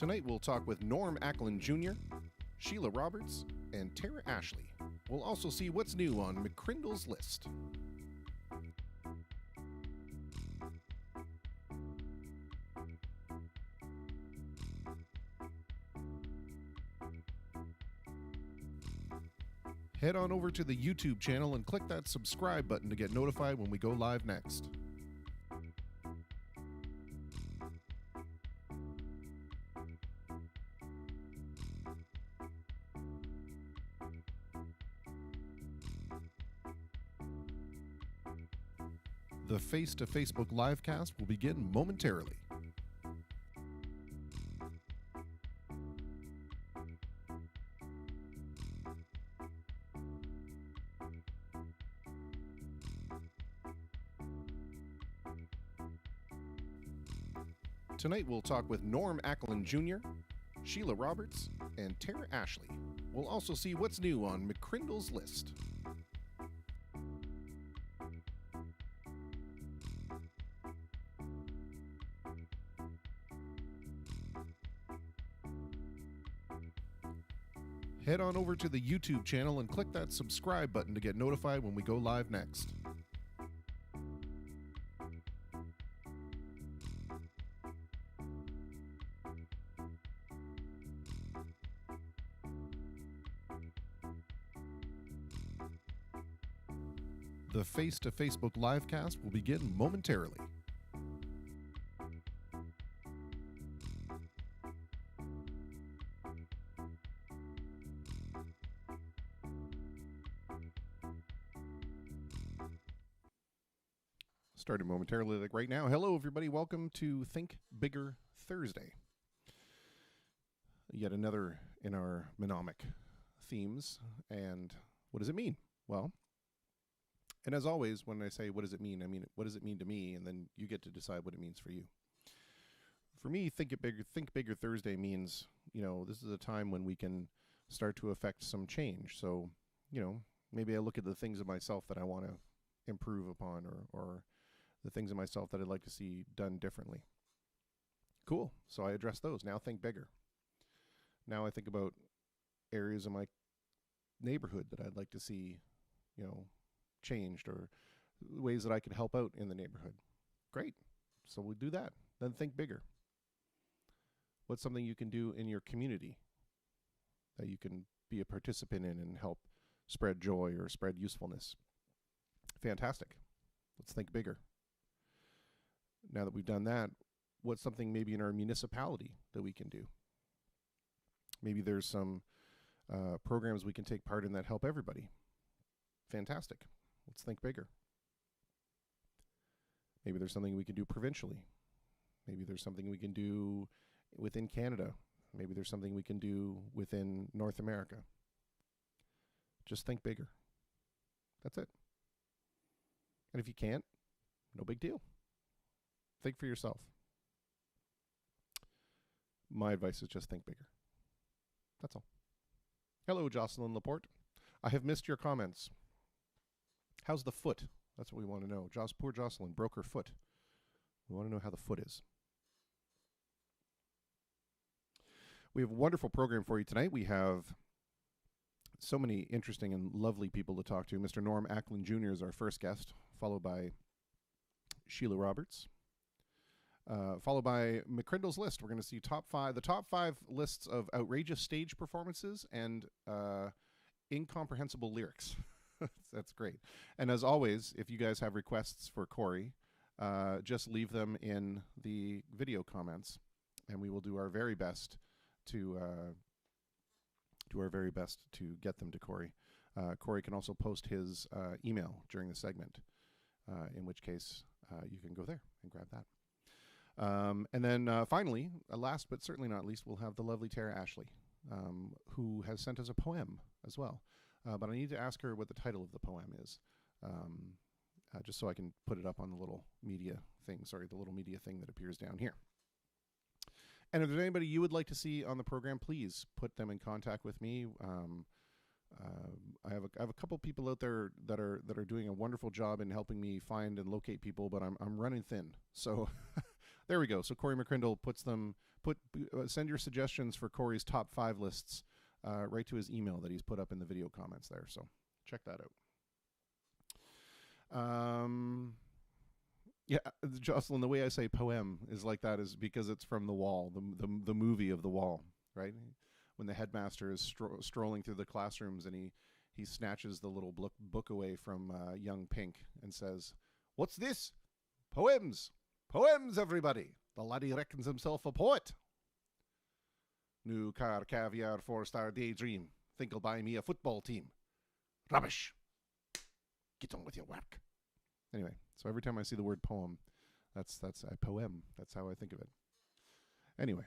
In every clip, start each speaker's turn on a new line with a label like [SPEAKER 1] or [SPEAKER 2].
[SPEAKER 1] Tonight we'll talk with Norm Acklin Jr., Sheila Roberts, and Tara Ashley. We'll also see what's new on McCrindle's List. Head on over to the YouTube channel and click that subscribe button to get notified when we go live next. The Face to Facebook livecast will begin momentarily. Tonight we'll talk with Norm Acklin Jr., Sheila Roberts, and Tara Ashley. We'll also see what's new on McCrindle's List. Head on over to the YouTube channel and click that subscribe button to get notified when we go live next. The Face to Facebook livecast will begin momentarily. Starting momentarily like right now. Hello, everybody. Welcome to Think Bigger Thursday. Yet another in our mnemonic themes. And what does it mean? Well, and as always, when I say what does it mean, I mean, what does it mean to me? And then you get to decide what it means for you. For me, Think Bigger Thursday means, this is a time when we can start to affect some change. So, maybe I look at the things of myself that I want to improve upon or the things in myself that I'd like to see done differently. Cool. So I address those. Now think bigger. Now I think about areas of my neighborhood that I'd like to see, changed, or ways that I could help out in the neighborhood. Great. So we'll do that. Then think bigger. What's something you can do in your community that you can be a participant in and help spread joy or spread usefulness? Fantastic. Let's think bigger. Now that we've done that, what's something maybe in our municipality that we can do? Maybe there's some programs we can take part in that help everybody. Fantastic. Let's think bigger. Maybe there's something we can do provincially. Maybe there's something we can do within Canada. Maybe there's something we can do within North America. Just think bigger. That's it. And if you can't, no big deal. Think for yourself. My advice is just think bigger. That's all. Hello, Jocelyn Laporte. I have missed your comments. How's the foot? That's what we want to know. Poor Jocelyn broke her foot. We want to know how the foot is. We have a wonderful program for you tonight. We have so many interesting and lovely people to talk to. Mr. Norm Acklin Jr. is our first guest, followed by Sheila Roberts, followed by McCrindle's List. We're going to see the top five lists of outrageous stage performances and incomprehensible lyrics. That's great. And as always, if you guys have requests for Corey, just leave them in the video comments, and we will do our very best to get them to Corey. Corey can also post his email during the segment, in which case you can go there and grab that. And then finally, last but certainly not least, we'll have the lovely Tara Ashley, who has sent us a poem as well. But I need to ask her what the title of the poem is, just so I can put it up on the little media thing. The little media thing that appears down here. And if there's anybody you would like to see on the program, please put them in contact with me. I have a couple people out there that are doing a wonderful job in helping me find and locate people, but I'm running thin. So There we go. So Corey McCrindle send your suggestions for Corey's top 5 lists right to his email that he's put up in the video comments there. So check that out. Yeah, Jocelyn, the way I say poem is like that is because it's from The Wall, the movie of The Wall, right? When the headmaster is strolling through the classrooms and he snatches the little book away from young Pink and says, "What's this? Poems! Poems, everybody! The laddie reckons himself a poet. New car, caviar, 4-star daydream. Think he'll buy me a football team. Rubbish! Get on with your work." Anyway, so every time I see the word poem, that's a poem. That's how I think of it. Anyway,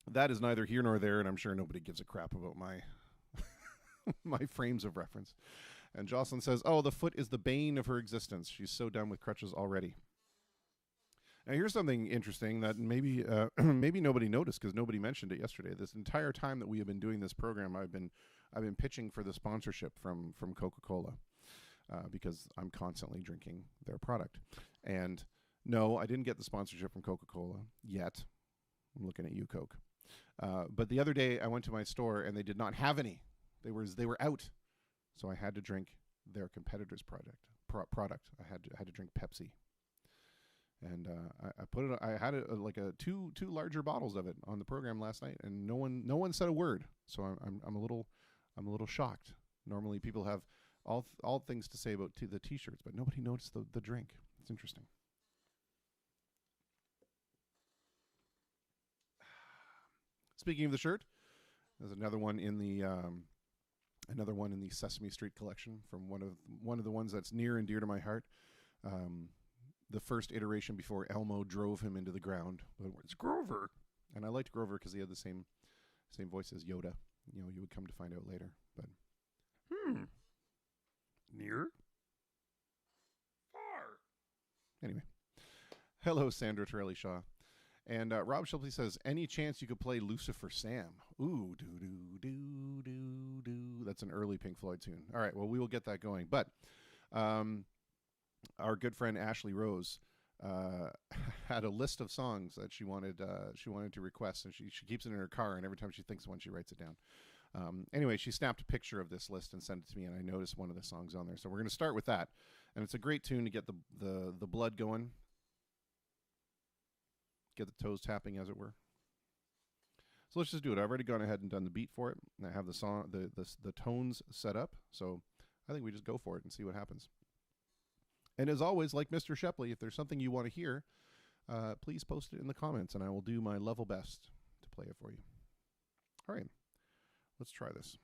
[SPEAKER 1] that is neither here nor there, and I'm sure nobody gives a crap about my my frames of reference. And Jocelyn says, "Oh, the foot is the bane of her existence. She's so done with crutches already." Now, here's something interesting that maybe maybe nobody noticed because nobody mentioned it yesterday. This entire time that we have been doing this program, I've been pitching for the sponsorship from Coca-Cola. Because I'm constantly drinking their product. And no, I didn't get the sponsorship from Coca-Cola yet. I'm looking at you, Coke. But the other day I went to my store and they did not have any. They were out. So I had to drink their competitor's product. I had to drink Pepsi. And I had like two larger bottles of it on the program last night, and no one said a word. So I'm a little shocked. Normally people have all things to say about the T-shirts, but nobody noticed the drink. It's interesting. Speaking of the shirt, there's another one in the Sesame Street collection from one of the ones that's near and dear to my heart. The first iteration before Elmo drove him into the ground. But it's Grover, and I liked Grover because he had the same voice as Yoda. You would come to find out later, but near? Far. Anyway. Hello, Sandra Torelli-Shaw. And Rob Shipley says, any chance you could play Lucifer Sam? Ooh, do-do-do-do-do. That's an early Pink Floyd tune. All right, well, we will get that going. But our good friend Ashley Rose had a list of songs that she wanted to request, and she keeps it in her car, and every time she thinks of one, she writes it down. Anyway, she snapped a picture of this list and sent it to me, and I noticed one of the songs on there. So we're going to start with that. And it's a great tune to get the blood going. Get the toes tapping, as it were. So let's just do it. I've already gone ahead and done the beat for it. And I have the song, the tones set up. So I think we just go for it and see what happens. And as always, like Mr. Shepley, if there's something you want to hear, please post it in the comments, and I will do my level best to play it for you. All right. Let's try this.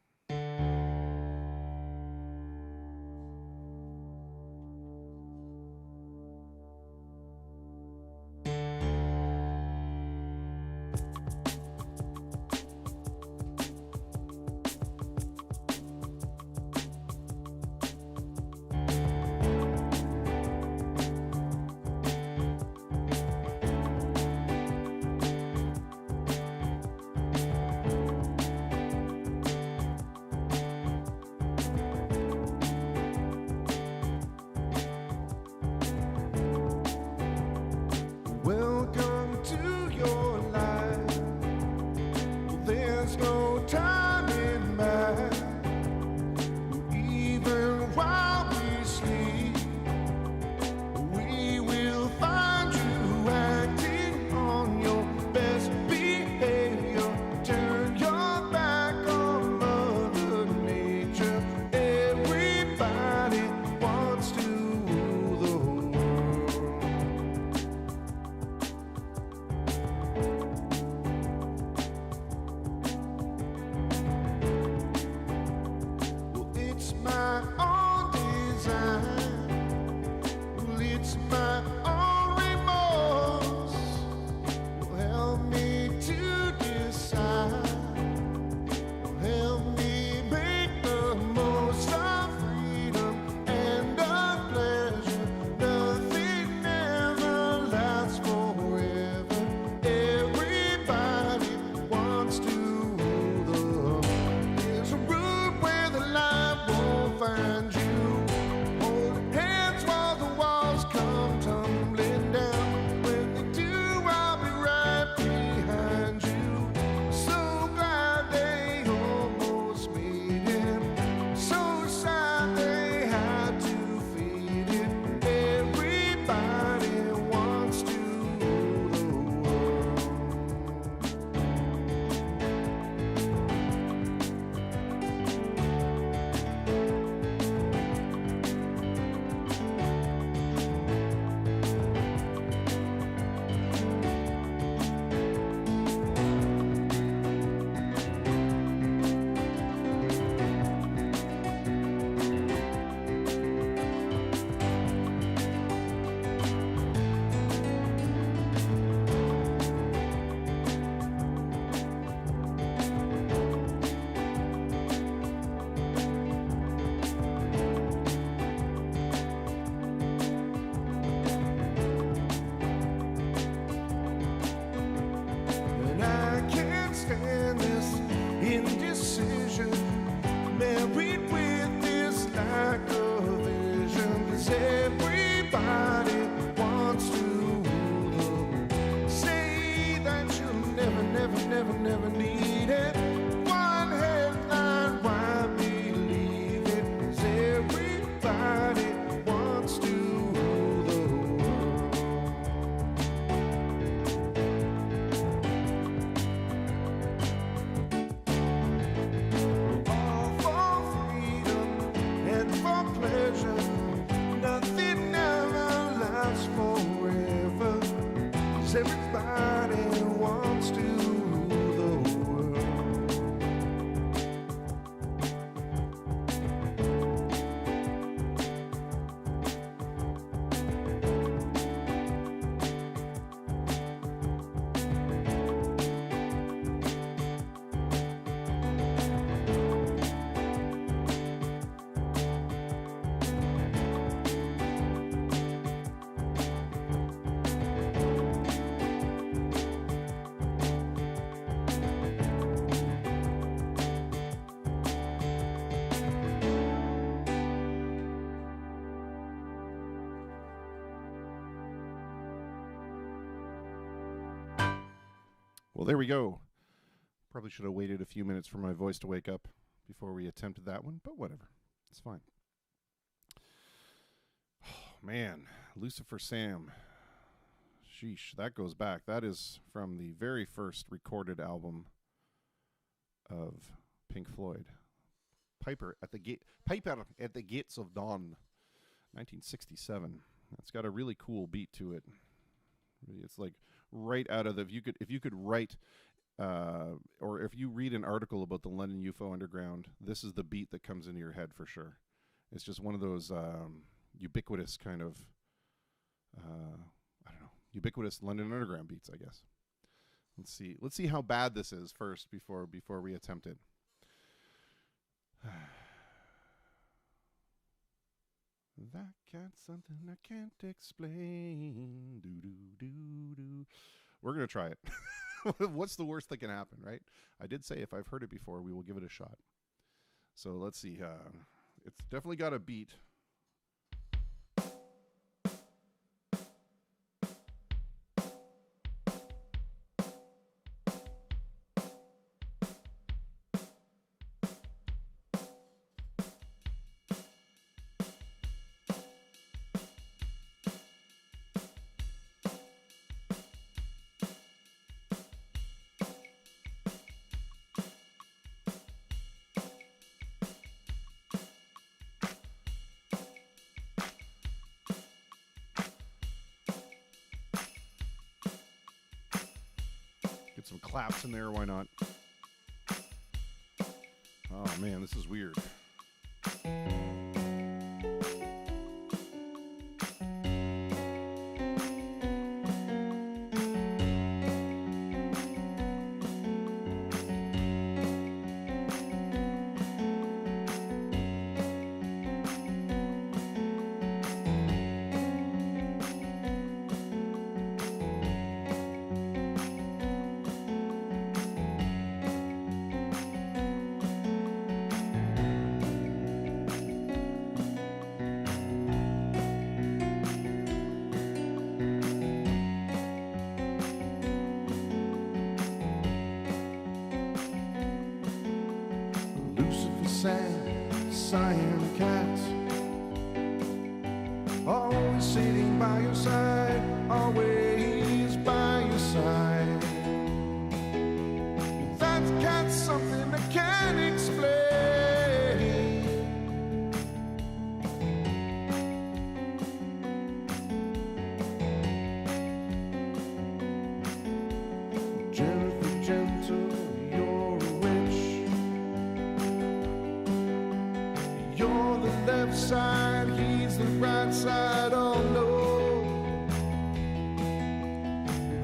[SPEAKER 1] Well, there we go. Probably should have waited a few minutes for my voice to wake up before we attempted that one, but whatever. It's fine. Oh, man, Lucifer Sam. Sheesh, that goes back. That is from the very first recorded album of Pink Floyd. Piper at the Gates of Dawn, 1967. It's got a really cool beat to it. It's like right out of the if you could write or if you read an article about the London UFO Underground, this is the beat that comes into your head for sure. It's just one of those ubiquitous kind of ubiquitous London Underground beats, I guess. Let's see how bad this is first before we attempt it. That cat's something I can't explain. Do do do do. We're gonna try it. What's the worst that can happen, right? I did say if I've heard it before, we will give it a shot. So let's see. It's definitely got a beat. Get some claps in there, why not? Oh man, this is weird. Cyan cat, always sitting by your side, always by your side. That cat's something I can't explain. Jennifer Gentle, you're a witch. You're the left side, he's the right side, oh no.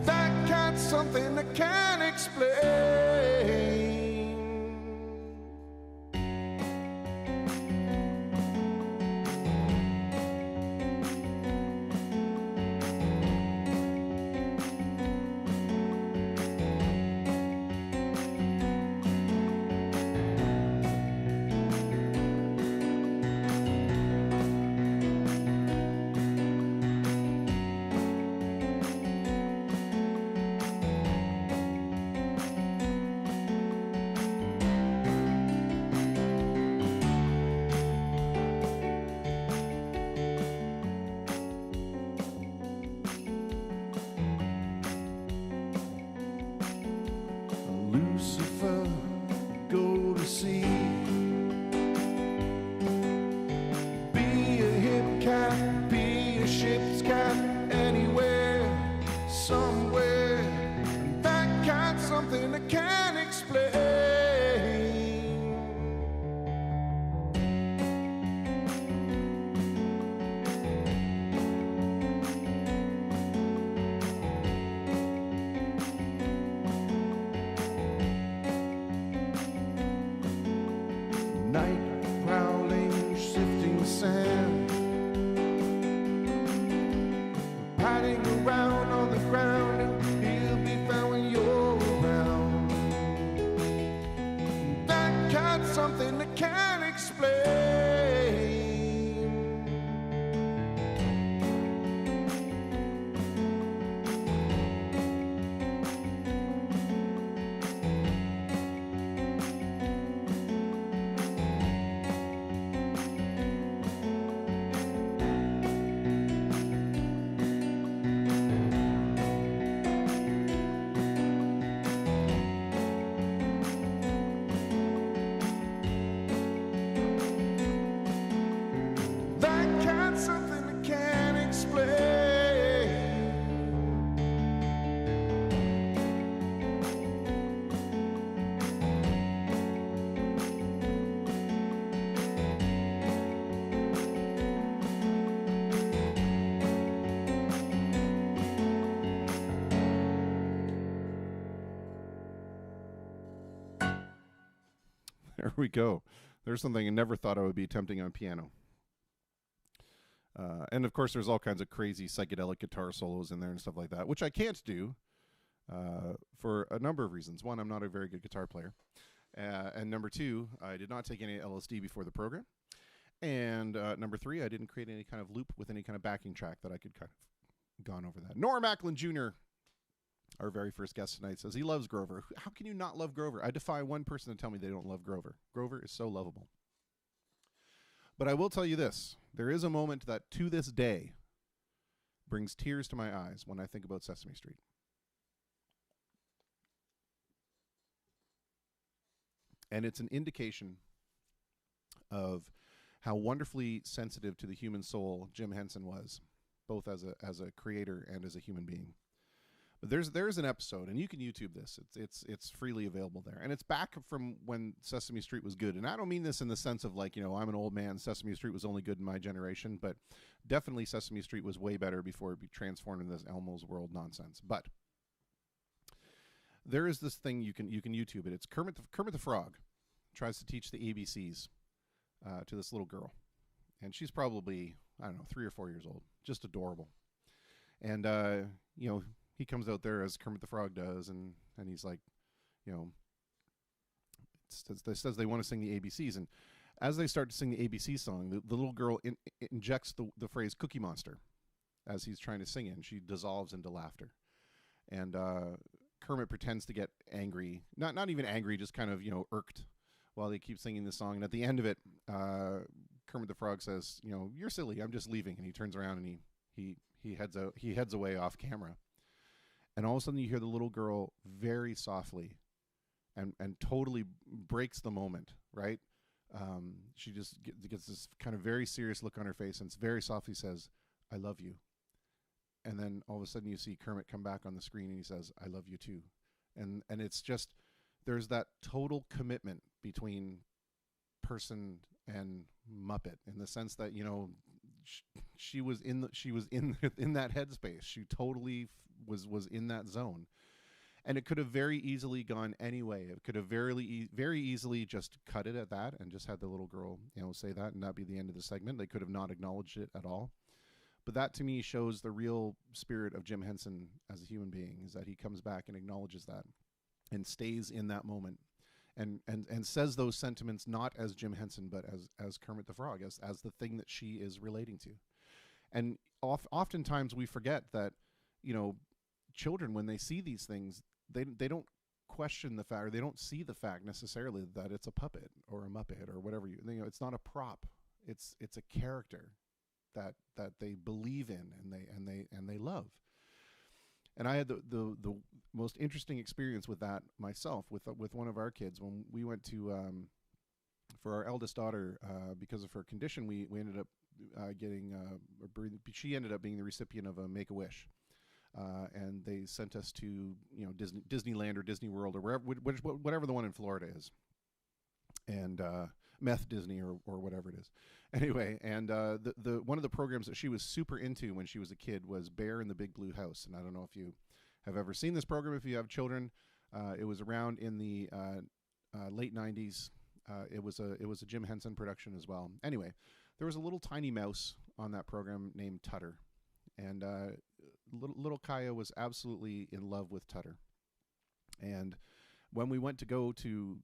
[SPEAKER 1] That cat's something I can't explain. Lucifer, go to sea. Be a hip cat, be a ship's cat, anywhere, somewhere. That cat's something I can't explain. Night prowling, sifting sand, padding around on the ground, and he'll be found when you're around. That cat's something I can't explain. There we go. There's something I never thought I would be attempting on piano. And of course, there's all kinds of crazy psychedelic guitar solos in there and stuff like that, which I can't do for a number of reasons. One, I'm not a very good guitar player. And number two, I did not take any LSD before the program. And number three, I didn't create any kind of loop with any kind of backing track that I could kind of gone over that. Norm Macklin Jr., our very first guest tonight, says he loves Grover. How can you not love Grover? I defy one person to tell me they don't love Grover. Grover is so lovable. But I will tell you this. There is a moment that to this day brings tears to my eyes when I think about Sesame Street. And it's an indication of how wonderfully sensitive to the human soul Jim Henson was, both as a creator and as a human being. But there's an episode, and you can YouTube this. It's freely available there, and it's back from when Sesame Street was good. And I don't mean this in the sense of like, I'm an old man. Sesame Street was only good in my generation, but definitely Sesame Street was way better before it be transformed into this Elmo's World nonsense. But there is this thing you can YouTube it. It's Kermit the Frog tries to teach the ABCs to this little girl, and she's probably, I don't know, 3 or 4 years old, just adorable. And he comes out there as Kermit the Frog does, and he's like, says they want to sing the ABCs, and as they start to sing the ABC song, the little girl injects the phrase "Cookie Monster" as he's trying to sing it, and she dissolves into laughter. And Kermit pretends to get angry, not even angry, just kind of irked, while they keep singing the song. And at the end of it, Kermit the Frog says, "You're silly. I'm just leaving." And he turns around and he heads away off camera. And all of a sudden you hear the little girl very softly and totally breaks the moment, right? She just gets this kind of very serious look on her face and very softly says, "I love you." And then all of a sudden you see Kermit come back on the screen and he says, "I love you too." And it's just, there's that total commitment between person and Muppet in the sense that, she was in that headspace. She totally was in that zone, and it could have very easily gone any way. It could have very easily just cut it at that and just had the little girl say that and that be the end of the segment. They could have not acknowledged it at all. But that to me shows the real spirit of Jim Henson as a human being, is that he comes back and acknowledges that and stays in that moment and says those sentiments not as Jim Henson but as Kermit the Frog, as the thing that she is relating to. And oftentimes we forget that children, when they see these things, they don't question the fact, or they don't see the fact necessarily that it's a puppet or a Muppet or whatever. It's not a prop. It's a character that they believe in and they love. And I had the most interesting experience with that myself with one of our kids when we went to for our eldest daughter, because of her condition, we ended up she ended up being the recipient of a Make-A-Wish. And they sent us to Disneyland or Disney World or whatever the one in Florida is, and Meth Disney or whatever it is. Anyway, and the one of the programs that she was super into when she was a kid was Bear in the Big Blue House. And I don't know if you have ever seen this program. If you have children, it was around in the late '90s. It was a Jim Henson production as well. Anyway, there was a little tiny mouse on that program named Tutter, and little Kaya was absolutely in love with Tutter. And when we went to go to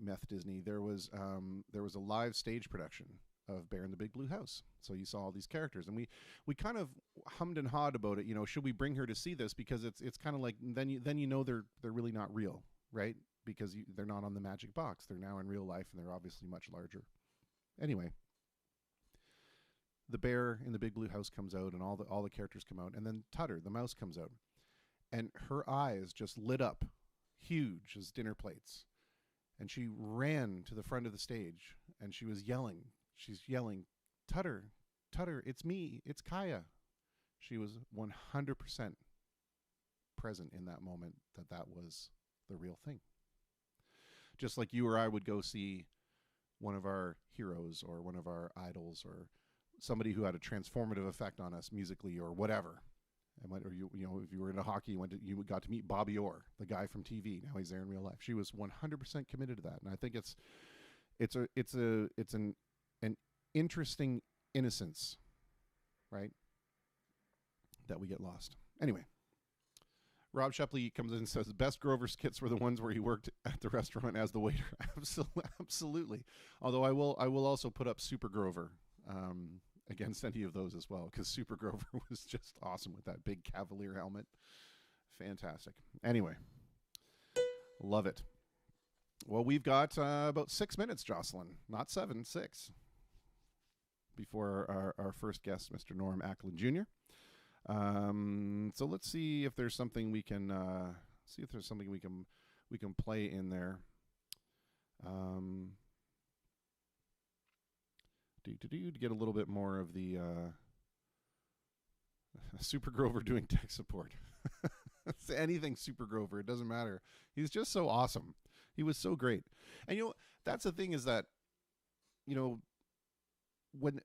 [SPEAKER 1] Meth Disney, there was a live stage production of Bear in the Big Blue House. So you saw all these characters, and we kind of hummed and hawed about it. Should we bring her to see this? Because it's kind of like then they're really not real, right? Because they're not on the magic box. They're now in real life, and they're obviously much larger. Anyway, the Bear in the Big Blue House comes out, and all the characters come out, and then Tutter, the mouse, comes out, and her eyes just lit up, huge as dinner plates, and she ran to the front of the stage, and she was yelling. She's yelling, "Tutter, Tutter, it's me, it's Kaya." She was 100% present in that moment that was the real thing. Just like you or I would go see one of our heroes or one of our idols or somebody who had a transformative effect on us musically or whatever. Or if you were into hockey, you got to meet Bobby Orr, the guy from TV. Now he's there in real life. She was 100% committed to that, and I think it's It's an interesting innocence, right? That we get lost. Anyway, Rob Shepley comes in and says the best Grover skits were the ones where he worked at the restaurant as the waiter. Absolutely. Although I will also put up Super Grover against any of those as well, because Super Grover was just awesome with that big Cavalier helmet. Fantastic. Anyway, love it. Well, we've got about 6 minutes, Jocelyn. Not 7, 6. Before our first guest, Mr. Norm Acklin Jr. So let's see if there's something we can play in there. To get a little bit more of the Super Grover doing tech support. Anything Super Grover, it doesn't matter. He's just so awesome. He was so great. And that's the thing, is that when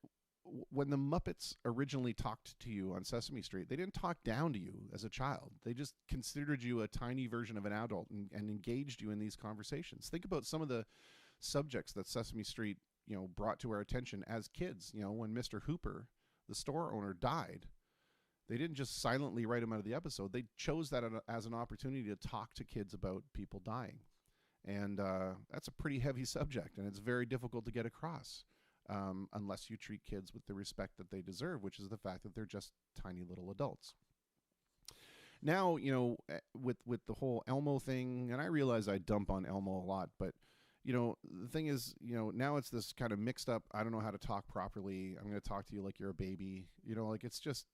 [SPEAKER 1] the Muppets originally talked to you on Sesame Street, they didn't talk down to you as a child. They just considered you a tiny version of an adult and engaged you in these conversations. Think about some of the subjects that Sesame Street, brought to our attention as kids. When Mr. Hooper, the store owner, died, they didn't just silently write him out of the episode. They chose that as an opportunity to talk to kids about people dying. And that's a pretty heavy subject, and it's very difficult to get across. Unless you treat kids with the respect that they deserve, which is the fact that they're just tiny little adults. Now, with the whole Elmo thing, and I realize I dump on Elmo a lot, but, the thing is, now it's this kind of mixed up, I don't know how to talk properly, I'm going to talk to you like you're a baby, it's just,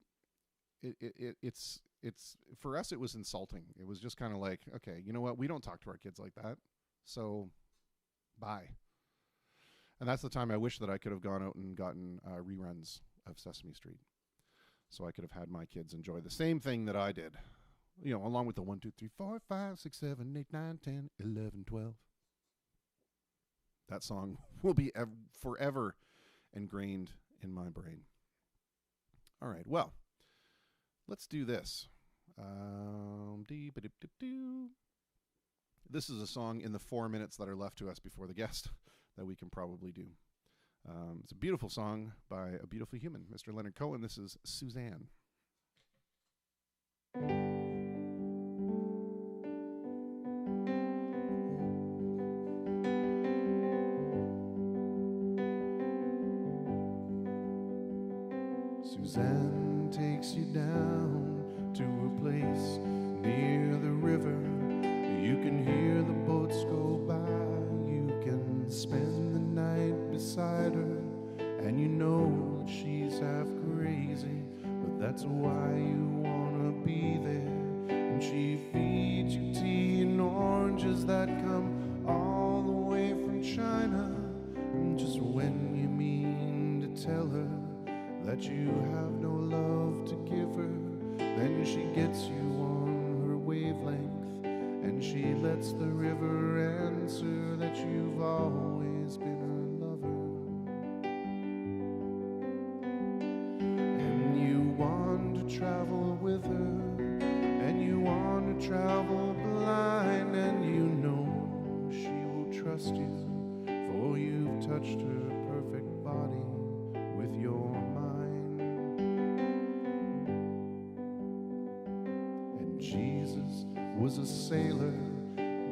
[SPEAKER 1] it's for us, it was insulting. It was just kind of like, okay, you know what, we don't talk to our kids like that, so bye. And that's the time I wish that I could have gone out and gotten reruns of Sesame Street, so I could have had my kids enjoy the same thing that I did, along with the 1, 2, 3, 4, 5, 6, 7, 8, 9, 10, 11, 12. That song will be forever ingrained in my brain. All right, well, let's do this. This is a song in the 4 minutes that are left to us before the guest that we can probably do. It's a beautiful song by a beautiful human, Mr. Leonard Cohen. This is Suzanne. Suzanne takes you down to a place near the river. You can hear the boats go by. Spend the night beside her, and that she's half crazy, but that's why you wanna be there. And she feeds you tea and oranges that come all the way from China. And just when you mean to tell her that you have no love to give her, then she gets you on her wavelength, and she lets the river answer that you've always been her lover. And you want to travel with her, and you want to travel blind, and she will trust you, for you've touched her perfect body with your mind. And Jesus was a sailor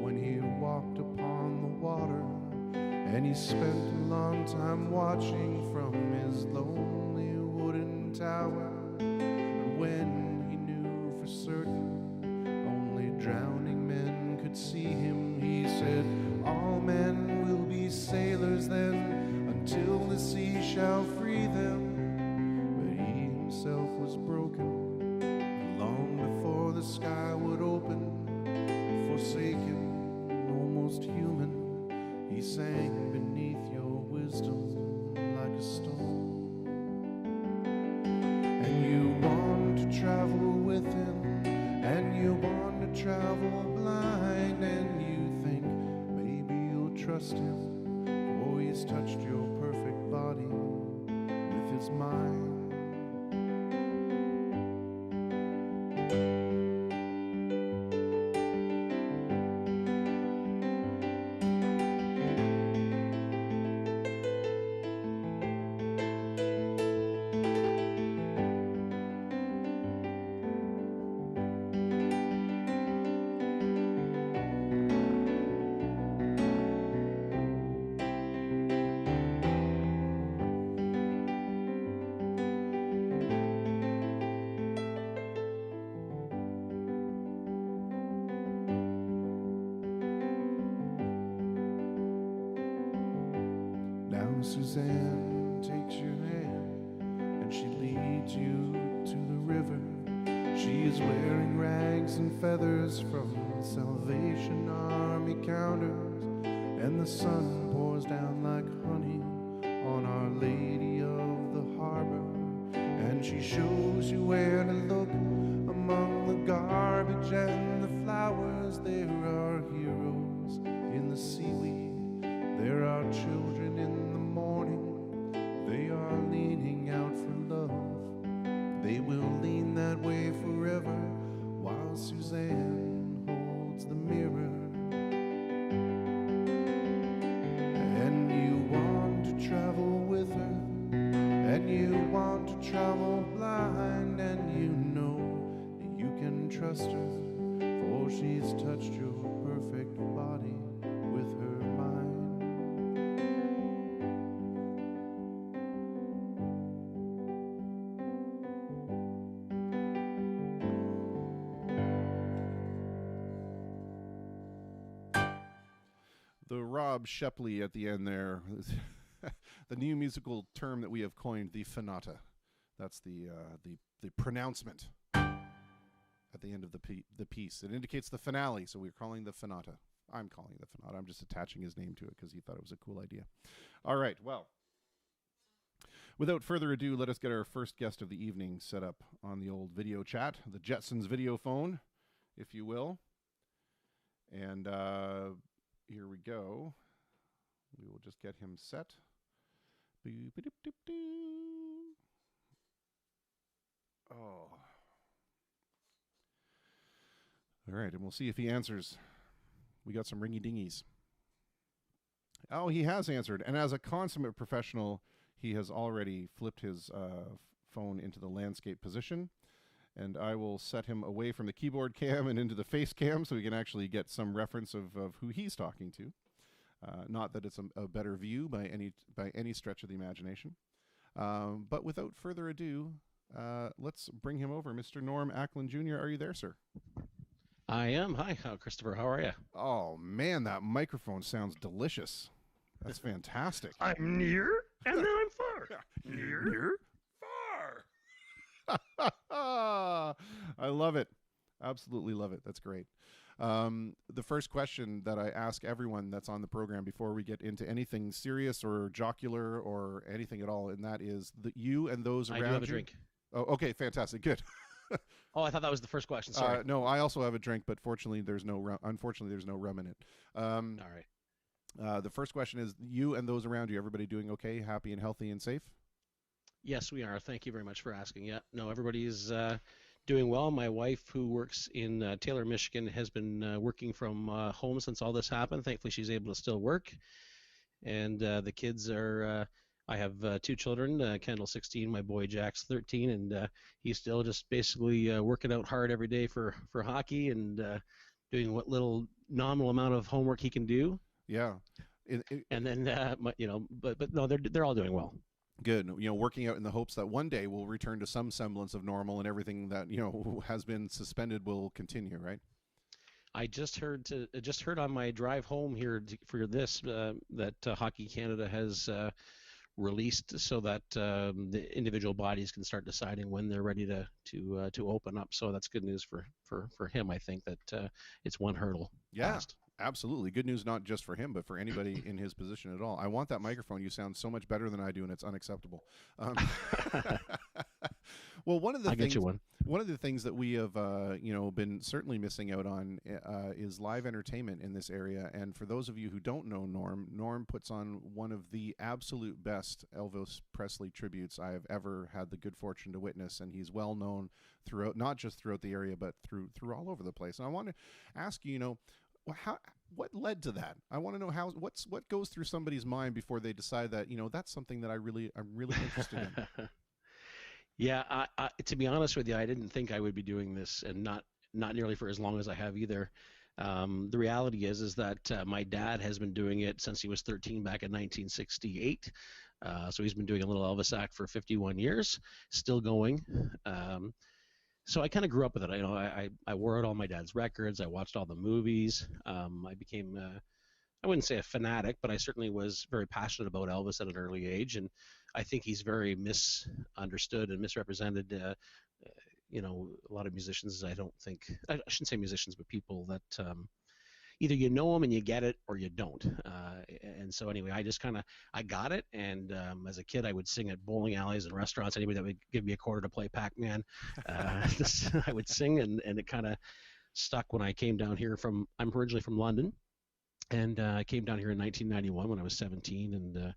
[SPEAKER 1] when he walked upon the water, and he spent a long time watching from his lonely wooden tower. And when he knew for certain only drowning men could see him, he said, all men will be sailors then, until the sea shall free them. But he himself was broken long before the sky would open. Forsaken, almost human, he sank beneath your wisdom like a stone. And you want to travel with him, and you want to travel blind, and you think maybe you'll trust him, for he's touched your perfect body with his mind. Suzanne takes your hand and she leads you to the river. She is wearing rags and feathers from the Salvation Army counters, and the sun pours down like honey on Our Lady of the Harbor. And she shows you where to look among the garbage and the flowers. There are heroes in the seaweed, there are children in the morning. They are leaning out for love. They will lean that way forever while Suzanne holds the mirror. And you want to travel with her, and you want to travel blind, and you know that you can trust her, for she's touched your perfect body with her mind. The Rob Shepley at the end there. The new musical term that we have coined, the finata. That's the pronouncement at the end of the piece. It indicates the finale, so we're calling the finata. I'm calling it the finata. I'm just attaching his name to it because he thought it was a cool idea. All right, well, without further ado, let us get our first guest of the evening set up on the old video chat, the Jetsons video phone, if you will. And here we go. We will just get him set. Oh. All right, and we'll see if he answers. We got some ringy dingies. Oh, he has answered. And as a consummate professional, he has already flipped his phone into the landscape position. And I will set him away from the keyboard cam and into the face cam so we can actually get some reference of who he's talking to. Not that it's a better view by any stretch of the imagination. But without further ado, let's bring him over. Mr. Norm Acklin Jr., are you there, sir?
[SPEAKER 2] I am. Hi, Christopher. How are you?
[SPEAKER 1] Oh, man, that microphone sounds delicious. That's fantastic.
[SPEAKER 2] I'm near, and then I'm far.
[SPEAKER 1] Near, far. I love it. Absolutely love it. That's great. The first question that I ask everyone that's on the program before we get into anything serious or jocular or anything at all, and that is you and those around you.
[SPEAKER 2] I do have a drink.
[SPEAKER 1] Oh, okay, fantastic, good.
[SPEAKER 2] Oh, I thought that was the first question. Sorry.
[SPEAKER 1] No, I also have a drink, but fortunately, there's no rum in it.
[SPEAKER 2] All right.
[SPEAKER 1] The first question is you and those around you. Everybody doing okay, happy and healthy and safe?
[SPEAKER 2] Yes, we are. Thank you very much for asking. Yeah, no, everybody's doing well. My wife, who works in Taylor, Michigan, has been working from home since all this happened. Thankfully, she's able to still work. And the kids are, I have two children, Kendall 16, my boy Jack's 13, and he's still just basically working out hard every day for hockey and doing what little nominal amount of homework he can do.
[SPEAKER 1] Yeah.
[SPEAKER 2] And then, but no, they're all doing well.
[SPEAKER 1] Good. Working out in the hopes that one day we'll return to some semblance of normal and everything that, has been suspended will continue, right?
[SPEAKER 2] I just heard on my drive home here for this that Hockey Canada has released so that the individual bodies can start deciding when they're ready to open up. So that's good news for him. I think that it's one hurdle.
[SPEAKER 1] Yeah.
[SPEAKER 2] Passed.
[SPEAKER 1] Absolutely. Good news not just for him, but for anybody in his position at all. I want that microphone. You sound so much better than I do, and it's unacceptable. Well, one of the things that we have been certainly missing out on is live entertainment in this area. And for those of you who don't know Norm puts on one of the absolute best Elvis Presley tributes I have ever had the good fortune to witness, and he's well known throughout, not just throughout the area, but through all over the place. And I want to ask you, what led to that? I want to know what goes through somebody's mind before they decide that that's something that I'm really interested in.
[SPEAKER 2] Yeah, to be honest with you, I didn't think I would be doing this, and not nearly for as long as I have either. The reality is that my dad has been doing it since he was 13 back in 1968. So he's been doing a little Elvis act for 51 years, still going. So I kind of grew up with it. I wore out all my dad's records. I watched all the movies. I became I wouldn't say a fanatic, but I certainly was very passionate about Elvis at an early age, and I think he's very misunderstood and misrepresented. A lot of musicians, I don't think, I shouldn't say musicians, but people that either you know him and you get it or you don't. And so anyway, I got it. And as a kid, I would sing at bowling alleys and restaurants. Anybody that would give me a quarter to play Pac-Man, I would sing, and it kind of stuck when I came down here I'm originally from London, and I came down here in 1991 when I was 17, and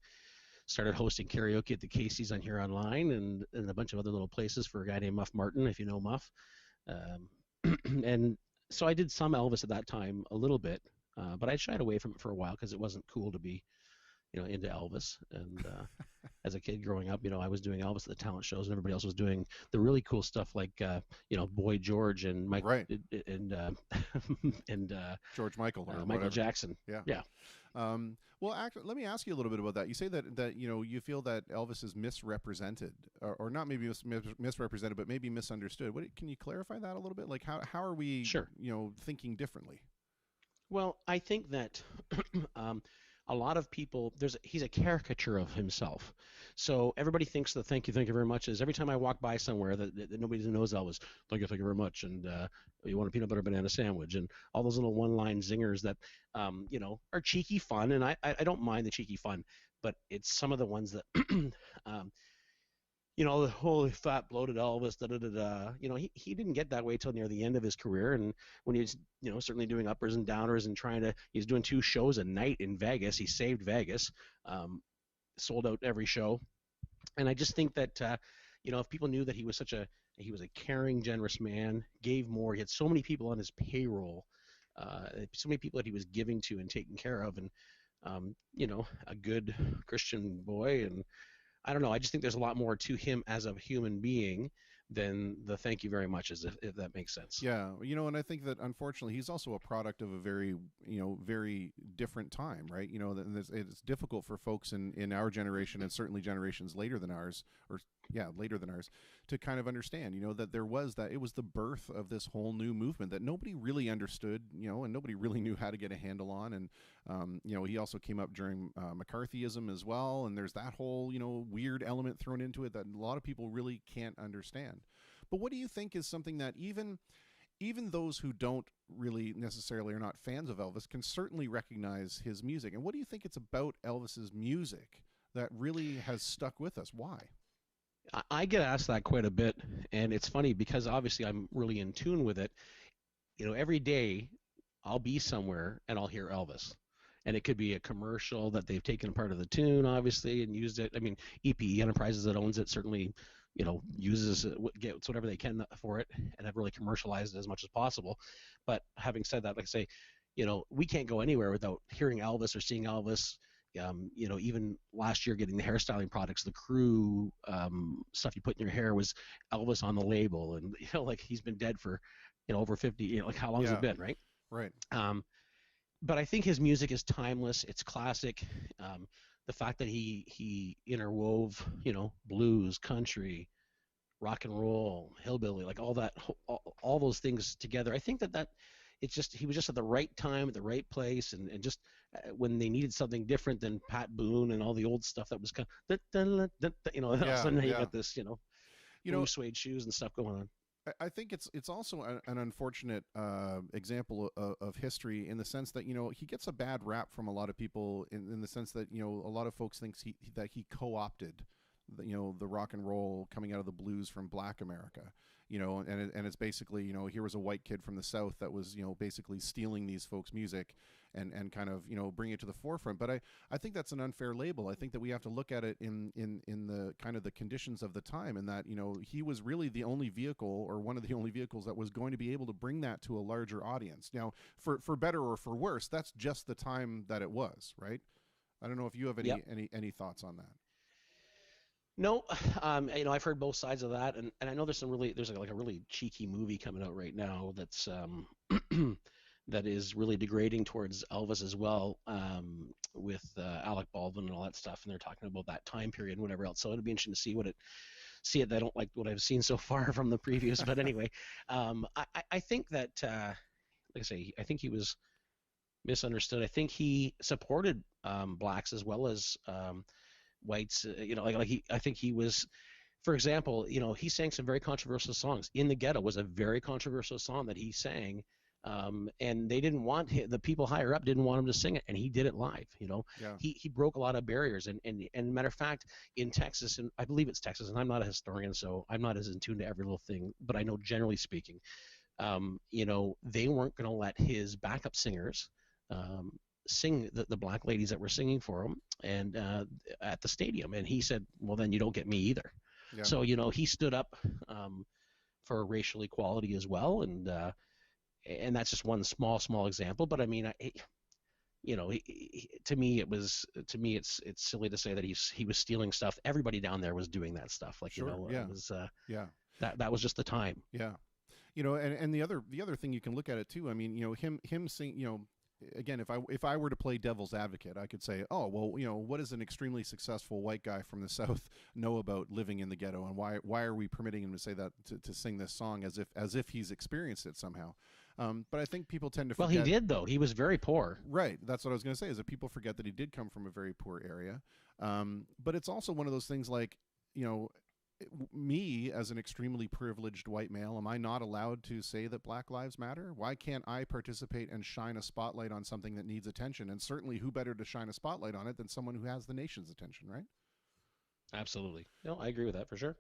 [SPEAKER 2] started hosting karaoke at the Casey's on here online, and a bunch of other little places for a guy named Muff Martin, if you know Muff. And so I did some Elvis at that time, a little bit, but I shied away from it for a while because it wasn't cool to be, into Elvis. And as a kid growing up, I was doing Elvis at the talent shows, and everybody else was doing the really cool stuff like, Boy George and Mike
[SPEAKER 1] Right.
[SPEAKER 2] and
[SPEAKER 1] George Michael or
[SPEAKER 2] Michael
[SPEAKER 1] whatever.
[SPEAKER 2] Jackson.
[SPEAKER 1] Yeah.
[SPEAKER 2] Yeah.
[SPEAKER 1] Well, actually, let me ask you a little bit about that. You say that you feel that Elvis is misrepresented, or not maybe misrepresented, but maybe misunderstood. Can you clarify that a little bit? Like how are we,
[SPEAKER 2] Sure.
[SPEAKER 1] thinking differently?
[SPEAKER 2] Well, I think that a lot of people, he's a caricature of himself. So everybody thinks that thank you very much is every time I walk by somewhere that nobody knows Elvis, thank you very much, and you want a peanut butter banana sandwich, and all those little one-line zingers that are cheeky fun, and I don't mind the cheeky fun, but it's some of the ones that the holy fat bloated Elvis, da da da da. He didn't get that way till near the end of his career, and when he was, certainly doing uppers and downers and he's doing 2 shows a night in Vegas. He saved Vegas, sold out every show, and I just think that if people knew that he was a caring, generous man, gave more. He had so many people on his payroll, so many people that he was giving to and taking care of, and a good Christian boy. And I don't know. I just think there's a lot more to him as a human being than the thank you very much, if that makes sense.
[SPEAKER 1] Yeah, and I think that unfortunately he's also a product of a very, very different time, right? It's difficult for folks in our generation, and certainly generations later than ours, to kind of understand, that it was the birth of this whole new movement that nobody really understood, and nobody really knew how to get a handle on. And, he also came up during McCarthyism as well. And there's that whole, weird element thrown into it that a lot of people really can't understand. But what do you think is something that even those who don't really necessarily are not fans of Elvis can certainly recognize his music? And what do you think it's about Elvis's music that really has stuck with us? Why?
[SPEAKER 2] I get asked that quite a bit, and it's funny because obviously I'm really in tune with it. Every day I'll be somewhere and I'll hear Elvis, and it could be a commercial that they've taken part of the tune, obviously, and used it. I mean, EPE Enterprises that owns it certainly, uses it, gets whatever they can for it, and have really commercialized it as much as possible. But having said that, like I say, we can't go anywhere without hearing Elvis or seeing Elvis. Even last year getting the hairstyling products, the Crew stuff you put in your hair was Elvis on the label, and like he's been dead for over 50. Like how long has it been, right?
[SPEAKER 1] Right.
[SPEAKER 2] But I think his music is timeless. It's classic. The fact that he interwove blues, country, rock and roll, hillbilly, like all that, all those things together. I think that it's just he was just at the right time at the right place, and just when they needed something different than Pat Boone and all the old stuff that was kind of all of a sudden you got this blue suede shoes and stuff going on.
[SPEAKER 1] I think it's also an unfortunate example of history in the sense that he gets a bad rap from a lot of people in the sense that a lot of folks think that he co-opted the rock and roll coming out of the blues from Black America, and it's basically here was a white kid from the South that was basically stealing these folks' music and kind of bring it to the forefront. But I think that's an unfair label. I think that we have to look at it in the kind of the conditions of the time, and that he was really the only vehicle, or one of the only vehicles, that was going to be able to bring that to a larger audience. Now, for better or for worse, that's just the time that it was, right? I don't know if you have any thoughts on that.
[SPEAKER 2] No, I've heard both sides of that, and I know there's like a really cheeky movie coming out right now that's that is really degrading towards Elvis as well, with Alec Baldwin and all that stuff, and they're talking about that time period and whatever else. So it'll be interesting to see it. I don't like what I've seen so far from the previews, but anyway, I think that, like I say, I think he was misunderstood. I think he supported blacks as well as whites. I think he was, for example, he sang some very controversial songs. "In the Ghetto" was a very controversial song that he sang, and they didn't want him, the people higher up didn't want him to sing it, and he did it live.
[SPEAKER 1] Yeah.
[SPEAKER 2] He broke a lot of barriers, and matter of fact, in Texas, and I believe it's Texas, and I'm not a historian, so I'm not as in tune to every little thing, but I know generally speaking, they weren't going to let his backup singers um, sing the black ladies that were singing for him and at the stadium. And he said, well, then you don't get me either.
[SPEAKER 1] Yeah.
[SPEAKER 2] So, he stood up for racial equality as well. And that's just one small example. But I mean, to me, it's silly to say that he was stealing stuff. Everybody down there was doing that stuff. Like,
[SPEAKER 1] Sure. Yeah.
[SPEAKER 2] it was,
[SPEAKER 1] Yeah.
[SPEAKER 2] that was just the time.
[SPEAKER 1] Yeah. And the other thing you can look at it too. I mean, him sing, again, if I were to play devil's advocate, I could say, oh, well, what does an extremely successful white guy from the South know about living in the ghetto, and why are we permitting him to say that, to sing this song as if he's experienced it somehow? But I think people tend to forget.
[SPEAKER 2] Well, he did, though. He was very poor.
[SPEAKER 1] Right. That's what I was going to say, is that people forget that he did come from a very poor area. But it's also one of those things like, me as an extremely privileged white male, am I not allowed to say that Black Lives Matter? Why can't I participate and shine a spotlight on something that needs attention? And certainly, who better to shine a spotlight on it than someone who has the nation's attention, right?
[SPEAKER 2] Absolutely. No, I agree with that for sure.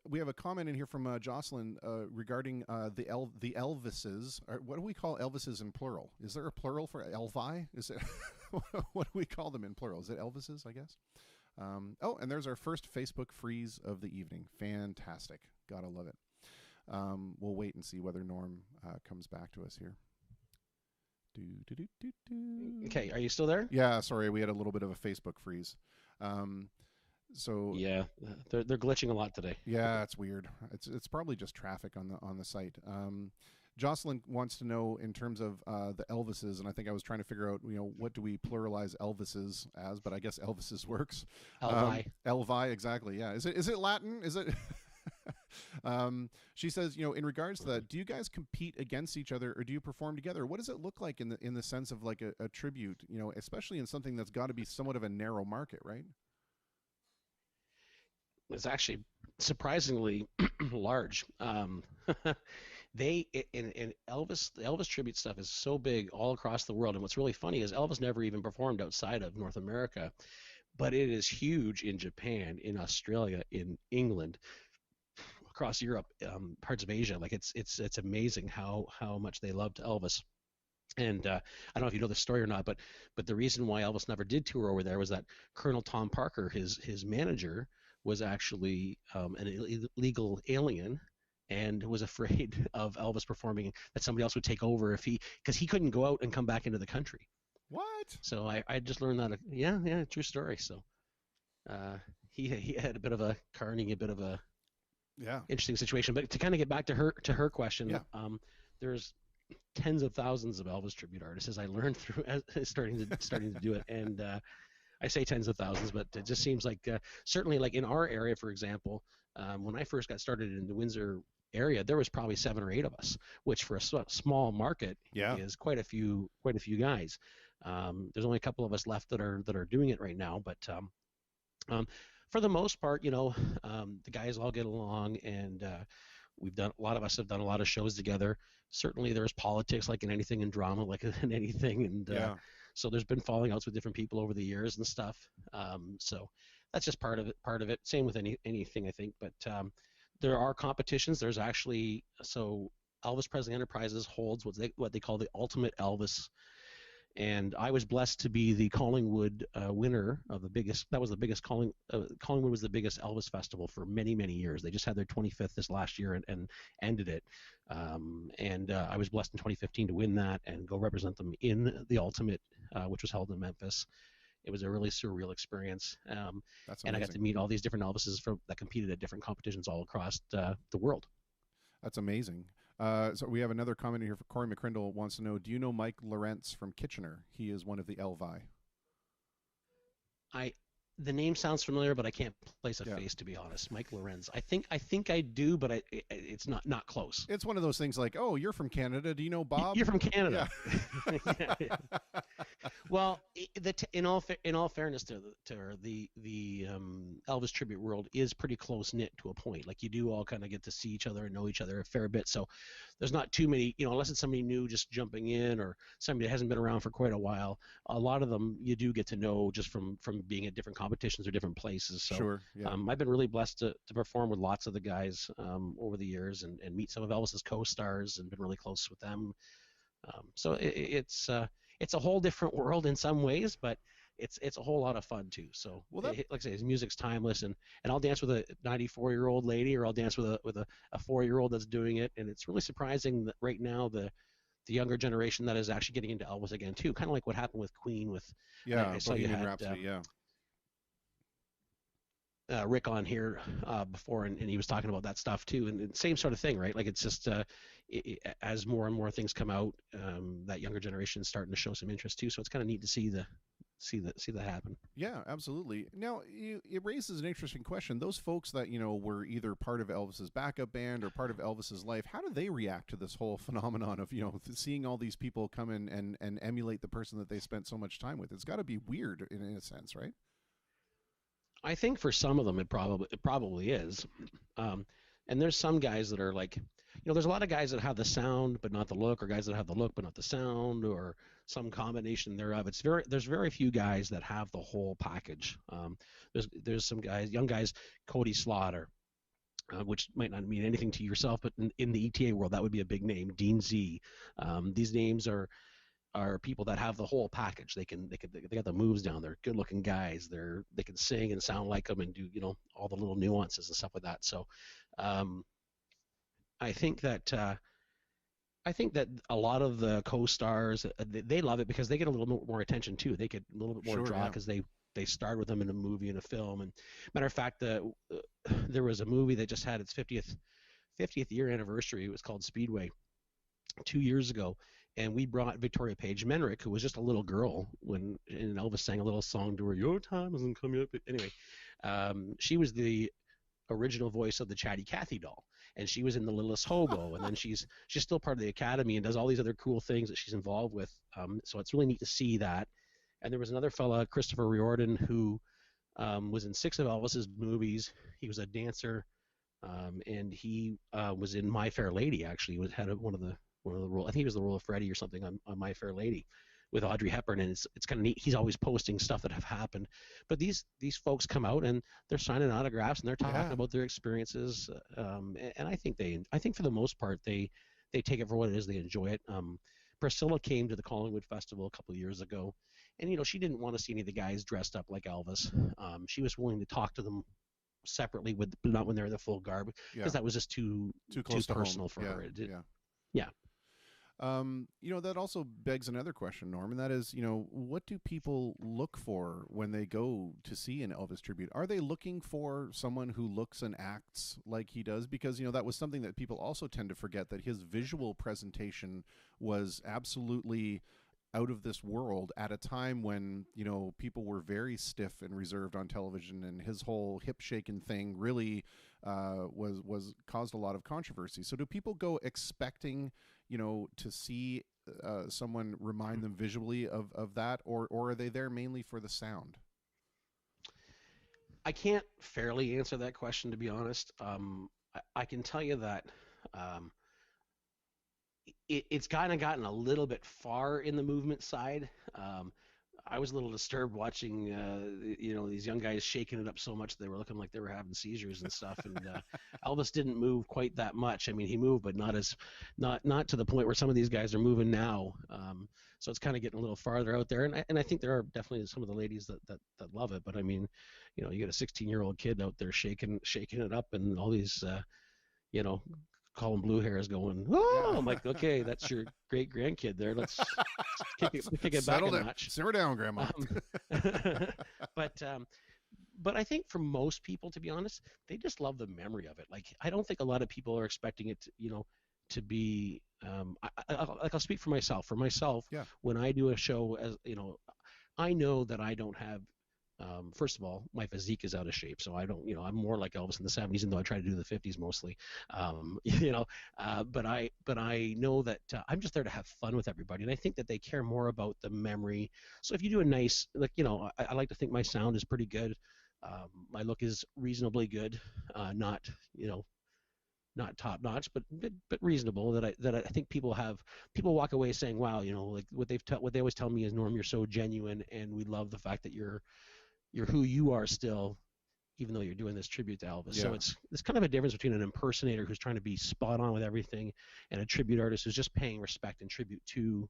[SPEAKER 1] We have a comment in here from Jocelyn regarding the Elvises. What do we call Elvises in plural? Is there a plural for Elvi? Is it what do we call them in plural? Is it Elvises, I guess? And there's our first Facebook freeze of the evening. Fantastic. Gotta love it. We'll wait and see whether Norm comes back to us here.
[SPEAKER 2] Okay, are you still there?
[SPEAKER 1] Yeah, sorry, we had a little bit of a Facebook freeze.
[SPEAKER 2] Yeah, they're glitching a lot today.
[SPEAKER 1] Yeah, it's weird. It's probably just traffic on the site. Jocelyn wants to know in terms of the Elvises, and I think I was trying to figure out, what do we pluralize Elvises as? But I guess Elvises works.
[SPEAKER 2] Elvi.
[SPEAKER 1] Elvi, exactly. Yeah. Is it Latin? Is it? She says, in regards to that, do you guys compete against each other, or do you perform together? What does it look like in the sense of like a tribute? Especially in something that's got to be somewhat of a narrow market, right?
[SPEAKER 2] It's actually surprisingly large. In Elvis, the Elvis tribute stuff is so big all across the world. And what's really funny is Elvis never even performed outside of North America, but it is huge in Japan, in Australia, in England, across Europe, parts of Asia. Like it's amazing how much they loved Elvis. And I don't know if you know the story or not, but the reason why Elvis never did tour over there was that Colonel Tom Parker, his manager, was actually an illegal alien and was afraid of Elvis performing, that somebody else would take over because he couldn't go out and come back into the country.
[SPEAKER 1] What?
[SPEAKER 2] So I just learned that. Yeah, true story. So he had a bit of a Carney, a bit of a interesting situation. But to kind of get back to her question, there's tens of thousands of Elvis tribute artists, as I learned through starting to do it. And I say tens of thousands, but it just seems like certainly like in our area, for example, when I first got started in the Windsor area, there was probably 7 or 8 of us, which for a small market is quite a few guys. There's only a couple of us left that are doing it right now, but for the most part, the guys all get along, and a lot of us have done a lot of shows together. Certainly there's politics, like in anything, in drama, like in anything, and so there's been falling outs with different people over the years and stuff. So that's just part of it. Same with anything, I think. But there are competitions. There's actually, so Elvis Presley Enterprises holds what they call the Ultimate Elvis. And I was blessed to be the Collingwood winner of the biggest. That was the biggest Collingwood was the biggest Elvis festival for many, many years. They just had their 25th this last year and ended it. I was blessed in 2015 to win that and go represent them in the Ultimate, which was held in Memphis. It was a really surreal experience.
[SPEAKER 1] That's amazing.
[SPEAKER 2] And I got to meet all these different Elvises that competed at different competitions all across the world.
[SPEAKER 1] That's amazing. So we have another comment here. For Corey McCrindle wants to know, do you know Mike Lawrence from Kitchener? He is one of the Elvi.
[SPEAKER 2] The name sounds familiar, but I can't place a
[SPEAKER 1] Yeah.
[SPEAKER 2] face, to be honest. Mike Lorenz. I think I do, but it's not close.
[SPEAKER 1] It's one of those things like, oh, you're from Canada. Do you know Bob?
[SPEAKER 2] You're from
[SPEAKER 1] Yeah.
[SPEAKER 2] Canada. Yeah, yeah. Well, in all fairness to her, the Elvis tribute world is pretty close knit to a point. Like you do all kind of get to see each other and know each other a fair bit. So there's not too many, unless it's somebody new just jumping in or somebody that hasn't been around for quite a while. A lot of them you do get to know just from being at different competitions or different places. So
[SPEAKER 1] Sure. Yeah.
[SPEAKER 2] I've been really blessed to perform with lots of the guys over the years and meet some of Elvis's co-stars and been really close with them. So it's a whole different world in some ways, but it's a whole lot of fun too. So
[SPEAKER 1] Well, that
[SPEAKER 2] like I say, his music's timeless, and I'll dance with a 94-year-old lady, or I'll dance with a 4-year-old that's doing it, and it's really surprising that right now the younger generation that is actually getting into Elvis again too, kind of like what happened with Queen. With
[SPEAKER 1] yeah,
[SPEAKER 2] I saw you
[SPEAKER 1] Bohemian
[SPEAKER 2] had
[SPEAKER 1] Rhapsody. Yeah.
[SPEAKER 2] Rick on here before, and he was talking about that stuff too, and same sort of thing, right? Like it's just as more and more things come out, that younger generation is starting to show some interest too. So it's kind of neat to see that happen.
[SPEAKER 1] Yeah, absolutely. Now, it raises an interesting question. Those folks that, were either part of Elvis's backup band or part of Elvis's life, how do they react to this whole phenomenon of, seeing all these people come in and emulate the person that they spent so much time with? It's got to be weird in a sense, right?
[SPEAKER 2] I think for some of them it probably is, and there's some guys that are like, there's a lot of guys that have the sound but not the look, or guys that have the look but not the sound, or some combination thereof. There's very few guys that have the whole package. There's some guys, young guys, Cody Slaughter, which might not mean anything to yourself, but in the ETA world that would be a big name. Dean Z. These names are people that have the whole package. They got the moves down. They're good looking guys. They can sing and sound like them and do all the little nuances and stuff like that. So um, I think that a lot of the co-stars they love it because they get a little bit more attention too. They get a little bit more
[SPEAKER 1] Sure,
[SPEAKER 2] draw
[SPEAKER 1] yeah.
[SPEAKER 2] because they starred with them in a movie and a film. And matter of fact, there was a movie that just had its 50th year anniversary. It was called Speedway 2 years ago, and we brought Victoria Paige Menrick, who was just a little girl when and Elvis sang a little song to her, "Your time hasn't come yet." But anyway, she was the original voice of the Chatty Cathy doll, and she was in The Littlest Hobo, and then she's still part of the Academy and does all these other cool things that she's involved with. So it's really neat to see that. And there was another fella, Christopher Riordan, who was in 6 of Elvis's movies. He was a dancer, and he was in My Fair Lady. Actually, had one of the role. I think he was the role of Freddie or something on My Fair Lady with Audrey Hepburn, and it's kind of neat. He's always posting stuff that have happened, but these folks come out and they're signing autographs and they're talking
[SPEAKER 1] Yeah.
[SPEAKER 2] about their experiences, and I think for the most part they take it for what it is. They enjoy it. Priscilla came to the Collingwood Festival a couple of years ago, and she didn't want to see any of the guys dressed up like Elvis. She was willing to talk to them separately, but not when they're in the full garb,
[SPEAKER 1] Yeah.
[SPEAKER 2] because that was just too
[SPEAKER 1] Close to
[SPEAKER 2] personal
[SPEAKER 1] home.
[SPEAKER 2] for
[SPEAKER 1] Yeah.
[SPEAKER 2] her.
[SPEAKER 1] Yeah.
[SPEAKER 2] Yeah.
[SPEAKER 1] That also begs another question, Norm, and that is, what do people look for when they go to see an Elvis tribute? Are they looking for someone who looks and acts like he does? Because, that was something that people also tend to forget, that his visual presentation was absolutely out of this world at a time when, people were very stiff and reserved on television, and his whole hip shaking thing really was caused a lot of controversy. So do people go expecting to see someone remind them visually of that, or are they there mainly for the sound?
[SPEAKER 2] I can't fairly answer that question, to be honest. I can tell you that um, it's kind of gotten a little bit far in the movement side. I was a little disturbed watching, these young guys shaking it up so much they were looking like they were having seizures and stuff. And Elvis didn't move quite that much. I mean, he moved, but not to the point where some of these guys are moving now. So it's kind of getting a little farther out there. And I think there are definitely some of the ladies that love it. But I mean, you got a 16-year-old kid out there shaking it up, and all these, you know, calling blue hairs going, oh,
[SPEAKER 1] Yeah.
[SPEAKER 2] I'm like, okay, that's your great grandkid there. Let's kick it back
[SPEAKER 1] Settle
[SPEAKER 2] a
[SPEAKER 1] down.
[SPEAKER 2] notch.
[SPEAKER 1] Simmer down, Grandma.
[SPEAKER 2] But I think for most people, to be honest, they just love the memory of it. Like, I don't think a lot of people are expecting it to be I'll speak for myself.
[SPEAKER 1] Yeah.
[SPEAKER 2] When I do a show, as I know that I don't have First of all, my physique is out of shape, so I don't, I'm more like Elvis in the '70s, even though I try to do the '50s mostly. But I know that I'm just there to have fun with everybody, and I think that they care more about the memory. So if you do a nice, like, I like to think my sound is pretty good. My look is reasonably good, not, not top notch, but reasonable. That I think people walk away saying, "Wow, like what they always tell me is, Norm, you're so genuine, and we love the fact that you're who you are still, even though you're doing this tribute to Elvis."
[SPEAKER 1] Yeah.
[SPEAKER 2] So it's kind of a difference between an impersonator who's trying to be spot on with everything, and a tribute artist who's just paying respect and tribute to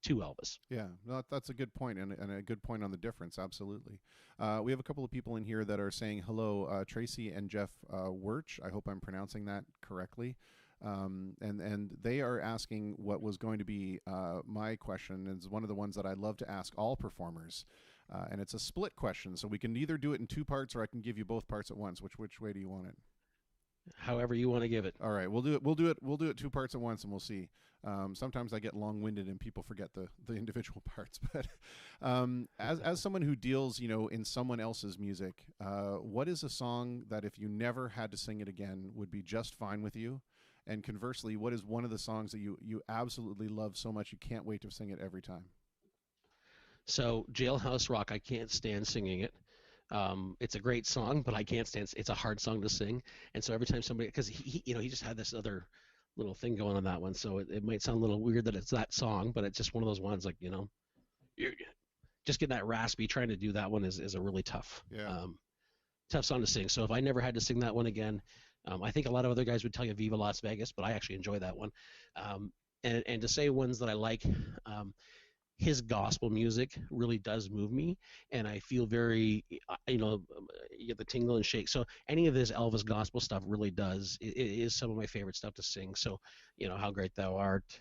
[SPEAKER 2] Elvis.
[SPEAKER 1] Yeah, no, that's a good point, and a good point on the difference. Absolutely. We have a couple of people in here that are saying hello, Tracy and Jeff Wirch. I hope I'm pronouncing that correctly. And they are asking what was going to be my question. It's one of the ones that I love to ask all performers, and it's a split question. So we can either do it in two parts, or I can give you both parts at once. Which way do you want it?
[SPEAKER 2] However you want to give it.
[SPEAKER 1] All right, we'll do it. We'll do it two parts at once, and we'll see. Sometimes I get long-winded and people forget the individual parts. But as someone who deals, in someone else's music, what is a song that if you never had to sing it again would be just fine with you? And conversely, what is one of the songs that you absolutely love so much you can't wait to sing it every time?
[SPEAKER 2] So Jailhouse Rock, I can't stand singing it. It's a great song, but I can't stand. It's a hard song to sing, and so every time somebody, because he just had this other little thing going on that one, so it might sound a little weird that it's that song, but it's just one of those ones, like, you're just getting that raspy. Trying to do that one is a really tough,
[SPEAKER 1] Yeah.
[SPEAKER 2] tough song to sing. So if I never had to sing that one again, I think a lot of other guys would tell you Viva Las Vegas, but I actually enjoy that one. And to say ones that I like. His gospel music really does move me, and I feel very, you get the tingle and shake. So any of this Elvis gospel stuff really does. It is some of my favorite stuff to sing. So, How Great Thou Art,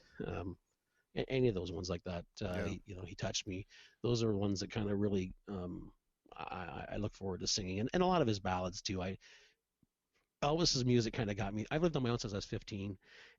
[SPEAKER 2] any of those ones like that.
[SPEAKER 1] Yeah.
[SPEAKER 2] He touched me. Those are ones that kind of really, I look forward to singing, and a lot of his ballads too. Elvis's music kind of got me. I've lived on my own since I was 15,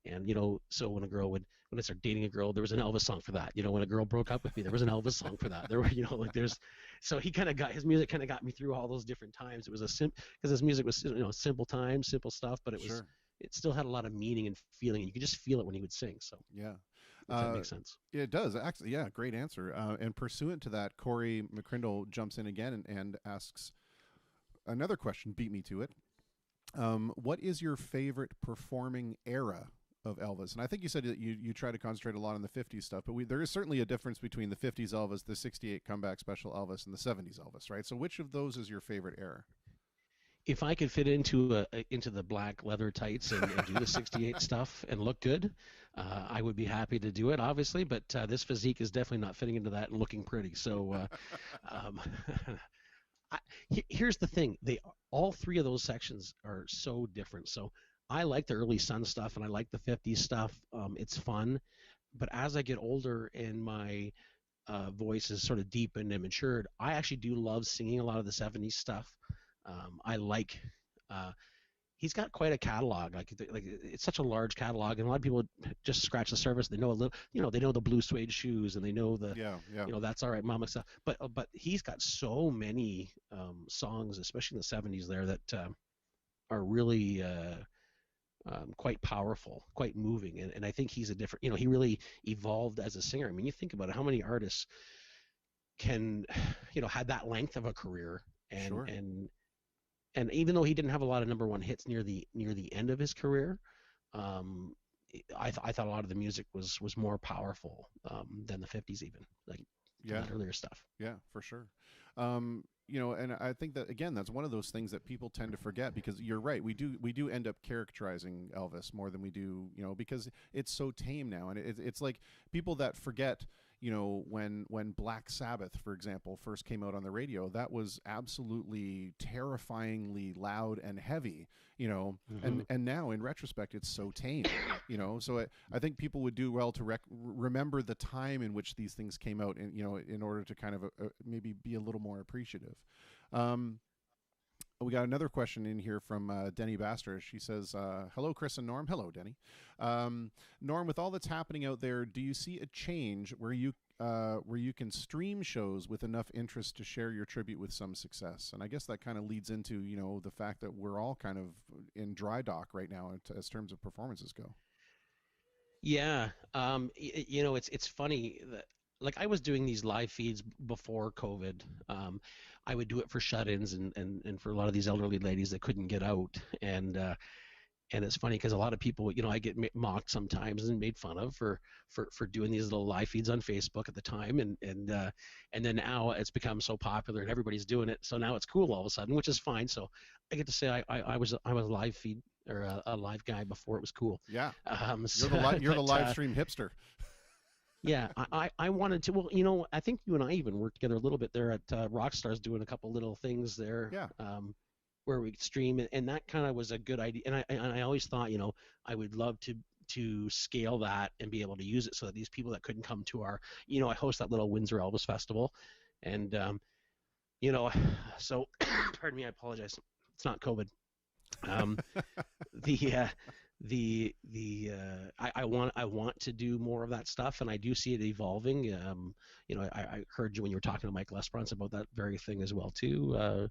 [SPEAKER 2] and so when I started dating a girl, there was an Elvis song for that. When a girl broke up with me, there was an Elvis song for that. There were, like there's, so his music kind of got me through all those different times. It was because his music was, simple times, simple stuff, but
[SPEAKER 1] Sure.
[SPEAKER 2] it still had a lot of meaning and feeling, and you could just feel it when he would sing. So
[SPEAKER 1] Yeah.
[SPEAKER 2] if that makes sense.
[SPEAKER 1] It does. Actually, yeah, great answer. And pursuant to that, Corey McCrindle jumps in again and asks another question. Beat me to it. What is your favorite performing era of Elvis? And I think you said that you try to concentrate a lot on the '50s stuff, but there is certainly a difference between the '50s Elvis, the '68 comeback special Elvis, and the '70s Elvis, right? So which of those is your favorite era?
[SPEAKER 2] If I could fit into the black leather tights and do the '68 stuff and look good, I would be happy to do it, obviously. But this physique is definitely not fitting into that and looking pretty. So um, here's the thing: all three of those sections are so different. So I like the early Sun stuff and I like the '50s stuff. It's fun, but as I get older and my voice is sort of deepened and matured, I actually do love singing a lot of the '70s stuff. I like. He's got quite a catalog. Like it's such a large catalog, and a lot of people just scratch the surface. They know a little, they know the blue suede shoes, and they know the,
[SPEAKER 1] Yeah.
[SPEAKER 2] that's all right, mama stuff. But he's got so many songs, especially in the '70s, there that are really quite powerful, quite moving, and I think he's a different. He really evolved as a singer. I mean, you think about it, how many artists can, had that length of a career, and
[SPEAKER 1] Sure.
[SPEAKER 2] and even though he didn't have a lot of number one hits near the end of his career, um, I thought a lot of the music was more powerful than the '50s, even like
[SPEAKER 1] Yeah.
[SPEAKER 2] that earlier stuff.
[SPEAKER 1] Yeah, for sure. And I think that again, that's one of those things that people tend to forget because you're right. We do end up characterizing Elvis more than we do, because it's so tame now, and it's like people that forget. When Black Sabbath, for example, first came out on the radio, that was absolutely terrifyingly loud and heavy,
[SPEAKER 2] Mm-hmm.
[SPEAKER 1] and now in retrospect, it's so tame, So I think people would do well to remember the time in which these things came out, and in order to kind of maybe be a little more appreciative. We got another question in here from Denny Baster. She says, hello, Chris and Norm. Hello, Denny. Norm, with all that's happening out there, do you see a change where you where you can stream shows with enough interest to share your tribute with some success. And I guess that kind of leads into, the fact that we're all kind of in dry dock right now as terms of performances go.
[SPEAKER 2] Yeah, it's funny that like I was doing these live feeds before COVID. I would do it for shut-ins and for a lot of these elderly ladies that couldn't get out, and it's funny because a lot of people, I get mocked sometimes and made fun of for doing these little live feeds on Facebook at the time, and then now it's become so popular and everybody's doing it, so now it's cool all of a sudden, which is fine. So I get to say I was a live feed or a live guy before it was cool.
[SPEAKER 1] Yeah,
[SPEAKER 2] So,
[SPEAKER 1] you're the
[SPEAKER 2] but
[SPEAKER 1] live stream hipster.
[SPEAKER 2] yeah, I wanted to. Well, I think you and I even worked together a little bit there at Rockstars doing a couple little things there.
[SPEAKER 1] Yeah,
[SPEAKER 2] Where we could stream, and that kind of was a good idea. And I always thought, I would love to scale that and be able to use it so that these people that couldn't come to our, I host that little Windsor Elvis Festival, and you know, so pardon me, I apologize. It's not COVID. Um, the I want to do more of that stuff, and I do see it evolving. I heard you when you were talking to Mike Lesperance about that very thing as well too.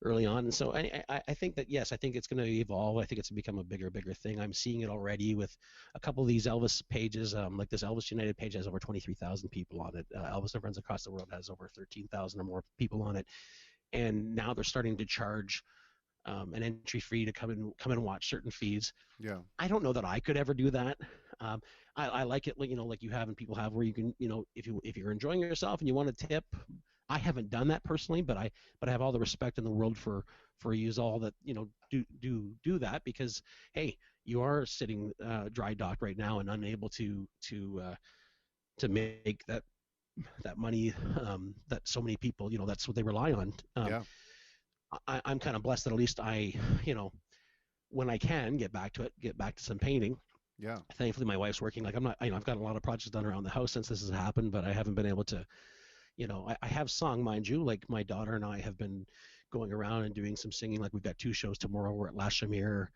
[SPEAKER 2] Early on. And so I think that, yes, I think it's going to evolve. I think it's become a bigger thing. I'm seeing it already with a couple of these Elvis pages, like this Elvis United page has over 23,000 people on it. Elvis and Friends Across the World has over 13,000 or more people on it. And now they're starting to charge an entry fee to come and watch certain feeds.
[SPEAKER 1] yeah,
[SPEAKER 2] I don't know that I could ever do that. I like it, like you have and people have, where you can, if you're enjoying yourself and you want to tip. I haven't done that personally, but I have all the respect in the world for yous all that do that, because hey, you are sitting dry docked right now and unable to make that money that so many people, that's what they rely on.
[SPEAKER 1] yeah,
[SPEAKER 2] I'm kind of blessed that at least I, when I can get back to some painting.
[SPEAKER 1] yeah.
[SPEAKER 2] Thankfully, my wife's working. Like I'm not, I've got a lot of projects done around the house since this has happened, but I haven't been able to. I have sung, mind you, like my daughter and I have been going around and doing some singing. Like we've got 2 shows tomorrow. We're at La Chamere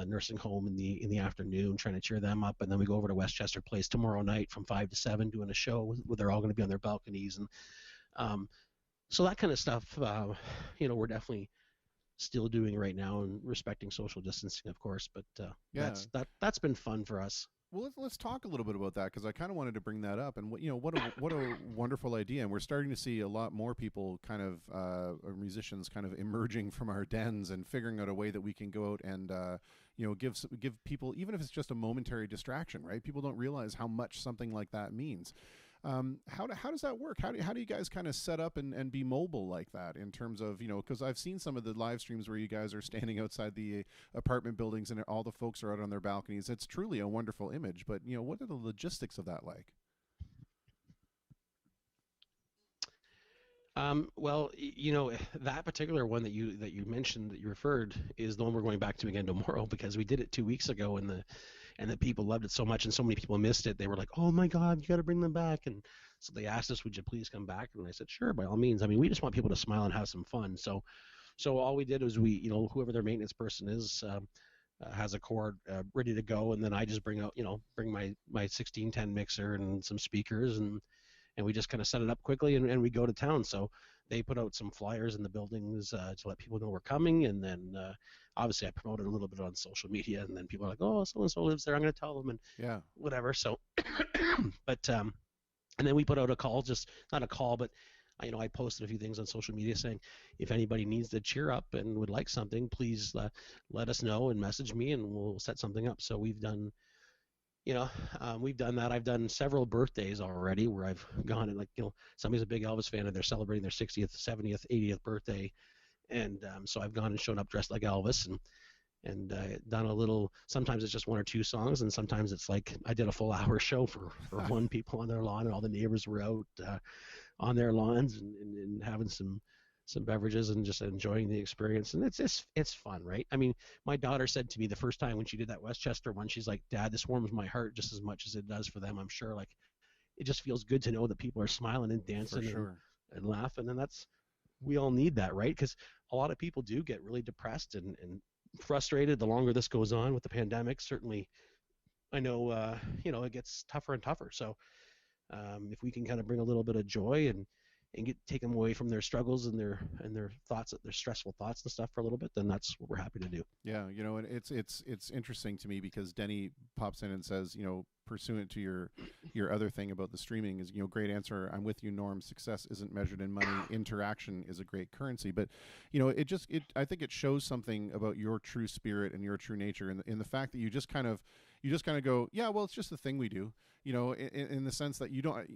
[SPEAKER 2] nursing home in the afternoon, trying to cheer them up, and then we go over to Westchester Place tomorrow night from 5 to 7 doing a show where they're all going to be on their balconies, and so that kind of stuff. We're definitely still doing right now and respecting social distancing, of course. But
[SPEAKER 1] Yeah.
[SPEAKER 2] that's been fun for us.
[SPEAKER 1] Well, let's talk a little bit about that, because I kind of wanted to bring that up, and what a wonderful idea, and we're starting to see a lot more people kind of musicians kind of emerging from our dens and figuring out a way that we can go out and give people, even if it's just a momentary distraction, right? People don't realize how much something like that means. How does that work? How do you guys kind of set up and be mobile like that, in terms of, because I've seen some of the live streams where you guys are standing outside the apartment buildings and all the folks are out on their balconies. It's truly a wonderful image, but what are the logistics of that like?
[SPEAKER 2] Well, that particular one that you mentioned, that you referred, is the one we're going back to again tomorrow, because we did it 2 weeks ago, and the people loved it so much, and so many people missed it. They were like, "Oh my God, you got to bring them back!" And so they asked us, "Would you please come back?" And I said, "Sure, by all means." I mean, we just want people to smile and have some fun. So all we did was whoever their maintenance person is has a cord ready to go, and then I just bring my 1610 mixer and some speakers, and we just kind of set it up quickly, and we go to town. So they put out some flyers in the buildings to let people know we're coming, and then obviously I promoted a little bit on social media, and then people are like, "Oh, so and so lives there, I'm going to tell them," and
[SPEAKER 1] Yeah,
[SPEAKER 2] whatever. So, but and then we put out a call, just not a call, but I posted a few things on social media saying, if anybody needs to cheer up and would like something, please let us know and message me, and we'll set something up. So we've done that. I've done several birthdays already where I've gone and, somebody's a big Elvis fan and they're celebrating their 60th, 70th, 80th birthday, and so I've gone and shown up dressed like Elvis, and done a little. Sometimes it's just 1 or 2 songs, and sometimes it's like I did a full hour show for one people on their lawn, and all the neighbors were out on their lawns and having some beverages and just enjoying the experience. And it's fun, right? I mean, my daughter said to me the first time when she did that Westchester one, she's like, "Dad, this warms my heart just as much as it does for them, I'm sure." Like, it just feels good to know that people are smiling and dancing
[SPEAKER 1] for sure.
[SPEAKER 2] and laughing, and we all need that, right? Because a lot of people do get really depressed and frustrated the longer this goes on with the pandemic. Certainly, I know it gets tougher and tougher. So If we can kind of bring a little bit of joy and take them away from their struggles and their thoughts, their stressful thoughts and stuff for a little bit, then that's what we're happy to do.
[SPEAKER 1] Yeah, and it's interesting to me because Denny pops in and says, pursuant to your other thing about the streaming is, great answer. I'm with you, Norm. Success isn't measured in money. Interaction is a great currency. But, I think it shows something about your true spirit and your true nature in the fact that you just kind of go, yeah, well, it's just the thing we do. In the sense that you don't,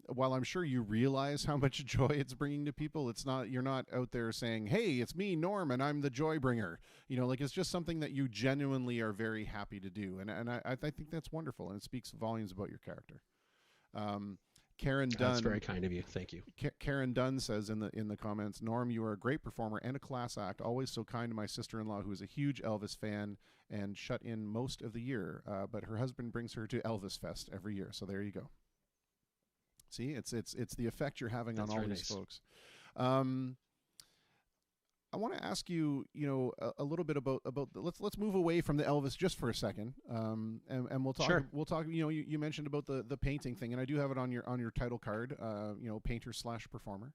[SPEAKER 1] while I'm sure you realize how much joy it's bringing to people, you're not out there saying, hey, it's me, Norm, and I'm the joy bringer. It's just something that you genuinely are very happy to do. And I think that's wonderful. And it speaks volumes about your character. Karen Dunn.
[SPEAKER 2] That's very kind of you. Thank you.
[SPEAKER 1] Karen Dunn says in the comments, Norm, you are a great performer and a class act. Always so kind to my sister-in-law, who is a huge Elvis fan and shut in most of the year. But her husband brings her to Elvis Fest every year. So there you go. See, it's the effect you're having on all these folks. I want to ask you, a little bit about let's move away from the Elvis just for a second, and we'll talk.
[SPEAKER 2] Sure.
[SPEAKER 1] We'll talk. You mentioned about the painting thing, and I do have it on your title card. Painter/performer.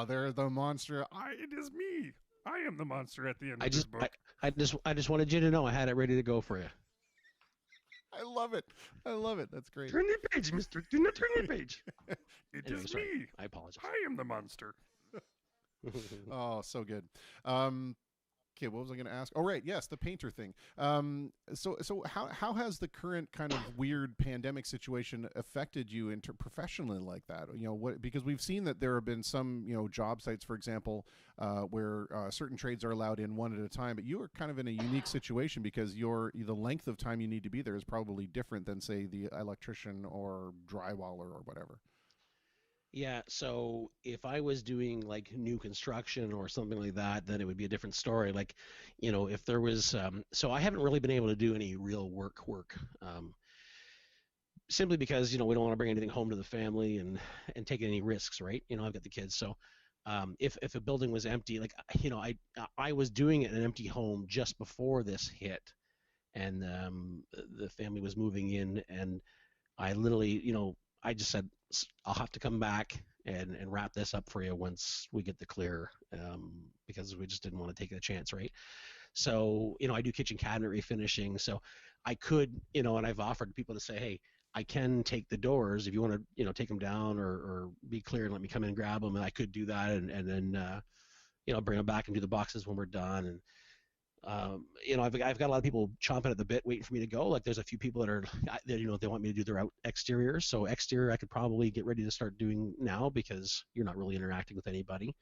[SPEAKER 1] There's the monster. It is me. I am the monster at the end of this book.
[SPEAKER 2] I just wanted you to know I had it ready to go for you.
[SPEAKER 1] I love it. That's great.
[SPEAKER 3] Turn the page, mister. Do not turn the page.
[SPEAKER 2] Anyway,
[SPEAKER 3] is
[SPEAKER 2] sorry.
[SPEAKER 3] me.
[SPEAKER 2] I apologize.
[SPEAKER 3] I am the monster.
[SPEAKER 1] Oh, so good. Okay, what was I going to ask? Oh, right, yes, the painter thing. So how has the current kind of weird pandemic situation affected you professionally like that? Because we've seen that there have been some job sites, for example, where certain trades are allowed in one at a time, but you are kind of in a unique situation because the length of time you need to be there is probably different than, say, the electrician or drywaller or whatever.
[SPEAKER 2] Yeah, so if I was doing like new construction or something like that, then it would be a different story. Like, if there was, so I haven't really been able to do any real work, simply because, we don't want to bring anything home to the family and take any risks, right? I've got the kids. So if a building was empty, like, I was doing it in an empty home just before this hit, and the family was moving in, and I literally, I just said, I'll have to come back and wrap this up for you once we get the clear, because we just didn't want to take a chance, right? So, I do kitchen cabinet refinishing, so I could, and I've offered people to say, hey, I can take the doors if you want to, take them down or be clear and let me come in and grab them, and I could do that, and then, bring them back and do the boxes when we're done. And I've got a lot of people chomping at the bit waiting for me to go. Like, there's a few people that they want me to do their exterior. So exterior I could probably get ready to start doing now because you're not really interacting with anybody.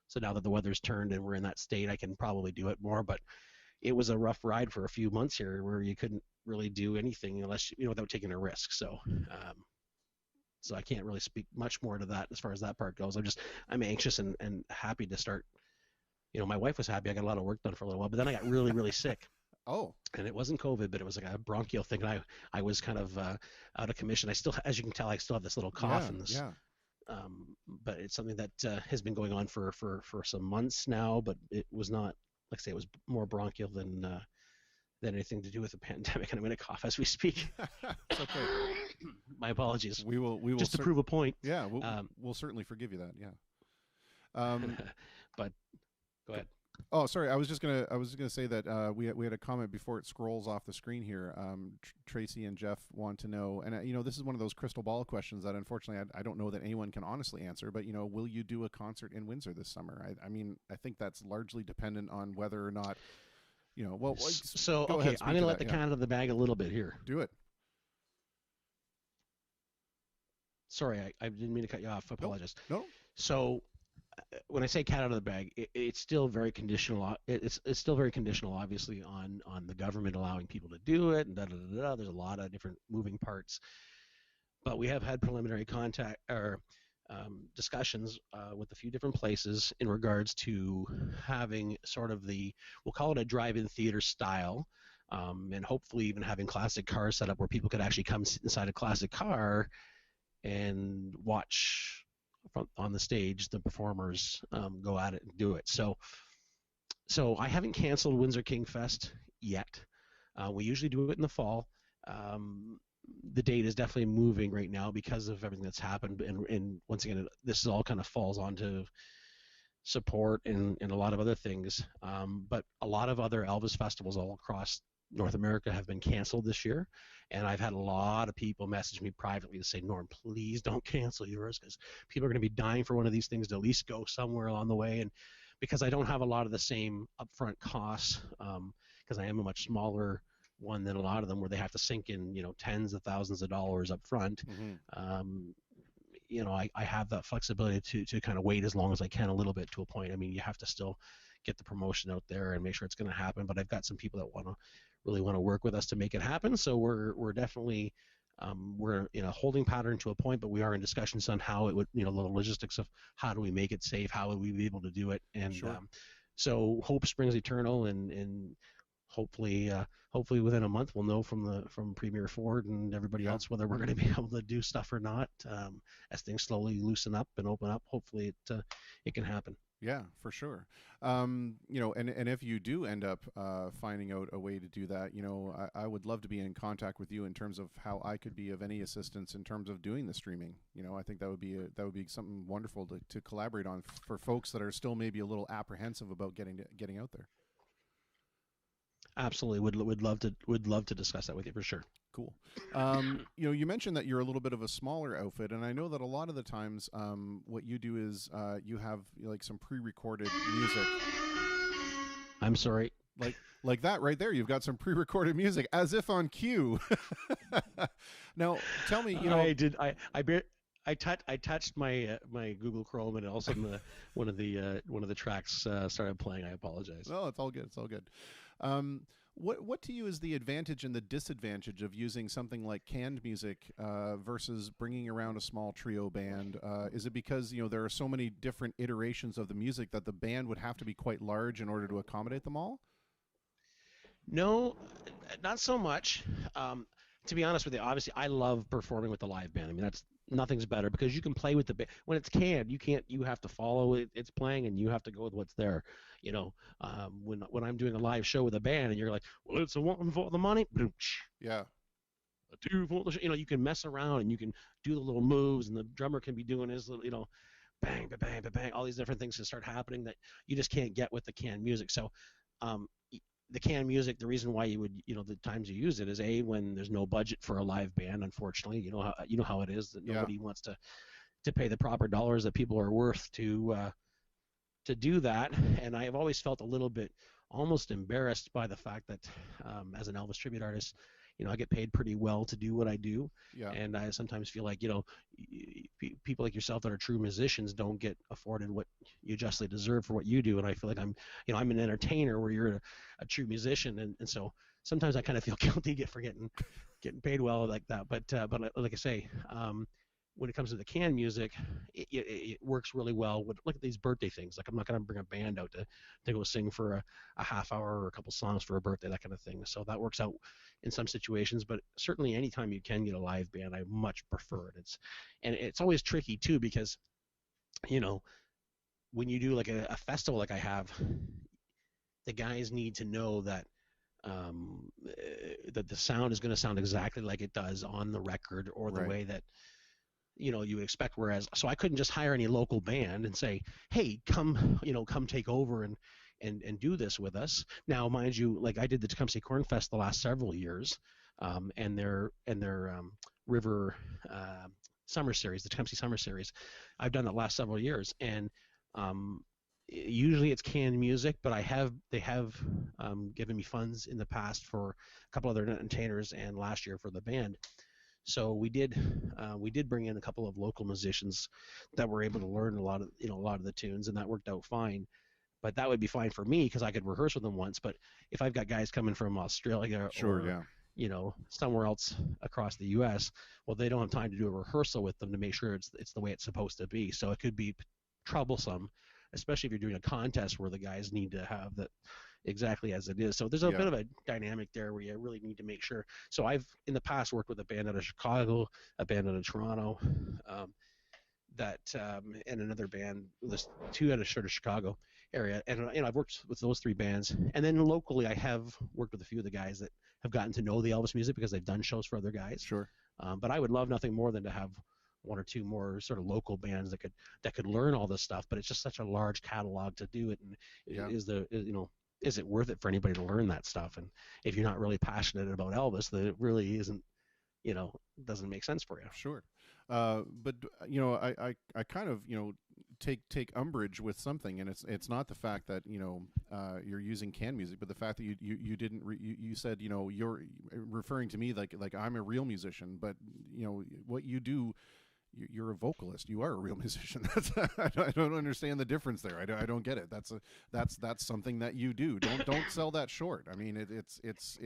[SPEAKER 2] So now that the weather's turned and we're in that state, I can probably do it more. But it was a rough ride for a few months here where you couldn't really do anything unless, without taking a risk. So I can't really speak much more to that as far as that part goes. I'm anxious and happy to start. My wife was happy. I got a lot of work done for a little while, but then I got really, really sick.
[SPEAKER 1] Oh.
[SPEAKER 2] And it wasn't COVID, but it was like a bronchial thing. And I was kind of out of commission. I still, as you can tell, I still have this little cough and this.
[SPEAKER 1] Yeah.
[SPEAKER 2] But it's something that has been going on for some months now. But it was not, like I say, it was more bronchial than anything to do with the pandemic. And I'm going to cough as we speak.
[SPEAKER 1] It's okay.
[SPEAKER 2] My apologies.
[SPEAKER 1] We will
[SPEAKER 2] just to prove a point.
[SPEAKER 1] Yeah, we'll certainly forgive you that. Yeah.
[SPEAKER 2] But go ahead.
[SPEAKER 1] Oh, sorry. I was just gonna say that we had a comment before it scrolls off the screen here. Tracy and Jeff want to know, and this is one of those crystal ball questions that unfortunately I don't know that anyone can honestly answer. But will you do a concert in Windsor this summer? I think that's largely dependent on whether or not, Well,
[SPEAKER 2] so okay, I'm gonna let the cat out of the bag a little bit here.
[SPEAKER 1] Do it.
[SPEAKER 2] Sorry, I didn't mean to cut you off. I apologize.
[SPEAKER 1] No.
[SPEAKER 2] So when I say cat out of the bag, it's still very conditional. It's still very conditional, obviously, on the government allowing people to do it, and There's a lot of different moving parts. But we have had preliminary contact or discussions with a few different places in regards to having sort of we'll call it a drive-in theater style, and hopefully even having classic cars set up where people could actually come sit inside a classic car and watch on the stage the performers go at it and do it. So I haven't canceled Windsor King Fest yet. We usually do it in the fall. the date is definitely moving right now because of everything that's happened. And once again, this is all kind of falls onto support and a lot of other things. But a lot of other Elvis festivals all across North America have been canceled this year. And I've had a lot of people message me privately to say, Norm, please don't cancel yours, because people are going to be dying for one of these things to at least go somewhere along the way. And because I don't have a lot of the same upfront costs, because I am a much smaller one than a lot of them, where they have to sink in, tens of thousands of dollars up front. I have that flexibility to kind of wait as long as I can a little bit to a point. I mean, you have to still get the promotion out there and make sure it's going to happen. But I've got some people that really want to work with us to make it happen. So we're definitely we're in a holding pattern to a point, but we are in discussions on how it would, the logistics of how do we make it safe, how would we be able to do it, and
[SPEAKER 1] Sure.
[SPEAKER 2] So hope springs eternal, and hopefully within a month we'll know from Premier Ford and everybody else whether we're going to be able to do stuff or not. As things slowly loosen up and open up, hopefully it can happen.
[SPEAKER 1] Yeah, for sure. And if you do end up finding out a way to do that, I would love to be in contact with you in terms of how I could be of any assistance in terms of doing the streaming. I think that would be something wonderful to collaborate on for folks that are still maybe a little apprehensive about getting out there.
[SPEAKER 2] Absolutely, would love to discuss that with you for sure.
[SPEAKER 1] Cool. You mentioned that you're a little bit of a smaller outfit, and I know that a lot of the times what you do is you have like some pre-recorded music.
[SPEAKER 2] I'm sorry.
[SPEAKER 1] Like that right there. You've got some pre-recorded music as if on cue. Now, tell me,
[SPEAKER 2] I touched my Google Chrome, and all of a sudden one of the tracks started playing. I apologize.
[SPEAKER 1] Oh, it's all good. It's all good. What to you is the advantage and the disadvantage of using something like canned music versus bringing around a small trio band? Is it because there are so many different iterations of the music that the band would have to be quite large in order to accommodate them all?
[SPEAKER 2] No, not so much. To be honest with you, obviously I love performing with the live band. I mean, nothing's better because you can play with the band. When it's canned, you have to follow it. It's playing, and you have to go with what's there. When I'm doing a live show with a band, and you're like, well, it's a 1 for the money.
[SPEAKER 1] Yeah.
[SPEAKER 2] A 2 for the, you can mess around and you can do the little moves, and the drummer can be doing his little, bang, bang, bang, bang, all these different things can start happening that you just can't get with the canned music. So, the canned music, the reason why you would, the times you use it is when there's no budget for a live band. Unfortunately, you know how it is that nobody wants to pay the proper dollars that people are worth to do that. And I have always felt a little bit almost embarrassed by the fact that as an Elvis tribute artist, I get paid pretty well to do what I do.
[SPEAKER 1] Yeah.
[SPEAKER 2] And I sometimes feel like, people like yourself that are true musicians don't get afforded what you justly deserve for what you do. And I feel like I'm an entertainer where you're a true musician. And so sometimes I kind of feel guilty for getting paid well like that. But like I say, when it comes to the canned music, it works really well. Look at these birthday things. Like, I'm not going to bring a band out to go sing for a half hour or a couple songs for a birthday, that kind of thing. So that works out in some situations, but certainly anytime you can get a live band, I much prefer it. It's always tricky too, because when you do like a festival like I have, the guys need to know that that the sound is going to sound exactly like it does on the record, or the way that you would expect. Whereas, so I couldn't just hire any local band and say, hey, come take over and do this with us. Now, mind you, like I did the Tecumseh Corn Fest the last several years, and their River Summer Series, the Tecumseh Summer Series, I've done that last several years, and usually it's canned music, but they have given me funds in the past for a couple other entertainers, and last year for the band. So we did bring in a couple of local musicians that were able to learn a lot of the tunes, and that worked out fine. But that would be fine for me because I could rehearse with them once. But if I've got guys coming from Australia or somewhere else across the U.S., well, they don't have time to do a rehearsal with them to make sure it's the way it's supposed to be. So it could be troublesome, especially if you're doing a contest where the guys need to have that exactly as it is. So there's a bit of a dynamic there where you really need to make sure. So I've in the past worked with a band out of Chicago, a band out of Toronto, and another band. There's two out of Chicago, area, and I've worked with those three bands, and then locally I have worked with a few of the guys that have gotten to know the Elvis music because they've done shows for other guys.
[SPEAKER 1] Sure.
[SPEAKER 2] But I would love nothing more than to have one or two more sort of local bands that could learn all this stuff. But it's just such a large catalog to do it, and
[SPEAKER 1] Yeah.
[SPEAKER 2] is it worth it for anybody to learn that stuff? And if you're not really passionate about Elvis, then it really isn't, doesn't make sense for you.
[SPEAKER 1] Sure. But I kind of take umbrage with something, and it's not the fact that you're using canned music, but the fact that you didn't you said you're referring to me like I'm a real musician, but what you do. You're a vocalist. You are a real musician. I don't understand the difference there. I don't get it. That's something that you do. Don't sell that short. I mean, it's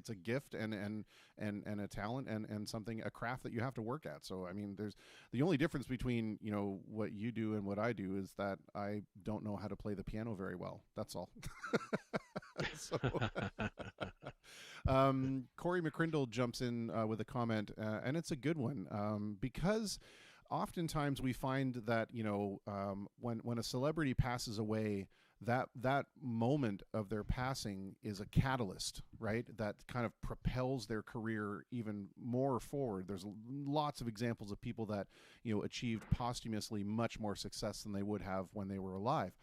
[SPEAKER 1] a gift and a talent and something, a craft that you have to work at. So I mean, there's the only difference between what you do and what I do is that I don't know how to play the piano very well. That's all. So, Corey McCrindle jumps in with a comment, and it's a good one because oftentimes we find that when a celebrity passes away, that moment of their passing is a catalyst, right? That kind of propels their career even more forward. There's lots of examples of people that achieved posthumously much more success than they would have when they were alive.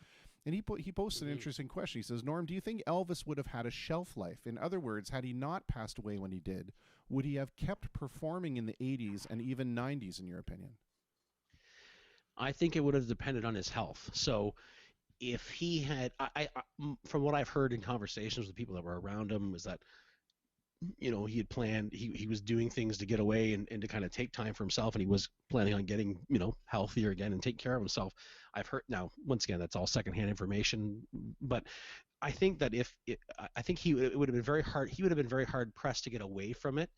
[SPEAKER 1] And he posted an interesting question. He says, Norm, do you think Elvis would have had a shelf life? In other words, had he not passed away when he did, would he have kept performing in the 80s and even 90s, in your opinion?
[SPEAKER 2] I think it would have depended on his health. So if he had, from what I've heard in conversations with people that were around him, was that he had planned, he was doing things to get away and to kind of take time for himself, and he was planning on getting healthier again and take care of himself. I've heard, now once again, that's all secondhand information, but I think that I think it would have been very hard. He would have been very hard pressed to get away from it.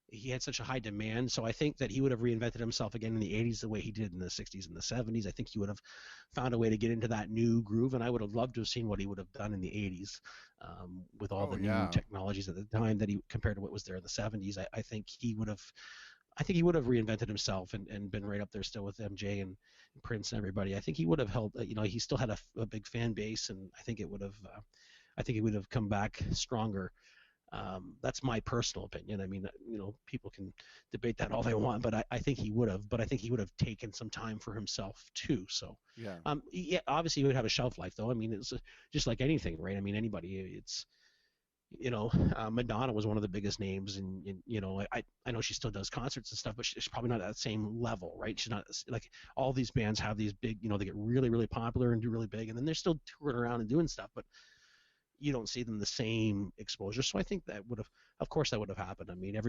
[SPEAKER 2] He had such a high demand, so I think that he would have reinvented himself again in the 80s the way he did in the 60s and the 70s. I think he would have found a way to get into that new groove, and I would have loved to have seen what he would have done in the 80s with all the new technologies at the time that he compared to what was there in the 70s. I think he would have reinvented himself and been right up there still with MJ and Prince and everybody. I think he would have held, he still had a big fan base, and I think he would have come back stronger. That's my personal opinion. I mean, people can debate that all they want, but I think he would have. But I think he would have taken some time for himself too. So, yeah, obviously he would have a shelf life, though. I mean, it's just like anything, right? I mean, anybody. It's, Madonna was one of the biggest names, and I know she still does concerts and stuff, but she's probably not at that same level, right? She's not like all these bands have these big, they get really, really popular and do really big, and then they're still touring around and doing stuff, but you don't see them the same exposure. So I think that would have happened. I mean,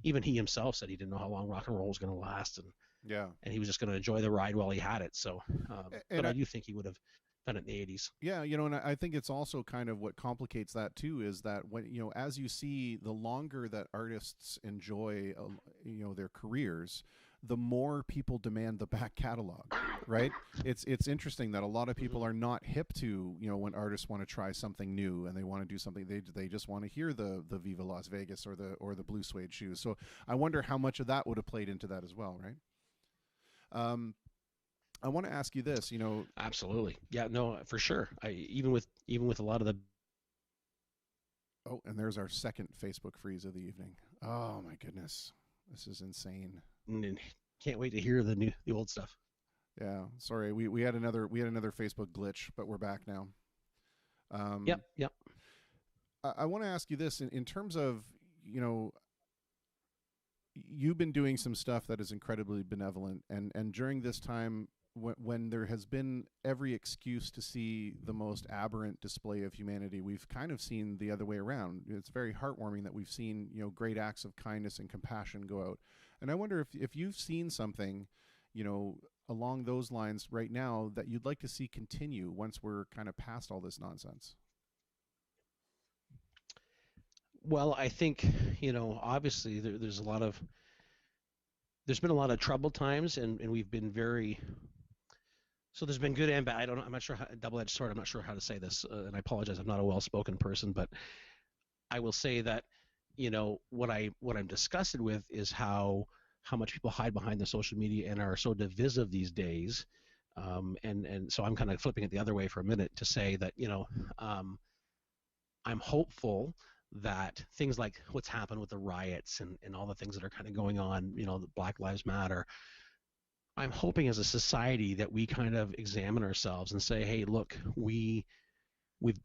[SPEAKER 2] even he himself said he didn't know how long rock and roll was going to last, and he was just going to enjoy the ride while he had it. So, but I do think he would have done it in the 80s.
[SPEAKER 1] Yeah, and I think it's also kind of what complicates that too is that when as you see the longer that artists enjoy their careers, the more people demand the back catalog, right? It's interesting that a lot of people are not hip to when artists want to try something new and they want to do something, they just want to hear the Viva Las Vegas or the Blue Suede Shoes. So I wonder how much of that would have played into that as well, right? I want to ask you this,
[SPEAKER 2] Absolutely. Yeah, no, for sure. Even with a lot of the.
[SPEAKER 1] Oh, and there's our second Facebook freeze of the evening. Oh my goodness, this is insane.
[SPEAKER 2] Can't wait to hear the old stuff.
[SPEAKER 1] Yeah, sorry, we had another Facebook glitch, but we're back now.
[SPEAKER 2] Yep.
[SPEAKER 1] I want to ask you this in terms of you've been doing some stuff that is incredibly benevolent, and during this time when there has been every excuse to see the most aberrant display of humanity, we've kind of seen the other way around. It's very heartwarming that we've seen great acts of kindness and compassion go out. And I wonder if you've seen something along those lines right now that you'd like to see continue once we're kind of past all this nonsense.
[SPEAKER 2] Well, I think obviously there's been a lot of troubled times, and we've been very. So there's been good and bad. I'm not sure double-edged sword. I'm not sure how to say this, and I apologize. I'm not a well-spoken person, but I will say that what I'm disgusted with is how much people hide behind the social media and are so divisive these days. And so I'm kind of flipping it the other way for a minute to say that, I'm hopeful that things like what's happened with the riots and all the things that are kind of going on, the Black Lives Matter, I'm hoping as a society that we kind of examine ourselves and say, hey, look, we've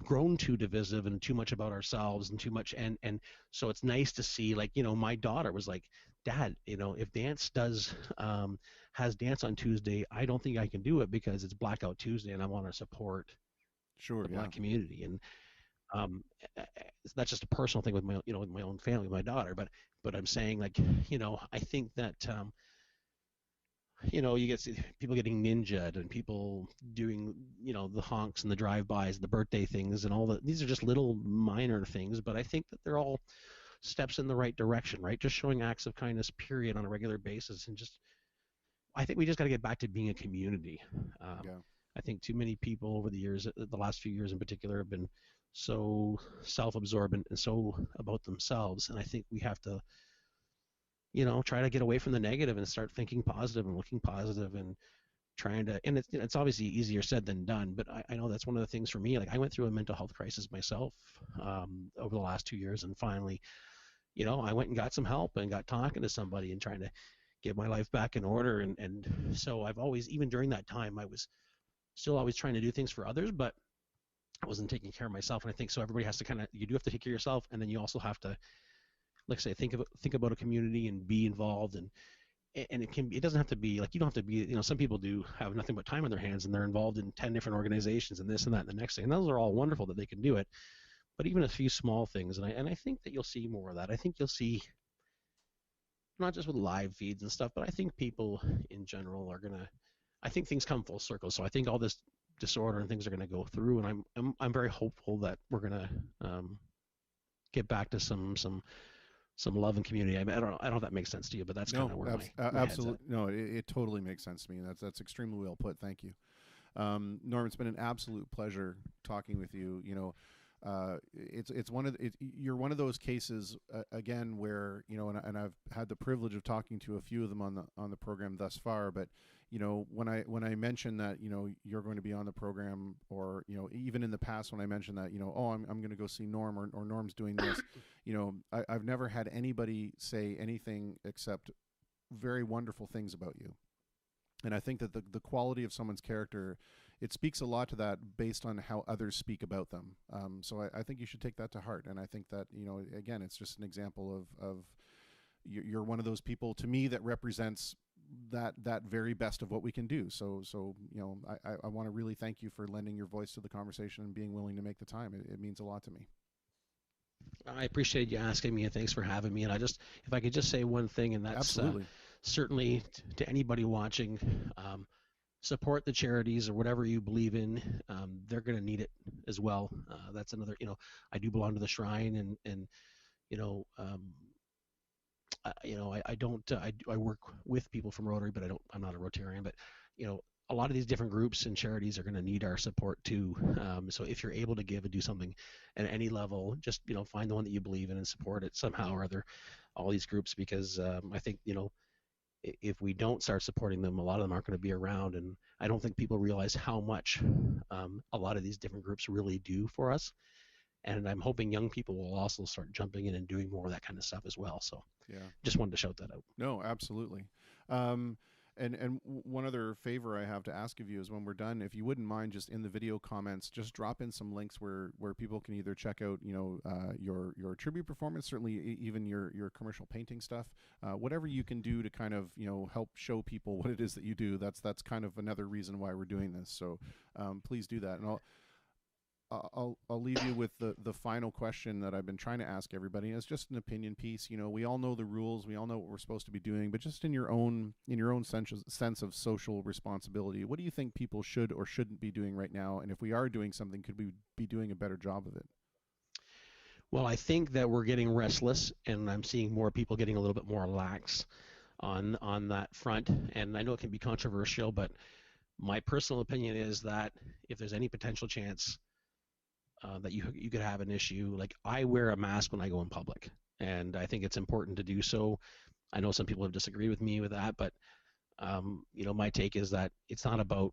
[SPEAKER 2] grown too divisive and too much about ourselves and too much, and so it's nice to see, like, my daughter was like, Dad, if dance has dance on Tuesday, I don't think I can do it because it's Blackout Tuesday and I want to support
[SPEAKER 1] Sure,
[SPEAKER 2] the
[SPEAKER 1] yeah.
[SPEAKER 2] Black community. And that's just a personal thing with my with my own family, my daughter, but I'm saying, like, I think that you get people getting ninja'd and people doing, the honks and the drive-bys, the birthday things, and all that. These are just little minor things, but I think that they're all steps in the right direction, right? Just showing acts of kindness, period, on a regular basis, and I think we just got to get back to being a community.
[SPEAKER 1] Yeah.
[SPEAKER 2] I think too many people over the years, the last few years in particular, have been so self-absorbent and so about themselves, and I think we have to try to get away from the negative and start thinking positive and looking positive and trying to, and it's obviously easier said than done, but I know that's one of the things for me. Like, I went through a mental health crisis myself over the last 2 years, and finally, I went and got some help and got talking to somebody and trying to get my life back in order. And so I've always, even during that time, I was still always trying to do things for others, but I wasn't taking care of myself. And I think so everybody has to you do have to take care of yourself, and then you also have to, like I say, think about a community and be involved. And it doesn't have to be like, you don't have to be, some people do have nothing but time on their hands and they're involved in 10 different organizations and this and that and the next thing. And those are all wonderful that they can do it. But even a few small things, and I think that you'll see more of that. I think you'll see, not just with live feeds and stuff, but I think people in general are I think things come full circle. So I think all this disorder and things are gonna go through, and I'm very hopeful that we're gonna get back to some love and community. I don't know if that makes sense to you, but that's kind of where my
[SPEAKER 1] absolutely.
[SPEAKER 2] head's at.
[SPEAKER 1] No, it totally makes sense to me. That's extremely well put. Thank you. Norm, it's been an absolute pleasure talking with you. It's you're one of those cases again where, and I've had the privilege of talking to a few of them on the program thus far, but when I mentioned that you're going to be on the program, or even in the past when I mentioned that I'm going to go see Norm, or Norm's doing this, I've never had anybody say anything except very wonderful things about you. And I think that the quality of someone's character, it speaks a lot to that based on how others speak about them. So I think you should take that to heart. And I think that, again, it's just an example of you're one of those people to me that represents that very best of what we can do. So I want to really thank you for lending your voice to the conversation and being willing to make the time. It means a lot to me.
[SPEAKER 2] I appreciate you asking me, and thanks for having me. And if I could just say one thing, and that's
[SPEAKER 1] Absolutely.
[SPEAKER 2] Certainly to anybody watching, support the charities or whatever you believe in. They're going to need it as well. That's another, I do belong to the Shrine, and I work with people from Rotary, but I'm not a Rotarian, but a lot of these different groups and charities are going to need our support too. So if you're able to give and do something at any level, just find the one that you believe in and support it somehow or other. All these groups, because I think if we don't start supporting them, a lot of them aren't going to be around, and I don't think people realize how much a lot of these different groups really do for us. And I'm hoping young people will also start jumping in and doing more of that kind of stuff as well. So
[SPEAKER 1] Yeah.
[SPEAKER 2] Just wanted to shout that out.
[SPEAKER 1] No, absolutely. And one other favor I have to ask of you is, when we're done, if you wouldn't mind, just in the video comments, just drop in some links where people can either check out your tribute performance, certainly even your commercial painting stuff, whatever you can do to kind of help show people what it is that you do. That's kind of another reason why we're doing this. So please do that. And I'll leave you with the final question that I've been trying to ask everybody. It's just an opinion piece. We all know the rules, we all know what we're supposed to be doing, but just in your own sense of social responsibility, what do you think people should or shouldn't be doing right now? And if we are doing something, could we be doing a better job of it?
[SPEAKER 2] Well, I think that we're getting restless, and I'm seeing more people getting a little bit more lax on that front. And I know it can be controversial, but my personal opinion is that if there's any potential chance that you could have an issue, like, I wear a mask when I go in public, and I think it's important to do so. I know some people have disagreed with me with that, but my take is that it's not about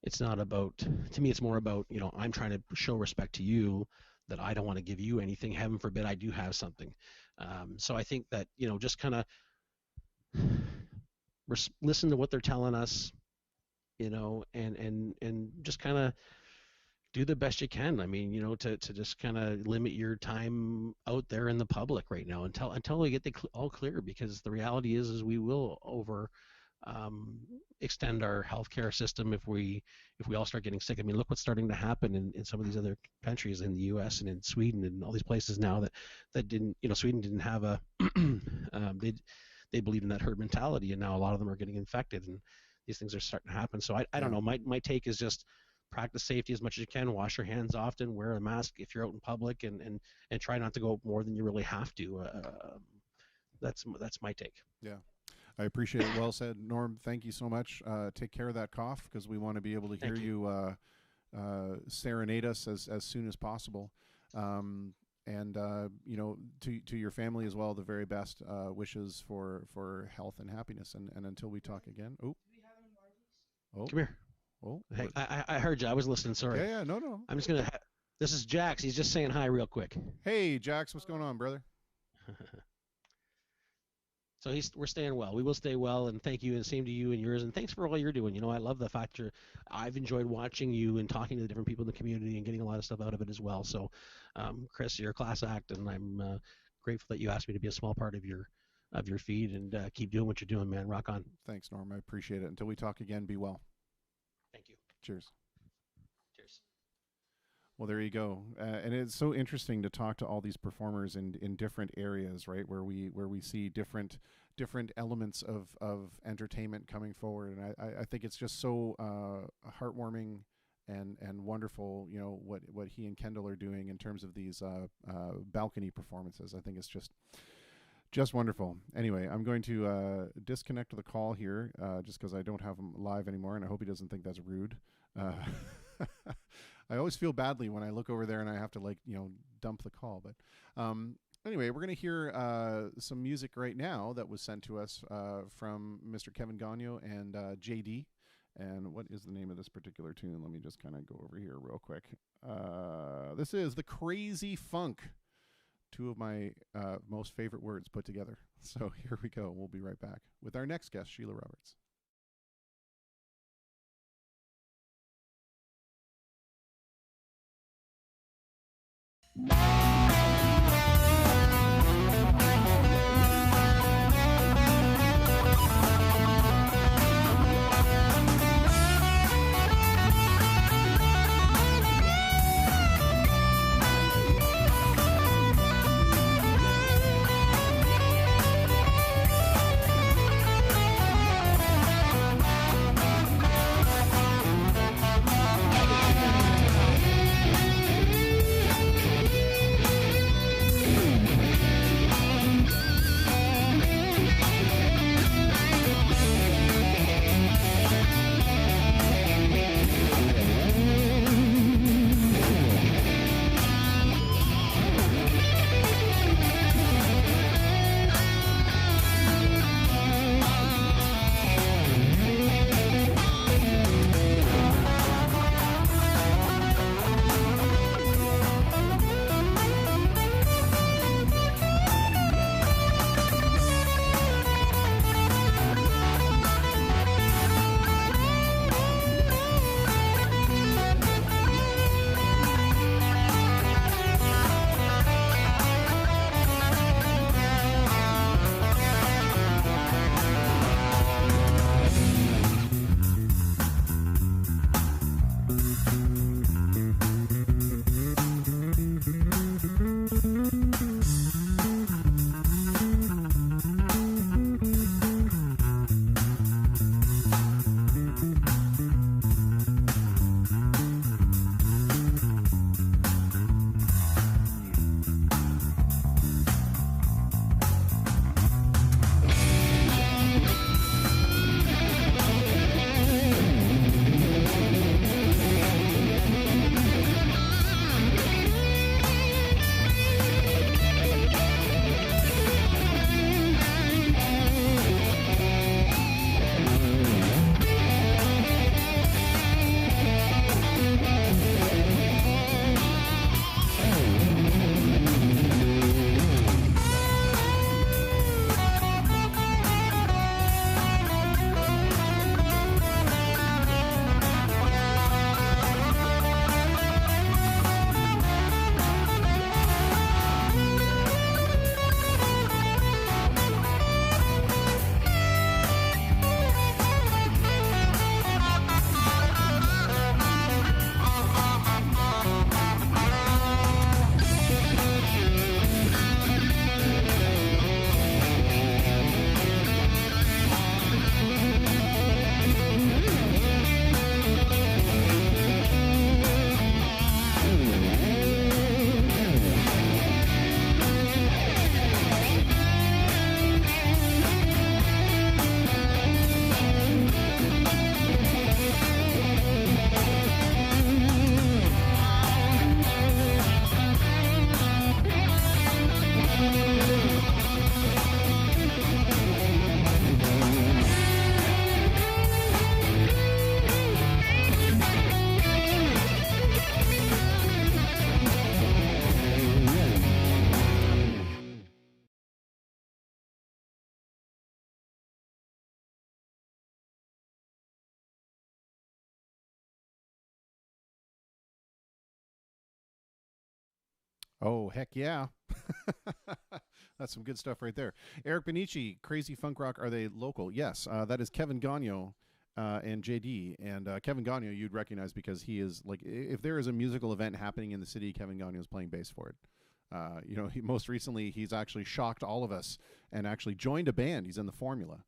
[SPEAKER 2] it's not about, to me, it's more about, I'm trying to show respect to you, that I don't want to give you anything. Heaven forbid I do have something. So I think that, just kind of listen to what they're telling us, and just kind of do the best you can. I mean, to just kind of limit your time out there in the public right now until we get the all clear, because the reality is we will extend our healthcare system if we all start getting sick. I mean, look what's starting to happen in some of these other countries, in the U.S. and in Sweden and all these places now that didn't, Sweden didn't have a they believed in that herd mentality, and now a lot of them are getting infected, and these things are starting to happen. So I don't know. My take is just practice safety as much as you can. Wash your hands often. Wear a mask if you're out in public, and try not to go more than you really have to. That's my take.
[SPEAKER 1] Yeah. I appreciate it. Well said, Norm. Thank you so much. Take care of that cough, because we want to be able to hear you serenade us as soon as possible. And to your family as well, the very best wishes for health and happiness. And until we talk again. Oh,
[SPEAKER 2] come here.
[SPEAKER 1] Oh,
[SPEAKER 2] hey, I heard you. I was listening. Sorry.
[SPEAKER 1] Yeah. No.
[SPEAKER 2] I'm just gonna. This is Jax. He's just saying hi real quick.
[SPEAKER 1] Hey, Jax, what's going on, brother?
[SPEAKER 2] So we're staying well. We will stay well, and thank you, and same to you and yours, and thanks for all you're doing. I love the fact I've enjoyed watching you and talking to the different people in the community and getting a lot of stuff out of it as well. So, Chris, you're a class act, and I'm grateful that you asked me to be a small part of your feed, and keep doing what you're doing, man. Rock on.
[SPEAKER 1] Thanks, Norm. I appreciate it. Until we talk again, be well.
[SPEAKER 2] Thank you.
[SPEAKER 1] Cheers.
[SPEAKER 2] Cheers.
[SPEAKER 1] Well, there you go. And it's so interesting to talk to all these performers in different areas, right? Where we see different elements of entertainment coming forward. And I think it's just so heartwarming and wonderful, what he and Kendall are doing in terms of these balcony performances. I think it's just wonderful. Anyway, I'm going to disconnect the call here just because I don't have him live anymore, and I hope he doesn't think that's rude. I always feel badly when I look over there and I have to dump the call. But anyway, we're going to hear some music right now that was sent to us from Mr. Kevin Gagno and JD. And what is the name of this particular tune? Let me just kind of go over here real quick. This is The Crazy Funk. Two of my most favorite words put together. So here we go. We'll be right back with our next guest, Sheila Roberts. Oh, heck yeah. That's some good stuff right there. Eric Benici, Crazy Funk Rock, are they local? Yes, that is Kevin Gagno and JD. And Kevin Gagno you'd recognize because he is, like, if there is a musical event happening in the city, Kevin Gagno is playing bass for it. Most recently, he's actually shocked all of us and actually joined a band. He's in the Formula.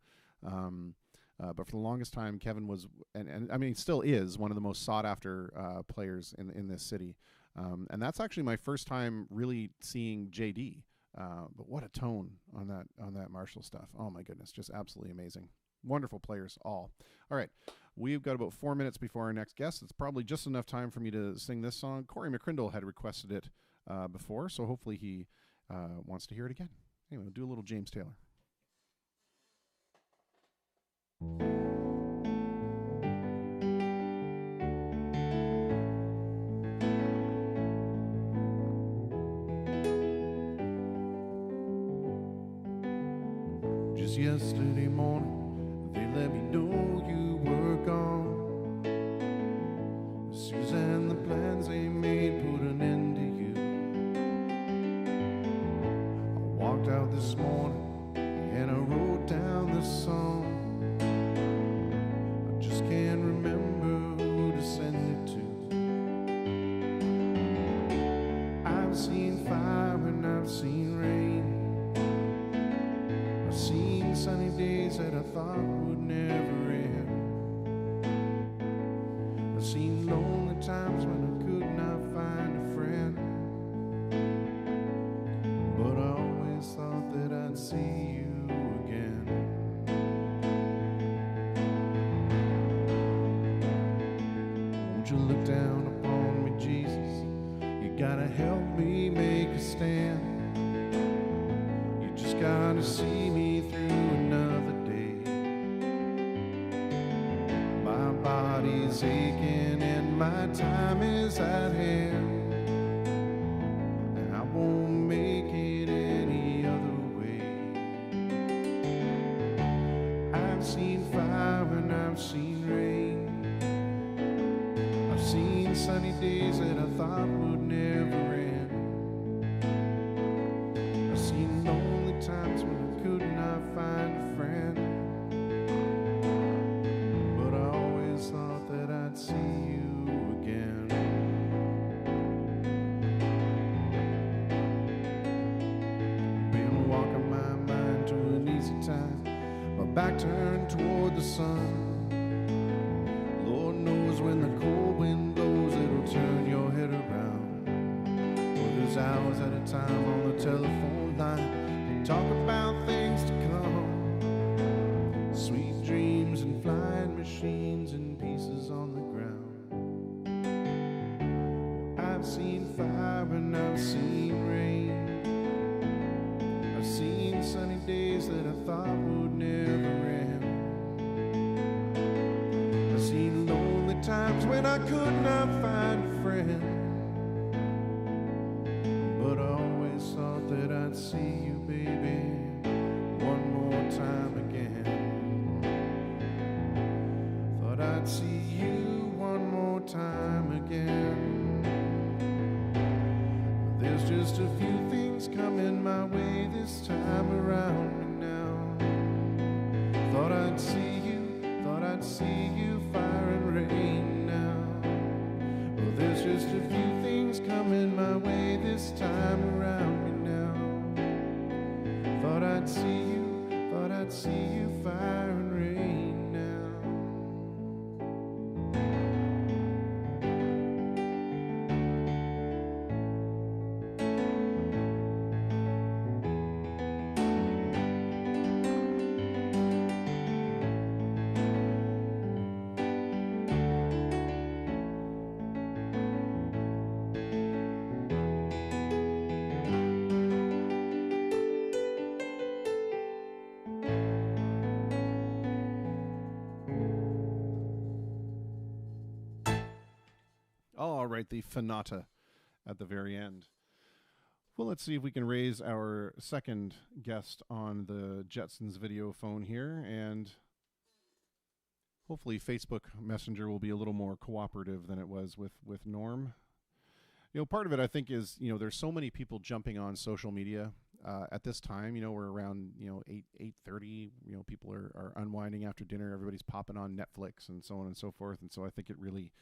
[SPEAKER 1] But for the longest time, Kevin was, and I mean, he still is one of the most sought-after players in this city. And that's actually my first time really seeing JD. But what a tone on that Marshall stuff. Oh my goodness, just absolutely amazing. Wonderful players all. All right, we've got about 4 minutes before our next guest. It's probably just enough time for me to sing this song. Corey McCrindle had requested it before, so hopefully he wants to hear it again. Anyway, we'll do a little James Taylor. Just yesterday morning, they let me know you were gone. Suzanne, the plans they made put an end to you. I walked out this morning and I wrote down this song. I just can't remember who to send it to. I've seen fire and I've seen rain. I've seen sunny days that I thought would never end. I've seen lonely times when I could not find a friend. But I always thought that I'd see you again. Won't you look down upon me, Jesus? You gotta help me make a stand. You just gotta see me through another day. My body's aching and my time is at hand, and I won't make it any other way. I've seen fire and I've seen rain. I've seen sunny days that I thought would never end. I've seen lonely times when I could not find a friend. But I always thought that I'd see you again. Been walking my mind to an easy time, my back turned toward the sun. Lord knows when the cold wind blows, it'll turn your head around. Well, there's hours at a time on the telephone line, they talk about things to come. Sweet dreams and flying machines and pieces on the ground. I've seen fire and I've seen rain. I've seen sunny days that I thought would never end. I've seen lonely times when I could not find a friend. But I always thought that I'd see you, baby, one more time again. Thought I'd see you one more time again. There's just a few things coming my way this time around me now. Thought I'd see you, fire and rain now. Well, there's just a few things coming my way this time around me now. Thought I'd see you, fire and rain now. All right, the Fanata at the very end. Well, let's see if we can raise our second guest on the Jetsons video phone here, and hopefully Facebook Messenger will be a little more cooperative than it was with Norm. Part of it I think is, there's so many people jumping on social media at this time. We're around 8:30. People are unwinding after dinner. Everybody's popping on Netflix and so on and so forth. And so I think it really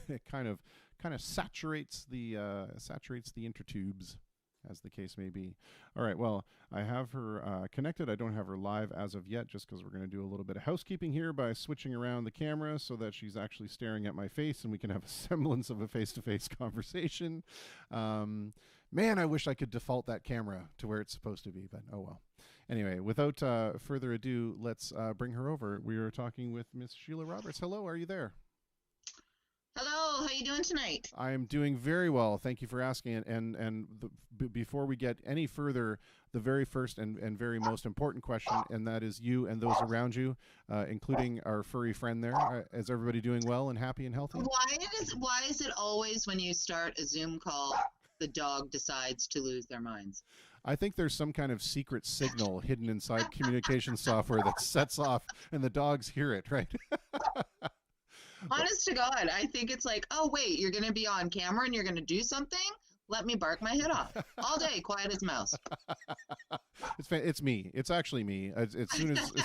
[SPEAKER 1] it kind of saturates the intertubes, as the case may be. All right, well, I have her connected. I don't have her live as of yet, just because we're going to do a little bit of housekeeping here by switching around the camera so that she's actually staring at my face and we can have a semblance of a face-to-face conversation. Man, I wish I could default that camera to where it's supposed to be, but oh well. Anyway, without further ado, let's bring her over. We are talking with Miss Sheila Roberts. Hello, are you there?
[SPEAKER 4] Hello, how you doing tonight?
[SPEAKER 1] I am doing very well. Thank you for asking. Before we get any further, the very first and very most important question, and that is you and those around you, including our furry friend there. Is everybody doing well and happy and healthy?
[SPEAKER 4] Why is it always when you start a Zoom call, the dog decides to lose their minds?
[SPEAKER 1] I think there's some kind of secret signal hidden inside communication software that sets off, and the dogs hear it, right?
[SPEAKER 4] Honest to God, I think it's like, oh, wait, you're going to be on camera and you're going to do something? Let me bark my head off. All day, quiet as a mouse.
[SPEAKER 1] It's me. It's actually me. As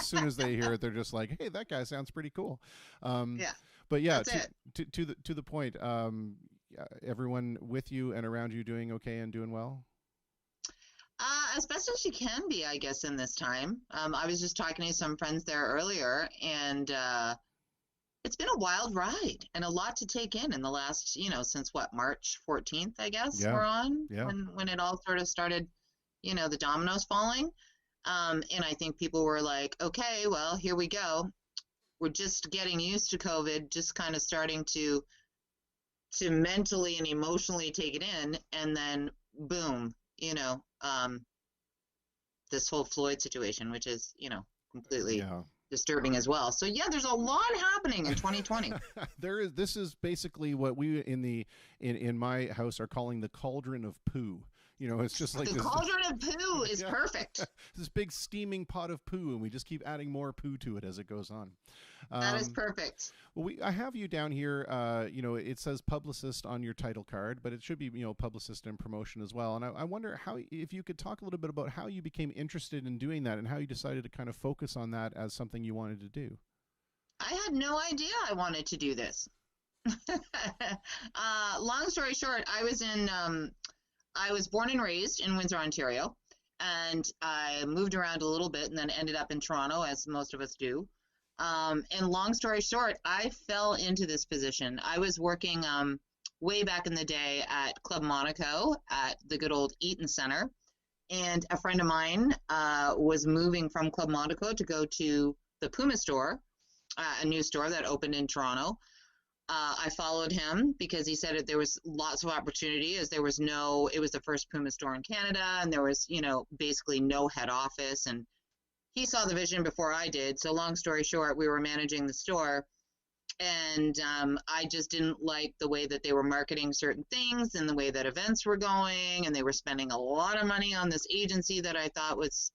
[SPEAKER 1] soon as they hear it, they're just like, hey, that guy sounds pretty cool.
[SPEAKER 4] Yeah.
[SPEAKER 1] But yeah,
[SPEAKER 4] That's
[SPEAKER 1] to the point, everyone with you and around you doing okay and doing well?
[SPEAKER 4] As best as you can be, I guess, in this time. I was just talking to some friends there earlier, and it's been a wild ride and a lot to take in the last, since what, March 14th, I guess we're on, when it all sort of started, the dominoes falling. And I think people were like, okay, well, here we go. We're just getting used to COVID, just kind of starting to mentally and emotionally take it in. And then boom, this whole Floyd situation, which is, completely disturbing as well. So yeah, there's a lot happening in 2020.
[SPEAKER 1] This is basically what we in my house are calling the cauldron of poo. It's just like
[SPEAKER 4] the cauldron of poo is perfect.
[SPEAKER 1] This big steaming pot of poo, and we just keep adding more poo to it as it goes on.
[SPEAKER 4] That is perfect.
[SPEAKER 1] Well, I have you down here. It says publicist on your title card, but it should be publicist and promotion as well. And I wonder if you could talk a little bit about how you became interested in doing that and how you decided to kind of focus on that as something you wanted to do.
[SPEAKER 4] I had no idea I wanted to do this. Long story short, I was born and raised in Windsor, Ontario, and I moved around a little bit and then ended up in Toronto, as most of us do. And long story short, I fell into this position. I was working way back in the day at Club Monaco at the good old Eaton Center, and a friend of mine was moving from Club Monaco to go to the Puma store, a new store that opened in Toronto. I followed him because he said that there was lots of opportunity, as it was the first Puma store in Canada, and there was, basically no head office, and he saw the vision before I did. So long story short, we were managing the store, and I just didn't like the way that they were marketing certain things and the way that events were going, and they were spending a lot of money on this agency that I thought was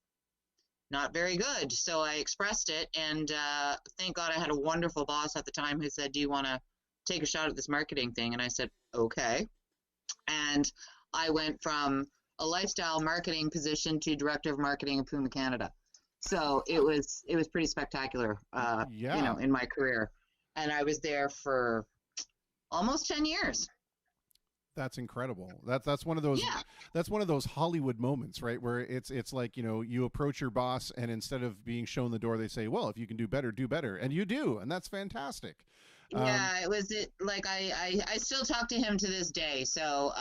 [SPEAKER 4] not very good. So I expressed it, and thank God I had a wonderful boss at the time who said, do you want to take a shot at this marketing thing? And I said, okay. And I went from a lifestyle marketing position to director of marketing of Puma Canada. So it was pretty spectacular, in my career. And I was there for almost 10 years.
[SPEAKER 1] That's incredible. That's one of those.
[SPEAKER 4] Yeah.
[SPEAKER 1] That's one of those Hollywood moments, right? Where it's like, you approach your boss, and instead of being shown the door, they say, "Well, if you can do better, and you do, and that's fantastic."
[SPEAKER 4] Yeah, I still talk to him to this day. So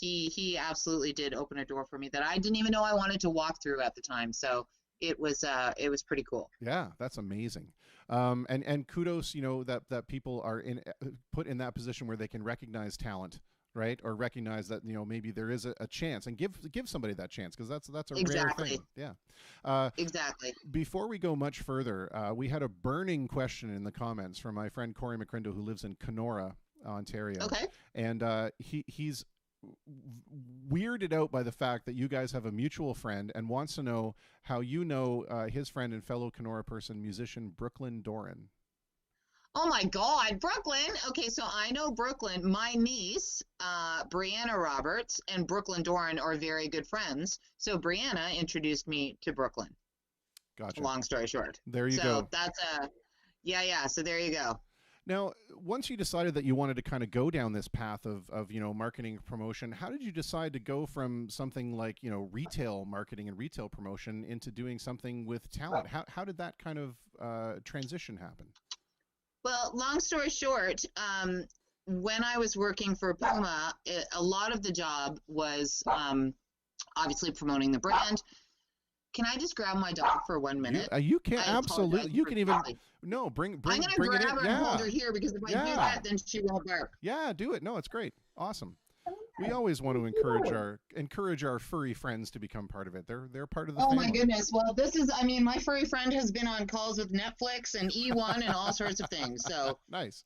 [SPEAKER 4] he absolutely did open a door for me that I didn't even know I wanted to walk through at the time. So it was pretty cool.
[SPEAKER 1] Yeah, that's amazing. And kudos, that people are put in that position where they can recognize talent, right? Or recognize that, maybe there is a chance, and give somebody that chance, because that's a rare thing. Yeah.
[SPEAKER 4] Exactly.
[SPEAKER 1] Before we go much further, we had a burning question in the comments from my friend Corey McCrindo, who lives in Kenora, Ontario.
[SPEAKER 4] Okay.
[SPEAKER 1] And he's weirded out by the fact that you guys have a mutual friend, and wants to know how his friend and fellow Kenora person, musician Brooklyn Doran.
[SPEAKER 4] Oh my God, Brooklyn. Okay, so I know Brooklyn. My niece, Brianna Roberts, and Brooklyn Doran are very good friends. So Brianna introduced me to Brooklyn.
[SPEAKER 1] Gotcha.
[SPEAKER 4] Long story short.
[SPEAKER 1] There you
[SPEAKER 4] So
[SPEAKER 1] go.
[SPEAKER 4] that's yeah. So there you go.
[SPEAKER 1] Now, once you decided that you wanted to kind of go down this path of marketing promotion, how did you decide to go from something like, retail marketing and retail promotion into doing something with talent? How did that kind of transition happen?
[SPEAKER 4] Well, long story short, when I was working for Puma, a lot of the job was obviously promoting the brand. Can I just grab my dog for 1 minute?
[SPEAKER 1] You can
[SPEAKER 4] I
[SPEAKER 1] absolutely.
[SPEAKER 4] apologize
[SPEAKER 1] You can even
[SPEAKER 4] profusely.
[SPEAKER 1] bring
[SPEAKER 4] I'm
[SPEAKER 1] bring
[SPEAKER 4] gonna
[SPEAKER 1] bring it in.
[SPEAKER 4] grab her and hold her here because if I do
[SPEAKER 1] Yeah.
[SPEAKER 4] that, then she won't bark.
[SPEAKER 1] Yeah, do it. No, it's great. Awesome. We always want to encourage our furry friends to become part of it. They're part of the
[SPEAKER 4] Oh
[SPEAKER 1] family.
[SPEAKER 4] my goodness. Well, this is, I mean, my furry friend has been on calls with Netflix and E1 and all sorts of things. So,
[SPEAKER 1] Nice.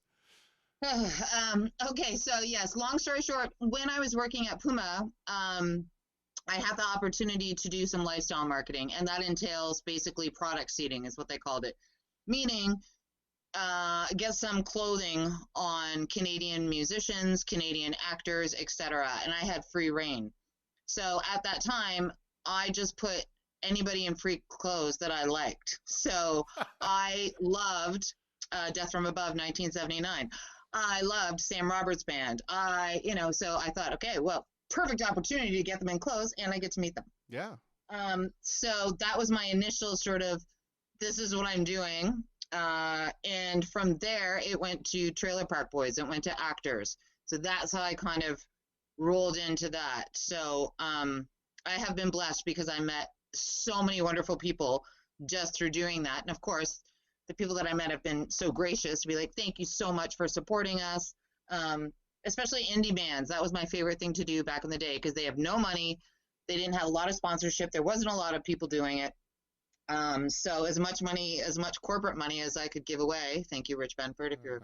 [SPEAKER 4] okay. So yes, long story short, when I was working at Puma, I had the opportunity to do some lifestyle marketing, and that entails basically product seeding is what they called it, meaning get some clothing on Canadian musicians, Canadian actors, etc. And I had free reign. So at that time, I just put anybody in free clothes that I liked. So I loved Death from Above 1979. I loved Sam Roberts Band. So I thought, okay, well, perfect opportunity to get them in clothes, and I get to meet them.
[SPEAKER 1] Yeah.
[SPEAKER 4] So that was my initial sort of, this is what I'm doing. And from there, it went to Trailer Park Boys. It went to actors. So that's how I kind of rolled into that. So I have been blessed because I met so many wonderful people just through doing that. And of course, the people that I met have been so gracious to be like, thank you so much for supporting us. Especially indie bands. That was my favorite thing to do back in the day because they have no money. They didn't have a lot of sponsorship. There wasn't a lot of people doing it. So as much corporate money as I could give away, thank you, Rich Benford, if you're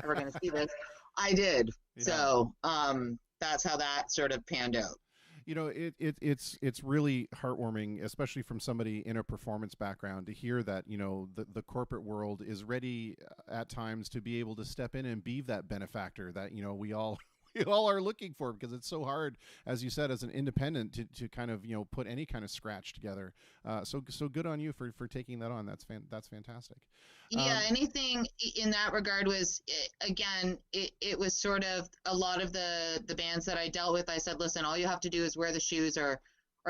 [SPEAKER 4] ever going to see this, I did.
[SPEAKER 1] Yeah.
[SPEAKER 4] So that's how that sort of panned out.
[SPEAKER 1] It's really heartwarming, especially from somebody in a performance background, to hear that the corporate world is ready at times to be able to step in and be that benefactor that we all are looking for, because it's so hard, as you said, as an independent to kind of put any kind of scratch together. So good on you for taking that on. That's fantastic.
[SPEAKER 4] Yeah, anything in that regard was, again, it was sort of a lot of the bands that I dealt with. I said, listen, all you have to do is wear the shoes or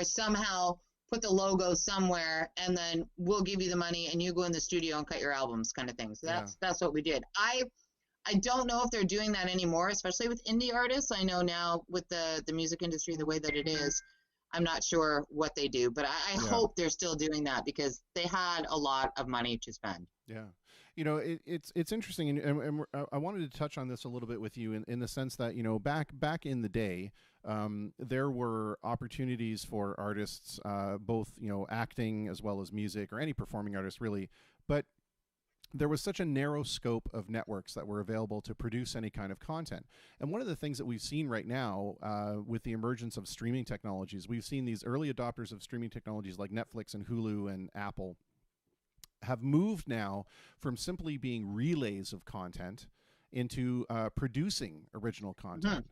[SPEAKER 4] somehow put the logo somewhere, and then we'll give you the money, and you go in the studio and cut your albums, kind of thing. So that's what we did. I don't know if they're doing that anymore, especially with indie artists. I know now with the music industry the way that it is, I'm not sure what they do, but I hope they're still doing that because they had a lot of money to spend.
[SPEAKER 1] Yeah. It's interesting, and I wanted to touch on this a little bit with you in the sense that, back in the day, there were opportunities for artists, both, acting as well as music, or any performing artist really, but there was such a narrow scope of networks that were available to produce any kind of content. And one of the things that we've seen right now with the emergence of streaming technologies, we've seen these early adopters of streaming technologies like Netflix and Hulu and Apple have moved now from simply being relays of content into producing original content.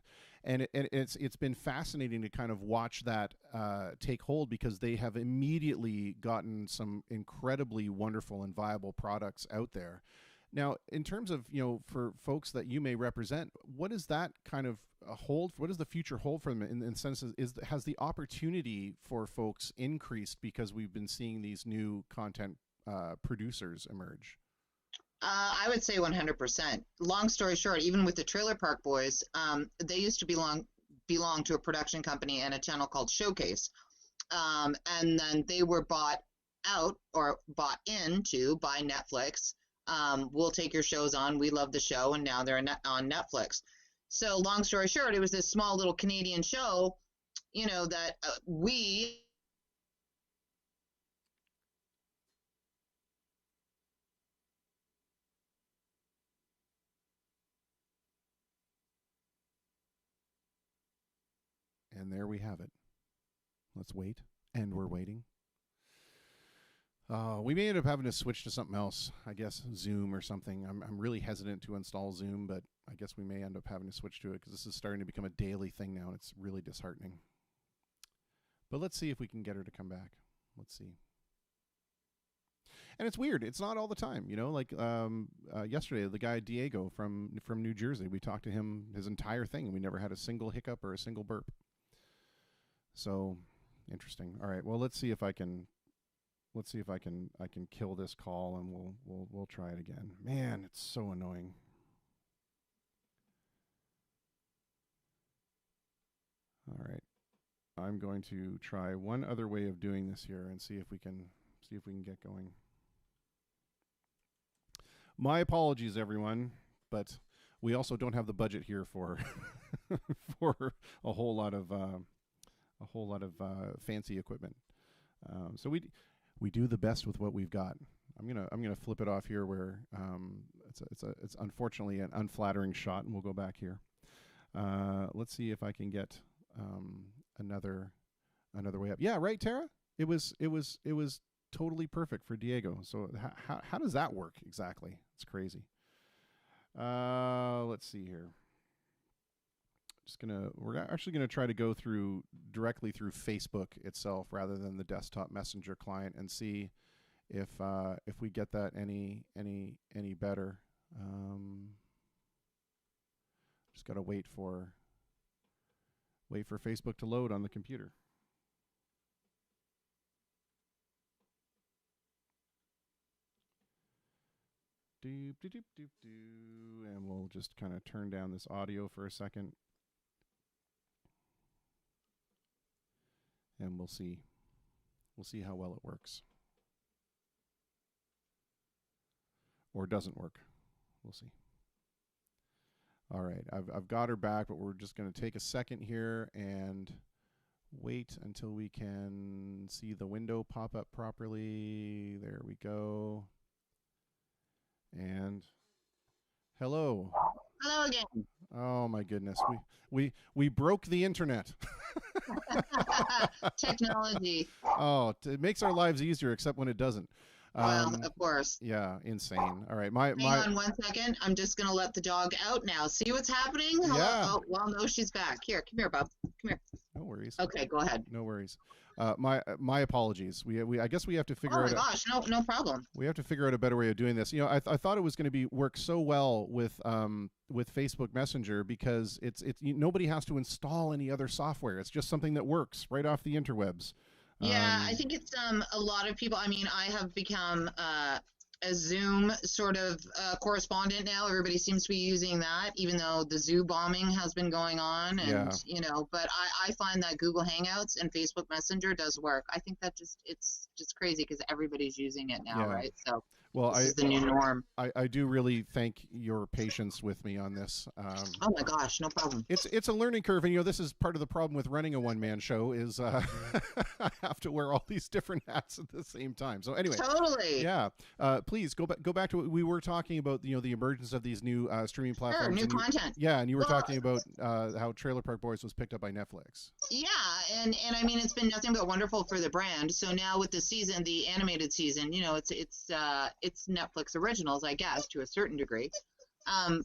[SPEAKER 1] And it's been fascinating to kind of watch that take hold, because they have immediately gotten some incredibly wonderful and viable products out there. Now, in terms of, for folks that you may represent, what is that kind of hold? What does the future hold for them in the sense has the opportunity for folks increased because we've been seeing these new content producers emerge?
[SPEAKER 4] I would say 100%. Long story short, even with the Trailer Park Boys, they used to belong to a production company and a channel called Showcase. And then they were bought out or bought into by Netflix. We'll take your shows on. We love the show. And now they're on Netflix. So long story short, it was this small little Canadian show, that we...
[SPEAKER 1] And there we have it. Let's wait. And we're waiting. We may end up having to switch to something else. I guess Zoom or something. I'm really hesitant to install Zoom, but I guess we may end up having to switch to it because this is starting to become a daily thing now, and it's really disheartening. But let's see if we can get her to come back. Let's see. And it's weird. It's not all the time, you know. Like yesterday, the guy Diego from New Jersey. We talked to him his entire thing, and we never had a single hiccup or a single burp. So interesting. All right. Well, let's see if I can. Let's see if I can kill this call, and we'll try it again. Man, it's so annoying. All right. I'm going to try one other way of doing this here and see if we can get going. My apologies, everyone, but we also don't have the budget here for for a whole lot of fancy equipment. So we do the best with what we've got. I'm gonna flip it off here where it's unfortunately an unflattering shot, and we'll go back here. Let's see if I can get another way up. Yeah, right, Tara. It was totally perfect for Diego. So how does that work exactly? It's crazy. Let's see here. We're actually gonna try to go directly through Facebook itself rather than the desktop messenger client and see if we get that any better. Just gotta wait for Facebook to load on the computer. Doop, doop, doop, doop, doop. And we'll just kind of turn down this audio for a second. And we'll see how well it works. Or doesn't work. We'll see. All right, I've got her back, but we're just going to take a second here and wait until we can see the window pop up properly. There we go. And hello.
[SPEAKER 4] Hello again.
[SPEAKER 1] Oh my goodness. We broke the internet.
[SPEAKER 4] Technology.
[SPEAKER 1] Oh, it makes our lives easier except when it doesn't.
[SPEAKER 4] Well, of course.
[SPEAKER 1] Yeah, insane. All right,
[SPEAKER 4] Hang on 1 second. I'm just gonna let the dog out now. See what's happening? Hello?
[SPEAKER 1] Yeah.
[SPEAKER 4] Oh, well, no, she's back. Here, come here, Bob. Come here.
[SPEAKER 1] No worries.
[SPEAKER 4] Okay, go ahead.
[SPEAKER 1] No worries. My apologies. I guess we have to figure
[SPEAKER 4] Oh
[SPEAKER 1] out.
[SPEAKER 4] my gosh, no problem.
[SPEAKER 1] We have to figure out a better way of doing this. You know, I thought it was going to work so well with Facebook Messenger because nobody has to install any other software. It's just something that works right off the interwebs.
[SPEAKER 4] Yeah, I think it's a lot of people. I mean, I have become a Zoom sort of correspondent now. Everybody seems to be using that, even though the zoo bombing has been going on. And but I find that Google Hangouts and Facebook Messenger does work. I think that it's just crazy because everybody's using it now, right? So
[SPEAKER 1] well,
[SPEAKER 4] this is the new norm.
[SPEAKER 1] I do really thank your patience with me on this.
[SPEAKER 4] Oh my gosh, no problem.
[SPEAKER 1] It's a learning curve, and this is part of the problem with running a one-man show is I have to wear all these different hats at the same time. So anyway,
[SPEAKER 4] totally.
[SPEAKER 1] Yeah. Please go back to what we were talking about. The emergence of these new streaming platforms.
[SPEAKER 4] Sure, new content.
[SPEAKER 1] And you were talking about how Trailer Park Boys was picked up by Netflix.
[SPEAKER 4] Yeah, and I mean it's been nothing but wonderful for the brand. So now with the season, the animated season, it's Netflix originals, I guess, to a certain degree.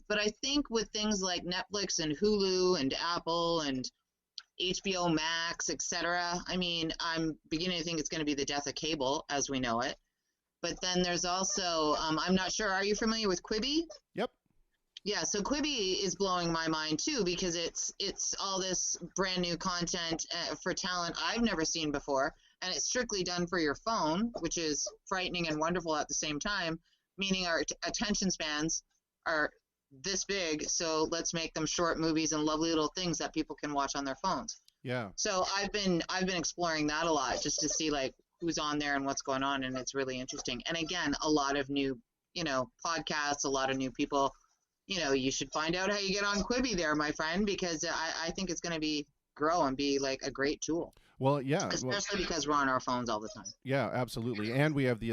[SPEAKER 4] But I think with things like Netflix and Hulu and Apple and HBO Max, etc., I mean, I'm beginning to think it's going to be the death of cable as we know it. But then there's also, I'm not sure, are you familiar with Quibi?
[SPEAKER 1] Yep.
[SPEAKER 4] Yeah, so Quibi is blowing my mind too because it's all this brand new content for talent I've never seen before, and it's strictly done for your phone, which is frightening and wonderful at the same time, meaning our attention spans are this big, so let's make them short movies and lovely little things that people can watch on their phones.
[SPEAKER 1] Yeah.
[SPEAKER 4] So I've been exploring that a lot just to see like who's on there and what's going on, and it's really interesting. And again, a lot of new, podcasts, a lot of new people. You should find out how you get on Quibi there, my friend, because I think it's going to grow and be like a great tool.
[SPEAKER 1] Well, yeah.
[SPEAKER 4] Especially because we're on our phones all the time.
[SPEAKER 1] Yeah, absolutely. And we have the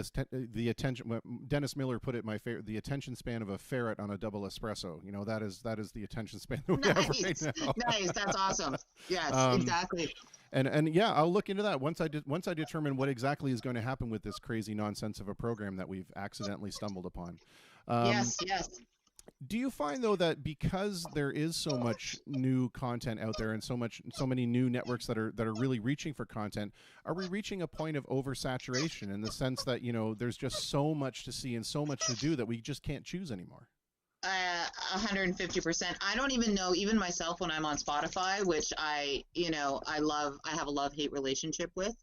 [SPEAKER 1] attention. Dennis Miller put it the attention span of a ferret on a double espresso. That is the attention span that we have right now.
[SPEAKER 4] Nice. That's awesome. Yes, exactly.
[SPEAKER 1] And yeah, I'll look into that once I determine what exactly is going to happen with this crazy nonsense of a program that we've accidentally stumbled upon.
[SPEAKER 4] Yes, yes.
[SPEAKER 1] Do you find though that because there is so much new content out there and so many new networks that are really reaching for content, are we reaching a point of oversaturation in the sense that, you know, there's just so much to see and so much to do that we just can't choose anymore?
[SPEAKER 4] 150%. I don't even know, even myself, when I'm on Spotify, which I love, I have a love-hate relationship with.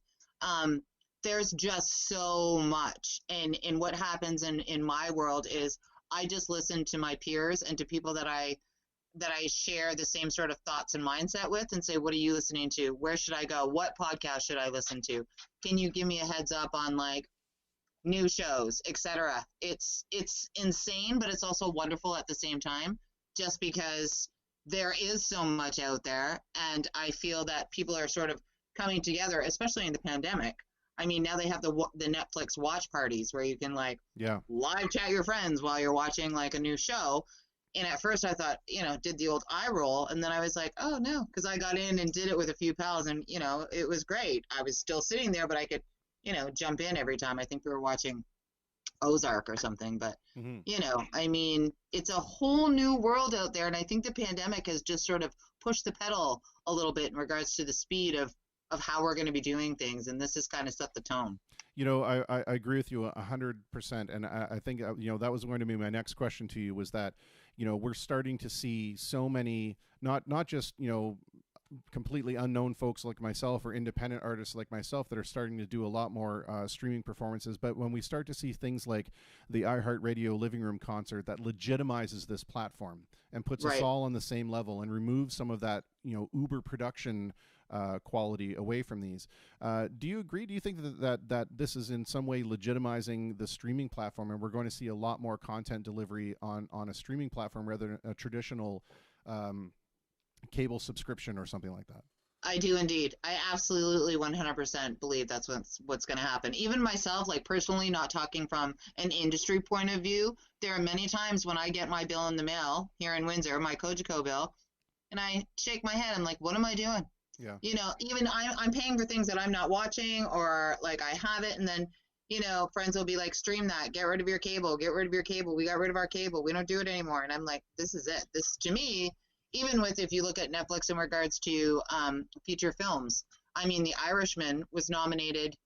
[SPEAKER 4] There's just so much. And what happens in my world is I just listen to my peers and to people that I share the same sort of thoughts and mindset with, and say, what are you listening to? Where should I go? What podcast should I listen to? Can you give me a heads up on like new shows, etc.? It's insane, but it's also wonderful at the same time, just because there is so much out there, and I feel that people are sort of coming together, especially in the pandemic. I mean, now they have the Netflix watch parties where you can like live chat your friends while you're watching like a new show. And at first I thought, did the old eye roll, and then I was like, oh no, because I got in and did it with a few pals, and it was great. I was still sitting there, but I could jump in every time. I think we were watching Ozark or something, but I mean, it's a whole new world out there, and I think the pandemic has just sort of pushed the pedal a little bit in regards to the speed of how we're going to be doing things, and this has kind of set the tone.
[SPEAKER 1] I agree with you 100%, and I think that was going to be my next question to you, was that we're starting to see so many not just completely unknown folks like myself or independent artists like myself that are starting to do a lot more streaming performances, but when we start to see things like the iHeartRadio Living Room concert that legitimizes this platform and puts us all on the same level and removes some of that uber production quality away from these. Do you agree? Do you think that this is in some way legitimizing the streaming platform, and we're going to see a lot more content delivery on a streaming platform rather than a traditional cable subscription or something like that?
[SPEAKER 4] I do indeed. I absolutely 100% believe that's what's going to happen. Even myself, like personally, not talking from an industry point of view, there are many times when I get my bill in the mail here in Windsor, my Cogeco bill, and I shake my head. I'm like, what am I doing?
[SPEAKER 1] Yeah.
[SPEAKER 4] Even I'm paying for things that I'm not watching, or like I have it, and then friends will be like, stream that, get rid of your cable, get rid of your cable. We got rid of our cable. We don't do it anymore. And I'm like, this is it. This, to me, even with, if you look at Netflix in regards to feature films, I mean, The Irishman was nominated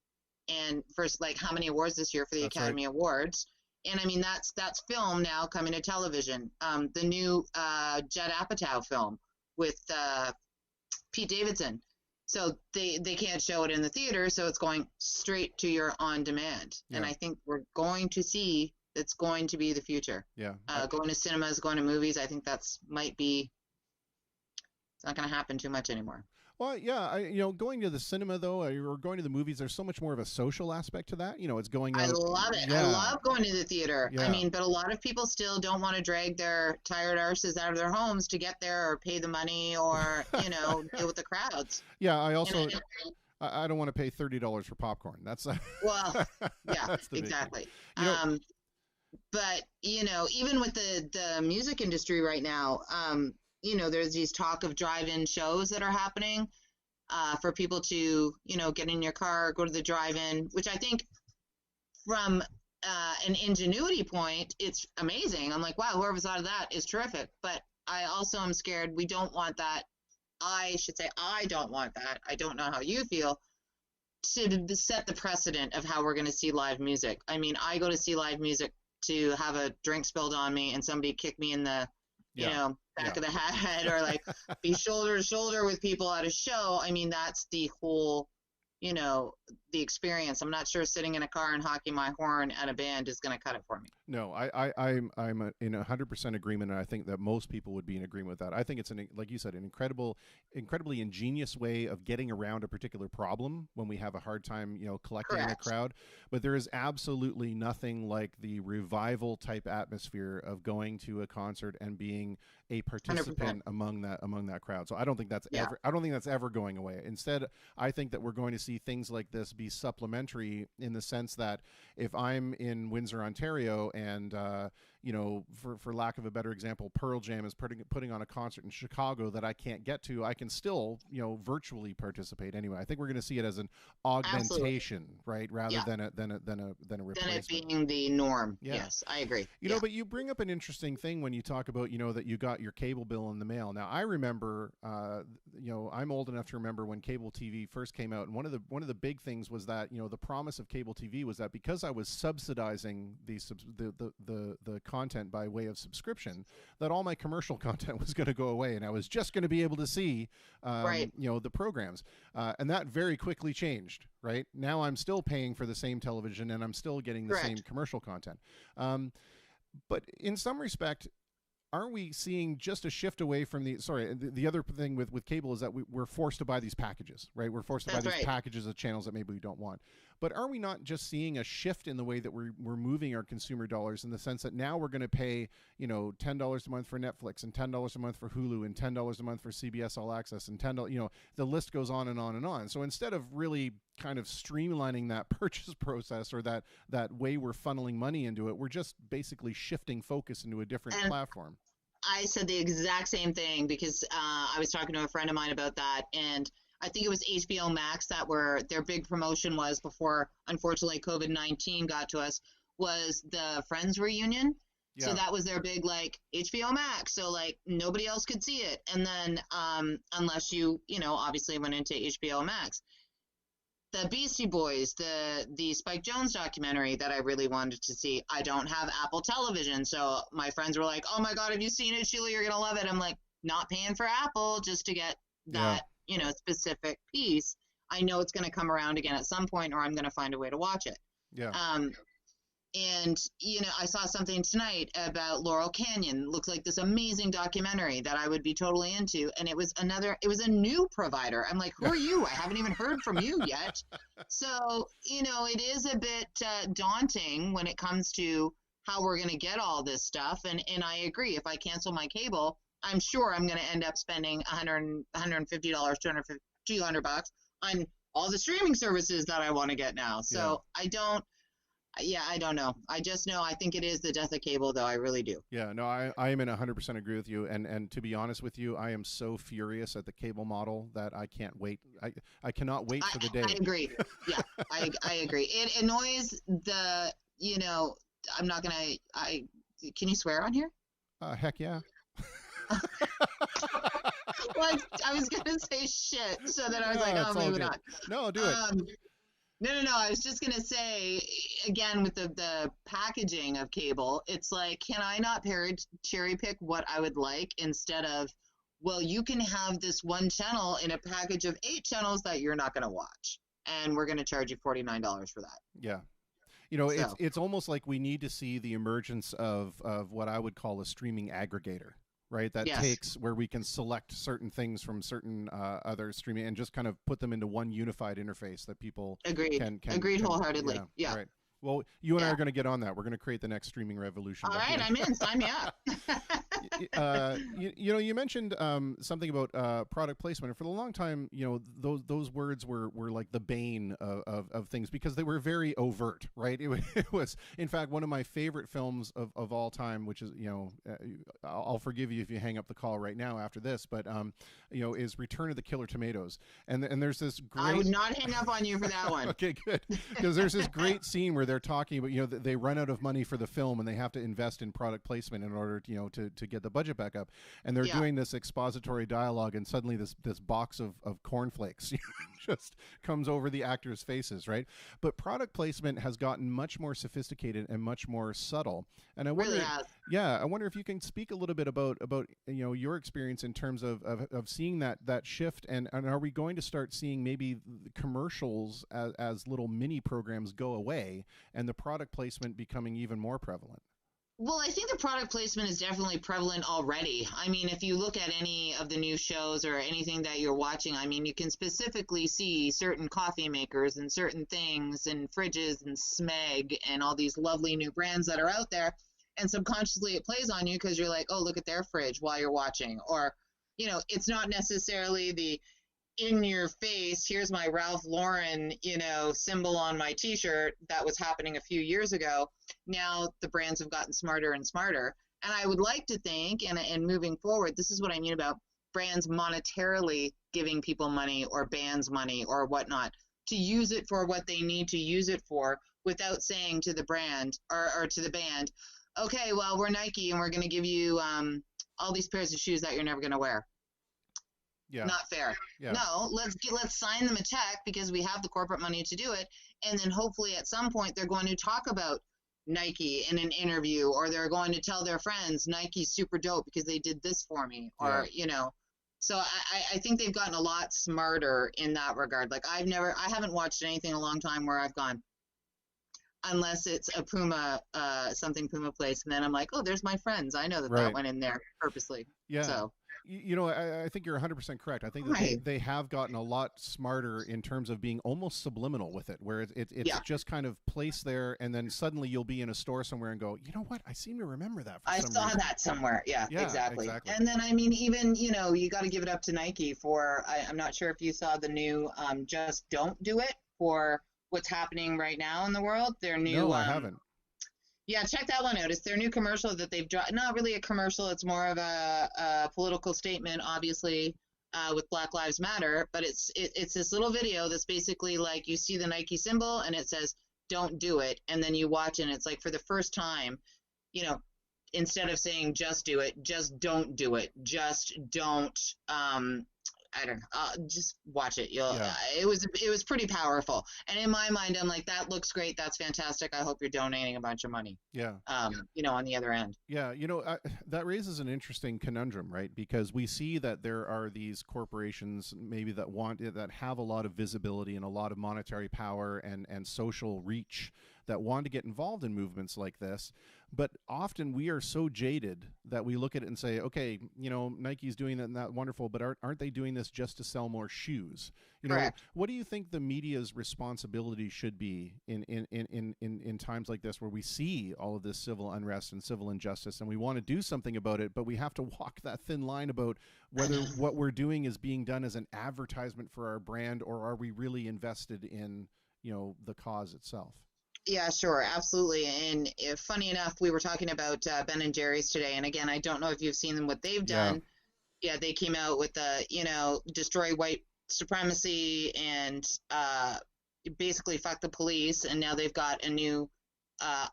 [SPEAKER 4] and for like how many awards this year for the Academy Awards. And I mean, that's film now coming to television. The new Judd Apatow film with Pete Davidson. So they can't show it in the theater, so it's going straight to your on demand. Yeah. And I think we're going to see it's going to be the future.
[SPEAKER 1] Yeah.
[SPEAKER 4] Going to cinemas, going to movies, I think that's might be, it's not going to happen too much anymore.
[SPEAKER 1] Well, yeah, going to the cinema though, or going to the movies, there's so much more of a social aspect to that. It's going out.
[SPEAKER 4] I love it.
[SPEAKER 1] Yeah.
[SPEAKER 4] I love going to the theater.
[SPEAKER 1] Yeah.
[SPEAKER 4] I mean, but a lot of people still don't want to drag their tired arses out of their homes to get there or pay the money or, deal with the crowds.
[SPEAKER 1] Yeah, I also, I don't want to pay $30 for popcorn. That's
[SPEAKER 4] well, yeah, that's exactly. But even with the music industry right now, there's these talk of drive-in shows that are happening for people to, get in your car, go to the drive-in, which I think from an ingenuity point, it's amazing. I'm like, wow, whoever thought of that is terrific. But I also am scared we don't want that. I should say I don't want that. I don't know how you feel, to set the precedent of how we're going to see live music. I mean, I go to see live music to have a drink spilled on me and somebody kick me in the back of the head, or like be shoulder to shoulder with people at a show. I mean, that's the whole, the experience. I'm not sure sitting in a car and honking my horn at a band is going to cut it for me.
[SPEAKER 1] No, I'm in 100% agreement, and I think that most people would be in agreement with that. I think it's like you said, an incredibly ingenious way of getting around a particular problem when we have a hard time, collecting in a crowd. But there is absolutely nothing like the revival type atmosphere of going to a concert and being a participant 100%. among that crowd. So I don't think that's ever going away. Instead, I think that we're going to see things like this be supplementary, in the sense that if I'm in Windsor, Ontario, and for lack of a better example, Pearl Jam is putting on a concert in Chicago that I can't get to, I can still, virtually participate anyway. I think we're going to see it as an augmentation, right, rather than a replacement.
[SPEAKER 4] Than it being the norm.
[SPEAKER 1] Yeah.
[SPEAKER 4] Yes, I agree.
[SPEAKER 1] But you bring up an interesting thing when you talk about, that you got your cable bill in the mail. Now, I remember, I'm old enough to remember when cable TV first came out, and one of the big things was that, the promise of cable TV was that because I was subsidizing the content by way of subscription, that all my commercial content was going to go away, and I was just going to be able to see, the programs, and that very quickly changed. Right now, I'm still paying for the same television, and I'm still getting the same commercial content. But in some respect, aren't we seeing just a shift away from the other thing with cable is that we're forced to buy these packages, right? We're forced to buy these packages of channels that maybe we don't want. But are we not just seeing a shift in the way that we're moving our consumer dollars, in the sense that now we're going to pay, $10 a month for Netflix, and $10 a month for Hulu, and $10 a month for CBS All Access, and $10, the list goes on and on and on. So instead of really kind of streamlining that purchase process, or that way we're funneling money into it, we're just basically shifting focus into a different platform.
[SPEAKER 4] I said the exact same thing, because I was talking to a friend of mine about that, and I think it was HBO Max their big promotion was, before unfortunately COVID-19 got to us, was the Friends reunion. Yeah. So that was their big HBO Max. So nobody else could see it, and then unless you obviously went into HBO Max. The Beastie Boys, the Spike Jonze documentary that I really wanted to see. I don't have Apple Television, so my friends were like, "Oh my God, have you seen it, Sheila? You're gonna love it." I'm like, not paying for Apple just to get that specific piece. I know it's gonna come around again at some point, or I'm gonna find a way to watch it.
[SPEAKER 1] Yeah.
[SPEAKER 4] And I saw something tonight about Laurel Canyon. Looks like this amazing documentary that I would be totally into. And it was a new provider. I'm like, who are you? I haven't even heard from you yet. So, it is a bit daunting when it comes to how we're going to get all this stuff. And I agree. If I cancel my cable, I'm sure I'm going to end up spending $150, $200 on all the streaming services that I want to get now. So I don't know. I just know I think it is the death of cable, though. I really do.
[SPEAKER 1] Yeah, no, I am in 100% agree with you. And to be honest with you, I am so furious at the cable model that I can't wait. I cannot wait for the day.
[SPEAKER 4] I agree. Yeah, I agree. It annoys I'm not going to, can you swear on here?
[SPEAKER 1] Heck yeah.
[SPEAKER 4] Well, I was going to say shit. So then I was maybe not.
[SPEAKER 1] No, do it.
[SPEAKER 4] No. I was just going to say, again, with the packaging of cable, it's like, can I not cherry pick what I would like, instead of, well, you can have this one channel in a package of 8 channels that you're not going to watch, and we're going to charge you $49 for that.
[SPEAKER 1] Yeah. It's almost like we need to see the emergence of what I would call a streaming aggregator. Right, that takes where we can select certain things from certain other streaming and just kind of put them into one unified interface that people can
[SPEAKER 4] agreed wholeheartedly. Yeah.
[SPEAKER 1] Right. Well, you and I are going to get on that. We're going to create the next streaming revolution.
[SPEAKER 4] All right, I'm in. Sign me up.
[SPEAKER 1] You mentioned something about product placement, and for a long time, those words were like the bane of things, because they were very overt, right? It was, in fact, one of my favorite films of all time, which is, I'll forgive you if you hang up the call right now after this, but is Return of the Killer Tomatoes, and there's this great.
[SPEAKER 4] I would not hang up on you for that one.
[SPEAKER 1] Okay, good, because there's this great scene where they're talking about, they run out of money for the film, and they have to invest in product placement in order to get the budget back up, and they're doing this expository dialogue, and suddenly this box of cornflakes just comes over the actors' faces, right? But product placement has gotten much more sophisticated and much more subtle, and I wonder, I wonder if you can speak a little bit about your experience in terms of seeing that shift, and are we going to start seeing maybe commercials as little mini programs go away, and the product placement becoming even more prevalent?
[SPEAKER 4] Well, I think the product placement is definitely prevalent already. I mean, if you look at any of the new shows or anything that you're watching, I mean, you can specifically see certain coffee makers and certain things and fridges and Smeg and all these lovely new brands that are out there. And subconsciously it plays on you because you're like, oh, look at their fridge while you're watching. Or, it's not necessarily the in your face, here's my Ralph Lauren, symbol on my t-shirt. That was happening a few years ago. Now the brands have gotten smarter and smarter. And I would like to think, and moving forward, this is what I mean about brands monetarily giving people money or bands money or whatnot, to use it for what they need to use it for without saying to the brand or to the band, okay, well, we're Nike and we're going to give you all these pairs of shoes that you're never going to wear.
[SPEAKER 1] Yeah.
[SPEAKER 4] Not fair.
[SPEAKER 1] Yeah.
[SPEAKER 4] No, let's sign them a check because we have the corporate money to do it. And then hopefully at some point they're going to talk about Nike in an interview, or they're going to tell their friends Nike's super dope because they did this for me, or so I think they've gotten a lot smarter in that regard. Like I haven't watched anything in a long time where I've gone, unless it's a Puma, something Puma place, and then I'm like, oh, there's my friends. I know that
[SPEAKER 1] Right.
[SPEAKER 4] that went in there purposely.
[SPEAKER 1] Yeah.
[SPEAKER 4] So
[SPEAKER 1] I think you're 100% correct. I think that
[SPEAKER 4] Right.
[SPEAKER 1] they have gotten a lot smarter in terms of being almost subliminal with it, where it's
[SPEAKER 4] Yeah.
[SPEAKER 1] just kind of placed there, and then suddenly you'll be in a store somewhere and go, you know what? I seem to remember that.
[SPEAKER 4] I
[SPEAKER 1] some
[SPEAKER 4] saw
[SPEAKER 1] reason.
[SPEAKER 4] that somewhere. Yeah,
[SPEAKER 1] Yeah,
[SPEAKER 4] exactly.
[SPEAKER 1] exactly.
[SPEAKER 4] And then, I mean, even, you got to give it up to Nike for, I'm not sure if you saw the new Just Don't Do It for what's happening right now in the world. Their new,
[SPEAKER 1] No, I haven't.
[SPEAKER 4] Yeah, check that one out. It's their new commercial that they've dropped. Not really a commercial. It's more of a political statement, obviously, with Black Lives Matter. But it's this little video that's basically like you see the Nike symbol and it says, don't do it. And then you watch and it's like for the first time, instead of saying just do it, just don't do it. Just don't, I don't know. Just watch it.
[SPEAKER 1] Yeah.
[SPEAKER 4] It was pretty powerful. And in my mind, I'm like, that looks great. That's fantastic. I hope you're donating a bunch of money.
[SPEAKER 1] Yeah.
[SPEAKER 4] On the other end.
[SPEAKER 1] Yeah, that raises an interesting conundrum, right? Because we see that there are these corporations maybe that have a lot of visibility and a lot of monetary power and social reach that want to get involved in movements like this. But often we are so jaded that we look at it and say, okay, Nike's doing that and that wonderful, but aren't they doing this just to sell more shoes?
[SPEAKER 4] Correct.
[SPEAKER 1] What do you think the media's responsibility should be in times like this where we see all of this civil unrest and civil injustice and we want to do something about it, but we have to walk that thin line about whether what we're doing is being done as an advertisement for our brand, or are we really invested in, the cause itself?
[SPEAKER 4] Yeah, sure, absolutely. And funny enough, we were talking about Ben and Jerry's today, and again, I don't know if you've seen them, what they've done. Yeah, they came out with the, destroy white supremacy and basically fuck the police, and now they've got a new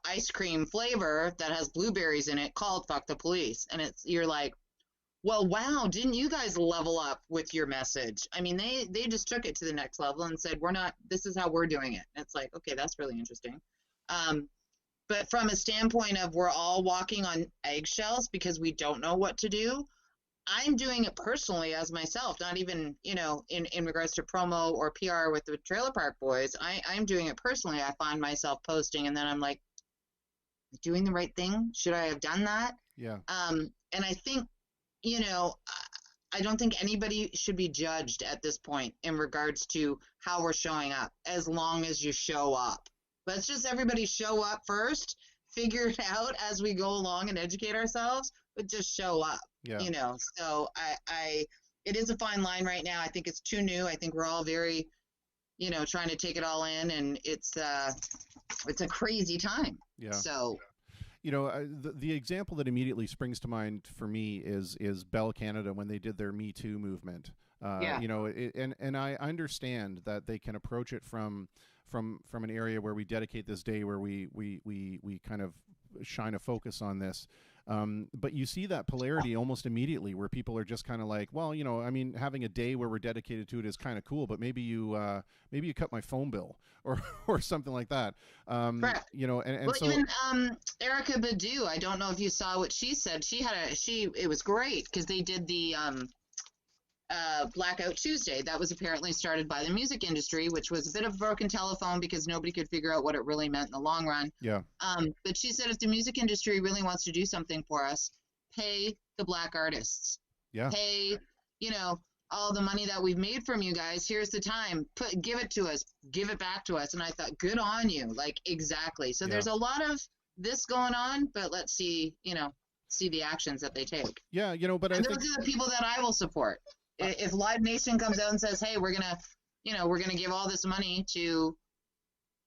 [SPEAKER 4] ice cream flavor that has blueberries in it called Fuck the Police. And you're like, well, wow, didn't you guys level up with your message? I mean, they just took it to the next level and said, this is how we're doing it. And it's like, okay, that's really interesting. But from a standpoint of we're all walking on eggshells because we don't know what to do, I'm doing it personally as myself, not even, in regards to promo or PR with the Trailer Park Boys. I'm doing it personally. I find myself posting and then I'm like, doing the right thing? Should I have done that?
[SPEAKER 1] Yeah.
[SPEAKER 4] And I think, I don't think anybody should be judged at this point in regards to how we're showing up, as long as you show up. Let's just everybody show up first, figure it out as we go along and educate ourselves, but just show up.
[SPEAKER 1] Yeah.
[SPEAKER 4] So it is a fine line right now. I think it's too new. I think we're all very, trying to take it all in, and it's a crazy time.
[SPEAKER 1] Yeah.
[SPEAKER 4] So.
[SPEAKER 1] The example that immediately springs to mind for me is Bell Canada when they did their Me Too movement.
[SPEAKER 4] Yeah.
[SPEAKER 1] And I understand that they can approach it from an area where we dedicate this day where we kind of shine a focus on this. But you see that polarity almost immediately where people are just kind of like, well, having a day where we're dedicated to it is kind of cool, but maybe you cut my phone bill or something like that.
[SPEAKER 4] Correct.
[SPEAKER 1] And so
[SPEAKER 4] even Erykah Badu, I don't know if you saw what she said. It was great because they did the Blackout Tuesday. That was apparently started by the music industry, which was a bit of a broken telephone because nobody could figure out what it really meant in the long run.
[SPEAKER 1] Yeah.
[SPEAKER 4] But she said if the music industry really wants to do something for us, pay the Black artists.
[SPEAKER 1] Yeah.
[SPEAKER 4] Pay, all the money that we've made from you guys. Here's the time. Give it to us. Give it back to us. And I thought, good on you. Like, exactly. So there's a lot of this going on, but let's see the actions that they take.
[SPEAKER 1] Yeah, but
[SPEAKER 4] and those are the people that I will support. If Live Nation comes out and says, "Hey, we're gonna give all this money to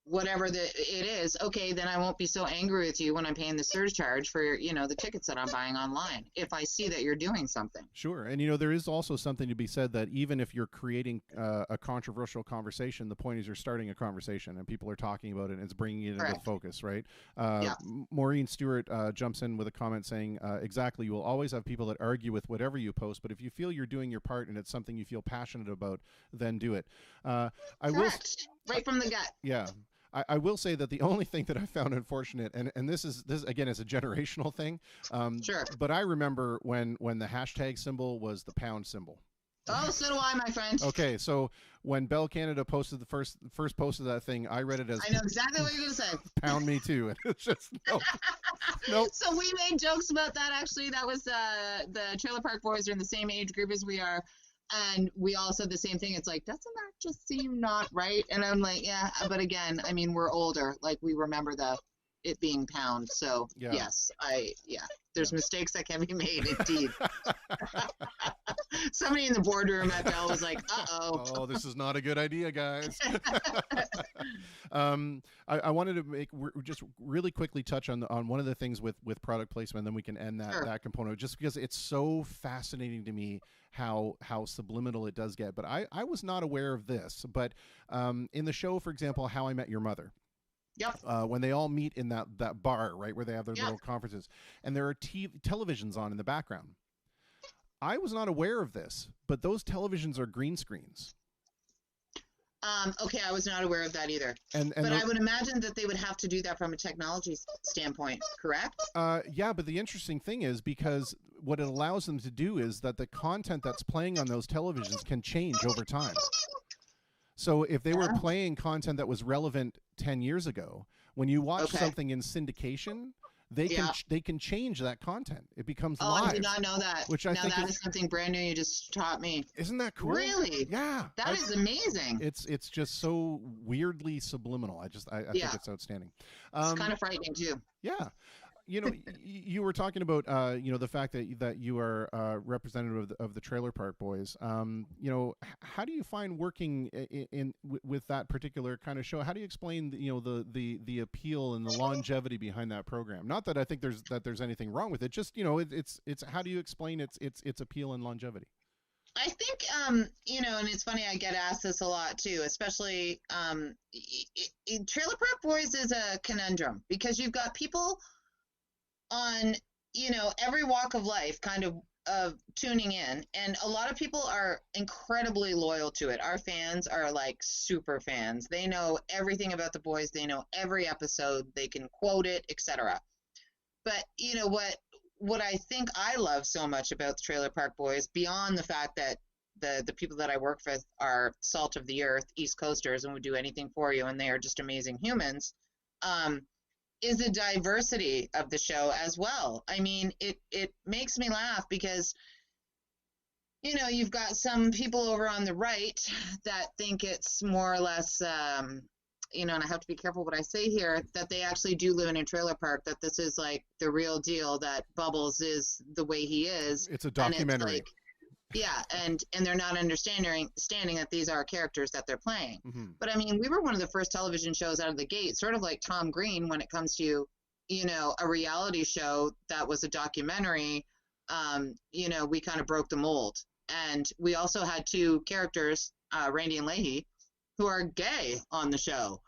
[SPEAKER 4] whatever it is," okay, then I won't be so angry with you when I'm paying the surcharge for the tickets that I'm buying online. If I see that you're doing something.
[SPEAKER 1] Sure. And, there is also something to be said that even if you're creating a controversial conversation, the point is you're starting a conversation and people are talking about it and it's bringing it into
[SPEAKER 4] Correct.
[SPEAKER 1] focus, right?
[SPEAKER 4] Yeah.
[SPEAKER 1] Maureen Stewart jumps in with a comment saying, exactly, you will always have people that argue with whatever you post, but if you feel you're doing your part and it's something you feel passionate about, then do it. I will.
[SPEAKER 4] Correct. Right from the gut.
[SPEAKER 1] Yeah. I will say that the only thing that I found unfortunate, and this again is a generational thing,
[SPEAKER 4] Sure.
[SPEAKER 1] but I remember when the hashtag symbol was the pound symbol.
[SPEAKER 4] Oh, so do I, my friend.
[SPEAKER 1] Okay, so when Bell Canada posted the first post of that thing, I read it as
[SPEAKER 4] I know exactly what you're gonna say.
[SPEAKER 1] pound me too, and it's just nope.
[SPEAKER 4] So we made jokes about that. Actually, that was the Trailer Park Boys are in the same age group as we are. And we all said the same thing. It's like, doesn't that just seem not right? And I'm like, yeah, but again, I mean, we're older. Like, we remember it being pound. So
[SPEAKER 1] Yeah.
[SPEAKER 4] yes, there's mistakes that can be made, indeed. Somebody in the boardroom at Bell was like,
[SPEAKER 1] Oh, this is not a good idea, guys. I wanted to just really quickly touch on one of the things with product placement, and then we can end
[SPEAKER 4] Sure.
[SPEAKER 1] that component, just because it's so fascinating to me how subliminal it does get. But I was not aware of this, but in the show, for example, How I Met Your Mother.
[SPEAKER 4] Yep.
[SPEAKER 1] When they all meet in that bar, right, where they have their
[SPEAKER 4] Yep.
[SPEAKER 1] little conferences, and there are televisions on in the background. I was not aware of this, but those televisions are green screens.
[SPEAKER 4] Okay, I was not aware of that either.
[SPEAKER 1] And
[SPEAKER 4] But I would imagine that they would have to do that from a technology standpoint, correct?
[SPEAKER 1] yeah, but the interesting thing is, because what it allows them to do is that the content that's playing on those televisions can change over time. So if they were playing content that was relevant 10 years ago, when you watch
[SPEAKER 4] Okay.
[SPEAKER 1] something in syndication, they can change that content. It becomes
[SPEAKER 4] Oh,
[SPEAKER 1] live.
[SPEAKER 4] I did not know that.
[SPEAKER 1] Which I
[SPEAKER 4] now
[SPEAKER 1] think
[SPEAKER 4] that
[SPEAKER 1] is-
[SPEAKER 4] is something brand new you just taught me.
[SPEAKER 1] Isn't that cool?
[SPEAKER 4] Really?
[SPEAKER 1] Yeah.
[SPEAKER 4] That is amazing.
[SPEAKER 1] It's just so weirdly subliminal. I think
[SPEAKER 4] Yeah.
[SPEAKER 1] it's outstanding.
[SPEAKER 4] It's kind of frightening too.
[SPEAKER 1] Yeah. You were talking about the fact that you are representative of the Trailer Park Boys. How do you find working with that particular kind of show? How do you explain the appeal and the longevity behind that program? Not that I think there's anything wrong with it. Just it's how do you explain its appeal and longevity?
[SPEAKER 4] I think, and it's funny, I get asked this a lot too, especially Trailer Park Boys is a conundrum because you've got people on, every walk of life kind of tuning in, and a lot of people are incredibly loyal to it. Our fans are like super fans. They know everything about the boys. They know every episode. They can quote it, etc. But what I think I love so much about the Trailer Park Boys, beyond the fact that the people that I work with are salt of the earth, East Coasters, and would do anything for you, and they are just amazing humans, is the diversity of the show as well. I mean, it makes me laugh because, you've got some people over on the right that think it's more or less, and I have to be careful what I say here, that they actually do live in a trailer park, that this is like the real deal, that Bubbles is the way he is.
[SPEAKER 1] It's a documentary.
[SPEAKER 4] And yeah, and they're not understanding that these are characters that they're playing.
[SPEAKER 1] Mm-hmm.
[SPEAKER 4] But I mean, we were one of the first television shows out of the gate, sort of like Tom Green when it comes to, a reality show that was a documentary. We kind of broke the mold. And we also had two characters, Randy and Leahy, who are gay on the show.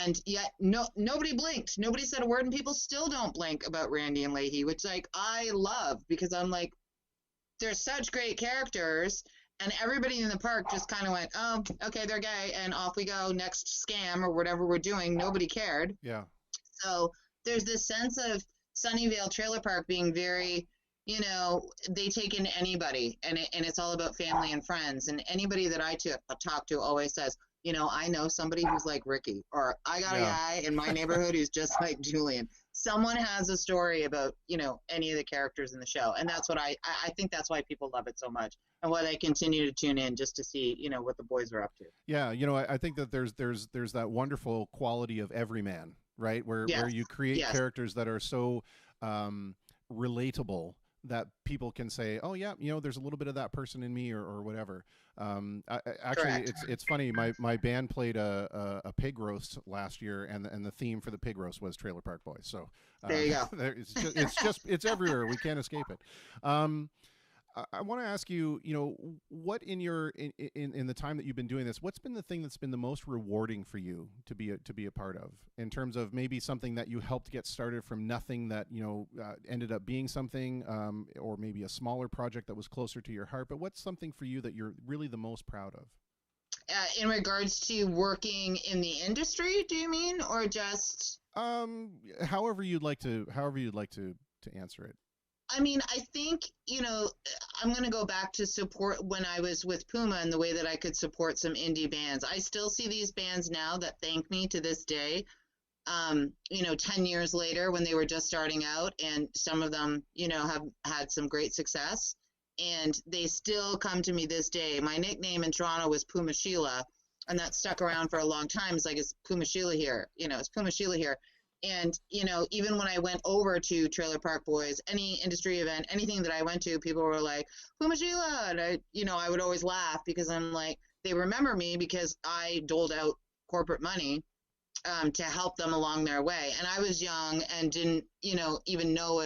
[SPEAKER 4] And yet nobody blinked. Nobody said a word, and people still don't blink about Randy and Leahy, which I love, because I'm like, they're such great characters, and everybody in the park just kind of went, oh, okay, they're gay, and off we go, next scam or whatever we're doing. Nobody cared.
[SPEAKER 1] Yeah.
[SPEAKER 4] So there's this sense of Sunnyvale Trailer Park being very, they take in anybody, and it's all about family and friends. And anybody that I talk to always says, I know somebody who's like Ricky, or I got a guy in my neighborhood who's just like Julian. Someone has a story about, any of the characters in the show. And that's what I think that's why people love it so much, and why they continue to tune in just to see, what the boys are up to.
[SPEAKER 1] Yeah. I think that there's that wonderful quality of everyman, right? Where you create characters that are so relatable that people can say, oh yeah, there's a little bit of that person in me, or whatever. Actually,
[SPEAKER 4] Correct.
[SPEAKER 1] it's funny. My band played a pig roast last year, and the theme for the pig roast was Trailer Park Boys. So
[SPEAKER 4] There you go.
[SPEAKER 1] it's everywhere. We can't escape it. I want to ask you, what in your in the time that you've been doing this, what's been the thing that's been the most rewarding for you to be a part of, in terms of maybe something that you helped get started from nothing that ended up being something, or maybe a smaller project that was closer to your heart. But what's something for you that you're really the most proud of?
[SPEAKER 4] In regards to working in the industry, do you mean, or just?
[SPEAKER 1] However you'd like to answer it.
[SPEAKER 4] I mean, I think, I'm going to go back to support when I was with Puma and the way that I could support some indie bands. I still see these bands now that thank me to this day, 10 years later when they were just starting out, and some of them, have had some great success, and they still come to me this day. My nickname in Toronto was Puma Sheila, and that stuck around for a long time. It's like, it's Puma Sheila here, it's Puma Sheila here. And, even when I went over to Trailer Park Boys, any industry event, anything that I went to, people were like, Puma Sheila. And I would always laugh, because I'm like, they remember me because I doled out corporate money to help them along their way. And I was young and didn't, even know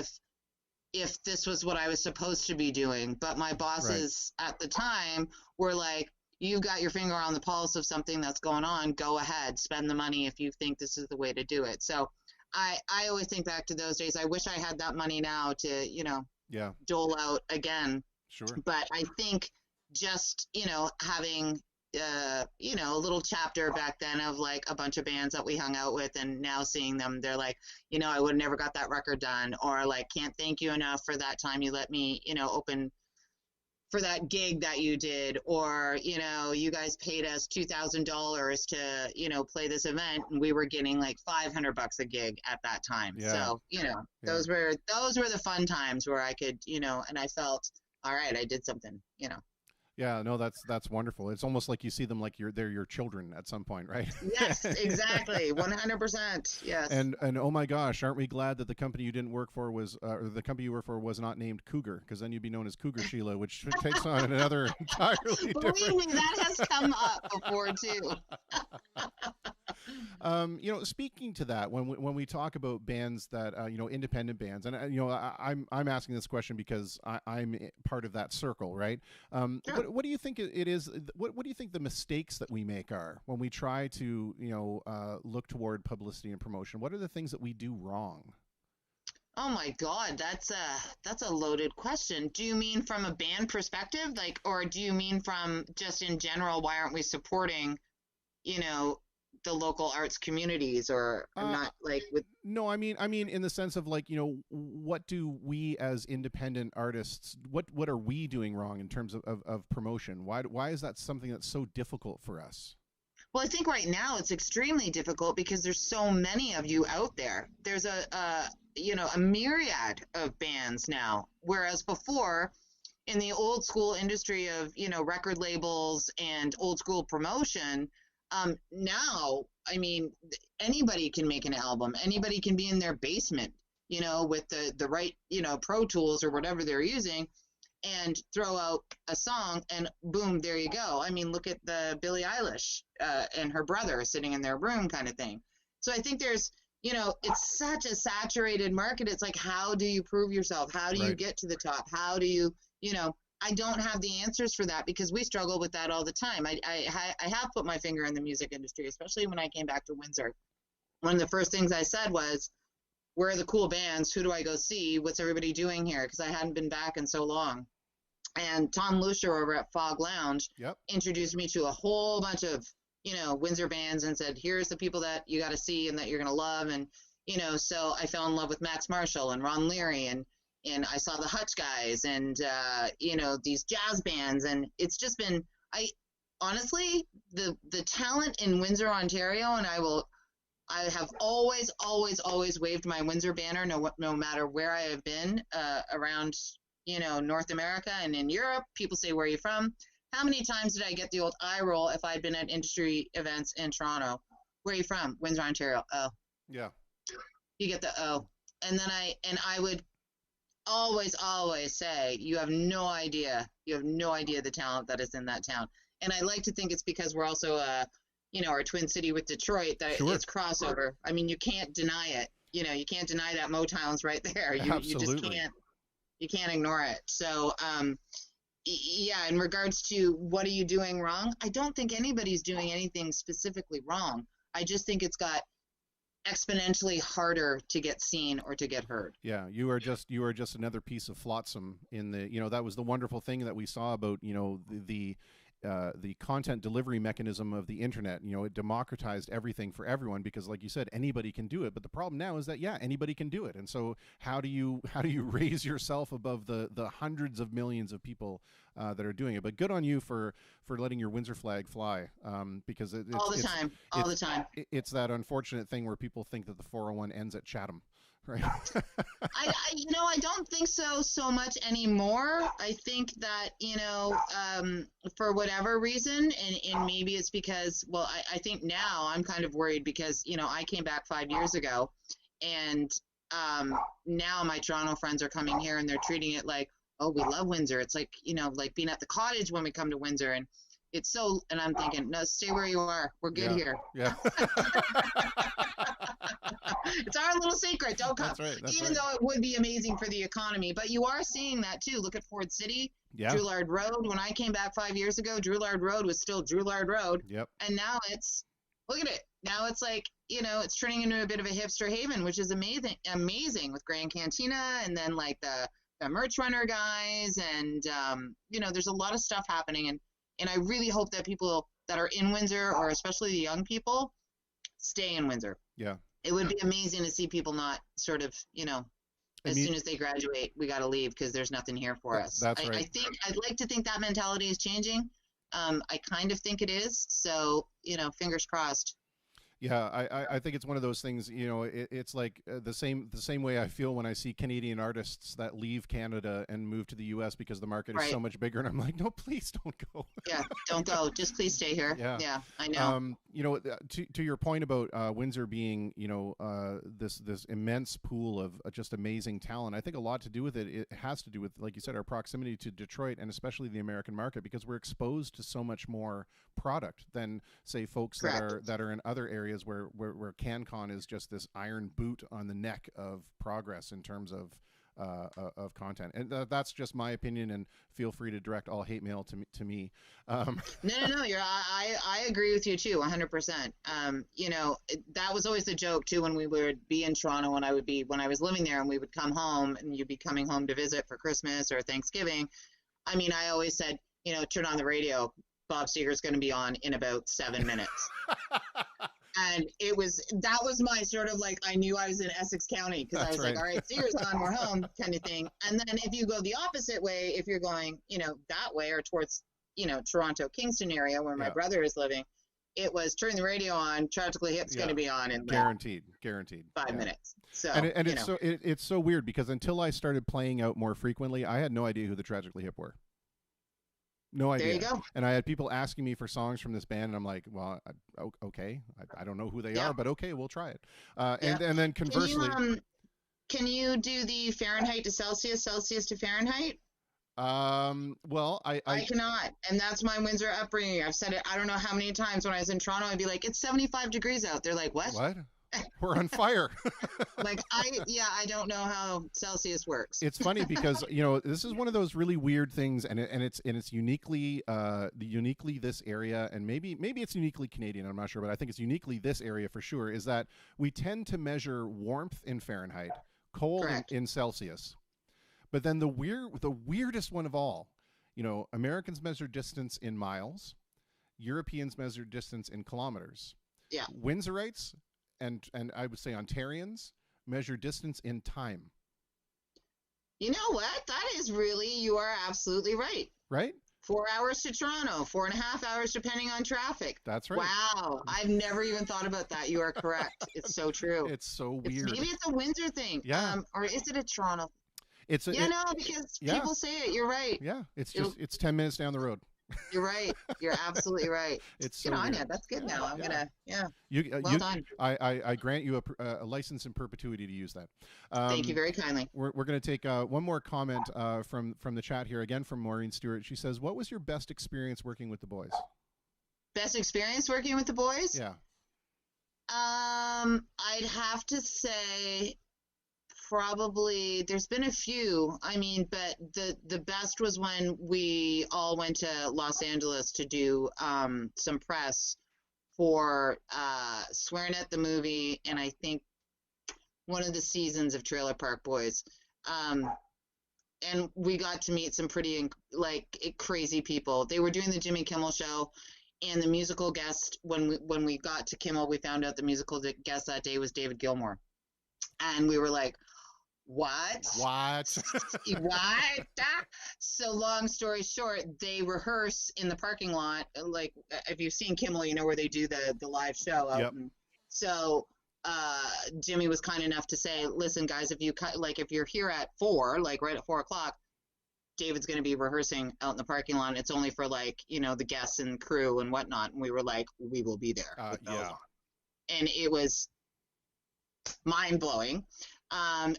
[SPEAKER 4] if this was what I was supposed to be doing. But my bosses at the time were like, you've got your finger on the pulse of something that's going on. Go ahead, spend the money if you think this is the way to do it. So I always think back to those days. I wish I had that money now to, dole out again.
[SPEAKER 1] Sure.
[SPEAKER 4] But I think just, having, a little chapter back then of like a bunch of bands that we hung out with, and now seeing them, they're like, I would have never got that record done, or like, can't thank you enough for that time you let me, open for that gig that you did, or, you guys paid us $2,000 to, play this event, and we were getting like $500 a gig at that time.
[SPEAKER 1] Yeah.
[SPEAKER 4] So, those were the fun times where I could, and I felt, all right, I did something,
[SPEAKER 1] Yeah, no, that's wonderful. It's almost like you see them like they're your children at some point, right?
[SPEAKER 4] Yes, exactly. 100%. Yes.
[SPEAKER 1] And oh my gosh, aren't we glad that the company you didn't work for was, or the company you work for was not named Cougar, because then you'd be known as Cougar Sheila, which takes on another entirely different.
[SPEAKER 4] Believe me, that has come up before too.
[SPEAKER 1] Speaking to that, when we talk about bands that independent bands, and I'm asking this question because I'm part of that circle, right?
[SPEAKER 4] Sure.
[SPEAKER 1] What do you think it is? What do you think the mistakes that we make are when we try to look toward publicity and promotion? What are the things that we do wrong?
[SPEAKER 4] Oh my God, that's a loaded question. Do you mean from a band perspective, or do you mean from just in general? Why aren't we supporting, the local arts communities, or not like with?
[SPEAKER 1] No, I mean in the sense of what do we as independent artists, what are we doing wrong in terms of promotion? Why is that something that's so difficult for us?
[SPEAKER 4] Well, I think right now it's extremely difficult because there's so many of you out there. There's a myriad of bands now, whereas before, in the old school industry of, record labels and old school promotion, now, I mean, anybody can make an album. Anybody can be in their basement, with the right, Pro Tools or whatever they're using, and throw out a song, and boom, there you go. I mean, look at the Billie Eilish and her brother sitting in their room kind of thing. So I think there's, it's such a saturated market. It's like, how do you prove yourself? How do you get to the top? How do you, I don't have the answers for that, because we struggle with that all the time. I have put my finger in the music industry, especially when I came back to Windsor. One of the first things I said was, where are the cool bands? Who do I go see? What's everybody doing here? Because I hadn't been back in so long. And Tom Lucier over at Fog Lounge introduced me to a whole bunch of, Windsor bands, and said, here's the people that you got to see and that you're going to love. And, so I fell in love with Max Marshall and Ron Leary, and I saw the Hutch guys and, these jazz bands. And it's just been, honestly, the talent in Windsor, Ontario, and I have always, always, always waved my Windsor banner, no matter where I have been around, North America and in Europe. People say, where are you from? How many times did I get the old eye roll if I'd been at industry events in Toronto? Where are you from? Windsor, Ontario. Oh.
[SPEAKER 1] Yeah.
[SPEAKER 4] You get the oh. And then I would always say you have no idea. You have no idea the talent that is in that town. And I like to think it's because we're also, our twin city with Detroit, that
[SPEAKER 1] Sure.
[SPEAKER 4] it's crossover. I mean, you can't deny it. You can't deny that Motown's right there. You just
[SPEAKER 1] Absolutely.
[SPEAKER 4] can't. You can't ignore it. So, yeah, in regards to what are you doing wrong, I don't think anybody's doing anything specifically wrong. I just think it's got exponentially harder to get seen or to get heard.
[SPEAKER 1] Yeah, you are just another piece of flotsam in the, that was the wonderful thing that we saw about, the content delivery mechanism of the internet. It democratized everything for everyone because, like you said, anybody can do it. But the problem now is that, anybody can do it. And so how do you raise yourself above the hundreds of millions of people that are doing it? But good on you for letting your Windsor flag fly, because it's
[SPEAKER 4] all the time.
[SPEAKER 1] It's that unfortunate thing where people think that the 401 ends at Chatham. Right.
[SPEAKER 4] I don't think so much anymore. I think that, for whatever reason, and maybe it's because, I think now I'm kind of worried because, I came back 5 years ago, and now my Toronto friends are coming here and they're treating it like, oh, we love Windsor. It's like, like being at the cottage when we come to Windsor, and it's so, and I'm thinking, no, stay where you are. We're good here.
[SPEAKER 1] Yeah.
[SPEAKER 4] It's our little secret. Don't come.
[SPEAKER 1] That's right.
[SPEAKER 4] Even though it would be amazing for the economy. But you are seeing that too. Look at Ford City,
[SPEAKER 1] Yeah.
[SPEAKER 4] Drouillard Road. When I came back 5 years ago, Drouillard Road was still Drouillard Road.
[SPEAKER 1] Yep.
[SPEAKER 4] And now look at it. Now it's like, it's turning into a bit of a hipster haven, which is amazing with Grand Cantina and then like the merch runner guys. And, there's a lot of stuff happening. And I really hope that people that are in Windsor, or especially the young people, stay in Windsor.
[SPEAKER 1] Yeah.
[SPEAKER 4] It would be amazing to see people not sort of, as soon as they graduate, we got to leave because there's nothing here for us.
[SPEAKER 1] That's right.
[SPEAKER 4] I'd like to think that mentality is changing. I kind of think it is. So, fingers crossed.
[SPEAKER 1] Yeah, I think it's one of those things. It's like the same way I feel when I see Canadian artists that leave Canada and move to the U.S. because the market is so much bigger, and I'm like, no, please don't go.
[SPEAKER 4] Yeah, don't go. Just please stay here. Yeah, I know.
[SPEAKER 1] To your point about Windsor being, this immense pool of just amazing talent, I think a lot to do with it. It has to do with, like you said, our proximity to Detroit and especially the American market, because we're exposed to so much more product than, say, folks that are in other areas where CanCon is just this iron boot on the neck of progress in terms of content. And that's just my opinion, and feel free to direct all hate mail to me.
[SPEAKER 4] No, I agree with you too, 100%. That was always the joke too when we would be in Toronto, when I was living there, and we would come home and you'd be coming home to visit for Christmas or Thanksgiving. I mean, I always said, turn on the radio. Bob Seger's going to be on in about 7 minutes. And that was my sort of like, I knew I was in Essex County, because I was like, all right, Seger's on, we're home, kind of thing. And then if you go the opposite way, if you're going, that way or towards, Toronto, Kingston area where my brother is living, it was turn the radio on, Tragically Hip's going to be on in
[SPEAKER 1] guaranteed
[SPEAKER 4] 5 minutes. So,
[SPEAKER 1] and it's so weird, because until I started playing out more frequently, I had no idea who the Tragically Hip were. No idea.
[SPEAKER 4] There you go.
[SPEAKER 1] And I had people asking me for songs from this band, and I'm like, well, okay, I don't know who they are, but okay, we'll try it. And then conversely,
[SPEAKER 4] can you do the Fahrenheit to Celsius, Celsius to Fahrenheit?
[SPEAKER 1] Well, I
[SPEAKER 4] cannot, and that's my Windsor upbringing. I've said it, I don't know how many times. When I was in Toronto, I'd be like, it's 75 degrees out. They're like, what?
[SPEAKER 1] We're on fire.
[SPEAKER 4] Like, I don't know how Celsius works.
[SPEAKER 1] It's funny because, this is one of those really weird things, and it's uniquely this area, and maybe it's uniquely Canadian, I'm not sure, but I think it's uniquely this area for sure, is that we tend to measure warmth in Fahrenheit, cold in Celsius. But then the weirdest one of all, Americans measure distance in miles, Europeans measure distance in kilometers.
[SPEAKER 4] Yeah.
[SPEAKER 1] Windsorites and I would say Ontarians measure distance in time.
[SPEAKER 4] You know what? That is really, you are absolutely right.
[SPEAKER 1] Right?
[SPEAKER 4] 4 hours to Toronto, 4.5 hours depending on traffic.
[SPEAKER 1] That's right.
[SPEAKER 4] Wow. I've never even thought about that. You are correct. It's so true.
[SPEAKER 1] It's so weird.
[SPEAKER 4] Maybe it's a Windsor thing.
[SPEAKER 1] Yeah.
[SPEAKER 4] Or is it a Toronto?
[SPEAKER 1] Because people
[SPEAKER 4] say it. You're right.
[SPEAKER 1] Yeah. It's 10 minutes down the road.
[SPEAKER 4] You're right. You're absolutely right.
[SPEAKER 1] It's
[SPEAKER 4] Good
[SPEAKER 1] so
[SPEAKER 4] on you.
[SPEAKER 1] weird.
[SPEAKER 4] That's good now. I'm
[SPEAKER 1] Yeah.
[SPEAKER 4] gonna, yeah.
[SPEAKER 1] You,
[SPEAKER 4] Well done.
[SPEAKER 1] I grant you a license in perpetuity to use that.
[SPEAKER 4] Thank you very kindly.
[SPEAKER 1] We're going to take one more comment from the chat here, again from Maureen Stewart. She says, "What was your best experience working with the boys?"
[SPEAKER 4] Best experience working with the boys?
[SPEAKER 1] Yeah.
[SPEAKER 4] I'd have to say probably there's been a few. I mean, but the best was when we all went to Los Angeles to do some press for Swearing at the movie, and I think one of the seasons of Trailer Park Boys. And we got to meet some pretty crazy people. They were doing the Jimmy Kimmel show, and the musical guest, when we got to Kimmel, we found out the musical guest that day was David Gilmour, and we were like, what?
[SPEAKER 1] What?
[SPEAKER 4] What? So long story short, they rehearse in the parking lot. Like, if you've seen Kimmel, you know where they do the live show.
[SPEAKER 1] Yep.
[SPEAKER 4] So Jimmy was kind enough to say, listen, guys, if you're here at 4, like right at 4 o'clock, David's going to be rehearsing out in the parking lot. It's only for the guests and crew and whatnot. And we were like, we will be there. With bells on. And it was mind blowing. And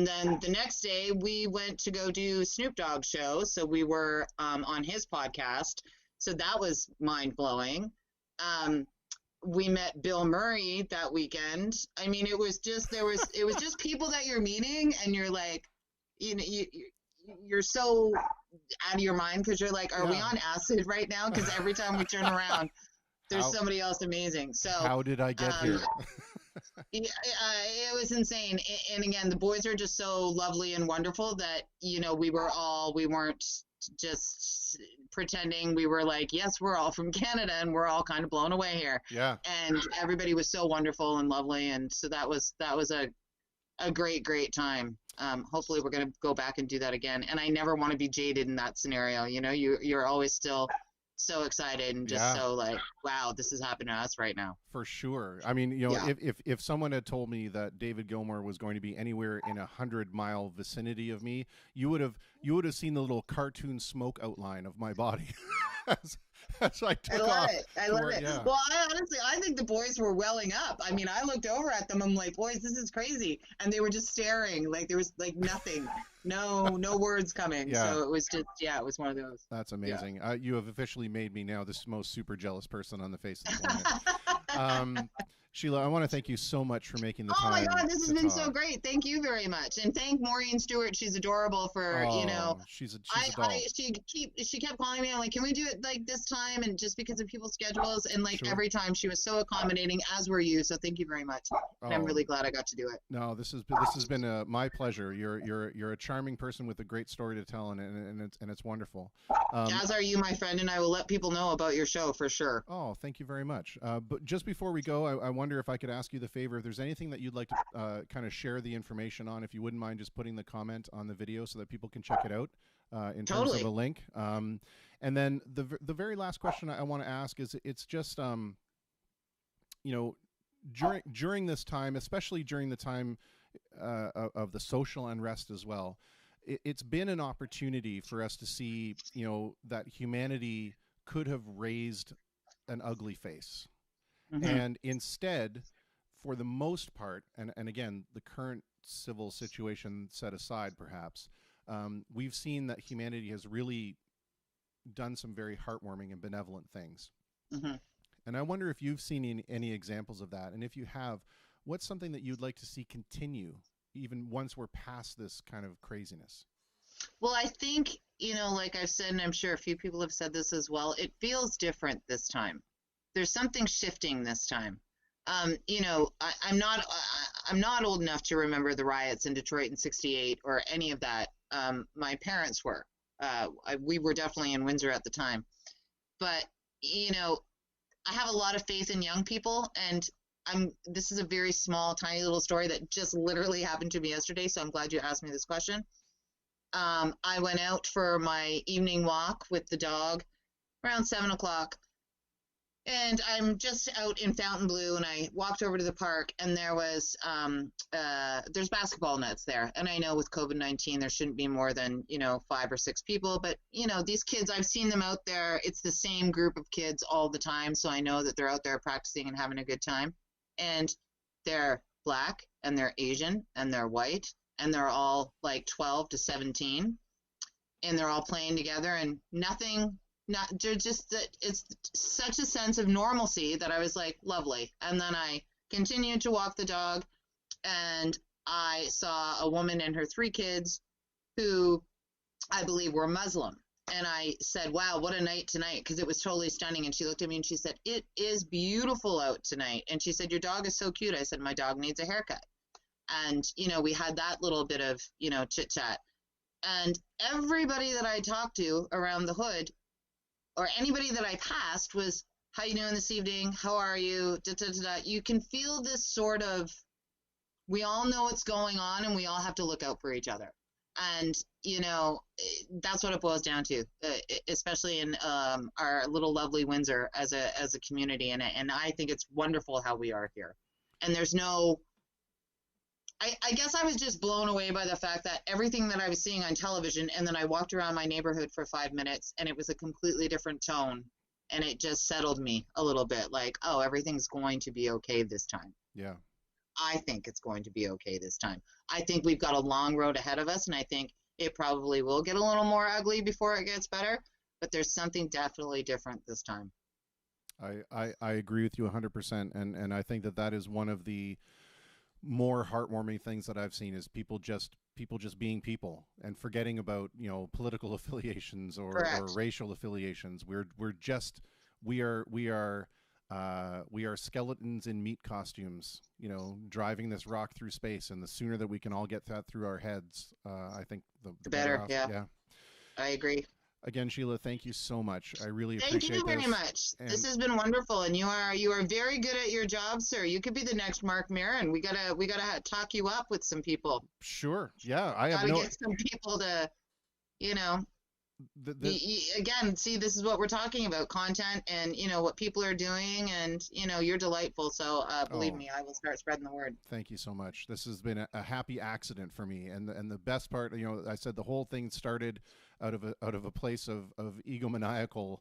[SPEAKER 4] then the next day we went to go do Snoop Dogg's show. So we were on his podcast. So that was mind blowing. We met Bill Murray that weekend. I mean, it was just people that you're meeting, and you're like, you're so out of your mind because you're like, are we on acid right now? Because every time we turn around, there's somebody else amazing. So
[SPEAKER 1] how did I get here?
[SPEAKER 4] It was insane. And again, the boys are just so lovely and wonderful that, we weren't just pretending. We were like, yes, we're all from Canada and we're all kind of blown away here.
[SPEAKER 1] Yeah.
[SPEAKER 4] And everybody was so wonderful and lovely. And so that was a great, great time. Hopefully we're going to go back and do that again. And I never want to be jaded in that scenario. You're always still so excited and just so like, wow, this is happening to us right now.
[SPEAKER 1] For sure. I mean, if someone had told me that David Gilmour was going to be anywhere in 100-mile vicinity of me, you would have seen the little cartoon smoke outline of my body as I took off.
[SPEAKER 4] I love it. Yeah. Well, I think the boys were welling up. I mean, I looked over at them. I'm like, boys, this is crazy. And they were just staring. Like there was like nothing, no words coming. Yeah. So it was just, it was one of those.
[SPEAKER 1] That's amazing. Yeah. You have officially made me now the most super jealous person on the face of the planet. Sheila, I want to thank you so much for making the time.
[SPEAKER 4] Oh my God, this has been so great. Thank you very much, and thank Maureen Stewart. She's adorable for
[SPEAKER 1] She's a doll.
[SPEAKER 4] She kept calling me. I'm like, can we do it like this time? And just because of people's schedules, and every time she was so accommodating, as were you. So thank you very much. And I'm really glad I got to do it.
[SPEAKER 1] No, this has been my pleasure. You're a charming person with a great story to tell, and it's wonderful.
[SPEAKER 4] As are you, my friend, and I will let people know about your show for sure.
[SPEAKER 1] Oh, thank you very much. But just before we go, I wonder if I could ask you the favor, if there's anything that you'd like to kind of share the information on, if you wouldn't mind just putting the comment on the video so that people can check it out in terms of a link. And then the very last question I want to ask is, it's just, during this time, especially during the time of the social unrest as well, it's been an opportunity for us to see, that humanity could have raised an ugly face. Mm-hmm. And instead, for the most part, and again, the current civil situation set aside, perhaps, we've seen that humanity has really done some very heartwarming and benevolent things. Mm-hmm. And I wonder if you've seen any examples of that. And if you have, what's something that you'd like to see continue, even once we're past this kind of craziness?
[SPEAKER 4] Well, I think, like I've said, and I'm sure a few people have said this as well, it feels different this time. There's something shifting this time. I'm not old enough to remember the riots in Detroit in '68 or any of that. My parents were. We were definitely in Windsor at the time. But, I have a lot of faith in young people, and this is a very small, tiny little story that just literally happened to me yesterday, so I'm glad you asked me this question. I went out for my evening walk with the dog around 7 o'clock. And I'm just out in Fontainebleau, and I walked over to the park, and there was there's basketball nets there. And I know with COVID-19 there shouldn't be more than 5 or 6 people, but these kids, I've seen them out there. It's the same group of kids all the time, so I know that they're out there practicing and having a good time. And they're Black, and they're Asian, and they're white, and they're all like 12 to 17, and they're all playing together, and it's such a sense of normalcy that I was like, lovely. And then I continued to walk the dog, and I saw a woman and her 3 kids who I believe were Muslim. And I said, wow, what a night tonight, because it was totally stunning. And she looked at me and she said, it is beautiful out tonight. And she said, your dog is so cute. I said, my dog needs a haircut. And, we had that little bit of, chit chat. And everybody that I talked to around the hood, or anybody that I passed, was, how you doing this evening? How are you? Da, da, da, da. You can feel this sort of, we all know what's going on, and we all have to look out for each other. And, that's what it boils down to, especially in our little lovely Windsor as a community. And I think it's wonderful how we are here. And there's no, I guess I was just blown away by the fact that everything that I was seeing on television, and then I walked around my neighborhood for 5 minutes, and it was a completely different tone, and it just settled me a little bit, like, oh, everything's going to be okay this time.
[SPEAKER 1] Yeah.
[SPEAKER 4] I think it's going to be okay this time. I think we've got a long road ahead of us, and I think it probably will get a little more ugly before it gets better, but there's something definitely different this time.
[SPEAKER 1] I agree with you 100%, and I think that is one of the more heartwarming things that I've seen, is people just being people and forgetting about political affiliations or racial affiliations. We are skeletons in meat costumes, driving this rock through space, and the sooner that we can all get that through our heads, I think the
[SPEAKER 4] better.
[SPEAKER 1] off.
[SPEAKER 4] Yeah, I agree.
[SPEAKER 1] Again, Sheila, thank you so much. I really appreciate
[SPEAKER 4] Thank you very much. This has been wonderful, and you are very good at your job, sir. You could be the next Mark Maron. We gotta talk you up with some people.
[SPEAKER 1] Sure. Yeah, I
[SPEAKER 4] have get some people to, again, see, this is what we're talking about, content and what people are doing, and you're delightful. So believe me, I will start spreading the word.
[SPEAKER 1] Thank you so much. This has been a happy accident for me, and the best part, I said the whole thing started out of a place of egomaniacal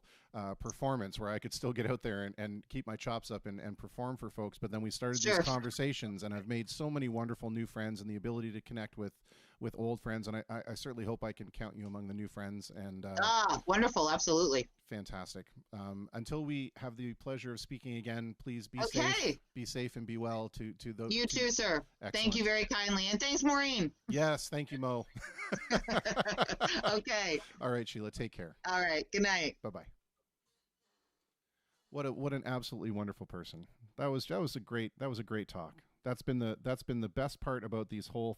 [SPEAKER 1] performance, where I could still get out there and keep my chops up and perform for folks. But then we started these conversations, and I've made so many wonderful new friends, and the ability to connect with old friends, and I certainly hope I can count you among the new friends. And
[SPEAKER 4] wonderful, absolutely
[SPEAKER 1] fantastic. Until we have the pleasure of speaking again, please be safe and be well to those.
[SPEAKER 4] You too, sir. Excellent. Thank you very kindly, and thanks, Maureen.
[SPEAKER 1] Yes, thank you, Mo.
[SPEAKER 4] Okay.
[SPEAKER 1] All right, Sheila, take care.
[SPEAKER 4] All right, good night.
[SPEAKER 1] Bye-bye. What an absolutely wonderful person. That was a great talk. That's been the best part about this whole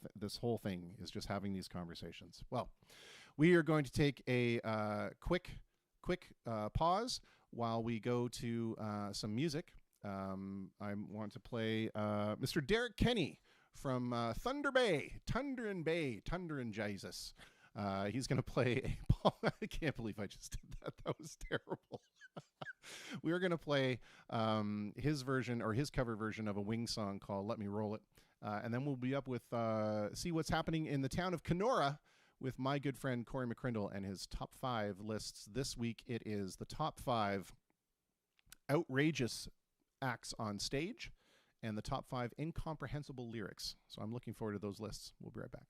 [SPEAKER 1] thing, is just having these conversations. Well, we are going to take a quick pause while we go to some music. I want to play Mr. Derek Kenny from Thunder and Jesus. He's going to play I can't believe I just did that. That was terrible. We are going to play his version, or his cover version, of a Wing song called Let Me Roll It. And then we'll be up with see what's happening in the town of Kenora with my good friend Corey McCrindle and his top 5 lists. This week it is the top 5 outrageous acts on stage and the top 5 incomprehensible lyrics. So I'm looking forward to those lists. We'll be right back.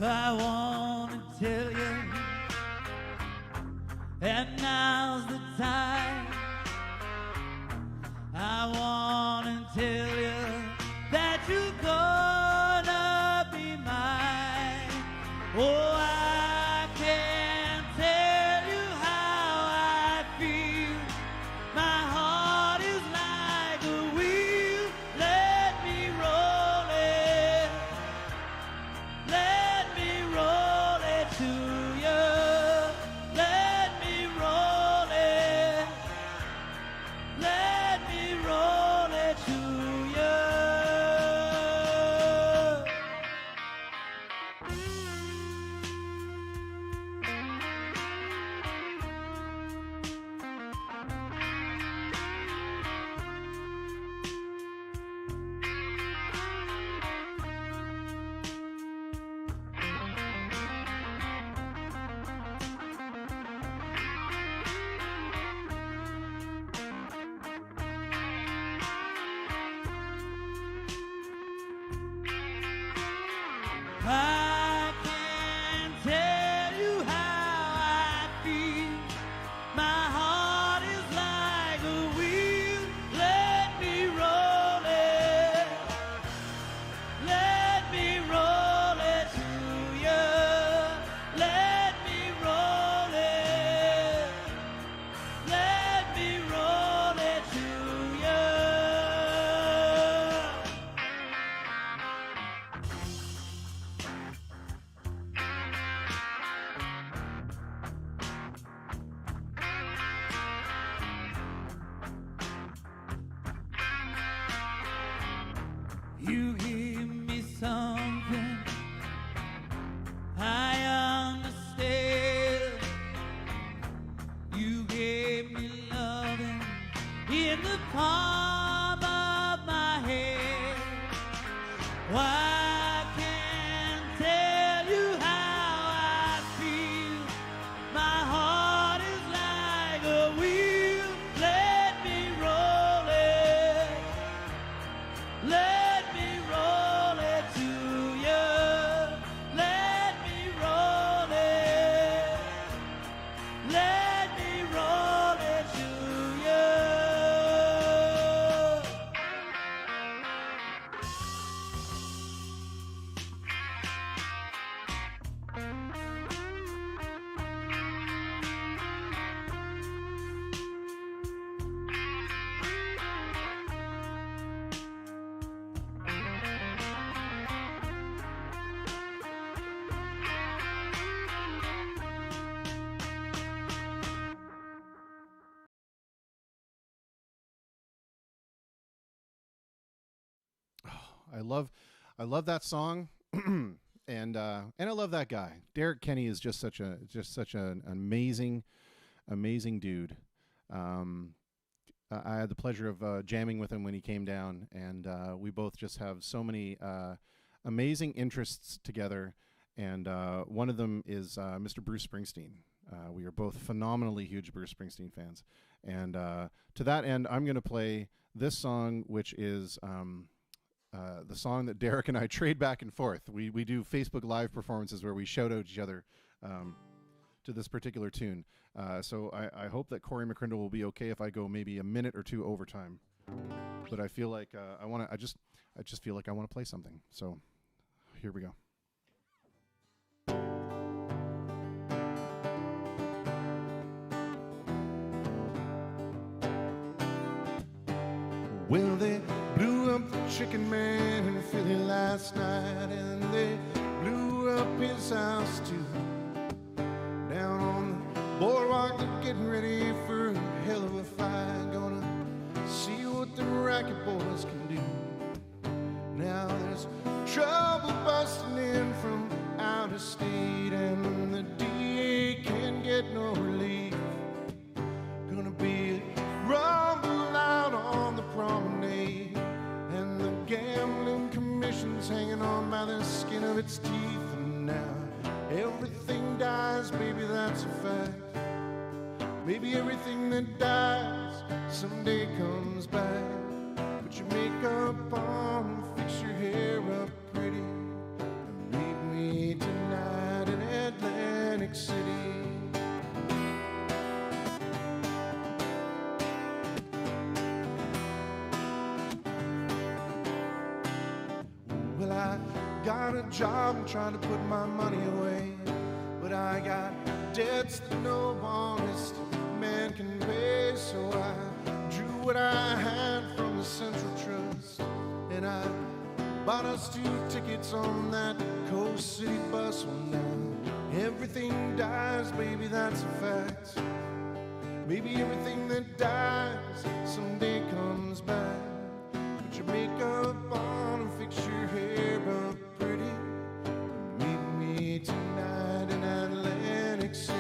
[SPEAKER 5] I want to tell you, and now's the time. I want to tell you that you're gonna be mine. Oh, I can't tell you how I feel. My heart is like a wheel. Let me roll it. Let me roll it to you. Let me roll it. Let me roll it to you. I can't tell you how I feel. My heart is like a wheel. Let me roll it. Let me roll it to you. Let me roll it. Let me roll it to you. You give me something I understand. You gave me loving in the palm of my hand. Why can't tell you how I feel. My heart is like a wheel. Let me roll it. Let me roll it to you. Let me roll it. Let me roll it to you.
[SPEAKER 1] I love that song, and I love that guy. Derek Kenny is just such an amazing dude. I had the pleasure of jamming with him when he came down, and we both just have so many amazing interests together. And one of them is Mr. Bruce Springsteen. We are both phenomenally huge Bruce Springsteen fans, and to that end, I'm going to play this song, which is the song that Derek and I trade back and forth. We do Facebook Live performances where we shout out each other to this particular tune. So I hope that Corey McCrindle will be okay if I go maybe a minute or two overtime. But I feel like I just feel like I want to play something. So here we go. Well, they blew up the Chicken Man in Philly last night, and they blew up his house too. Down on the boardwalk, they're getting ready for a hell of a fight. Gonna see what the racket boys can do. Now there's trouble busting in from out of state, and the DA can't get no relief. Gonna be a rumble out on the promenade, and the gambling commission's hanging on by the skin of its teeth. And now everything dies, baby, that's a fact. Maybe everything that dies someday comes back. Put your makeup on, fix your hair up pretty, and meet me tonight. Well, I got a job and trying to put my money away, but I got debts that no honest man can pay. So I drew what I had from the Central Trust, and I bought us 2 tickets on that Coast City bus. Well, now everything dies, baby, that's a fact. Maybe everything that dies someday comes back. Put your makeup on and fix your hair up pretty. Meet me tonight in Atlantic City.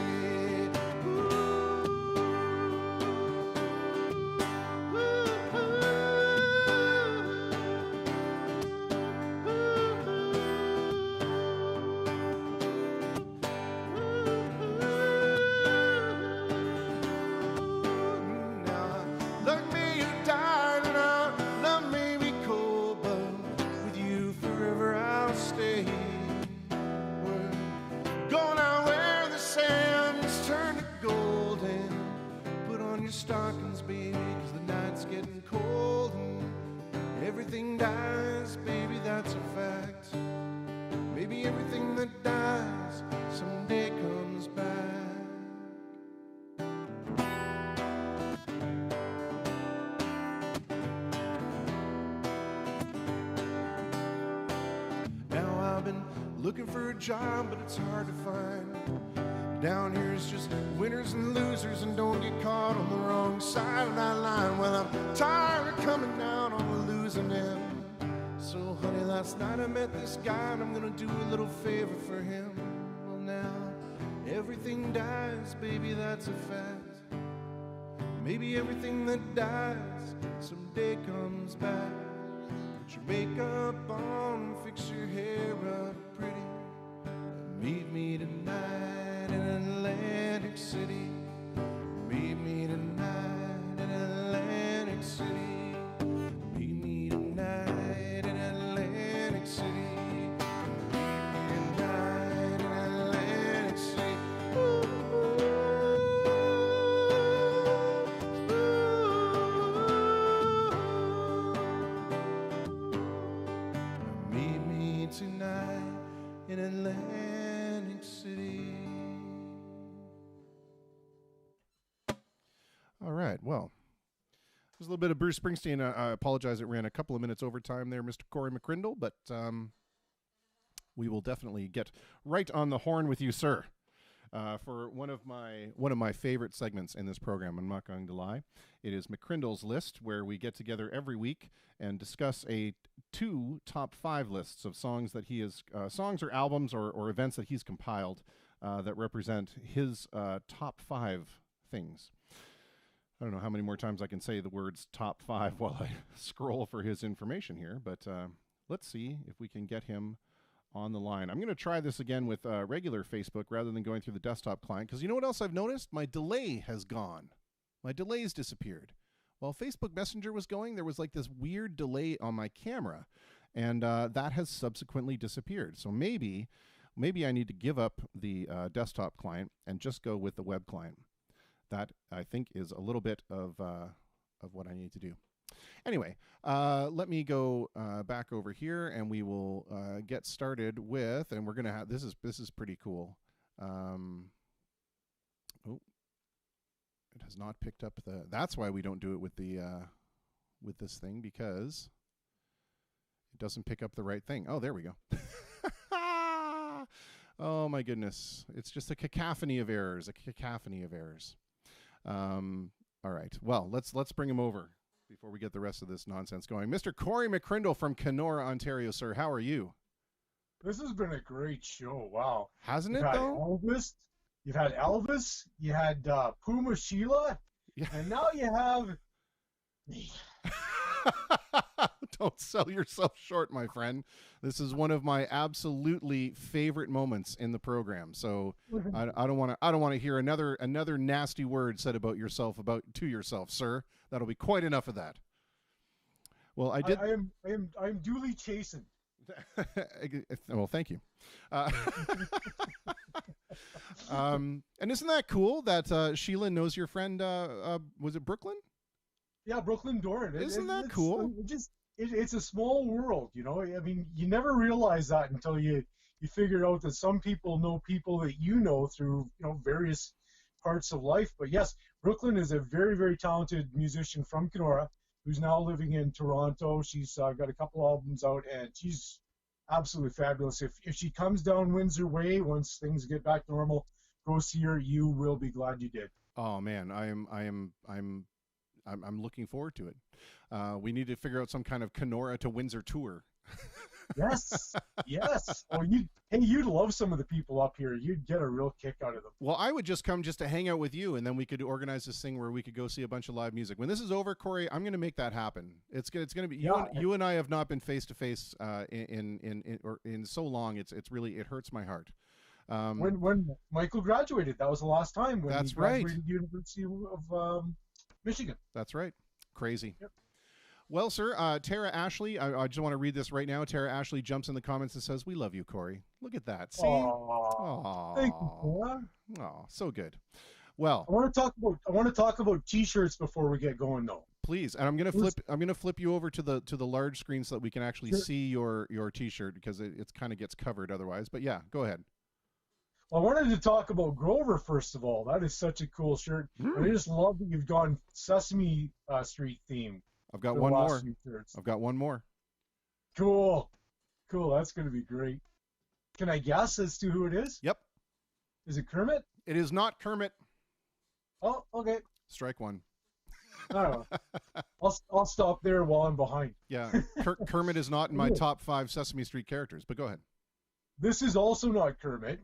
[SPEAKER 1] Stockings, baby, 'cause the night's getting cold and everything dies, baby, that's a fact. Maybe everything that dies someday comes back. Now I've been looking for a job, but it's hard to find. Down here's just winners and losers, and don't get caught on the wrong side of that line. Well, I'm tired of coming down on the losing end. So, honey, last night I met this guy, and I'm gonna do a little favor for him. Well, now everything dies, baby, that's a fact. Maybe everything that dies someday comes back. Put your makeup on, fix your hair up pretty. Meet me tonight in Atlantic City. Meet me tonight in Atlantic City. Meet me tonight in Atlantic City. Meet me tonight in Atlantic City. Ooh, meet me tonight in Atlantic City. All right, well, there's a little bit of Bruce Springsteen. I apologize, it ran a couple of minutes overtime there, Mr. Corey McCrindle, but we will definitely get right on the horn with you, sir, for one of my favorite segments in this program. I'm not going to lie. It is McCrindle's List, where we get together every week and discuss 2 top 5 lists of songs that he has, songs or albums or events that he's compiled that represent his top 5 things. I don't know how many more times I can say the words top 5 while I scroll for his information here, but let's see if we can get him on the line. I'm going to try this again with regular Facebook rather than going through the desktop client, because you know what else I've noticed? My delay has gone. My delay's disappeared. While Facebook Messenger was going, there was like this weird delay on my camera, and that has subsequently disappeared. So maybe I need to give up the desktop client and just go with the web client. That, I think, is a little bit of what I need to do. Anyway, let me go back over here, and we will get started with, and we're going to have, this is pretty cool. Oh, it has not picked up that's why we don't do it with the, with this thing, because it doesn't pick up the right thing. Oh, there we go. Oh my goodness. It's just a cacophony of errors, all right. Well, let's bring him over before we get the rest of this nonsense going. Mr. Corey McCrindle from Kenora, Ontario, sir. How are you?
[SPEAKER 6] This has been a great show. Wow.
[SPEAKER 1] Hasn't
[SPEAKER 6] You've
[SPEAKER 1] it,
[SPEAKER 6] had
[SPEAKER 1] though?
[SPEAKER 6] You've had Elvis, you had Puma Sheila,
[SPEAKER 1] Yeah.
[SPEAKER 6] and now you have me.
[SPEAKER 1] Don't sell yourself short, my friend. This is one of my absolutely favorite moments in the program. So I don't want to hear another nasty word said about yourself to yourself, sir. That'll be quite enough of that. Well, I did.
[SPEAKER 6] I am duly chastened.
[SPEAKER 1] Well, thank you. And isn't that cool that Sheila knows your friend? Was it Brooklyn?
[SPEAKER 6] Yeah, Brooklyn Doran.
[SPEAKER 1] Isn't that cool?
[SPEAKER 6] it's a small world, you know. I mean, you never realize that until you figure out that some people know people that you know through, you know, various parts of life. But yes, Brooklyn is a very, very talented musician from Kenora who's now living in Toronto. She's got a couple albums out, and she's absolutely fabulous. If she comes down Windsor Way once things get back to normal, go see her. You will be glad you did.
[SPEAKER 1] Oh man, I'm looking forward to it. We need to figure out some kind of Kenora to Windsor tour.
[SPEAKER 6] Yes, yes. Oh, you'd love some of the people up here. You'd get a real kick out of them.
[SPEAKER 1] Well, I would just come just to hang out with you, and then we could organize this thing where we could go see a bunch of live music. When this is over, Corey, I'm going to make that happen. It's going to be you and I have not been face to face in so long. It hurts my heart.
[SPEAKER 6] When Michael graduated, that was the last time. When
[SPEAKER 1] That's
[SPEAKER 6] he graduated
[SPEAKER 1] right.
[SPEAKER 6] University of Michigan.
[SPEAKER 1] That's right. Crazy.
[SPEAKER 6] Yep.
[SPEAKER 1] Well, sir, Tara Ashley, I just want to read this right now. Tara Ashley jumps in the comments and says, "We love you, Corey." Look at that. See?
[SPEAKER 6] Aww. Thank you, Tara.
[SPEAKER 1] Oh, so good. Well,
[SPEAKER 6] I want to talk about T-shirts before we get going, though.
[SPEAKER 1] please, and I'm gonna flip you over to the large screen so that we can actually
[SPEAKER 6] Sure.
[SPEAKER 1] see your T-shirt, because it kind of gets covered otherwise. But yeah, go ahead.
[SPEAKER 6] Well, I wanted to talk about Grover first of all. That is such a cool shirt. And I just love that you've gone Sesame Street theme.
[SPEAKER 1] I've got
[SPEAKER 6] for the
[SPEAKER 1] one
[SPEAKER 6] last
[SPEAKER 1] more.
[SPEAKER 6] few shirts.
[SPEAKER 1] I've got one more.
[SPEAKER 6] Cool. That's going to be great. Can I guess as to who it is?
[SPEAKER 1] Yep.
[SPEAKER 6] Is it Kermit?
[SPEAKER 1] It is not Kermit.
[SPEAKER 6] Oh, okay.
[SPEAKER 1] Strike one.
[SPEAKER 6] I don't know. I'll stop there while I'm behind.
[SPEAKER 1] Yeah, Kermit is not in my top 5 Sesame Street characters, but go ahead.
[SPEAKER 6] This is also not Kermit.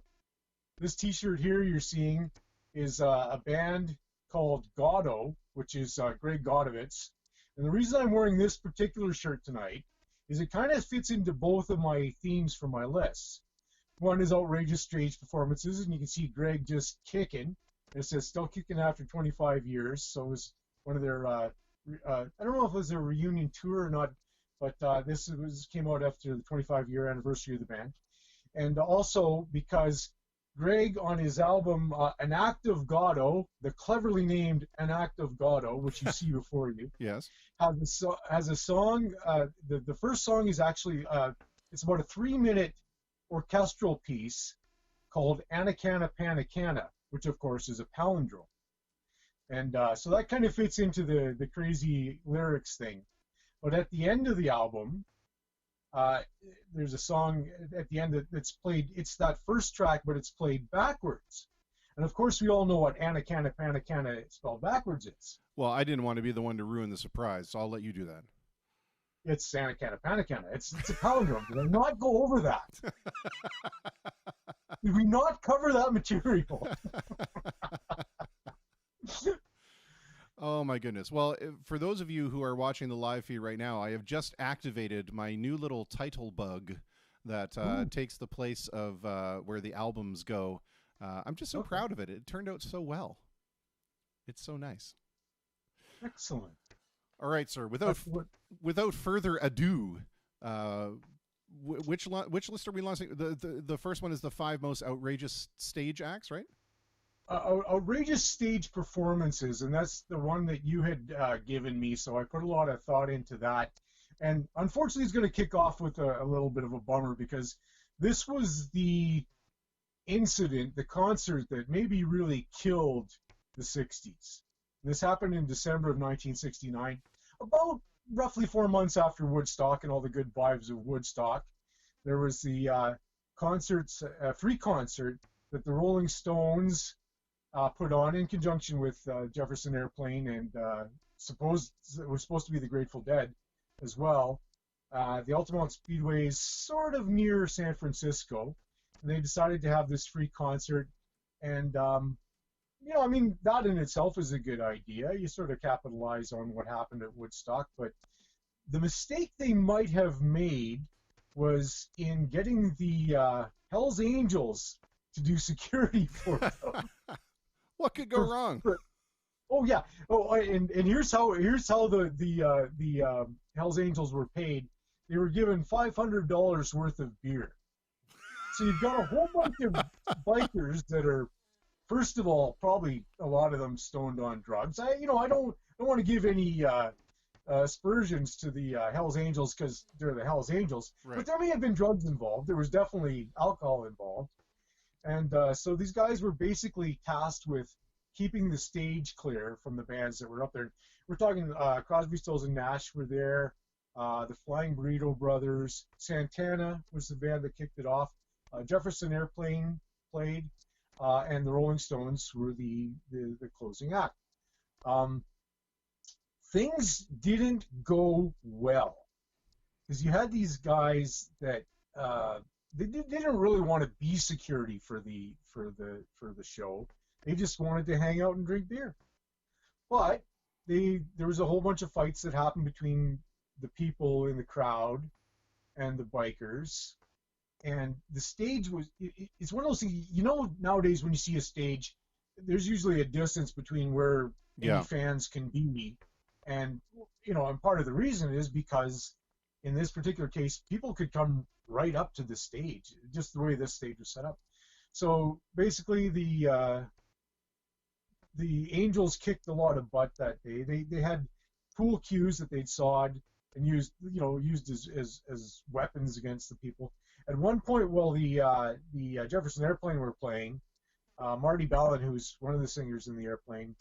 [SPEAKER 6] This T-shirt here you're seeing is a band called Goddo, which is Greg Godovitz. And the reason I'm wearing this particular shirt tonight is it kind of fits into both of my themes for my lists. One is outrageous stage performances, and you can see Greg just kicking. It says still kicking after 25 years. So it was one of their, I don't know if it was a reunion tour or not, but this came out after the 25-year anniversary of the band. And also because Greg, on his album An Act of Goddo, the cleverly named An Act of Goddo, which you see before you,
[SPEAKER 1] Yes.
[SPEAKER 6] has a song. The first song is actually, it's about a 3-minute orchestral piece called Anacanna Panacanna, which of course is a palindrome. And so that kind of fits into the crazy lyrics thing. But at the end of the album, there's a song at the end that's played. It's that first track, but it's played backwards. And of course, we all know what Anacanna Panacanna spelled backwards is.
[SPEAKER 1] Well, I didn't want to be the one to ruin the surprise, so I'll let you do that.
[SPEAKER 6] It's Anacanna Panacanna. It's a palindrome. Did I not go over that? Did we not cover that material?
[SPEAKER 1] Oh my goodness. Well, for those of you who are watching the live feed right now, I have just activated my new little title bug that takes the place of where the albums go. I'm just so proud of it. It turned out so well. It's so nice.
[SPEAKER 6] Excellent.
[SPEAKER 1] All right, sir. Without further ado, which list are we launching? The first one is the 5 most outrageous stage acts, right?
[SPEAKER 6] Outrageous stage performances, and that's the one that you had given me, so I put a lot of thought into that. And unfortunately, it's going to kick off with a little bit of a bummer, because this was the incident, the concert that maybe really killed the 60s. This happened in December of 1969, about roughly 4 months after Woodstock and all the good vibes of Woodstock. There was the free concert that the Rolling Stones put on in conjunction with Jefferson Airplane, and it was supposed to be the Grateful Dead as well. The Altamont Speedway is sort of near San Francisco, and they decided to have this free concert. And that in itself is a good idea. You sort of capitalize on what happened at Woodstock, but the mistake they might have made was in getting the Hells Angels to do security for them.
[SPEAKER 1] What could go wrong?
[SPEAKER 6] Oh yeah. Oh, and here's how the Hells Angels were paid. They were given $500 worth of beer. So you've got a whole bunch of bikers that are, first of all, probably a lot of them stoned on drugs. I don't want to give any aspersions to the Hells Angels because they're the Hells Angels.
[SPEAKER 1] Right.
[SPEAKER 6] But there may have been drugs involved. There was definitely alcohol involved. And so these guys were basically tasked with keeping the stage clear from the bands that were up there. We're talking Crosby, Stills, and Nash were there. The Flying Burrito Brothers. Santana was the band that kicked it off. Jefferson Airplane played. And the Rolling Stones were the closing act. Things didn't go well because you had these guys that they didn't really want to be security for the show. They just wanted to hang out and drink beer. But there was a whole bunch of fights that happened between the people in the crowd and the bikers. And the stage it's one of those things, nowadays when you see a stage, there's usually a distance between where any fans can be. And, and part of the reason is because in this particular case, people could come right up to the stage, just the way this stage was set up. So basically the Angels kicked a lot of butt that day. They had pool cues that they'd sawed and used as weapons against the people. At one point, while the Jefferson Airplane were playing, Marty Ballin, who's one of the singers in the Airplane,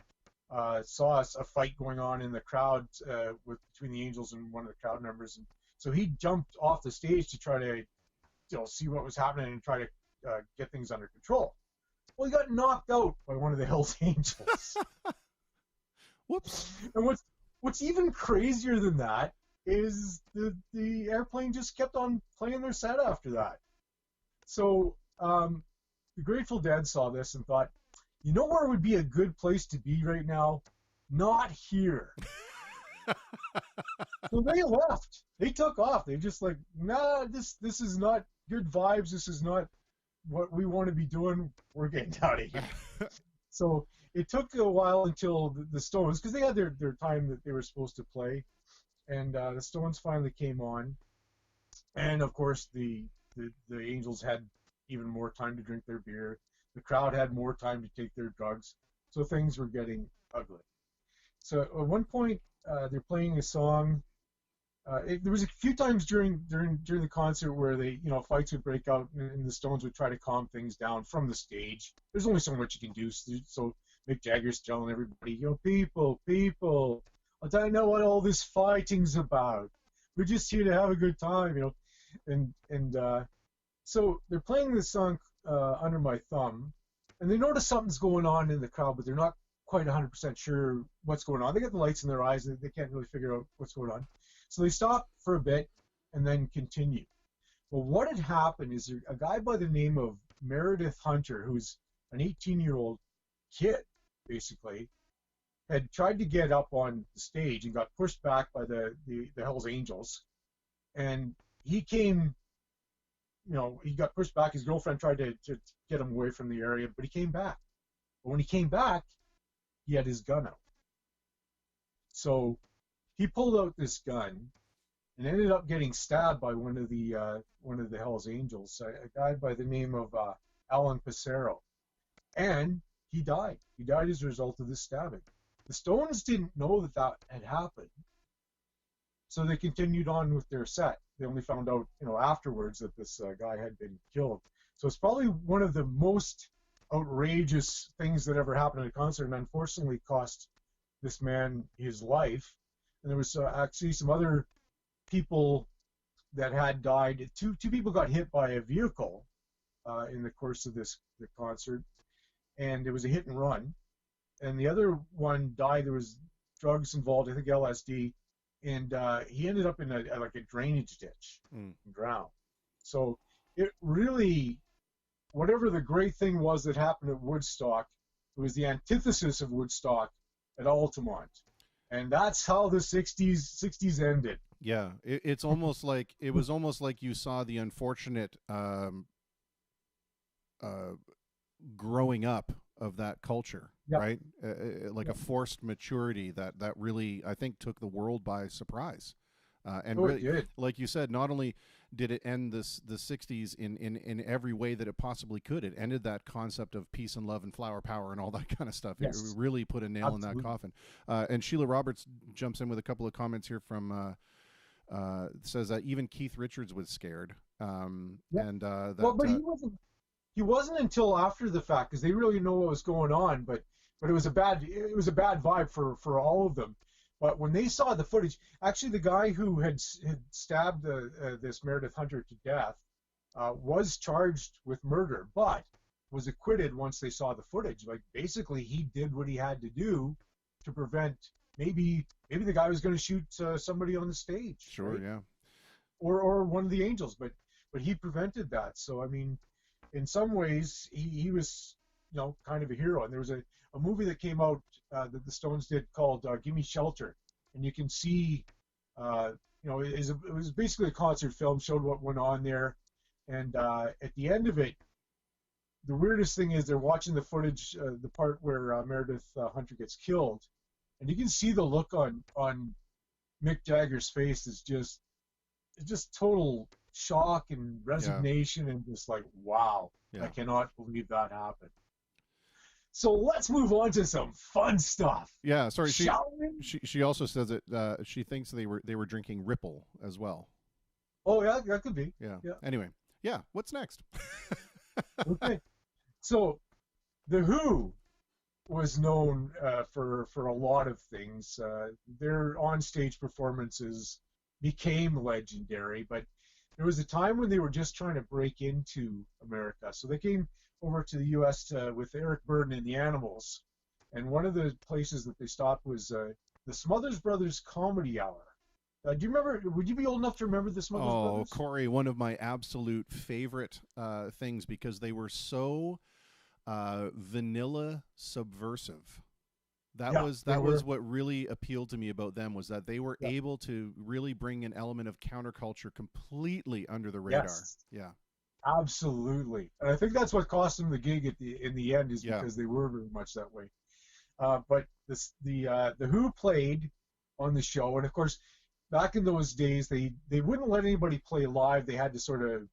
[SPEAKER 6] saw a fight going on in the crowd between the Angels and one of the crowd members, and so he jumped off the stage to try to, see what was happening and try to get things under control. Well, he got knocked out by one of the Hells Angels.
[SPEAKER 1] Whoops.
[SPEAKER 6] And what's even crazier than that is the Airplane just kept on playing their set after that. So the Grateful Dead saw this and thought, you know where would be a good place to be right now? Not here. So they left. They took off. They just like, nah, this is not good vibes. This is not what we want to be doing. We're getting out of here. So it took a while until the Stones, because they had their time that they were supposed to play, and the Stones finally came on, and of course the Angels had even more time to drink their beer. The crowd had more time to take their drugs, so things were getting ugly. So at one point, they're playing a song. There was a few times during the concert where fights would break out, and the Stones would try to calm things down from the stage. There's only so much you can do. So Mick Jagger's telling everybody, people, I know what all this fighting's about. We're just here to have a good time, so they're playing this song Under My Thumb, and they notice something's going on in the crowd, but they're not quite 100% sure what's going on. They get the lights in their eyes, and they can't really figure out what's going on. So they stop for a bit and then continue. Well, what had happened is a guy by the name of Meredith Hunter, who's an 18-year-old kid, basically, had tried to get up on the stage and got pushed back by the Hells Angels. And he came, he got pushed back. His girlfriend tried to get him away from the area, but he came back. But when he came back, he had his gun out. So he pulled out this gun and ended up getting stabbed by one of the Hells Angels, a guy by the name of Alan Passero. And he died. He died as a result of this stabbing. The Stones didn't know that had happened, so they continued on with their set. They only found out, afterwards that this guy had been killed. So it's probably one of the most outrageous things that ever happened at a concert, and unfortunately cost this man his life. And there was actually some other people that had died. Two people got hit by a vehicle in the course of the concert, and it was a hit and run. And the other one died. There was drugs involved, I think LSD, and he ended up in a drainage ditch and drowned. So it really, whatever the great thing was that happened at Woodstock, it was the antithesis of Woodstock at Altamont. And that's how the 60s ended.
[SPEAKER 1] Yeah, it's almost like it was almost like you saw the unfortunate growing up of that culture, right? Like a forced maturity that really, I think, took the world by surprise. And really, like you said, not only did it end the 60s in every way that it possibly could. It ended that concept of peace and love and flower power and all that kind of stuff.
[SPEAKER 6] Yes.
[SPEAKER 1] It really put a nail in that coffin. And Sheila Roberts jumps in with a couple of comments here from says that even Keith Richards was scared. And that,
[SPEAKER 6] well, but he wasn't until after the fact, because they really didn't know what was going on. But it was a bad vibe for all of them. But when they saw the footage, actually the guy who had stabbed this Meredith Hunter to death was charged with murder, but was acquitted once they saw the footage. Like, basically, he did what he had to do to prevent maybe the guy was going to shoot somebody on the stage.
[SPEAKER 1] Sure, right? Yeah.
[SPEAKER 6] Or one of the angels, but he prevented that. So I mean, in some ways, he was, you know, kind of a hero. And there was a movie that came out that the Stones did called "Gimme Shelter," and you can see, you know, it was basically a concert film, showed what went on there, and at the end of it, the weirdest thing is they're watching the footage, the part where Meredith Hunter gets killed, and you can see the look on Mick Jagger's face is just total shock and resignation, and just like, wow, I cannot believe that happened. So let's move on to some fun stuff.
[SPEAKER 1] Yeah, sorry. She also says that she thinks they were drinking Ripple as well.
[SPEAKER 6] Oh yeah, that could be.
[SPEAKER 1] Yeah. Anyway, yeah. What's next?
[SPEAKER 6] Okay. So, The Who was known for a lot of things. Their onstage performances became legendary, but there was a time when they were just trying to break into America. So they came over to the U.S. With Eric Burdon and the Animals, and one of the places that they stopped was the Smothers Brothers Comedy Hour. Do you remember? Would you be old enough to remember the Smothers Brothers?
[SPEAKER 1] Oh, Corey, one of my absolute favorite things, because they were so vanilla subversive. That was what really appealed to me about them, was that they were able to really bring an element of counterculture completely under the radar.
[SPEAKER 6] Yes.
[SPEAKER 1] Yeah.
[SPEAKER 6] Absolutely, and I think that's what cost them the gig in the end, is because they were very much that way. But the Who played on the show, and of course, back in those days, they wouldn't let anybody play live. They had to sort of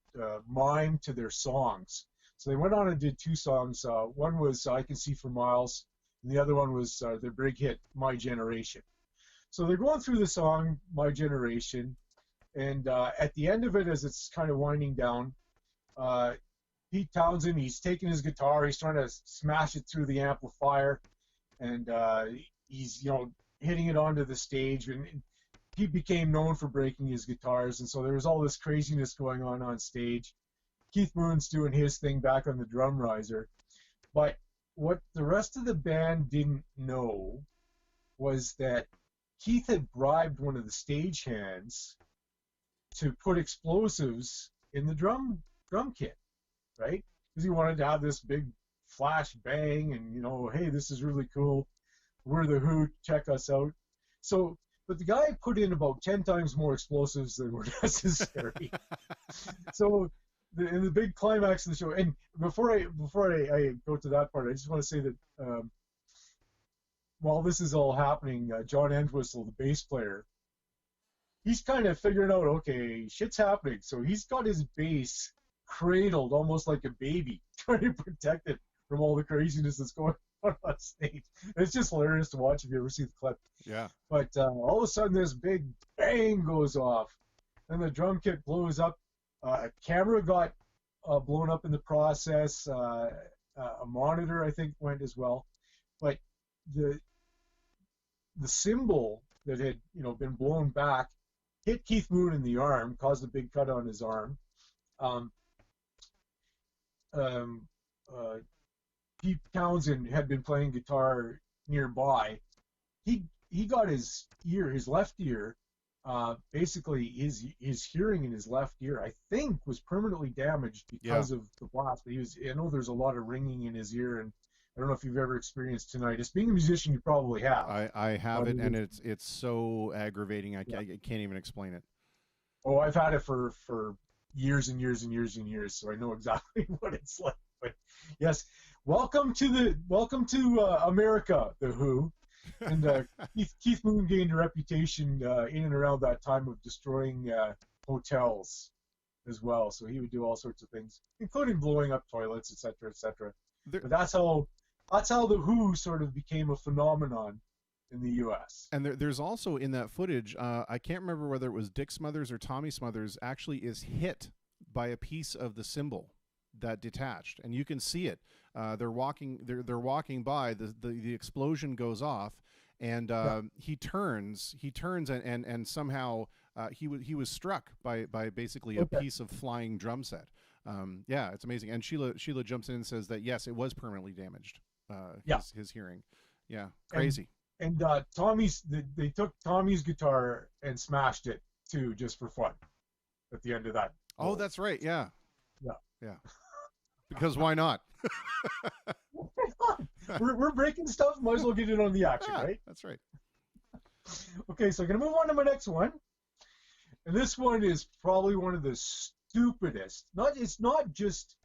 [SPEAKER 6] mime to their songs. So they went on and did two songs. One was "I Can See for Miles," and the other one was their big hit "My Generation." So they're going through the song "My Generation," and at the end of it, as it's kind of winding down, Pete Townsend, he's taking his guitar, he's trying to smash it through the amplifier, and he's, you know, hitting it onto the stage, and he became known for breaking his guitars, and so there was all this craziness going on stage. Keith Moon's doing his thing back on the drum riser, but what the rest of the band didn't know was that Keith had bribed one of the stagehands to put explosives in the drum kit, right? Because he wanted to have this big flash bang, and, you know, hey, this is really cool. We're the Who, check us out. So, but the guy put in about 10 times more explosives than were necessary. So, in the big climax of the show, and before I go to that part, I just want to say that while this is all happening, John Entwistle, the bass player, he's kind of figuring out, okay, shit's happening. So he's got his bass cradled almost like a baby, trying to protect it from all the craziness that's going on stage. It's just hilarious to watch if you ever see the clip.
[SPEAKER 1] Yeah.
[SPEAKER 6] But all of a sudden, this big bang goes off, and the drum kit blows up. A camera got blown up in the process. A monitor, I think, went as well. But the cymbal that had, you know, been blown back hit Keith Moon in the arm, caused a big cut on his arm. Pete Townsend had been playing guitar nearby. He got his left ear, basically his hearing in his left ear, I think, was permanently damaged because of the blast. But I know there's a lot of ringing in his ear, and I don't know if you've ever experienced tinnitus. Being a musician, you probably have.
[SPEAKER 1] I have it, and it's so aggravating. I can't even explain it.
[SPEAKER 6] Oh, I've had it for years and years and years and years, so I know exactly what it's like. But yes, welcome to America, the Who. And Keith Moon gained a reputation in and around that time of destroying hotels. as well. So he would do all sorts of things, including blowing up toilets, etc., etc.
[SPEAKER 1] There-
[SPEAKER 6] But that's how the Who sort of became a phenomenon in the U.S.
[SPEAKER 1] And there's also in that footage, I can't remember whether it was Dick Smothers or Tommy Smothers, actually is hit by a piece of the cymbal that detached, and you can see it. They're walking by. The explosion goes off, and he turns and somehow he was struck by basically a piece of flying drum set. Yeah, it's amazing. And Sheila jumps in and says that yes, it was permanently damaged. His hearing. Yeah, crazy.
[SPEAKER 6] And they took Tommy's guitar and smashed it too, just for fun. At the end of that.
[SPEAKER 1] Oh, that's right. Yeah.
[SPEAKER 6] Yeah.
[SPEAKER 1] Because why not?
[SPEAKER 6] we're breaking stuff. Might as well get it on the action, right?
[SPEAKER 1] That's right.
[SPEAKER 6] Okay, so I'm gonna move on to my next one, and this one is probably one of the stupidest. It's not just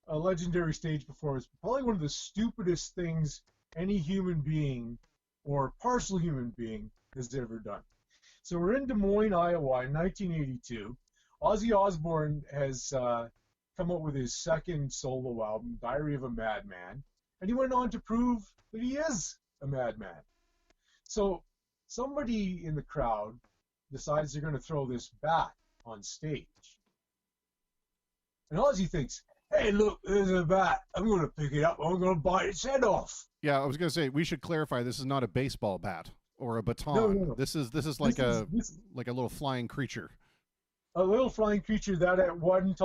[SPEAKER 6] a legendary stage performance, but probably one of the stupidest things any human being or partial human being has ever done. So we're in Des Moines, Iowa, in 1982. Ozzy Osbourne has come up with his second solo album, Diary of a Madman, and he went on to prove that he is a madman. So somebody in the crowd decides they're going to throw this bat on stage. And Ozzy thinks, hey, look, there's a bat. I'm going to pick it up. I'm going to bite its head off.
[SPEAKER 1] Yeah, I was going to say we should clarify. This is not a baseball bat or a baton. No. This is like a little flying creature.
[SPEAKER 6] A little flying creature that at one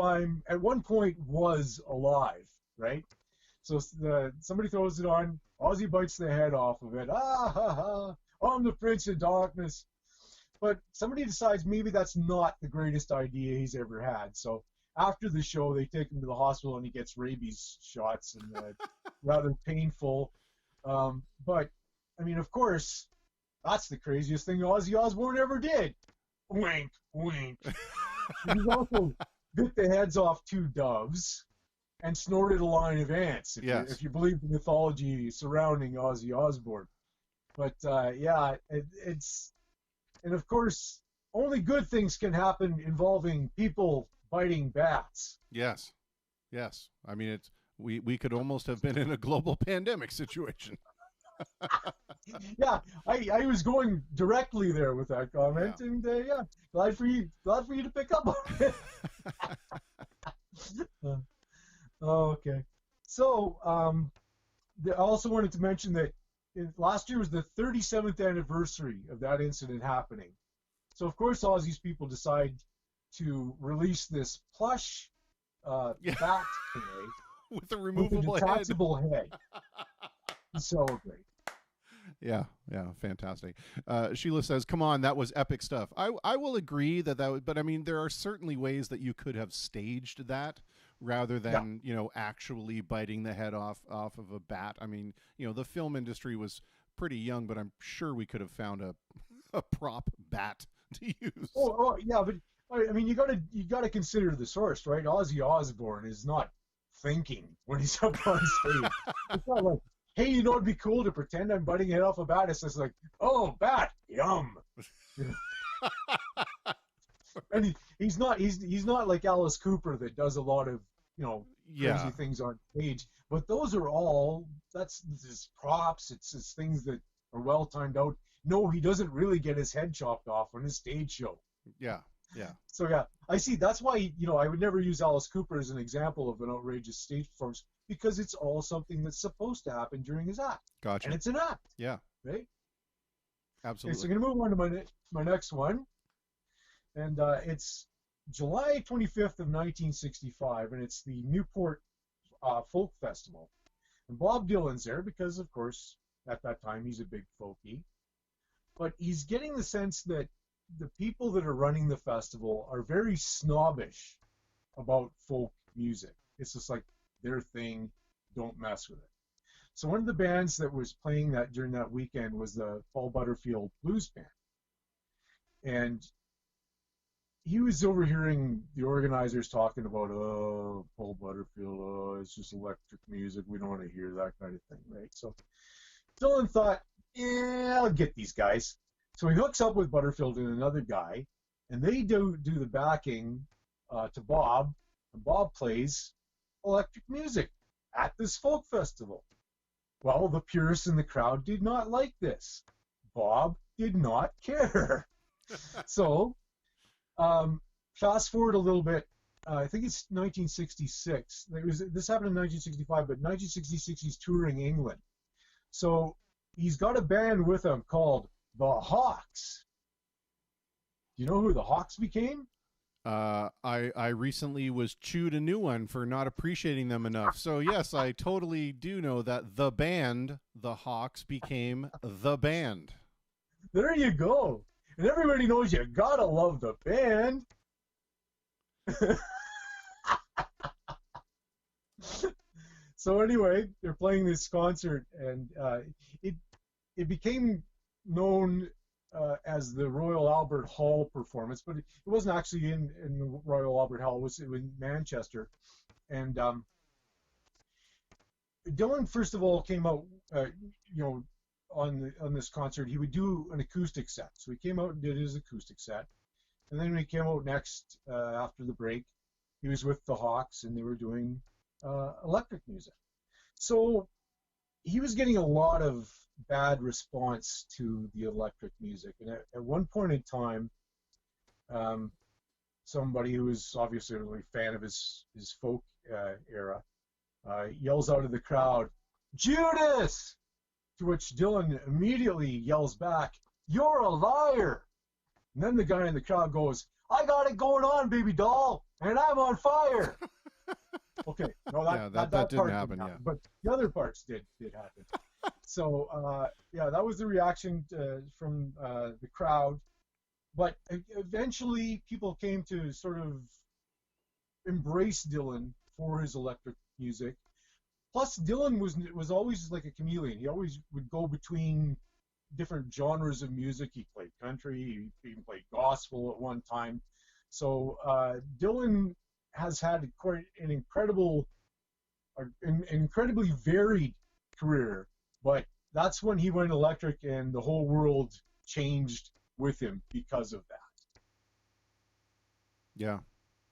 [SPEAKER 6] point was alive, right? So somebody throws it on. Ozzy bites the head off of it. Ah ha ha! I'm the Prince of Darkness. But somebody decides maybe that's not the greatest idea he's ever had. So after the show, they take him to the hospital and he gets rabies shots and rather painful. But I mean, of course, that's the craziest thing Ozzy Osbourne ever did. Wink, wink. He also bit the heads off 2 doves and snorted a line of ants, if you believe the mythology surrounding Ozzy Osbourne. But it's and of course only good things can happen involving people biting bats.
[SPEAKER 1] Yes. I mean, we could almost have been in a global pandemic situation.
[SPEAKER 6] Yeah, I was going directly there with that comment, and glad for you to pick up on it. Okay, so I also wanted to mention that last year was the 37th anniversary of that incident happening. So of course, Ozzy's people decide to release this plush bat today
[SPEAKER 1] with a removable
[SPEAKER 6] detachable head to celebrate.
[SPEAKER 1] Yeah, fantastic. Sheila says, "Come on, that was epic stuff." I will agree that would, but I mean, there are certainly ways that you could have staged that rather than actually biting the head off of a bat. I mean, the film industry was pretty young, but I'm sure we could have found a prop bat to use.
[SPEAKER 6] Oh yeah, but I mean, you gotta consider the source, right? Ozzy Osbourne is not thinking when he's up on stage. It's not like, hey, it'd be cool to pretend I'm biting it off a bat. It's just like, oh, bat, yum. And he's not like Alice Cooper that does a lot of crazy things on stage. But those are that's props. It's things that are well timed out. No, he doesn't really get his head chopped off on his stage show.
[SPEAKER 1] Yeah.
[SPEAKER 6] So I see. That's why I would never use Alice Cooper as an example of an outrageous stage performance, because it's all something that's supposed to happen during his act.
[SPEAKER 1] Gotcha.
[SPEAKER 6] And it's an act.
[SPEAKER 1] Yeah.
[SPEAKER 6] Right?
[SPEAKER 1] Absolutely.
[SPEAKER 6] Okay, so I'm going to move on to my next one. And it's July 25th of 1965, and it's the Newport Folk Festival. And Bob Dylan's there because, of course, at that time he's a big folkie. But he's getting the sense that the people that are running the festival are very snobbish about folk music. It's just like their thing, don't mess with it. So one of the bands that was playing that during that weekend was the Paul Butterfield Blues Band. And he was overhearing the organizers talking about, oh, Paul Butterfield, oh, it's just electric music, we don't want to hear that kind of thing, right? So Dylan thought, I'll get these guys. So he hooks up with Butterfield and another guy, and they do the backing to Bob, and Bob plays electric music at this folk festival. Well, the purists in the crowd did not like this. Bob did not care. So, fast forward a little bit. I think it's 1966. This happened in 1965, but 1966 he's touring England. So he's got a band with him called the Hawks. Do you know who the Hawks became?
[SPEAKER 1] I recently was chewed a new one for not appreciating them enough. So yes, I totally do know that the band, the Hawks, became the band.
[SPEAKER 6] There you go. And everybody knows you gotta love the band. So anyway, they're playing this concert, and it became known as the Royal Albert Hall performance, but it wasn't actually in the Royal Albert Hall. It was in Manchester, and Dylan first of all came out, on this concert. He would do an acoustic set, so he came out and did his acoustic set, and then when he came out next after the break, he was with the Hawks, and they were doing electric music. So he was getting a lot of bad response to the electric music, and at one point in time, somebody who was obviously a really fan of his folk era yells out of the crowd, "Judas!" To which Dylan immediately yells back, "You're a liar!" And then the guy in the crowd goes, "I got it going on, baby doll, and I'm on fire." Okay, no, that
[SPEAKER 1] didn't
[SPEAKER 6] part
[SPEAKER 1] happen,
[SPEAKER 6] didn't
[SPEAKER 1] yeah.
[SPEAKER 6] but the other parts did happen. So that was the reaction from the crowd. But eventually, people came to sort of embrace Dylan for his electric music. Plus, Dylan was always like a chameleon. He always would go between different genres of music. He played country. He even played gospel at one time. So Dylan has had quite an incredibly varied career. But that's when he went electric, and the whole world changed with him because of that.
[SPEAKER 1] Yeah,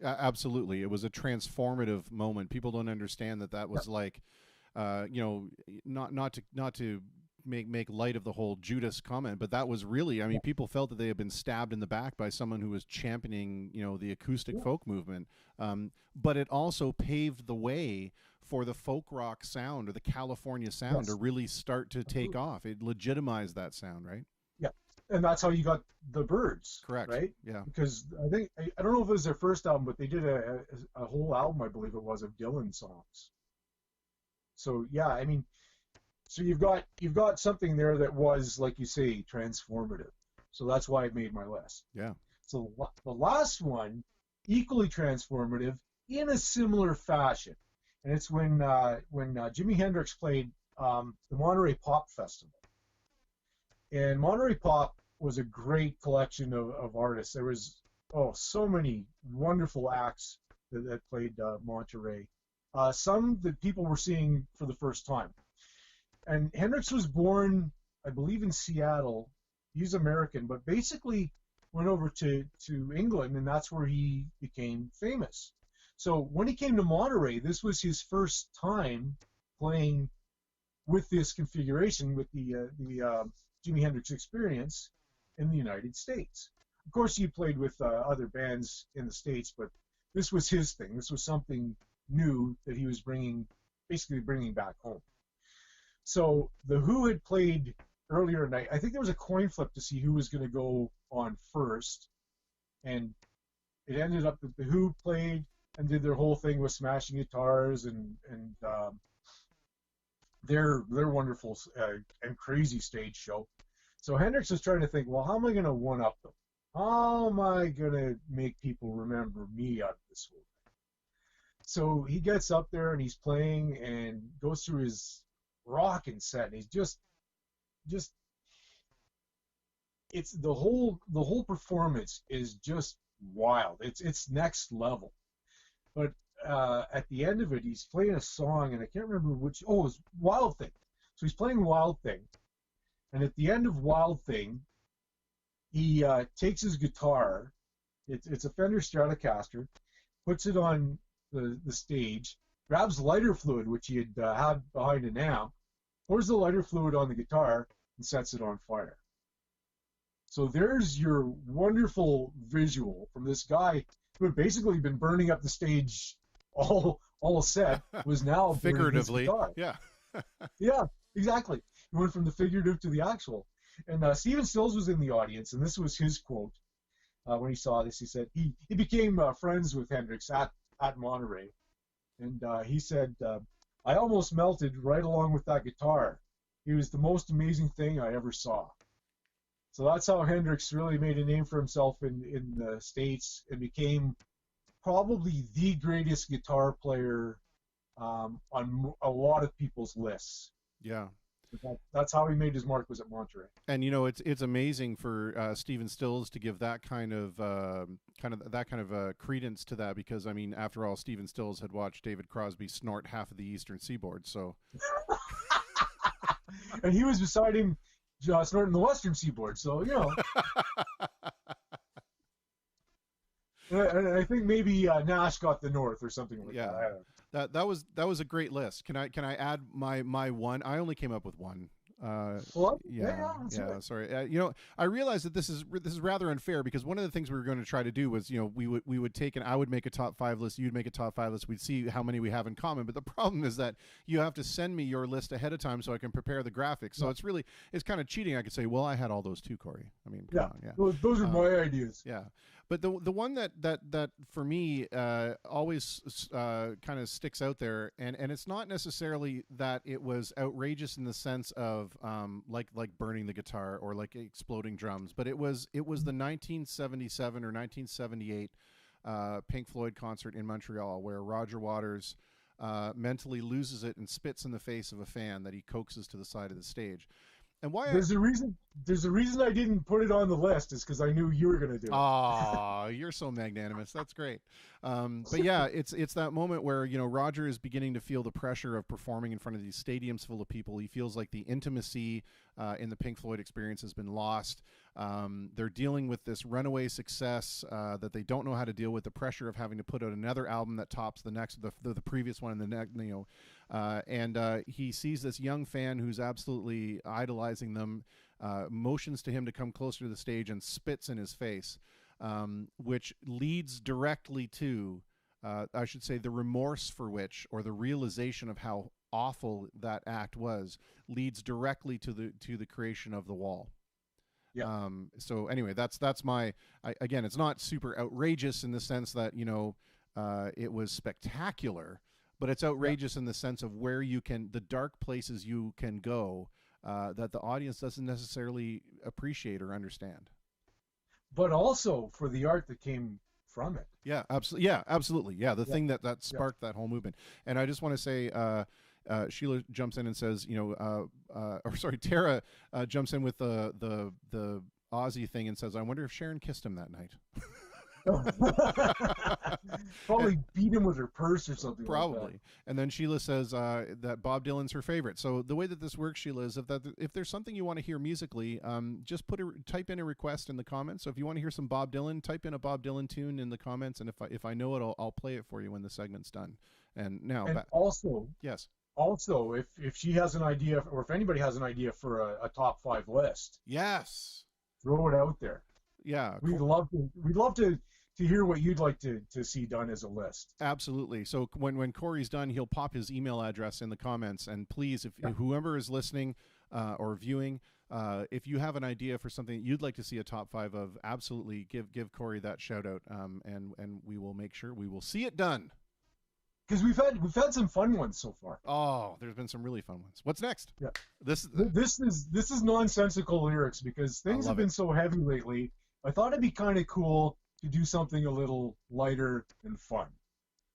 [SPEAKER 1] absolutely. It was a transformative moment. People don't understand that was like, not to make light of the whole Judas comment, but that was really, I mean, people felt that they had been stabbed in the back by someone who was championing, the acoustic folk movement. But it also paved the way for the folk rock sound, or the California sound, to really start to take off. It legitimized that sound, right?
[SPEAKER 6] Yeah, and that's how you got the Byrds.
[SPEAKER 1] Correct.
[SPEAKER 6] Right?
[SPEAKER 1] Yeah.
[SPEAKER 6] Because I don't know if it was their first album, but they did a whole album, I believe it was, of Dylan songs. So yeah, I mean, so you've got something there that was, like you say, transformative. So that's why it made my list.
[SPEAKER 1] Yeah.
[SPEAKER 6] So the last one, equally transformative in a similar fashion, and it's when Jimi Hendrix played the Monterey Pop Festival. And Monterey Pop was a great collection of artists. There was so many wonderful acts that played Monterey. Some that people were seeing for the first time. And Hendrix was born, I believe, in Seattle. He's American, but basically went over to England, and that's where he became famous. So when he came to Monterey, this was his first time playing with this configuration, with the Jimi Hendrix Experience in the United States. Of course, he played with other bands in the States, but this was his thing. This was something new that he was basically bringing back home. So the Who had played earlier at night. I think there was a coin flip to see who was going to go on first, and it ended up that the Who played and did their whole thing with smashing guitars and their wonderful and crazy stage show. So Hendrix was trying to think, well, how am I going to one-up them? How am I going to make people remember me out of this whole thing? So he gets up there and he's playing and goes through his rocking set, and he's just it's the whole performance is just wild. It's next level. But at the end of it, he's playing a song, and I can't remember which. Oh, it was Wild Thing. So he's playing Wild Thing, and at the end of Wild Thing, he takes his guitar. It's a Fender Stratocaster, puts it on the stage, grabs lighter fluid, which he had behind an amp, pours the lighter fluid on the guitar, and sets it on fire. So there's your wonderful visual from this guy who had basically been burning up the stage all set, was now burning his
[SPEAKER 1] Figuratively,
[SPEAKER 6] guitar.
[SPEAKER 1] yeah.
[SPEAKER 6] Yeah, exactly. He went from the figurative to the actual. And Stephen Stills was in the audience, and this was his quote when he saw this. He said he became friends with Hendrix at Monterey. And he said, I almost melted right along with that guitar. He was the most amazing thing I ever saw. So that's how Hendrix really made a name for himself in the States and became probably the greatest guitar player on a lot of people's lists.
[SPEAKER 1] Yeah.
[SPEAKER 6] That's how he made his mark, was at Monterey.
[SPEAKER 1] And you know, it's amazing for Stephen Stills to give that kind of credence to that, because I mean, after all, Stephen Stills had watched David Crosby snort half of the Eastern Seaboard, so.
[SPEAKER 6] And he was beside him snorting the Western Seaboard, so you know. And I think maybe Nash got the North or something like that. I don't know.
[SPEAKER 1] That was a great list. Can I add my one? I only came up with one.
[SPEAKER 6] Well,
[SPEAKER 1] Yeah.
[SPEAKER 6] right.
[SPEAKER 1] Sorry. You know, I realize that this is rather unfair, because one of the things we were going to try to do was, you know, we would take, and I would make a top 5 list, you'd make a top 5 list, we'd see how many we have in common. But the problem is that you have to send me your list ahead of time so I can prepare the graphics. So it's kind of cheating. I could say, well, I had all those too, Corey. I mean, come on, yeah.
[SPEAKER 6] Those are my ideas.
[SPEAKER 1] Yeah, but the one that for me always kind of sticks out there, and it's not necessarily that it was outrageous in the sense of like burning the guitar or like exploding drums, but it was the 1977 or 1978 Pink Floyd concert in Montreal, where Roger Waters mentally loses it and spits in the face of a fan that he coaxes to the side of the stage. And why
[SPEAKER 6] There's a reason I didn't put it on the list, is because I knew you were going to do it.
[SPEAKER 1] Oh, you're so magnanimous. That's great. But yeah, it's that moment where, you know, Roger is beginning to feel the pressure of performing in front of these stadiums full of people. He feels like the intimacy in the Pink Floyd experience has been lost. They're dealing with this runaway success that they don't know how to deal with, the pressure of having to put out another album that tops the previous one in the next, you know. And he sees this young fan who's absolutely idolizing them, motions to him to come closer to the stage and spits in his face, which leads directly to, I should say, the remorse for which, or the realization of how awful that act was, leads directly to the creation of The Wall.
[SPEAKER 6] Yeah.
[SPEAKER 1] So anyway, that's my, again, it's not super outrageous in the sense that, you know, it was spectacular, but it's outrageous in the sense of where the dark places you can go that the audience doesn't necessarily appreciate or understand.
[SPEAKER 6] But also for the art that came from it.
[SPEAKER 1] Yeah, absolutely. Yeah, absolutely. Yeah, the thing that sparked that whole movement. And I just want to say, Sheila jumps in and says, you know, Tara jumps in with the Ozzy thing and says, I wonder if Sharon kissed him that night.
[SPEAKER 6] Probably beat him with her purse or something.
[SPEAKER 1] Probably.
[SPEAKER 6] Like that.
[SPEAKER 1] And then Sheila says that Bob Dylan's her favorite. So the way that this works, Sheila, is if there's something you want to hear musically, just type in a request in the comments. So if you want to hear some Bob Dylan, type in a Bob Dylan tune in the comments, and if I know it, I'll play it for you when the segment's done. And now,
[SPEAKER 6] also,
[SPEAKER 1] yes.
[SPEAKER 6] Also, if she has an idea, or if anybody has an idea for a top 5 list,
[SPEAKER 1] yes,
[SPEAKER 6] throw it out there.
[SPEAKER 1] Yeah,
[SPEAKER 6] we'd love to hear what you'd like to see done as a list.
[SPEAKER 1] Absolutely. So when Corey's done, he'll pop his email address in the comments. And please, if whoever is listening or viewing, if you have an idea for something you'd like to see a top 5 of, absolutely give Corey that shout out, and we will make sure we will see it done.
[SPEAKER 6] Because we've had some fun ones so far.
[SPEAKER 1] Oh, there's been some really fun ones. What's next?
[SPEAKER 6] Yeah.
[SPEAKER 1] This
[SPEAKER 6] is nonsensical lyrics, because things have been so heavy lately. I thought it'd be kind of cool to do something a little lighter and fun.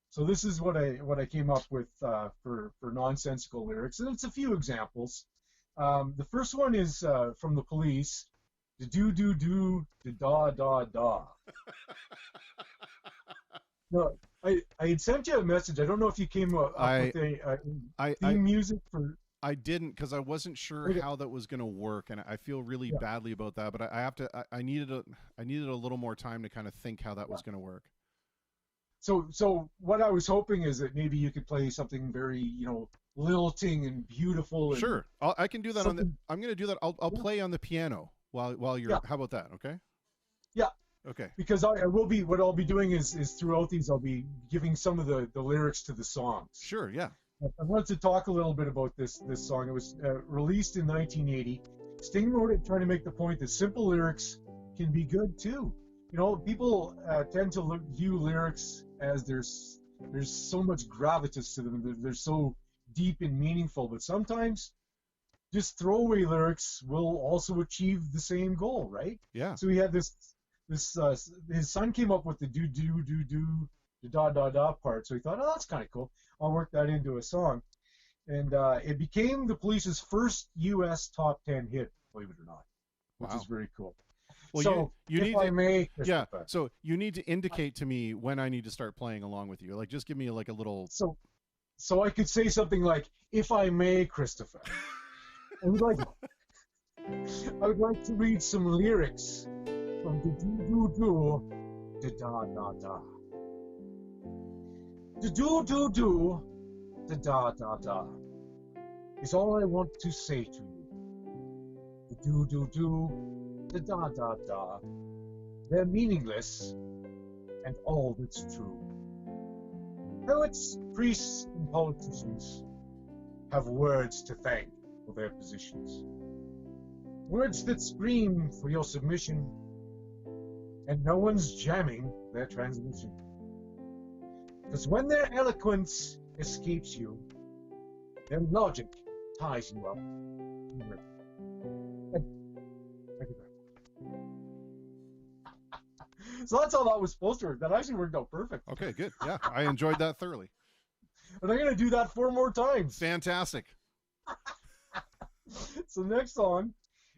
[SPEAKER 6] So this is what I came up with for nonsensical lyrics, and it's a few examples. The first one is from The Police. Do do do da da da. No, I had sent you a message. I don't know if you came up with theme music for.
[SPEAKER 1] I didn't, because I wasn't sure how that was going to work, and I feel really badly about that. But I needed a little more time to kind of think how that was going to work.
[SPEAKER 6] So what I was hoping is that maybe you could play something very, lilting and beautiful. And
[SPEAKER 1] Sure, I can do that on the.
[SPEAKER 6] something-
[SPEAKER 1] I'm going to do that. I'll play on the piano while you're.
[SPEAKER 6] Yeah.
[SPEAKER 1] How about that? Okay.
[SPEAKER 6] Yeah.
[SPEAKER 1] Okay.
[SPEAKER 6] Because I will be, what I'll be doing is throughout these, I'll be giving some of the lyrics to the songs.
[SPEAKER 1] Sure. Yeah.
[SPEAKER 6] I wanted to talk a little bit about this song. It was released in 1980. Sting wrote it trying to make the point that simple lyrics can be good too. People tend to view lyrics as there's so much gravitas to them. They're so deep and meaningful. But sometimes just throwaway lyrics will also achieve the same goal, right?
[SPEAKER 1] Yeah.
[SPEAKER 6] So he had this his son came up with the do the da part. So he thought, oh, that's kind of cool. I'll work that into a song. And it became the Police's first U.S. top 10 hit, believe it or not, which
[SPEAKER 1] Wow.
[SPEAKER 6] is very cool.
[SPEAKER 1] Well,
[SPEAKER 6] So,
[SPEAKER 1] you
[SPEAKER 6] if
[SPEAKER 1] need
[SPEAKER 6] I
[SPEAKER 1] to,
[SPEAKER 6] may,
[SPEAKER 1] yeah.
[SPEAKER 6] Christopher,
[SPEAKER 1] So you need to indicate to me when I need to start playing along with you. Like, just give me like a little.
[SPEAKER 6] So I could say something like, if I may, Christopher, I would like to read some lyrics from the do the da da. The do the da da is all I want to say to you. The do the da da. They're meaningless, and all that's true. Poets, priests, and politicians have words to thank for their positions. Words that scream for your submission, and no one's jamming their transmission. Because when their eloquence escapes you, their logic ties you up. So that's how that was supposed to work. That actually worked out perfect.
[SPEAKER 1] Okay, good. Yeah, I enjoyed that thoroughly.
[SPEAKER 6] And I'm going to do that 4 more times.
[SPEAKER 1] Fantastic.
[SPEAKER 6] So next song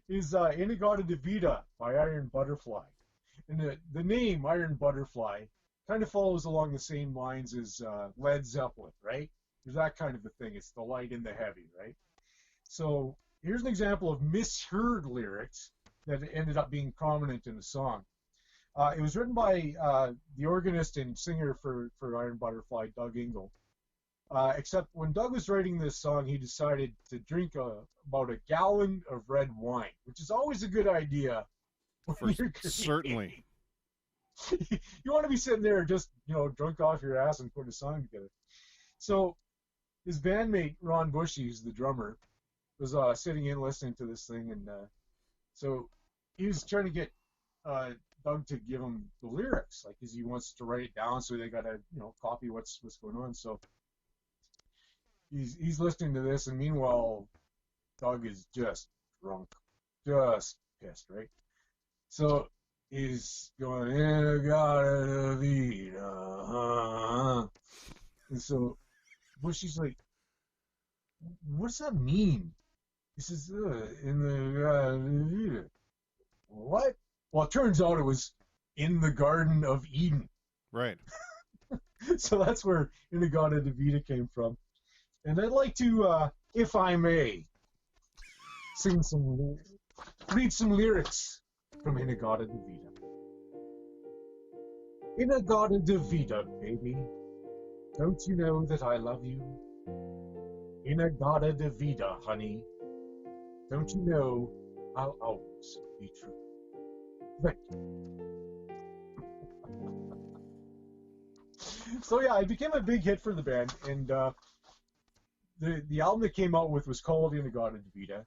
[SPEAKER 6] is Inagata Devita by Iron Butterfly. And the name Iron Butterfly kind of follows along the same lines as Led Zeppelin, right? There's that kind of a thing. It's the light and the heavy, right? So here's an example of misheard lyrics that ended up being prominent in the song. It was written by the organist and singer for Iron Butterfly, Doug Ingle. Except when Doug was writing this song, he decided to drink about a gallon of red wine, which is always a good idea.
[SPEAKER 1] Certainly.
[SPEAKER 6] You want to be sitting there just, drunk off your ass and putting a song together. So his bandmate, Ron Bushy, who's the drummer, was sitting in listening to this thing. And so he was trying to get Doug to give him the lyrics, like, because he wants to write it down, so they got to, copy what's going on. So he's listening to this, and meanwhile, Doug is just drunk, just pissed, right? So he's going, Inagata Devita. And so Bushy's like, what does that mean? He says, Inagata Devita. What? Well, it turns out it was in the Garden of Eden.
[SPEAKER 1] Right.
[SPEAKER 6] So that's where Inagata Devita came from. And I'd like to, if I may, read some lyrics from Inagata Devita. Inagata Devita, baby, don't you know that I love you? Inagata Devita, honey, don't you know I'll always be true? Thank you. So yeah, it became a big hit for the band, and the album that came out with was called Inagata Devita,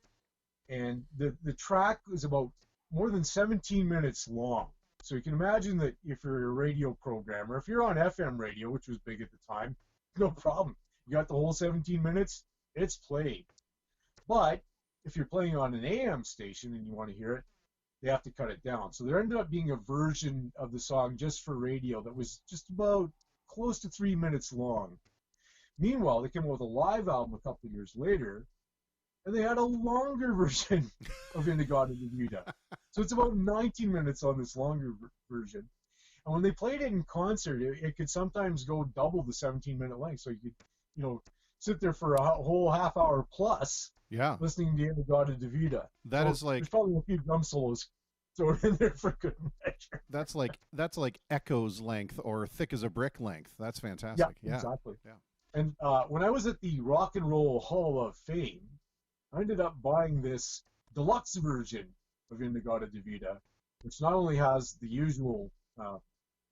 [SPEAKER 6] and the track was about more than 17 minutes long. So you can imagine that if you're a radio programmer, if you're on FM radio, which was big at the time, no problem. You got the whole 17 minutes, it's played. But if you're playing on an AM station and you want to hear it, they have to cut it down. So there ended up being a version of the song just for radio that was just about close to 3 minutes long. Meanwhile, they came out with a live album a couple of years later, and they had a longer version of Inagata Devita. So it's about 19 minutes on this longer version. And when they played it in concert, it could sometimes go double the 17-minute length. So you could, sit there for a whole half hour plus
[SPEAKER 1] Yeah.
[SPEAKER 6] listening to Inagata Devita.
[SPEAKER 1] That is like
[SPEAKER 6] There's probably a few drum solos throw it in there for good measure.
[SPEAKER 1] That's like Echo's length or Thick as a Brick length. That's fantastic. Yeah.
[SPEAKER 6] Exactly.
[SPEAKER 1] Yeah.
[SPEAKER 6] And when I was at the Rock and Roll Hall of Fame, I ended up buying this deluxe version of Inagata Devita, which not only has the usual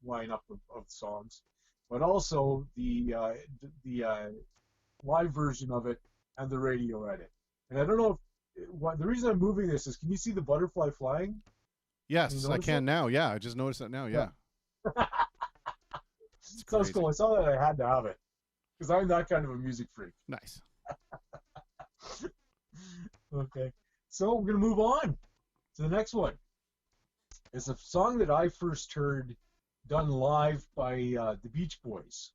[SPEAKER 6] lineup of songs, but also the live version of it and the radio edit. And I don't know if the reason I'm moving this is, can you see the butterfly flying?
[SPEAKER 1] Yes, I can now. Yeah, I just noticed that now. Yeah.
[SPEAKER 6] So it's cool. I saw that I had to have it because I'm that kind of a music freak.
[SPEAKER 1] Nice.
[SPEAKER 6] Okay, so we're gonna move on to the next one. It's a song that I first heard done live by the Beach Boys,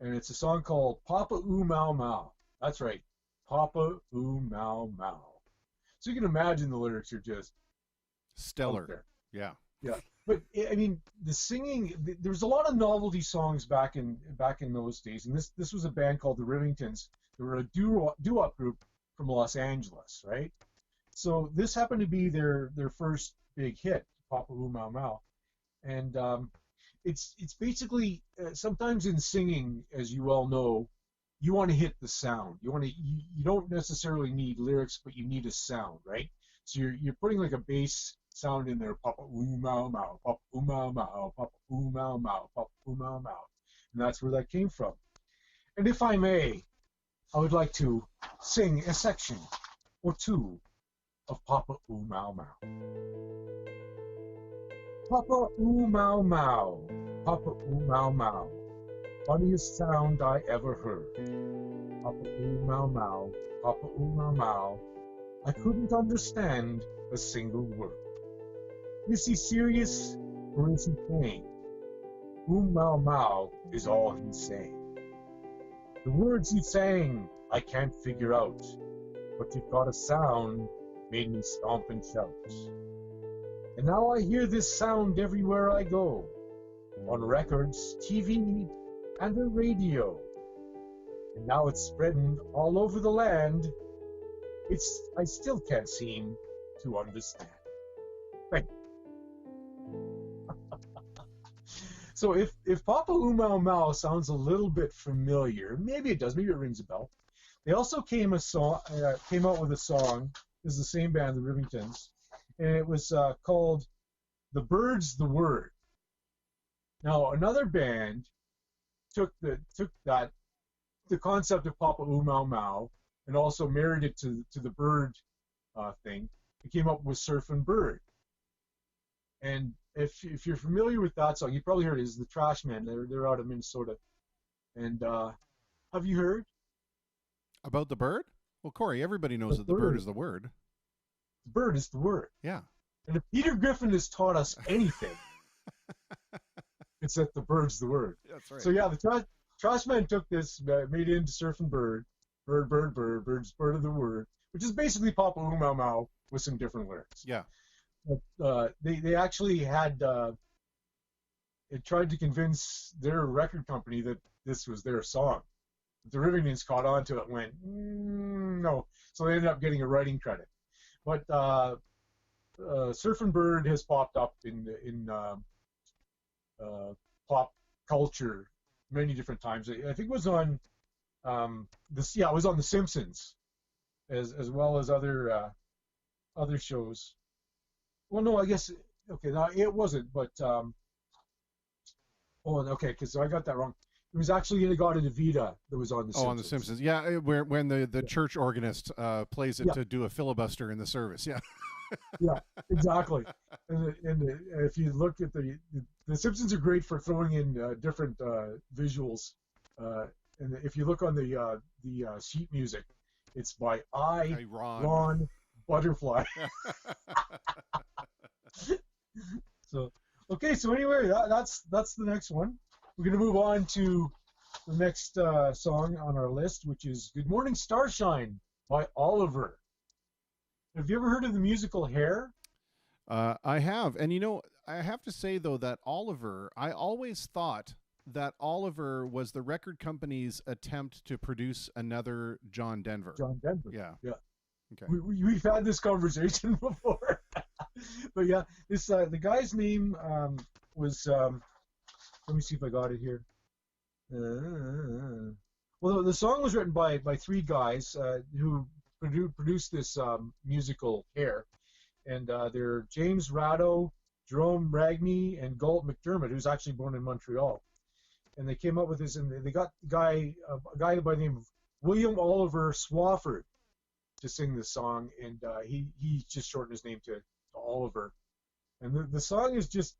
[SPEAKER 6] and it's a song called Papa Oo Mau Mau. That's right, Papa Oo Mau Mau. So you can imagine the lyrics are just
[SPEAKER 1] Stellar.
[SPEAKER 6] out there.
[SPEAKER 1] Yeah.
[SPEAKER 6] Yeah, but I mean, the singing. There was a lot of novelty songs back in those days, and this was a band called the Rivingtons. They were a doo-wop group from Los Angeles, right? So this happened to be their first big hit, Papa Oo Mau Mau, and it's basically sometimes in singing, as you well know, you want to hit the sound. You don't necessarily need lyrics, but you need a sound, right? So you're putting like a bass sound in there, Papa Oo Mau Mau, Papa Oo Mau Mau, Papa Oo Mau Mau, Papa Oo Mau Mau, and that's where that came from. And if I may, I would like to sing a section or two of Papa Oo Mau Mau. Papa Oo Mau Mau, Papa Oo Mau Mau, funniest sound I ever heard. Papa Oo Mau Mau, Papa Oo Mau Mau, I couldn't understand a single word. Is he serious or is he playing? Oo Mau Mau is all he's saying. The words he sang I can't figure out, but you've got a sound made me stomp and shout. And now I hear this sound everywhere I go, on records, TV, and the radio. And now it's spreading all over the land. I still can't seem to understand. Right. So if Papa Oo Mau Mau sounds a little bit familiar, maybe it does, maybe it rings a bell. They also came out with a song. This is the same band, the Rivingtons, and it was called "The Bird's the Word." Now another band took the concept of Papa Oo Mau Mau and also married it to the bird thing. It came up with Surfin' Bird. And if you're familiar with that song, you probably heard it. It's the Trashmen. They're out of Minnesota. And have you heard
[SPEAKER 1] about the bird? Well, Corey, everybody knows that the bird is the word.
[SPEAKER 6] The bird is the word.
[SPEAKER 1] Yeah.
[SPEAKER 6] And if Peter Griffin has taught us anything, it's that the bird's the word.
[SPEAKER 1] That's right.
[SPEAKER 6] So yeah, the Trashmen took this, made it into Surfin' Bird, bird's bird of the word, which is basically Papa Oo Mau Mau with some different lyrics.
[SPEAKER 1] Yeah.
[SPEAKER 6] But they actually had it tried to convince their record company that this was their song. The Rivingtons caught on to it and went, no. So they ended up getting a writing credit. But Surfin' Bird has popped up in pop culture many different times. I think it was on it was on The Simpsons as well as other shows. Well, no, I guess okay. No, it wasn't, but because I got that wrong. It was actually Inagata Devita that was on The Simpsons.
[SPEAKER 1] Oh, on The Simpsons. Yeah, when the church organist plays it to do a filibuster in the service. Yeah.
[SPEAKER 6] Yeah, exactly. And if you look at the Simpsons are great for throwing in different visuals. And if you look on the sheet music, it's by Ron Butterfly. So anyway, that's the next one. We're going to move on to the next song on our list, which is Good Morning Starshine by Oliver. Have you ever heard of the musical Hair?
[SPEAKER 1] I have. And, I have to say, though, that Oliver, I always thought that Oliver was the record company's attempt to produce another John Denver.
[SPEAKER 6] John Denver.
[SPEAKER 1] Yeah.
[SPEAKER 6] Yeah.
[SPEAKER 1] Okay.
[SPEAKER 6] We've had this conversation before. But yeah, this the guy's name was let me see if I got it here. Well, the song was written by three guys who produced this musical Hair, and they're James Ratto, Jerome Ragney, and Galt McDermott, who's actually born in Montreal. And they came up with this, and they got a guy by the name of William Oliver Swafford to sing this song, and he just shortened his name to Oliver. And the song is just,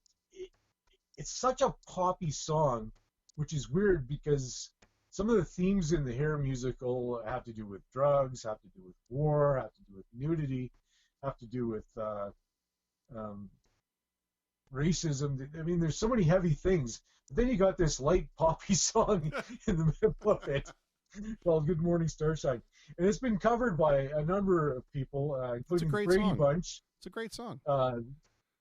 [SPEAKER 6] it's such a poppy song, which is weird because some of the themes in the Hair musical have to do with drugs, have to do with war, have to do with nudity, have to do with racism. I mean, there's so many heavy things. But then you got this light poppy song in the middle of it called Good Morning Starshine. And it's been covered by a number of people, including the Brady
[SPEAKER 1] song.
[SPEAKER 6] Bunch.
[SPEAKER 1] It's a great song.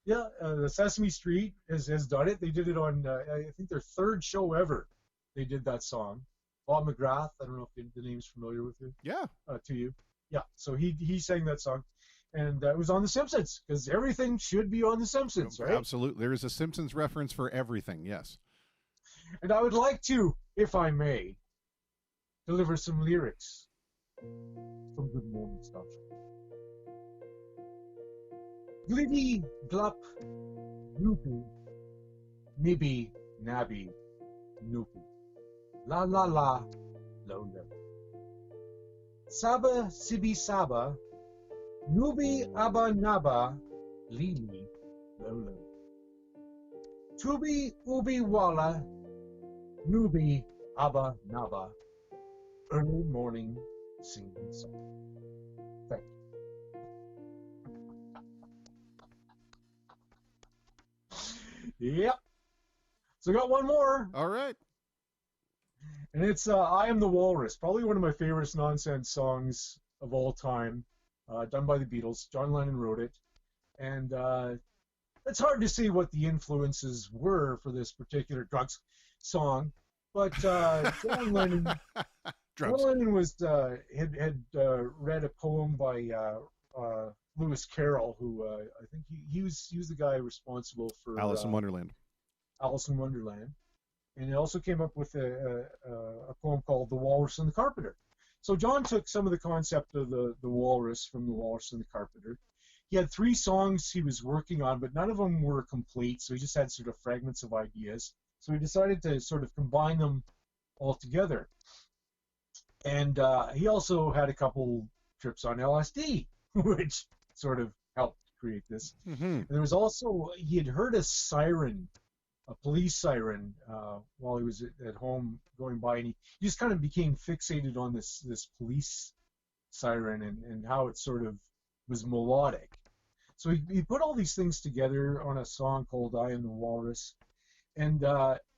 [SPEAKER 6] The Sesame Street has done it. They did it on, I think, their third show ever. They did that song. Bob McGrath, I don't know if the name's familiar with you.
[SPEAKER 1] Yeah.
[SPEAKER 6] To you. Yeah, so he sang that song. And it was on The Simpsons, because everything should be on The Simpsons, right?
[SPEAKER 1] Absolutely. There is a Simpsons reference for everything, yes.
[SPEAKER 6] And I would like to, if I may, deliver some lyrics from Good Morning Starshine. Gliddy, glop, gloopy, nibby, nabby, noopy. La la la, lo lo. Saba, sibi saba, nubi abba naba, lili, lo lo. Tubi ubi walla, nubi abba naba, early morning singing song. Thank you. Yep. So I got one more.
[SPEAKER 1] All right.
[SPEAKER 6] And it's I Am the Walrus, probably one of my favorite nonsense songs of all time, done by the Beatles. John Lennon wrote it. And it's hard to see what the influences were for this particular drugs song. But John Lennon was had read a poem by Lewis Carroll, who I think he was the guy responsible for
[SPEAKER 1] Alice in Wonderland.
[SPEAKER 6] Alice in Wonderland. And he also came up with a poem called The Walrus and the Carpenter. So John took some of the concept of the walrus from The Walrus and the Carpenter. He had 3 songs he was working on, but none of them were complete, so he just had sort of fragments of ideas. So he decided to sort of combine them all together. And he also had a couple trips on LSD, which sort of helped create this.
[SPEAKER 1] Mm-hmm.
[SPEAKER 6] And there was also, he had heard a siren, a police siren, while he was at home going by, and he just kind of became fixated on this police siren and how it sort of was melodic. So he put all these things together on a song called I Am the Walrus. And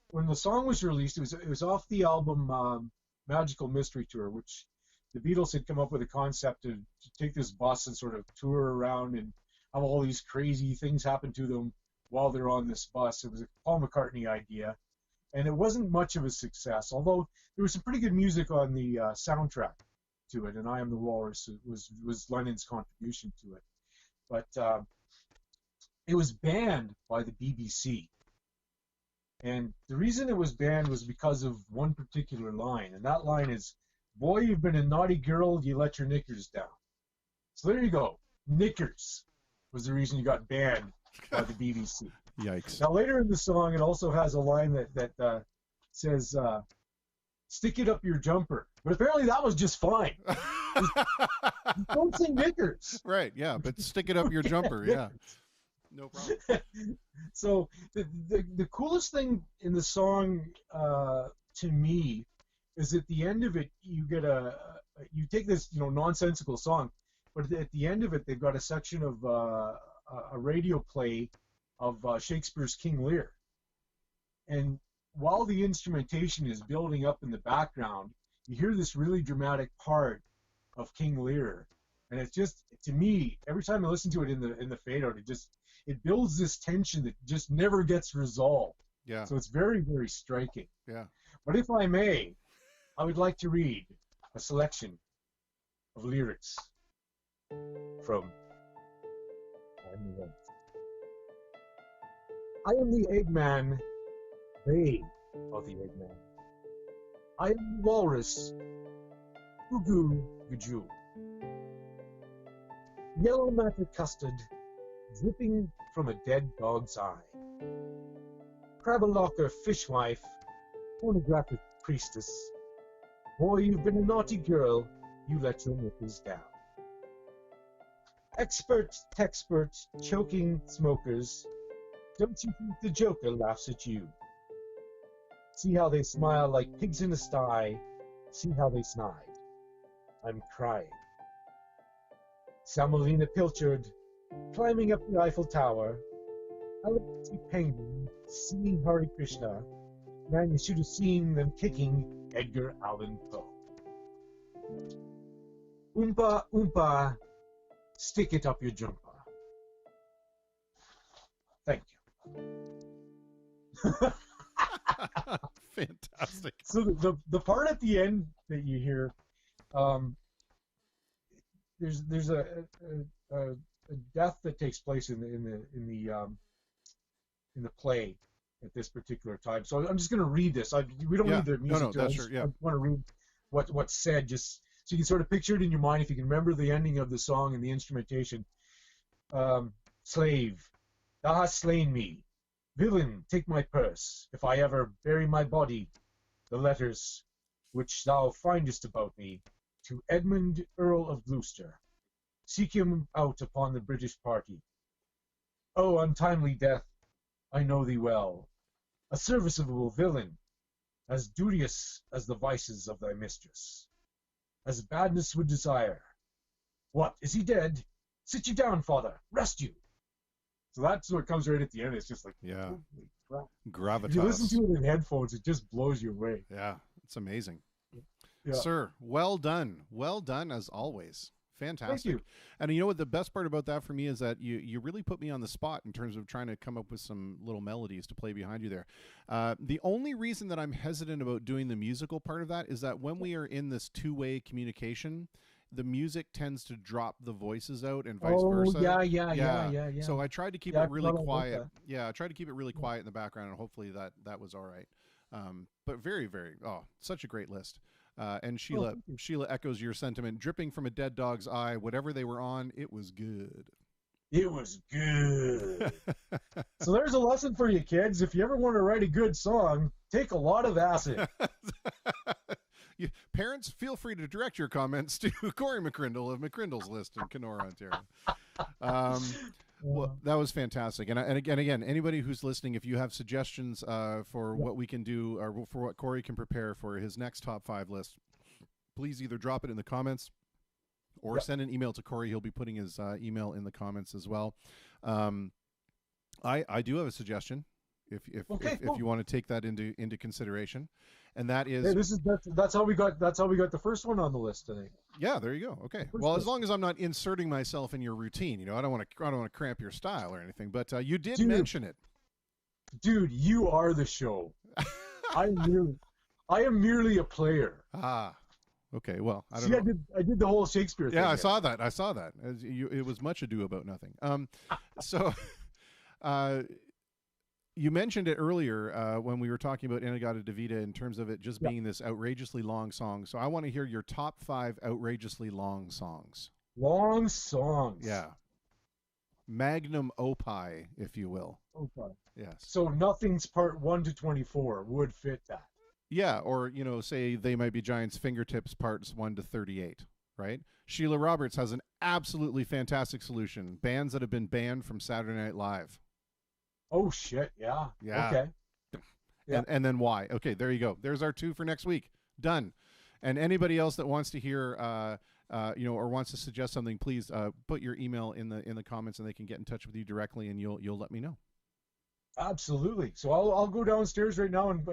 [SPEAKER 6] when the song was released, it was off the album Magical Mystery Tour, which the Beatles had come up with a concept to take this bus and sort of tour around and have all these crazy things happen to them while they're on this bus. It was a Paul McCartney idea, and it wasn't much of a success, although there was some pretty good music on the soundtrack to it, and I Am the Walrus was Lennon's contribution to it. But it was banned by the BBC. And the reason it was banned was because of one particular line, and that line is, "Boy, you've been a naughty girl, you let your knickers down." So there you go. Knickers was the reason you got banned by the BBC.
[SPEAKER 1] Yikes.
[SPEAKER 6] Now later in the song, it also has a line that says, "Stick it up your jumper." But apparently that was just fine. Don't say knickers.
[SPEAKER 1] Right, yeah, but stick it up your jumper, yeah. No problem.
[SPEAKER 6] So the coolest thing in the song to me is at the end of it you get you take this nonsensical song, but at the end of it they've got a section of a radio play of Shakespeare's King Lear, and while the instrumentation is building up in the background, you hear this really dramatic part of King Lear, and it's just, to me, every time I listen to it in the fade out, it builds this tension that just never gets resolved.
[SPEAKER 1] Yeah.
[SPEAKER 6] So it's very, very striking.
[SPEAKER 1] Yeah.
[SPEAKER 6] But if I may, I would like to read a selection of lyrics from I'm the Walrus. I am the Eggman. They are the Eggman. I am the walrus. Ugu Gaju. Yellow matter custard dripping from a dead dog's eye. Crabalocker fishwife, pornographic priestess. Boy, you've been a naughty girl, you let your nipples down. Expert, texpert, choking smokers, don't you think the Joker laughs at you? See how they smile like pigs in a sty, see how they snide. I'm crying. Samalina Pilchard, climbing up the Eiffel Tower. Alexi Penguin, singing Hare Krishna. Man, you should have seen them kicking Edgar Allan Poe. Oompa, oompa, stick it up your jumper. Thank you.
[SPEAKER 1] Fantastic.
[SPEAKER 6] So the part at the end that you hear, there's a death that takes place in the play at this particular time. So I'm just going to read this. We don't need the music.
[SPEAKER 1] No, that's sure. Yeah.
[SPEAKER 6] I want to read what's said, just so you can sort of picture it in your mind. If you can remember the ending of the song and the instrumentation. Slave, thou hast slain me. Villain, take my purse. If I ever bury my body, the letters which thou findest about me, to Edmund, Earl of Gloucester. Seek him out upon the British party. O untimely death, I know thee well, a serviceable villain, as duteous as the vices of thy mistress, as badness would desire. What, is he dead? Sit you down, father, rest you. So that's what comes right at the end. It's just like,
[SPEAKER 1] Yeah.
[SPEAKER 6] holy crap.
[SPEAKER 1] Gravitas.
[SPEAKER 6] If you listen to it in headphones, it just blows you away.
[SPEAKER 1] Yeah, it's amazing.
[SPEAKER 6] Yeah.
[SPEAKER 1] Sir, well done. Well done as always. Fantastic.
[SPEAKER 6] Thank you.
[SPEAKER 1] And you know what the best part about that for me is that you really put me on the spot in terms of trying to come up with some little melodies to play behind you there. The only reason that I'm hesitant about doing the musical part of that is that when we are in this two-way communication, the music tends to drop the voices out and vice versa.
[SPEAKER 6] Yeah.
[SPEAKER 1] So I tried to keep
[SPEAKER 6] Yeah, I
[SPEAKER 1] it really
[SPEAKER 6] forgot about
[SPEAKER 1] quiet.
[SPEAKER 6] that.
[SPEAKER 1] Yeah, I tried to keep it really quiet in the background, and hopefully that was all right. But very, very, such a great list. And Sheila
[SPEAKER 6] thank you.
[SPEAKER 1] Sheila echoes your sentiment. Dripping from a dead dog's eye, whatever they were on, it was good.
[SPEAKER 6] It was good. So there's a lesson for you kids. If you ever want to write a good song, take a lot of acid.
[SPEAKER 1] Parents, feel free to direct your comments to Corey McCrindle of McCrindle's List in Kenora, Ontario. Well, that was fantastic. And again, anybody who's listening, if you have suggestions for what we can do or for what Corey can prepare for his next top 5 list, please either drop it in the comments or send an email to Corey. He'll be putting his email in the comments as well. I do have a suggestion if you want to take that into consideration. And that is,
[SPEAKER 6] hey, that's how we got the first one on the list today.
[SPEAKER 1] yeah, there you go. Okay. Well, as long as I'm not inserting myself in your routine, I don't want to cramp your style or anything, but you did mention it.
[SPEAKER 6] Dude, you are the show. I am merely a player.
[SPEAKER 1] Ah. Okay. Well, I don't
[SPEAKER 6] See,
[SPEAKER 1] know.
[SPEAKER 6] I did the whole Shakespeare thing.
[SPEAKER 1] Yeah, I
[SPEAKER 6] there.
[SPEAKER 1] saw that. It was much ado about nothing. So you mentioned it earlier when we were talking about Inagata Davida in terms of it just being this outrageously long song. So I want to hear your top 5 outrageously long songs.
[SPEAKER 6] Long songs.
[SPEAKER 1] Yeah. Magnum opus, if you will.
[SPEAKER 6] Okay.
[SPEAKER 1] Yes.
[SPEAKER 6] So Nothing's part 1 to 24 would fit that.
[SPEAKER 1] Yeah, or say They Might Be Giants Fingertips parts 1 to 38, right? Sheila Roberts has an absolutely fantastic solution. Bands that have been banned from Saturday Night Live.
[SPEAKER 6] Oh shit, yeah.
[SPEAKER 1] Yeah.
[SPEAKER 6] Okay. Yeah.
[SPEAKER 1] And then why? Okay, there you go. There's our 2 for next week. Done. And anybody else that wants to hear or wants to suggest something, please put your email in the comments and they can get in touch with you directly and you'll let me know.
[SPEAKER 6] Absolutely. So I'll go downstairs right now and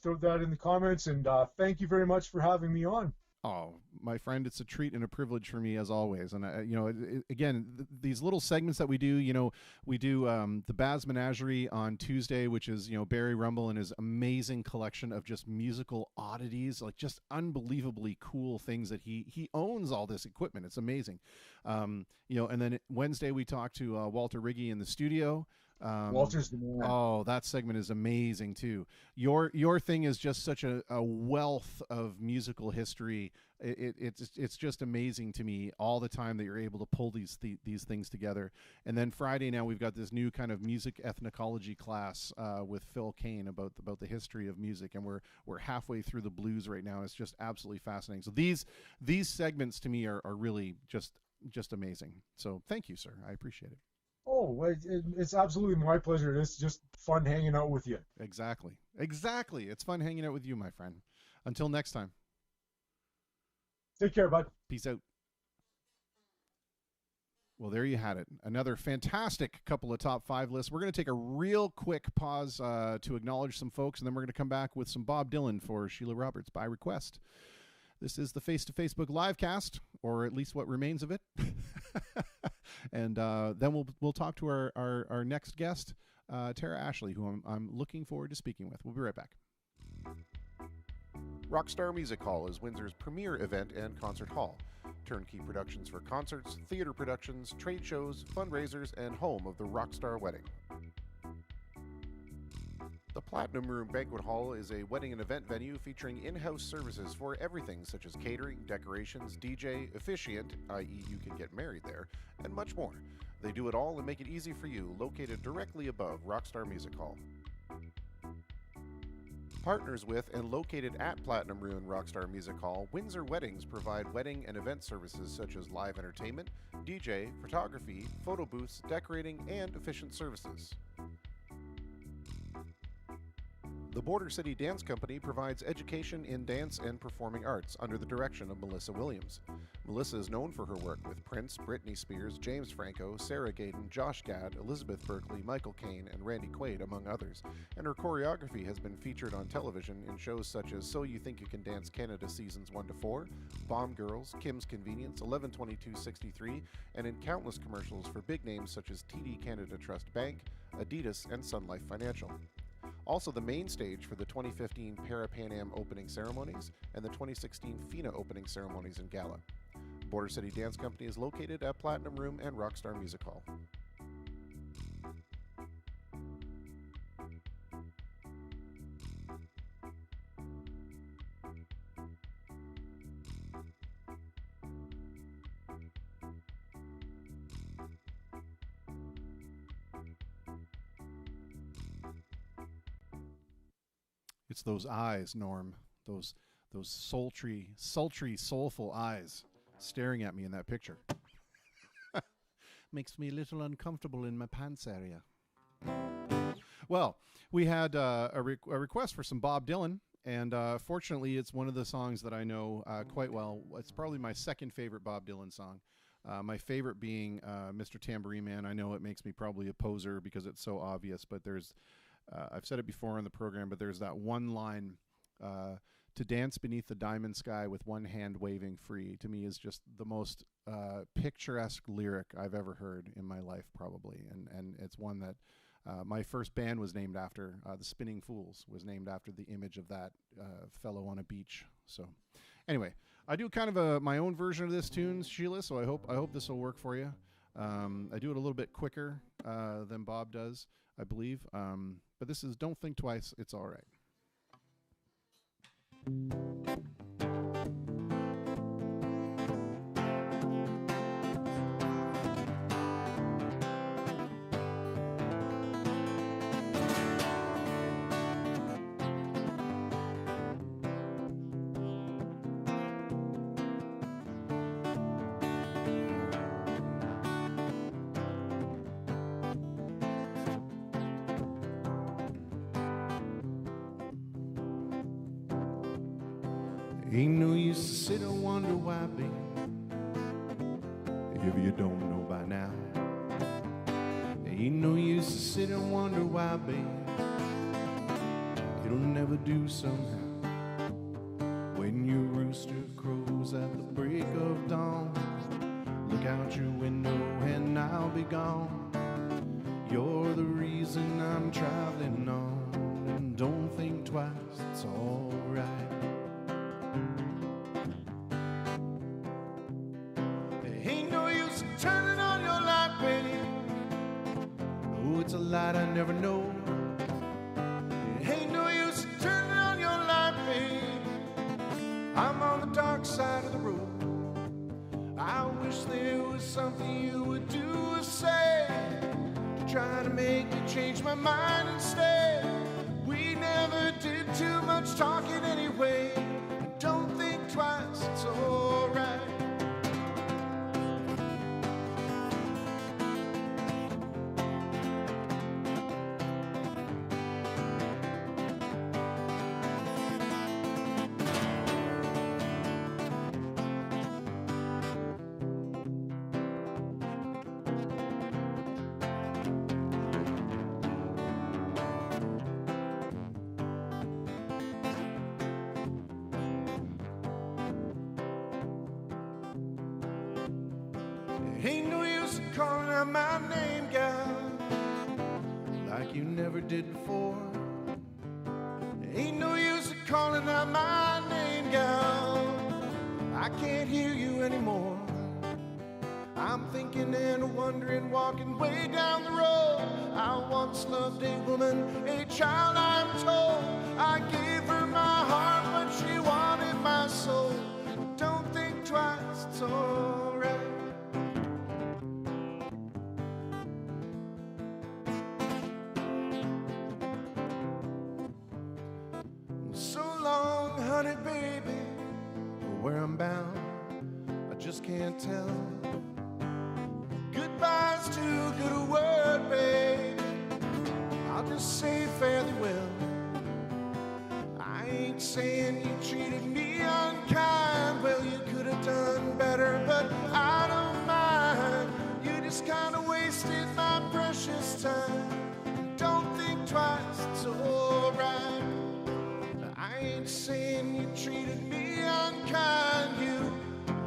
[SPEAKER 6] throw that in the comments, and thank you very much for having me on.
[SPEAKER 1] Oh, my friend, it's a treat and a privilege for me as always. And again, these little segments that we do, we do the Baz Menagerie on Tuesday, which is Barry Rumble and his amazing collection of just musical oddities, like just unbelievably cool things that he owns all this equipment. It's amazing. And then Wednesday we talk to Walter Riggy in the studio.
[SPEAKER 6] Walter's the man.
[SPEAKER 1] Oh, that segment is amazing too. Your thing is just such a wealth of musical history. It's just amazing to me all the time that you're able to pull these things together. And then Friday now we've got this new kind of music ethnology class with Phil Kane about the history of music, and we're halfway through the blues right now. It's just absolutely fascinating. So these segments to me are really just amazing. So thank you, sir. I appreciate it.
[SPEAKER 6] Oh, it's absolutely my pleasure. It's just fun hanging out with you.
[SPEAKER 1] Exactly. It's fun hanging out with you, my friend. Until next time.
[SPEAKER 6] Take care, bud.
[SPEAKER 1] Peace out. Well, there you had it. Another fantastic couple of top 5 lists. We're going to take a real quick pause to acknowledge some folks, and then we're going to come back with some Bob Dylan for Sheila Roberts by request. This is the Face to Facebook livecast, or at least what remains of it. And then we'll talk to our next guest, Tara Ashley, who I'm looking forward to speaking with. We'll be right back. Rockstar Music Hall is Windsor's premier event and concert hall. Turnkey productions for concerts, theater productions, trade shows, fundraisers, and home of the Rockstar Wedding. The Platinum Room Banquet Hall is a wedding and event venue featuring in-house services for everything such as catering, decorations, DJ, officiant, i.e. you can get married there, and much more. They do it all and make it easy for you, located directly above Rockstar Music Hall. Partners with and located at Platinum Room Rockstar Music Hall, Windsor Weddings provide wedding and event services such as live entertainment, DJ, photography, photo booths, decorating, and efficient services. The Border City Dance Company provides education in dance and performing arts under the direction of Melissa Williams. Melissa is known for her work with Prince, Britney Spears, James Franco, Sarah Gaden, Josh Gad, Elizabeth Berkley, Michael Caine, and Randy Quaid, among others, and her choreography has been featured on television in shows such as So You Think You Can Dance Canada Seasons 1-4, Bomb Girls, Kim's Convenience, 11/22/63, and in countless commercials for big names such as TD Canada Trust Bank, Adidas, and Sun Life Financial. Also the main stage for the 2015 Para-Pan Am opening ceremonies and the 2016 FINA opening ceremonies and gala. Border City Dance Company is located at Platinum Room and Rockstar Music Hall. It's those eyes, Norm. Those sultry, soulful eyes staring at me in that picture. Makes me a little uncomfortable in my pants area. Well, we had a request for some Bob Dylan, and fortunately, it's one of the songs that I know quite well. It's probably my second favorite Bob Dylan song. My favorite being Mr. Tambourine Man. I know it makes me probably a poser because it's so obvious, but there's I've said it before on the program, but there's that one line, to dance beneath the diamond sky with one hand waving free, to me is just the most picturesque lyric I've ever heard in my life, probably. And it's one that my first band was named after. The Spinning Fools was named after the image of that fellow on a beach. So anyway, I do kind of my own version of this tune, Sheila, so I hope this will work for you. I do it a little bit quicker than Bob does, I believe. But this is Don't Think Twice, It's All Right. Ain't no use to sit and wonder why, baby, if you don't know by now. Ain't no use to sit and wonder why, baby, it'll never do somehow. When your rooster crows at the break of dawn, look out your window and I'll be gone. You're the reason I'm traveling on, and don't think twice, it's all right. it's a light I never know. It ain't no use turning on your light, babe. I'm on the dark side of the road. I wish there was something you would do or say to try to make me change my mind instead. We never did too much talking anyway. Don't think twice, it's alright. Ain't no use in calling out my name, gal, like you never did before. Ain't no use in calling out my name, gal, I can't hear you anymore. I'm thinking and wondering, walking way down the road. I once loved a woman, a child I'm told. I gave her my heart, but she wanted my soul. Don't think twice, it's alright. So long, honey, baby, where I'm bound, I just can't tell. Goodbye's too good a word, babe. I'll just say fare thee well. I ain't saying you treated me unkind. Well, you could have done better, but I don't mind. You just kind of wasted my precious time. Don't think twice, it's alright. I ain't saying you treated me unkind. You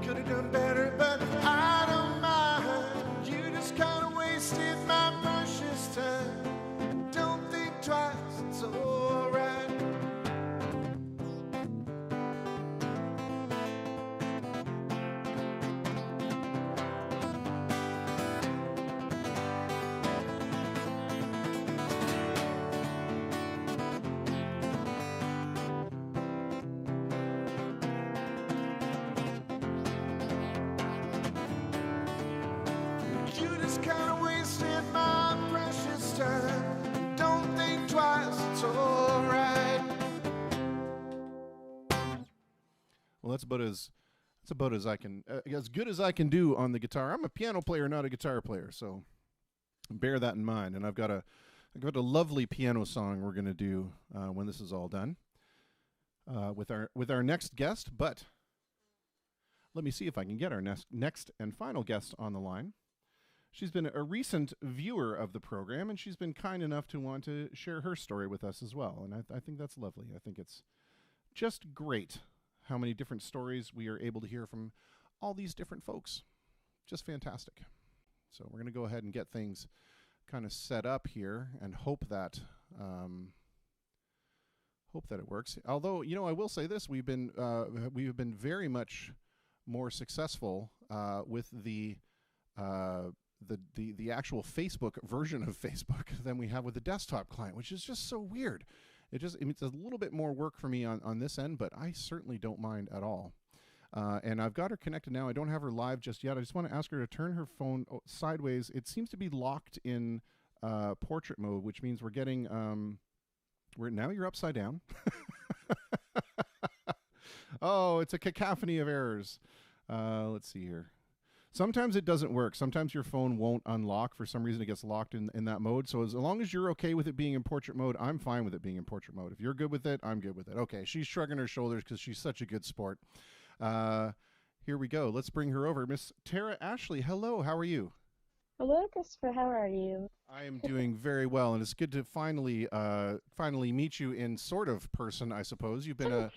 [SPEAKER 1] could have done better, but I don't mind. You just kind of wasted my precious time. Don't think twice, it's alright. You just kind of wasted my precious time. Don't think twice, it's alright. Well, that's about as I can, as good as I can do on the guitar. I'm a piano player, not a guitar player, so bear that in mind. And I've got a lovely piano song we're gonna do when this is all done with our next guest. But let me see if I can get our next and final guest on the line. She's been a recent viewer of the program, and she's been kind enough to want to share her story with us as well. And I think that's lovely. I think it's just great how many different stories we are able to hear from all these different folks. Just fantastic. So we're going to go ahead and get things kind of set up here and hope that it works. Although, you know, I will say this: we've been very much more successful with the actual Facebook version of Facebook than we have with the desktop client, which is just so weird. It's a little bit more work for me on this end, but I certainly don't mind at all. And I've got her connected now. I don't have her live just yet. I just want to ask her to turn her phone sideways. It seems to be locked in portrait mode, which means we're getting now you're upside down. Oh, it's a cacophony of errors. Let's see here. Sometimes it doesn't work. Sometimes your phone won't unlock. For some reason, it gets locked in that mode. So as long as you're okay with it being in portrait mode, I'm fine with it being in portrait mode. If you're good with it, I'm good with it. Okay, she's shrugging her shoulders because she's such a good sport. Here we go. Let's bring her over. Miss Tara Ashley, hello. How are you?
[SPEAKER 7] Hello, Christopher. How are you?
[SPEAKER 1] I am doing very well, and it's good to finally meet you in sort of person, I suppose. You've been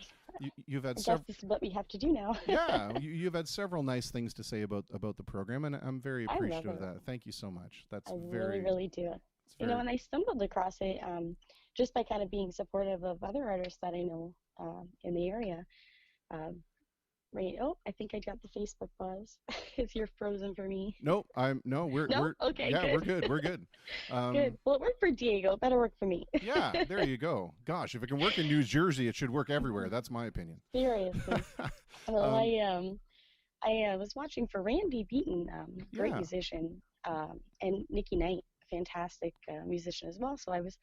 [SPEAKER 1] you've had
[SPEAKER 7] several. This is what we have to do now.
[SPEAKER 1] Yeah, you've had several nice things to say about the program, and I'm very appreciative of that. Thank you so much. That's
[SPEAKER 7] really do. You know, and I stumbled across it just by kind of being supportive of other artists that I know in the area. Right. Oh, I think I got the Facebook pause. If you're frozen for me.
[SPEAKER 1] Nope. No. We're
[SPEAKER 7] No?
[SPEAKER 1] we're
[SPEAKER 7] Okay,
[SPEAKER 1] yeah.
[SPEAKER 7] good.
[SPEAKER 1] We're good. We're good.
[SPEAKER 7] Good. Well, it worked for Diego. Better work for me.
[SPEAKER 1] Yeah. There you go. Gosh, if it can work in New Jersey, it should work everywhere. That's my opinion.
[SPEAKER 7] Seriously. Well,
[SPEAKER 1] Um,
[SPEAKER 7] I was watching for Randy Beaton, great
[SPEAKER 1] Yeah.
[SPEAKER 7] musician, and Nikki Knight, a fantastic musician as well. So I was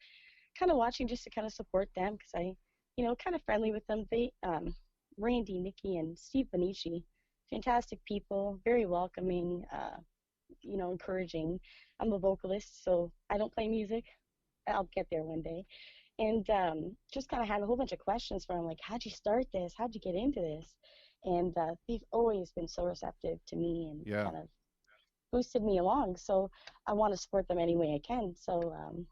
[SPEAKER 7] kind of watching just to kind of support them because kind of friendly with them. Randy, Nikki, and Steve Benici, fantastic people, very welcoming, encouraging. I'm a vocalist, so I don't play music. I'll get there one day. And just kind of had a whole bunch of questions for him, like, how'd you start this? How'd you get into this? And they've always been so receptive to me and
[SPEAKER 1] Yeah.
[SPEAKER 7] kind of boosted me along. So I want to support them any way I can. So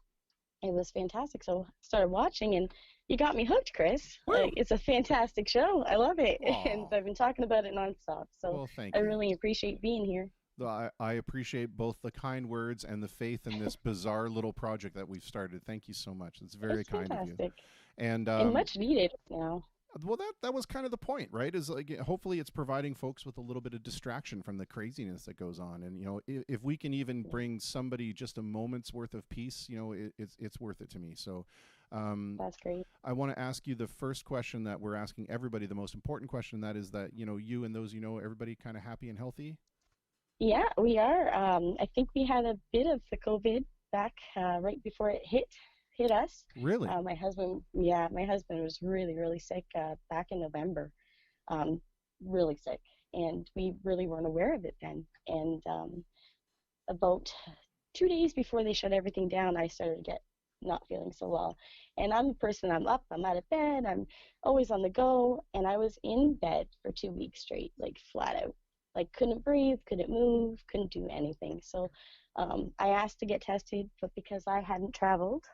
[SPEAKER 7] it was fantastic. So I started watching, and you got me hooked, Chris.
[SPEAKER 1] Woo!
[SPEAKER 7] Like, it's a fantastic show. I love it. And
[SPEAKER 1] Aw.
[SPEAKER 7] I've been talking about it nonstop. So
[SPEAKER 1] Well, thank
[SPEAKER 7] I
[SPEAKER 1] you.
[SPEAKER 7] really appreciate being here.
[SPEAKER 1] I appreciate both the kind words and the faith in this bizarre little project that we've started. Thank you so much. It's very
[SPEAKER 7] It's
[SPEAKER 1] kind of you.
[SPEAKER 7] fantastic
[SPEAKER 1] And
[SPEAKER 7] and much needed now.
[SPEAKER 1] well, that was kind of the point, right? Is like hopefully it's providing folks with a little bit of distraction from the craziness that goes on, and if we can even bring somebody just a moment's worth of peace, it's worth it to me. So.
[SPEAKER 7] That's great.
[SPEAKER 1] I want to ask you the first question that we're asking everybody, the most important question, that is that, you and those, everybody kind of happy and healthy?
[SPEAKER 7] Yeah, we are. I think we had a bit of the COVID back right before it hit us.
[SPEAKER 1] Really?
[SPEAKER 7] My husband was really, really sick back in November, really sick, and we really weren't aware of it then. And about 2 days before they shut everything down, I started to get not feeling so well. And I'm a person, I'm up, I'm out of bed, I'm always on the go, and I was in bed for 2 weeks straight, like flat out. Like couldn't breathe, couldn't move, couldn't do anything. So I asked to get tested, but because I hadn't traveled,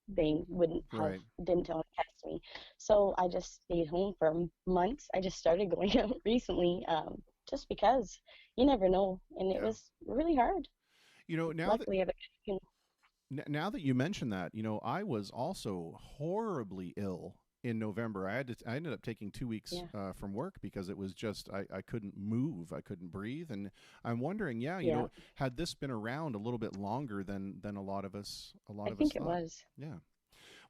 [SPEAKER 7] they
[SPEAKER 1] Right.
[SPEAKER 7] didn't want to test me. So I just stayed home for months. I just started going out recently, just because you never know, and it
[SPEAKER 1] Yeah.
[SPEAKER 7] was really hard.
[SPEAKER 1] Now that
[SPEAKER 7] Luckily, I've
[SPEAKER 1] now that you mention that, I was also horribly ill in November. I ended up taking 2 weeks
[SPEAKER 7] Yeah.
[SPEAKER 1] from work because it was just I couldn't move, I couldn't breathe, and I'm wondering,
[SPEAKER 7] Yeah.
[SPEAKER 1] had this been around a little bit longer than a lot of us
[SPEAKER 7] I
[SPEAKER 1] us
[SPEAKER 7] think it
[SPEAKER 1] thought.
[SPEAKER 7] was.
[SPEAKER 1] Yeah.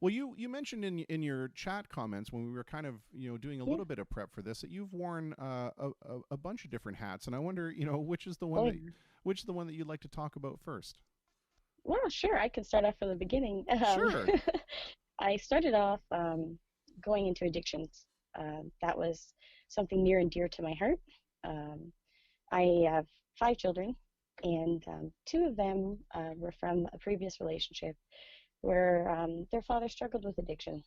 [SPEAKER 1] Well, you mentioned in your chat comments when we were kind of doing a
[SPEAKER 7] Yeah.
[SPEAKER 1] little bit of prep for this that you've worn a bunch of different hats, and I wonder which is the
[SPEAKER 7] Oh,
[SPEAKER 1] one
[SPEAKER 7] yeah.
[SPEAKER 1] which is the one that you'd like to talk about first.
[SPEAKER 7] Well, sure. I can start off from the beginning.
[SPEAKER 1] Sure.
[SPEAKER 7] I started off going into addictions. That was something near and dear to my heart. I have 5 children, and 2 of them were from a previous relationship where their father struggled with addiction,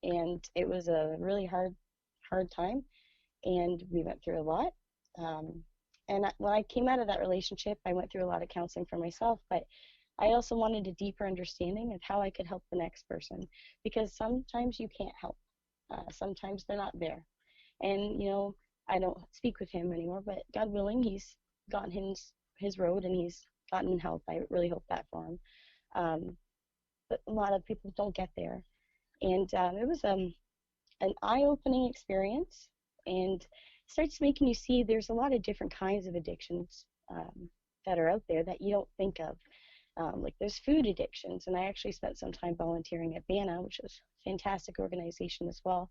[SPEAKER 7] and it was a really hard time, and we went through a lot. When I came out of that relationship, I went through a lot of counseling for myself, but I also wanted a deeper understanding of how I could help the next person, because sometimes you can't help. Sometimes they're not there. And, I don't speak with him anymore, but God willing, he's gotten his road and he's gotten help. I really hope that for him. But a lot of people don't get there. And it was an eye-opening experience, and starts making you see there's a lot of different kinds of addictions that are out there that you don't think of. Like there's food addictions, and I actually spent some time volunteering at BANA, which is a fantastic organization as well.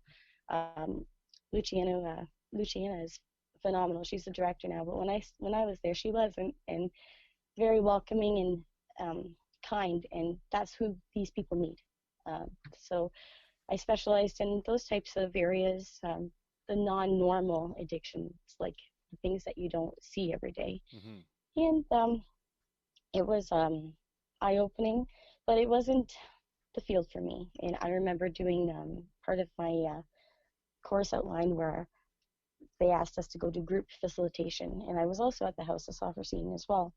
[SPEAKER 7] Luciana is phenomenal. She's the director now, but when I was there, she was and very welcoming and kind, and that's who these people need. So I specialized in those types of areas, the non-normal addictions, like the things that you don't see every day.
[SPEAKER 1] Mm-hmm.
[SPEAKER 7] And it was eye-opening, but it wasn't the field for me. And I remember doing part of my course outline where they asked us to go do group facilitation, and I was also at the House of Soccer Scene as well.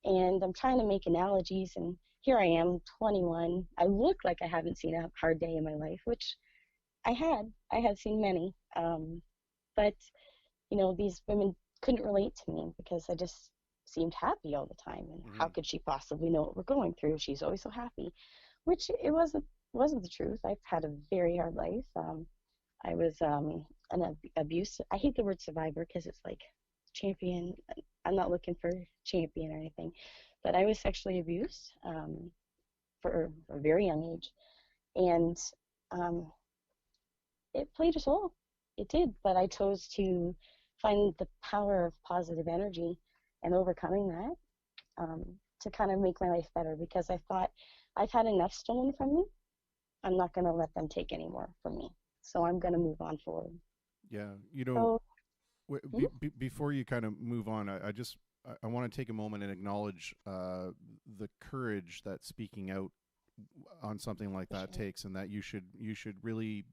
[SPEAKER 7] And I'm trying to make analogies, and here I am, 21. I look like I haven't seen a hard day in my life, which I had seen many. But, these women couldn't relate to me because I just seemed happy all the time. And how could she possibly know what we're going through? She's always so happy, which it wasn't the truth. I've had a very hard life. I was an abuse. I hate the word survivor because it's like champion. I'm not looking for champion or anything, but I was sexually abused for a very young age, and um, it played a toll. It did, but I chose to find the power of positive energy and overcoming that to kind of make my life better because I thought I've had enough stolen from me. I'm not going to let them take any more from me. So I'm going to move on forward.
[SPEAKER 1] Yeah, you know,
[SPEAKER 7] So,
[SPEAKER 1] before you kind of move on, I want to take a moment and acknowledge the courage that speaking out on something like that takes, and that you should really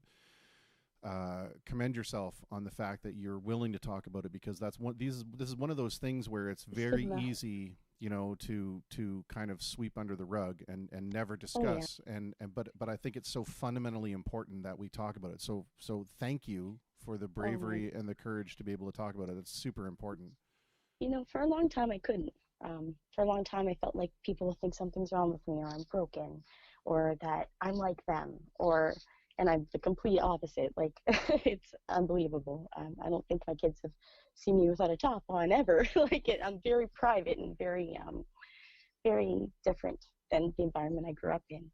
[SPEAKER 1] commend yourself on the fact that you're willing to talk about it, because this is one of those things where it's very easy, you know, to kind of sweep under the rug and never discuss. But I think it's so fundamentally important that we talk about it. So thank you for the bravery and the courage to be able to talk about it. It's super important.
[SPEAKER 7] you know, for a long time I couldn't. For a long time I felt like people will think something's wrong with me, or I'm broken, or that I'm like them, and I'm the complete opposite. Like, it's unbelievable. I don't think my kids have seen me without a top on ever. I'm very private and very different than the environment I grew up in.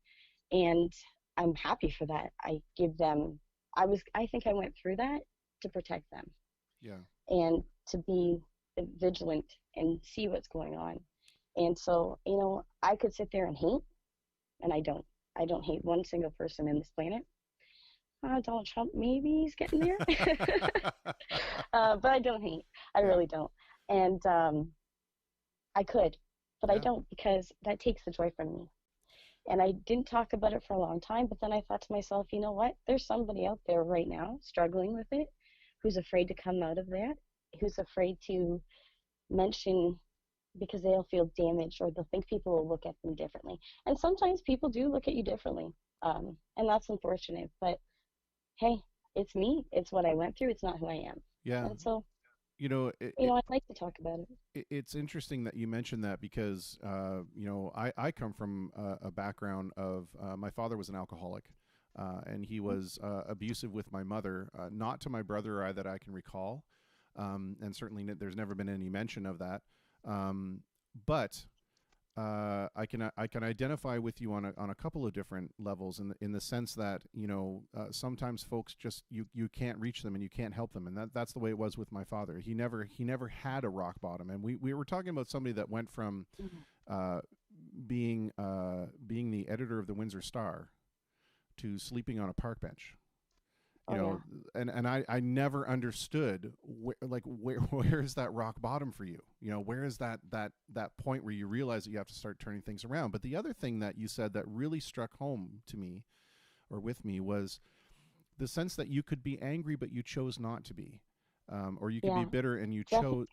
[SPEAKER 7] And I'm happy for that. I think I went through that to protect them.
[SPEAKER 1] Yeah.
[SPEAKER 7] And to be vigilant and see what's going on. And so, you know, I could sit there and hate, and I don't. I don't hate one single person in this planet. Donald Trump, maybe he's getting there. But I don't hate. I really don't. And I could, but I don't, because that takes the joy from me. And I didn't talk about it for a long time, but then I thought to myself, you know what? There's somebody out there right now struggling with it, who's afraid to come out of that, who's afraid to mention, because they'll feel damaged, or they'll think people will look at them differently. And sometimes people do look at you differently, and that's unfortunate. But hey, it's me. It's what I went through. It's not who I am.
[SPEAKER 1] Yeah.
[SPEAKER 7] And so,
[SPEAKER 1] you know,
[SPEAKER 7] I'd like to talk about it.
[SPEAKER 1] It's interesting that you mentioned that, because, you know, I come from a background of my father was an alcoholic, and he was abusive with my mother, not to my brother or I that I can recall, and certainly there's never been any mention of that. But I can identify with you on a couple of different levels, in the sense that, you know, sometimes folks just you can't reach them and you can't help them, and that's the way it was with my father. He never had a rock bottom, and we were talking about somebody that went from being the editor of the Windsor Star to sleeping on a park bench. You know, and I never understood where is that rock bottom for you? You know, where is that point where you realize that you have to start turning things around? But the other thing that you said that really struck home to me, or with me, was the sense that you could be angry, but you chose not to be, or you could be bitter and you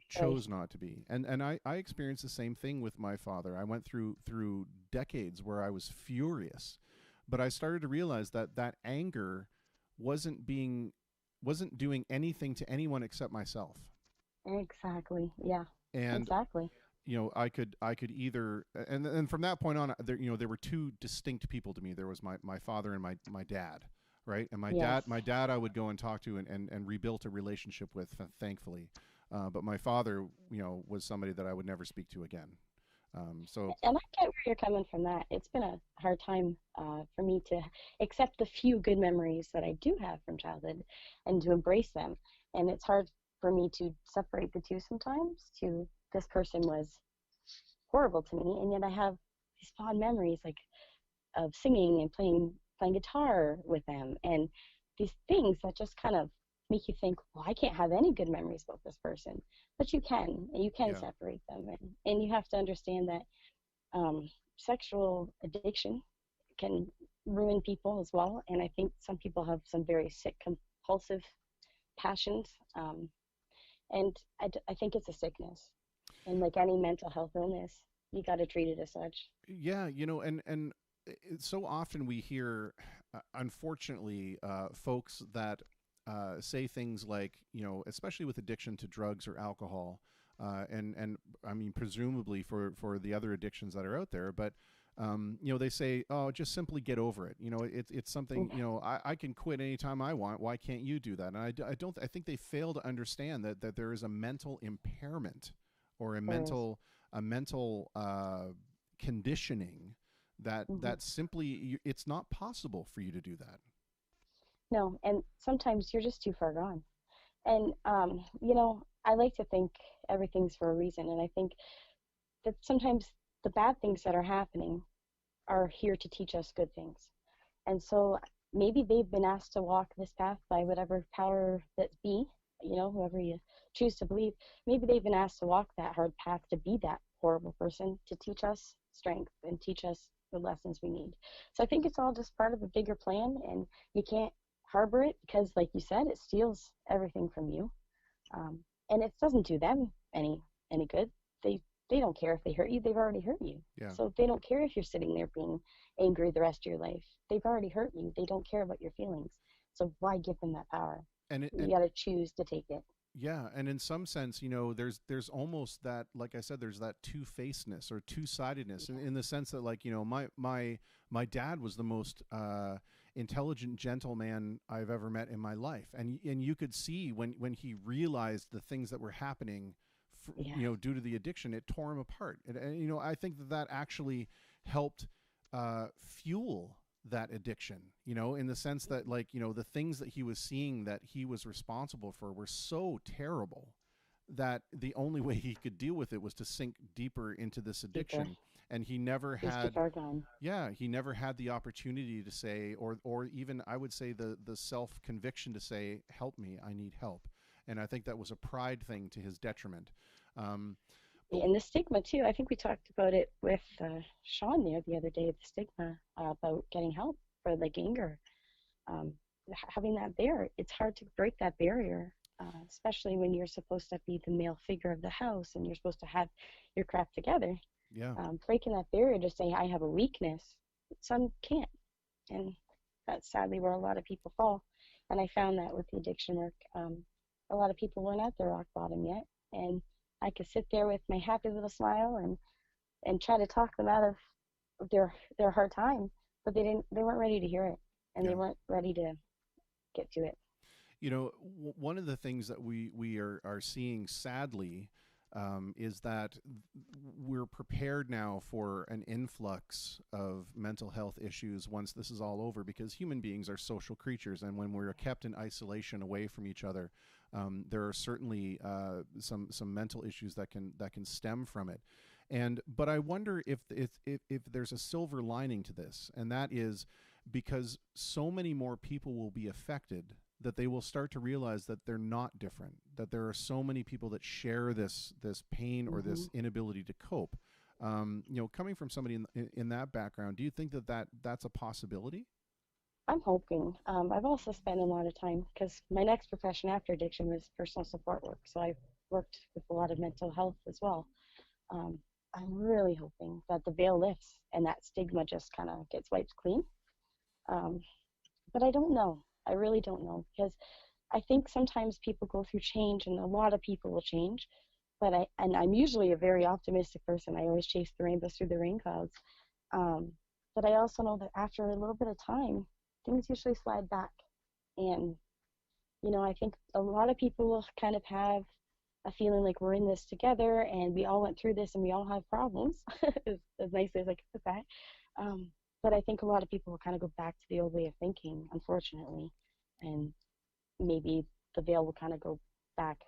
[SPEAKER 1] chose not to be. And I experienced the same thing with my father. I went through decades where I was furious, but I started to realize that anger wasn't doing anything to anyone except myself.
[SPEAKER 7] Exactly. Yeah.
[SPEAKER 1] And
[SPEAKER 7] exactly.
[SPEAKER 1] You know, I could either, and from that point on, there were two distinct people to me. There was my father and my dad, right? And my dad I would go and talk to and rebuild a relationship with, thankfully. But my father, you know, was somebody that I would never speak to again. And
[SPEAKER 7] I get where you're coming from. That it's been a hard time for me to accept the few good memories that I do have from childhood and to embrace them. And it's hard for me to separate the two sometimes. To this person was horrible to me, and yet I have these fond memories, like of singing and playing guitar with them, and these things that just kind of make you think, well, I can't have any good memories about this person. But you can, and you can separate them. And you have to understand that sexual addiction can ruin people as well. And I think some people have some very sick, compulsive passions. And I think it's a sickness. And like any mental health illness, you got to treat it as such.
[SPEAKER 1] Yeah, you know, and so often we hear, unfortunately, folks that say things like, you know, especially with addiction to drugs or alcohol, and I mean, presumably for the other addictions that are out there, but They say, oh, just simply get over it. It's something, I can quit anytime I want. Why can't you do that? And I think they fail to understand that there is a mental impairment or a mental conditioning that simply, it's not possible for you to do that.
[SPEAKER 7] No, and sometimes you're just too far gone. And, I like to think everything's for a reason. And I think that sometimes the bad things that are happening are here to teach us good things. And so maybe they've been asked to walk this path by whatever power that be, whoever you choose to believe. Maybe they've been asked to walk that hard path to be that horrible person, to teach us strength and teach us the lessons we need. So I think it's all just part of a bigger plan, and you can't harbor it because, like you said, it steals everything from you. And it doesn't do them any good. They don't care if they hurt you. They've already hurt you.
[SPEAKER 1] Yeah.
[SPEAKER 7] So they don't care if you're sitting there being angry the rest of your life. They've already hurt you. They don't care about your feelings. So why give them that power? You got to choose to take it.
[SPEAKER 1] Yeah, and in some sense, there's almost that, like I said, there's that two-facedness or two-sidedness in the sense that, like, my dad was the most intelligent gentleman I've ever met in my life, and you could see when he realized the things that were happening, due to the addiction, it tore him apart. And I think that actually helped fuel that addiction, in the sense that, like, the things that he was seeing that he was responsible for were so terrible that the only way he could deal with it was to sink deeper into this addiction. And he never had, he never had the opportunity to say, or even, I would say, the self-conviction to say, help me, I need help. And I think that was a pride thing to his detriment.
[SPEAKER 7] And the stigma too. I think we talked about it with Sean there the other day. The stigma about getting help for like anger, having that there. It's hard to break that barrier, especially when you're supposed to be the male figure of the house and you're supposed to have your crap together.
[SPEAKER 1] Yeah.
[SPEAKER 7] Breaking that barrier to say I have a weakness, some can't, and that's sadly where a lot of people fall. And I found that with the addiction work, a lot of people weren't at their rock bottom yet, and I could sit there with my happy little smile and try to talk them out of their hard time, but they weren't ready to hear it, and they weren't ready to get to it.
[SPEAKER 1] One of the things that we are seeing, sadly, is that we're prepared now for an influx of mental health issues once this is all over, because human beings are social creatures, and when we're kept in isolation away from each other, there are certainly some mental issues that can stem from it. But I wonder if there's a silver lining to this, and that is because so many more people will be affected that they will start to realize that they're not different, that there are so many people that share this pain or this inability to cope. Coming from somebody in that background, do you think that's a possibility?
[SPEAKER 7] I'm hoping. I've also spent a lot of time, because my next profession after addiction was personal support work, so I've worked with a lot of mental health as well. I'm really hoping that the veil lifts and that stigma just kind of gets wiped clean. But I don't know. I really don't know, because I think sometimes people go through change, and a lot of people will change. But I'm usually a very optimistic person. I always chase the rainbows through the rain clouds. But I also know that after a little bit of time, things usually slide back. And, I think a lot of people will kind of have a feeling like we're in this together, and we all went through this, and we all have problems, as nice as I can put that. But I think a lot of people will kind of go back to the old way of thinking, unfortunately, and maybe the veil will kind of go back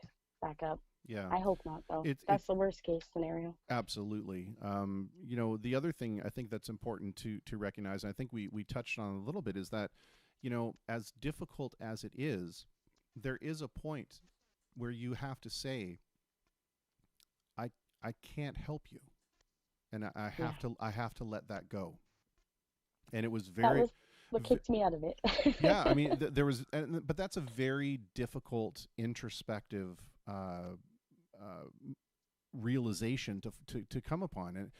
[SPEAKER 7] up.
[SPEAKER 1] Yeah.
[SPEAKER 7] I hope not, though. That's the worst case scenario.
[SPEAKER 1] Absolutely. The other thing I think that's important to recognize, and I think we touched on a little bit, is that, as difficult as it is, there is a point where you have to say, I can't help you, and I have to let that go. And it was very.
[SPEAKER 7] That was what kicked me out of it.
[SPEAKER 1] Yeah, I mean, there was, but that's a very difficult introspective realization to come upon. And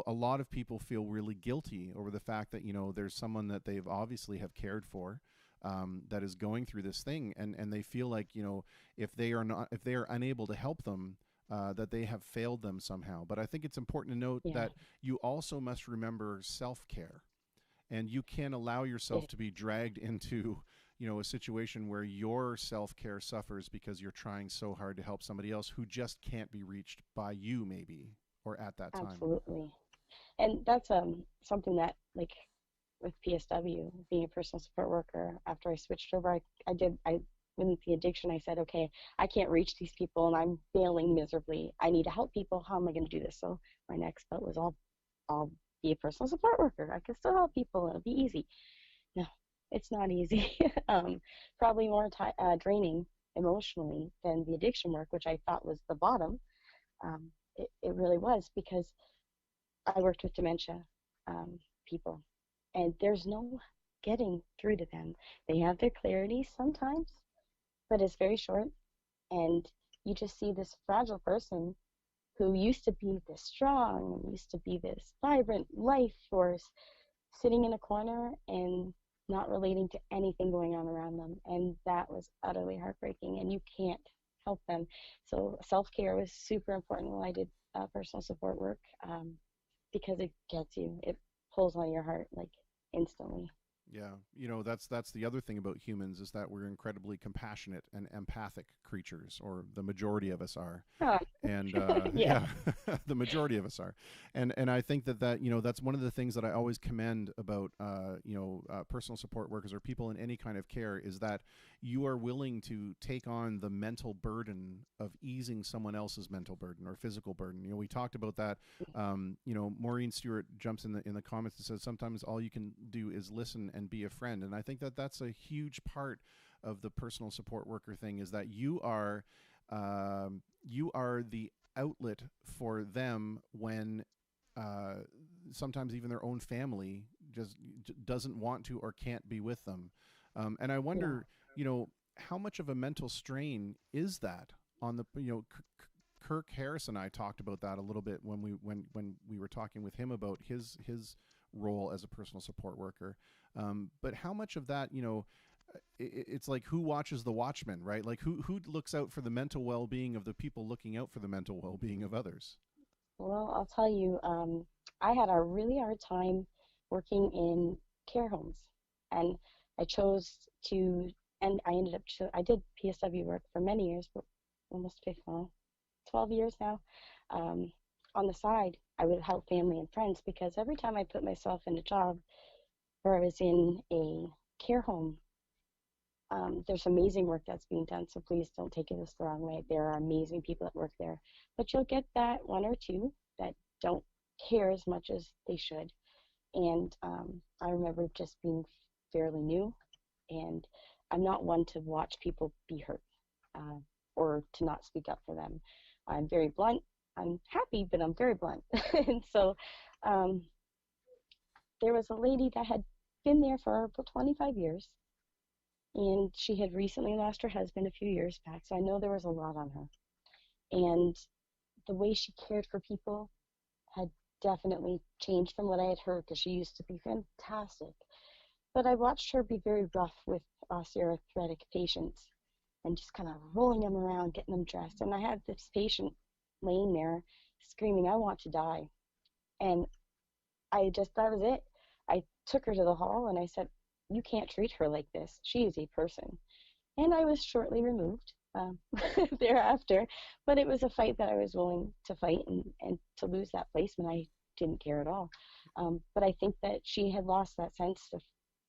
[SPEAKER 1] a lot of people feel really guilty over the fact that there's someone that they've obviously have cared for that is going through this thing, and they feel like if they are unable to help them, that they have failed them somehow. But I think it's important to note
[SPEAKER 7] Yeah.
[SPEAKER 1] that you also must remember self-care, and you can't allow yourself to be dragged into, a situation where your self-care suffers because you're trying so hard to help somebody else who just can't be reached by you, maybe, or at that time.
[SPEAKER 7] Absolutely. And that's something that, like, with PSW, being a personal support worker, after I switched over, I with the addiction, I said, okay, I can't reach these people and I'm failing miserably. I need to help people. How am I going to do this? So my next thought was, I'll be a personal support worker. I can still help people. It'll be easy. No, it's not easy. Probably more draining emotionally than the addiction work, which I thought was the bottom. It really was, because I worked with dementia people, and there's no getting through to them. They have their clarity sometimes, but it's very short, and you just see this fragile person who used to be this strong and used to be this vibrant life force sitting in a corner and not relating to anything going on around them, and that was utterly heartbreaking, and you can't help them. So self-care was super important when I did personal support work, because it gets you, it pulls on your heart like instantly.
[SPEAKER 1] Yeah, that's the other thing about humans, is that we're incredibly compassionate and empathic creatures, or the majority of us are.
[SPEAKER 7] Huh.
[SPEAKER 1] And
[SPEAKER 7] Yeah.
[SPEAKER 1] the majority of us are. And I think that that's one of the things that I always commend about personal support workers or people in any kind of care, is that you are willing to take on the mental burden of easing someone else's mental burden or physical burden. We talked about that. Maureen Stewart jumps in the comments and says sometimes all you can do is listen and be a friend. And I think that that's a huge part of the personal support worker thing, is that you are the outlet for them when sometimes even their own family just doesn't want to or can't be with them. And I wonder, how much of a mental strain is that on the, Kirk Harris and I talked about that a little bit when we were talking with him about his role as a personal support worker. But how much of that, it's like, who watches the watchman, right? Like who looks out for the mental well-being of the people looking out for the mental well-being of others?
[SPEAKER 7] Well, I'll tell you, I had a really hard time working in care homes, and I chose to, and I ended up, I did PSW work for many years, but almost 12 years now. On the side, I would help family and friends, because every time I put myself in a job where I was in a care home, there's amazing work that's being done, so please don't take this the wrong way. There are amazing people that work there, but you'll get that one or two that don't care as much as they should. And I remember just being fairly new, and I'm not one to watch people be hurt or to not speak up for them. I'm very blunt. I'm happy, but I'm very blunt. And so there was a lady that had been there for about 25 years, and she had recently lost her husband a few years back, so I know there was a lot on her. And the way she cared for people had definitely changed from what I had heard, because she used to be fantastic. But I watched her be very rough with osteoarthritic patients and just kind of rolling them around, getting them dressed. And I had this patient laying there screaming, "I want to die." And that was it. I took her to the hall and I said, "You can't treat her like this. She is a person." And I was shortly removed thereafter. But it was a fight that I was willing to fight, and to lose that placement, I didn't care at all. But I think that she had lost that sense of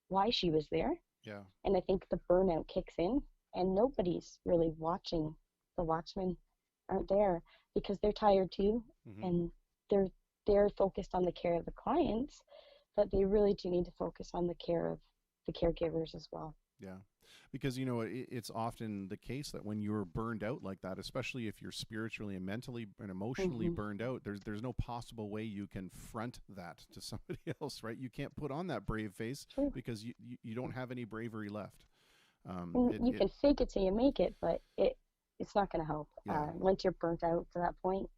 [SPEAKER 7] why she was there.
[SPEAKER 1] Yeah.
[SPEAKER 7] And I think the burnout kicks in, and nobody's really watching. The watchmen aren't there because they're tired too, and they're focused on the care of the clients, but they really do need to focus on the care of the caregivers as well.
[SPEAKER 1] Yeah, because it's often the case that when you're burned out like that, especially if you're spiritually and mentally and emotionally burned out, there's no possible way you can front that to somebody else, right? You can't put on that brave face because you don't have any bravery left.
[SPEAKER 7] You can fake it till you make it, but it's not going to help.
[SPEAKER 1] Yeah.
[SPEAKER 7] Once you're burnt out to that point,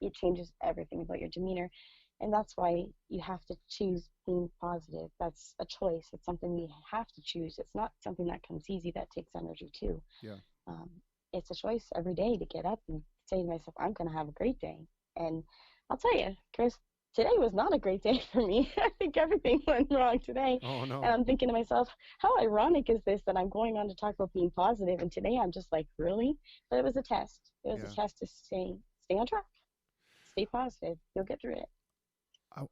[SPEAKER 7] it changes everything about your demeanor. And that's why you have to choose being positive. That's a choice. It's something we have to choose. It's not something that comes easy. That takes energy too.
[SPEAKER 1] Yeah.
[SPEAKER 7] It's a choice every day to get up and saying to myself, I'm going to have a great day. And I'll tell you, Chris, today was not a great day for me. I think everything went wrong today.
[SPEAKER 1] Oh no.
[SPEAKER 7] And I'm thinking to myself, how ironic is this that I'm going on to talk about being positive, and today I'm just like, really? But it was a test. It was
[SPEAKER 1] Yeah.
[SPEAKER 7] a test to stay on track, stay positive. You'll get through it.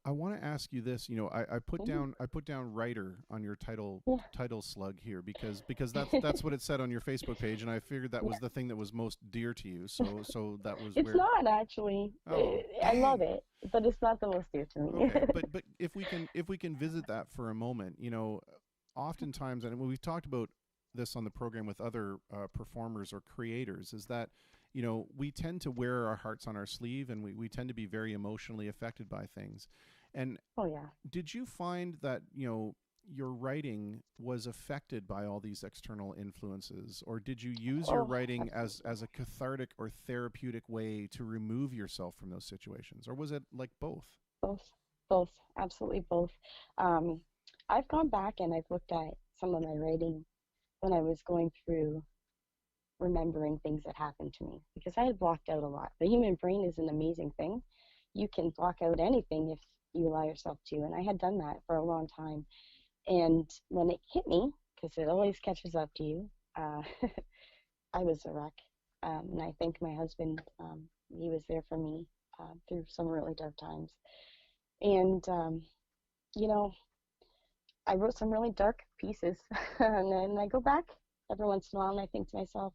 [SPEAKER 1] I want to ask you this. You know, I put
[SPEAKER 7] Mhm.
[SPEAKER 1] down writer on your title
[SPEAKER 7] Yeah.
[SPEAKER 1] slug here because that's what it said on your Facebook page, and I figured that was the thing that was most dear to you. So that was
[SPEAKER 7] It's
[SPEAKER 1] where.
[SPEAKER 7] not actually.
[SPEAKER 1] Oh,
[SPEAKER 7] I love
[SPEAKER 1] dang.
[SPEAKER 7] it, but it's not the most dear to me.
[SPEAKER 1] Okay, but if we can visit that for a moment, you know, oftentimes, and we've talked about this on the program with other performers or creators, is that, you know, we tend to wear our hearts on our sleeve, and we tend to be very emotionally affected by things. And
[SPEAKER 7] Oh yeah.
[SPEAKER 1] did you find that, you know, your writing was affected by all these external influences, or did you use your
[SPEAKER 7] Oh,
[SPEAKER 1] writing as a cathartic or therapeutic way to remove yourself from those situations, or was it like both?
[SPEAKER 7] both, both, absolutely both. Um, I've gone back and I've looked at some of my writing when I was going through remembering things that happened to me because I had blocked out a lot. The human brain is an amazing thing. You can block out anything if you allow yourself to, and I had done that for a long time. And when it hit me, because it always catches up to you, uh, I was a wreck. And I thank my husband. He was there for me through some really dark times. And, you know, I wrote some really dark pieces. And then I go back every once in a while and I think to myself,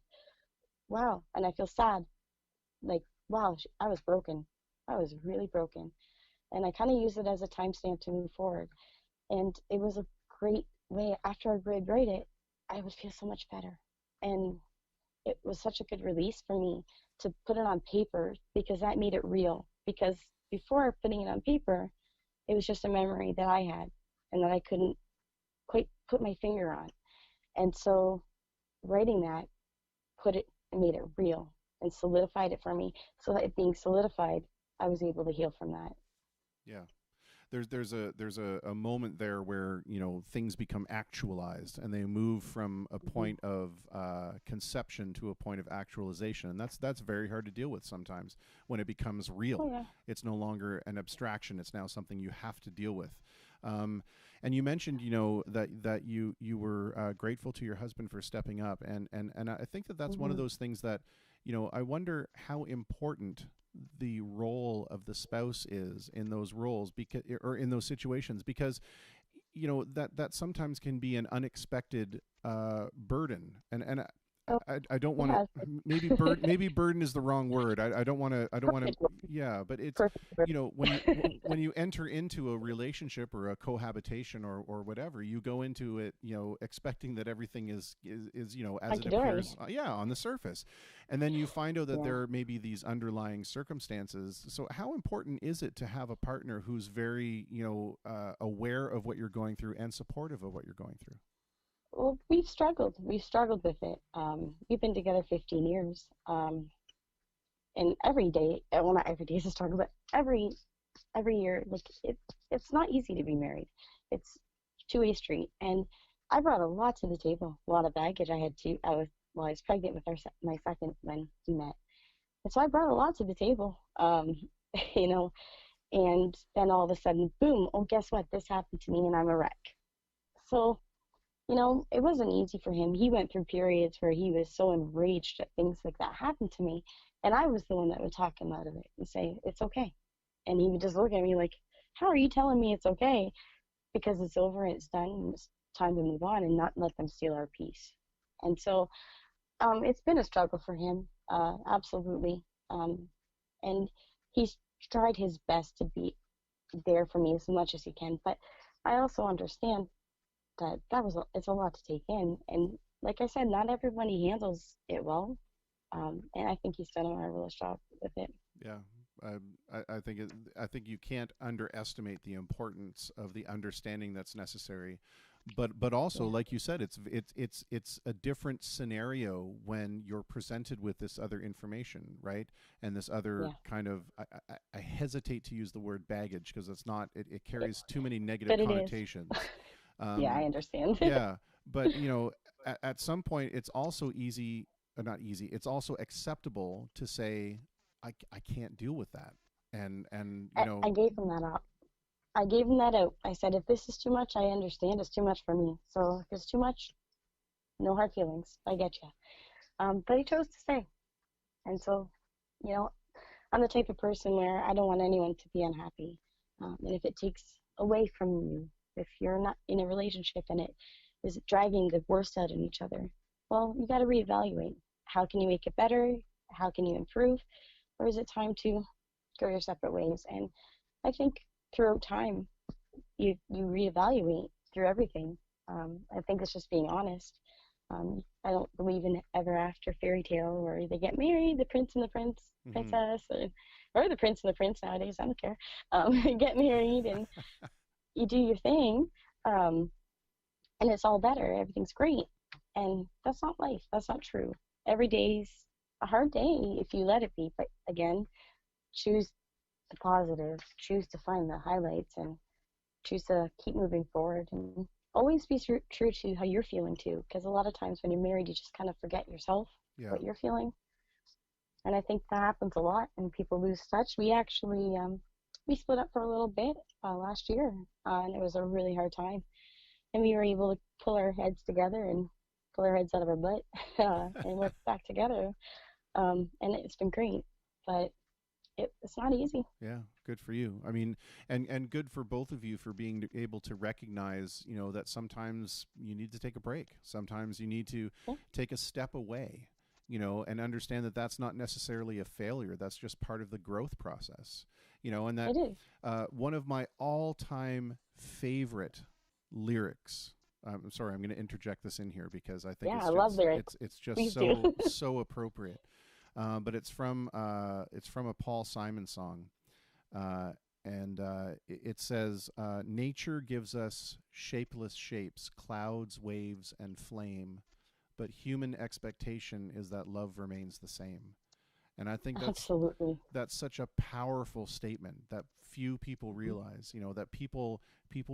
[SPEAKER 7] wow. And I feel sad. Like, wow, I was broken. I was really broken. And I kind of use it as a timestamp to move forward. And it was a great way. After I would write it, I would feel so much better. And it was such a good release for me to put it on paper because that made it real. Because before putting it on paper, it was just a memory that I had and that I couldn't quite put my finger on. And so writing that put it and made it real and solidified it for me. So that it being solidified, I was able to heal from that.
[SPEAKER 1] Yeah. There's a moment there where, you know, things become actualized and they move from a point of conception to a point of actualization, and that's very hard to deal with sometimes when it becomes real.
[SPEAKER 7] Oh yeah.
[SPEAKER 1] It's no longer an abstraction; it's now something you have to deal with. And you mentioned, you know, that you were grateful to your husband for stepping up, and I think that that's one of those things that, you know, I wonder how important the role of the spouse is in those roles, because, or in those situations, because, you know, that sometimes can be an unexpected burden, and
[SPEAKER 7] Oh,
[SPEAKER 1] I don't want
[SPEAKER 7] yeah.
[SPEAKER 1] to, maybe burden is the wrong word. I don't want to
[SPEAKER 7] Perfect word.
[SPEAKER 1] yeah, but it's,
[SPEAKER 7] Perfect word.
[SPEAKER 1] you know, when you enter into a relationship or a cohabitation or whatever, you go into it, you know, expecting that everything is you know, as it
[SPEAKER 7] Hunky-dory.
[SPEAKER 1] appears, yeah, on the surface, and then you find out that
[SPEAKER 7] Yeah.
[SPEAKER 1] there may be these underlying circumstances. So how important is it to have a partner who's very, you know, aware of what you're going through and supportive of what you're going through?
[SPEAKER 7] Well, we've struggled. We've struggled with it. We've been together 15 years. And every day, well, not every day is a struggle, but every year, like it's not easy to be married. It's two-way street. And I brought a lot to the table, a lot of baggage. I was pregnant with my second when we met. And so I brought a lot to the table, you know, and then all of a sudden, boom, oh, guess what? This happened to me and I'm a wreck. So, you know, it wasn't easy for him. He went through periods where he was so enraged that things like that happened to me. And I was the one that would talk him out of it and say, it's okay. And he would just look at me like, how are you telling me it's okay? Because it's over and it's done and it's time to move on and not let them steal our peace. And so it's been a struggle for him, absolutely. And he's tried his best to be there for me as much as he can. But I also understand it's a lot to take in, and like I said, not everybody handles it well, and I think he's done a marvelous job with it.
[SPEAKER 1] Yeah, I think I think you can't underestimate the importance of the understanding that's necessary, but also,
[SPEAKER 7] Yeah.
[SPEAKER 1] like you said, it's a different scenario when you're presented with this other information, right? And this other
[SPEAKER 7] Yeah.
[SPEAKER 1] kind of, I hesitate to use the word baggage because it's not, it carries too many
[SPEAKER 7] But
[SPEAKER 1] negative
[SPEAKER 7] it is.
[SPEAKER 1] connotations.
[SPEAKER 7] Yeah, I understand.
[SPEAKER 1] Yeah, but you know, at some point, it's also easy not easy. It's also acceptable to say, I can't deal with that. And you know,
[SPEAKER 7] I gave him that up. I gave him that out. I said, if this is too much, I understand it's too much for me. So if it's too much, no hard feelings. I get you. But he chose to stay. And so, you know, I'm the type of person where I don't want anyone to be unhappy. And if it takes away from you, if you're not in a relationship and it is dragging the worst out in each other, well, you got to reevaluate. How can you make it better? How can you improve? Or is it time to go your separate ways? And I think throughout time, you reevaluate through everything. I think it's just being honest. I don't believe in ever after fairy tale where they get married, the prince and the princess, or the prince and the prince nowadays. I don't care. Get married and you do your thing, and it's all better. Everything's great, and that's not life. That's not true. Every day's a hard day if you let it be. But again, choose the positive. Choose to find the highlights, and choose to keep moving forward. And always be true to how you're feeling too, because a lot of times when you're married, you just kind of forget yourself, what you're feeling. And I think that happens a lot, and people lose touch. We actually we split up for a little bit last year, and it was a really hard time. And we were able to pull our heads together and pull our heads out of our butt and work back together. And it's been great, but it's not easy.
[SPEAKER 1] Yeah, good for you. I mean, and good for both of you for being able to recognize, you know, that sometimes you need to take a break. Sometimes you need to take a step away, you know, and understand that that's not necessarily a failure. That's just part of the growth process, you know, and that one of my all-time favorite lyrics. I'm sorry, I'm going to interject this in here because I think
[SPEAKER 7] I love lyrics.
[SPEAKER 1] It's just
[SPEAKER 7] Please
[SPEAKER 1] so appropriate. But it's from a Paul Simon song, and it says, "Nature gives us shapeless shapes, clouds, waves, and flame, but human expectation is that love remains the same." And I think that's such a powerful statement that few people realize. You know, that people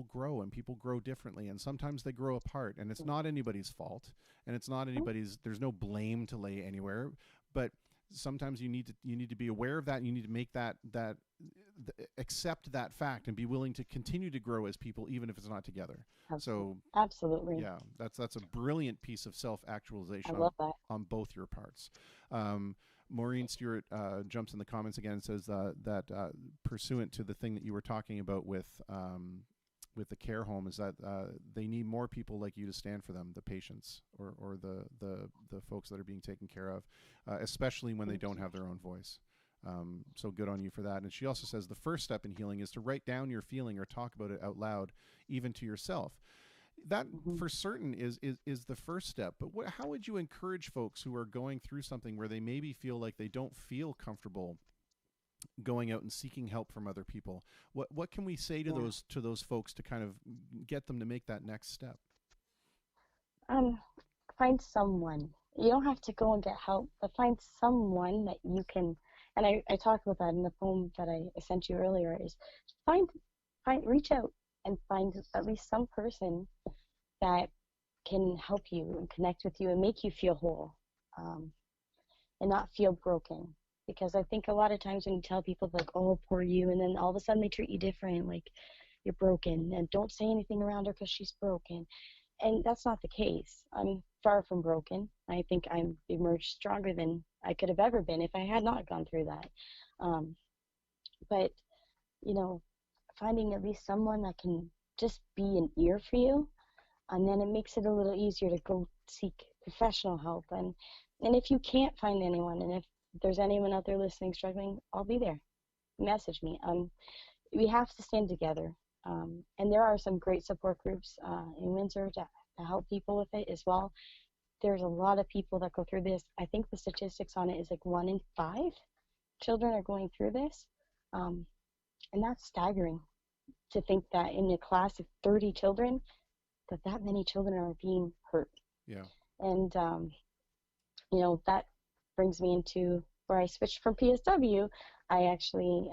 [SPEAKER 1] grow and people grow differently, and sometimes they grow apart, and it's not anybody's fault, and it's not anybody's. There's no blame to lay anywhere, but sometimes you need to be aware of that, and you need to make that accept that fact and be willing to continue to grow as people, even if it's not together. So
[SPEAKER 7] absolutely,
[SPEAKER 1] yeah, that's a brilliant piece of self-actualization on both your parts. Maureen Stewart jumps in the comments again and says that pursuant to the thing that you were talking about with the care home, is that they need more people like you to stand for them, the patients or the folks that are being taken care of, especially when they don't have their own voice. So good on you for that. And she also says the first step in healing is to write down your feeling or talk about it out loud, even to yourself. That for certain is the first step. But how would you encourage folks who are going through something where they maybe feel like they don't feel comfortable going out and seeking help from other people? What can we say to those folks to kind of get them to make that next step?
[SPEAKER 7] Find someone. You don't have to go and get help, but find someone that you can. And I talked about that in the poem that I sent you earlier. Is reach out and find at least some person that can help you and connect with you and make you feel whole, and not feel broken. Because I think a lot of times when you tell people like, "Oh, poor you," and then all of a sudden they treat you different, like you're broken, and don't say anything around her because she's broken. And that's not the case. I'm far from broken. I think I'm emerged stronger than I could have ever been if I had not gone through that. But, you know, finding at least someone that can just be an ear for you, and then it makes it a little easier to go seek professional help. And if you can't find anyone, and if there's anyone out there listening struggling, I'll be there. Message me. We have to stand together. And there are some great support groups in Windsor to help people with it as well. There's a lot of people that go through this. I think the statistics on it is like 1 in 5 children are going through this. And that's staggering to think that in a class of 30 children, that many children are being hurt.
[SPEAKER 1] Yeah.
[SPEAKER 7] And, you know, that brings me into where I switched from PSW. I actually,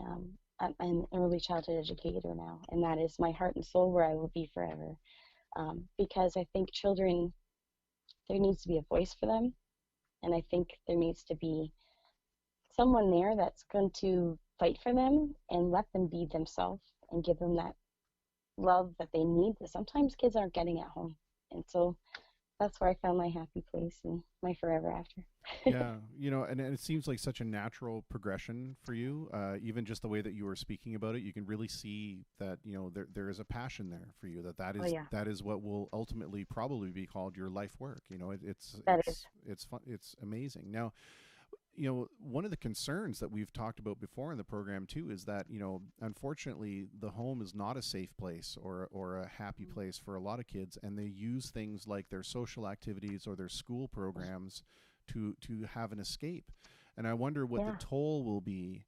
[SPEAKER 7] I'm an early childhood educator now, and that is my heart and soul where I will be forever. Because I think children, there needs to be a voice for them. And I think there needs to be someone there that's going to fight for them and let them be themselves and give them that love that they need that sometimes kids aren't getting at home. And so that's where I found my happy place and my forever after.
[SPEAKER 1] Yeah, and it seems like such a natural progression for you. Even just the way that you were speaking about it, you can really see that there is a passion there for you. That is what will ultimately probably be called your life work. It's fun. It's amazing. Now, one of the concerns that we've talked about before in the program too is that, unfortunately the home is not a safe place or a happy place for a lot of kids, and they use things like their social activities or their school programs to have an escape. And I wonder what the toll will be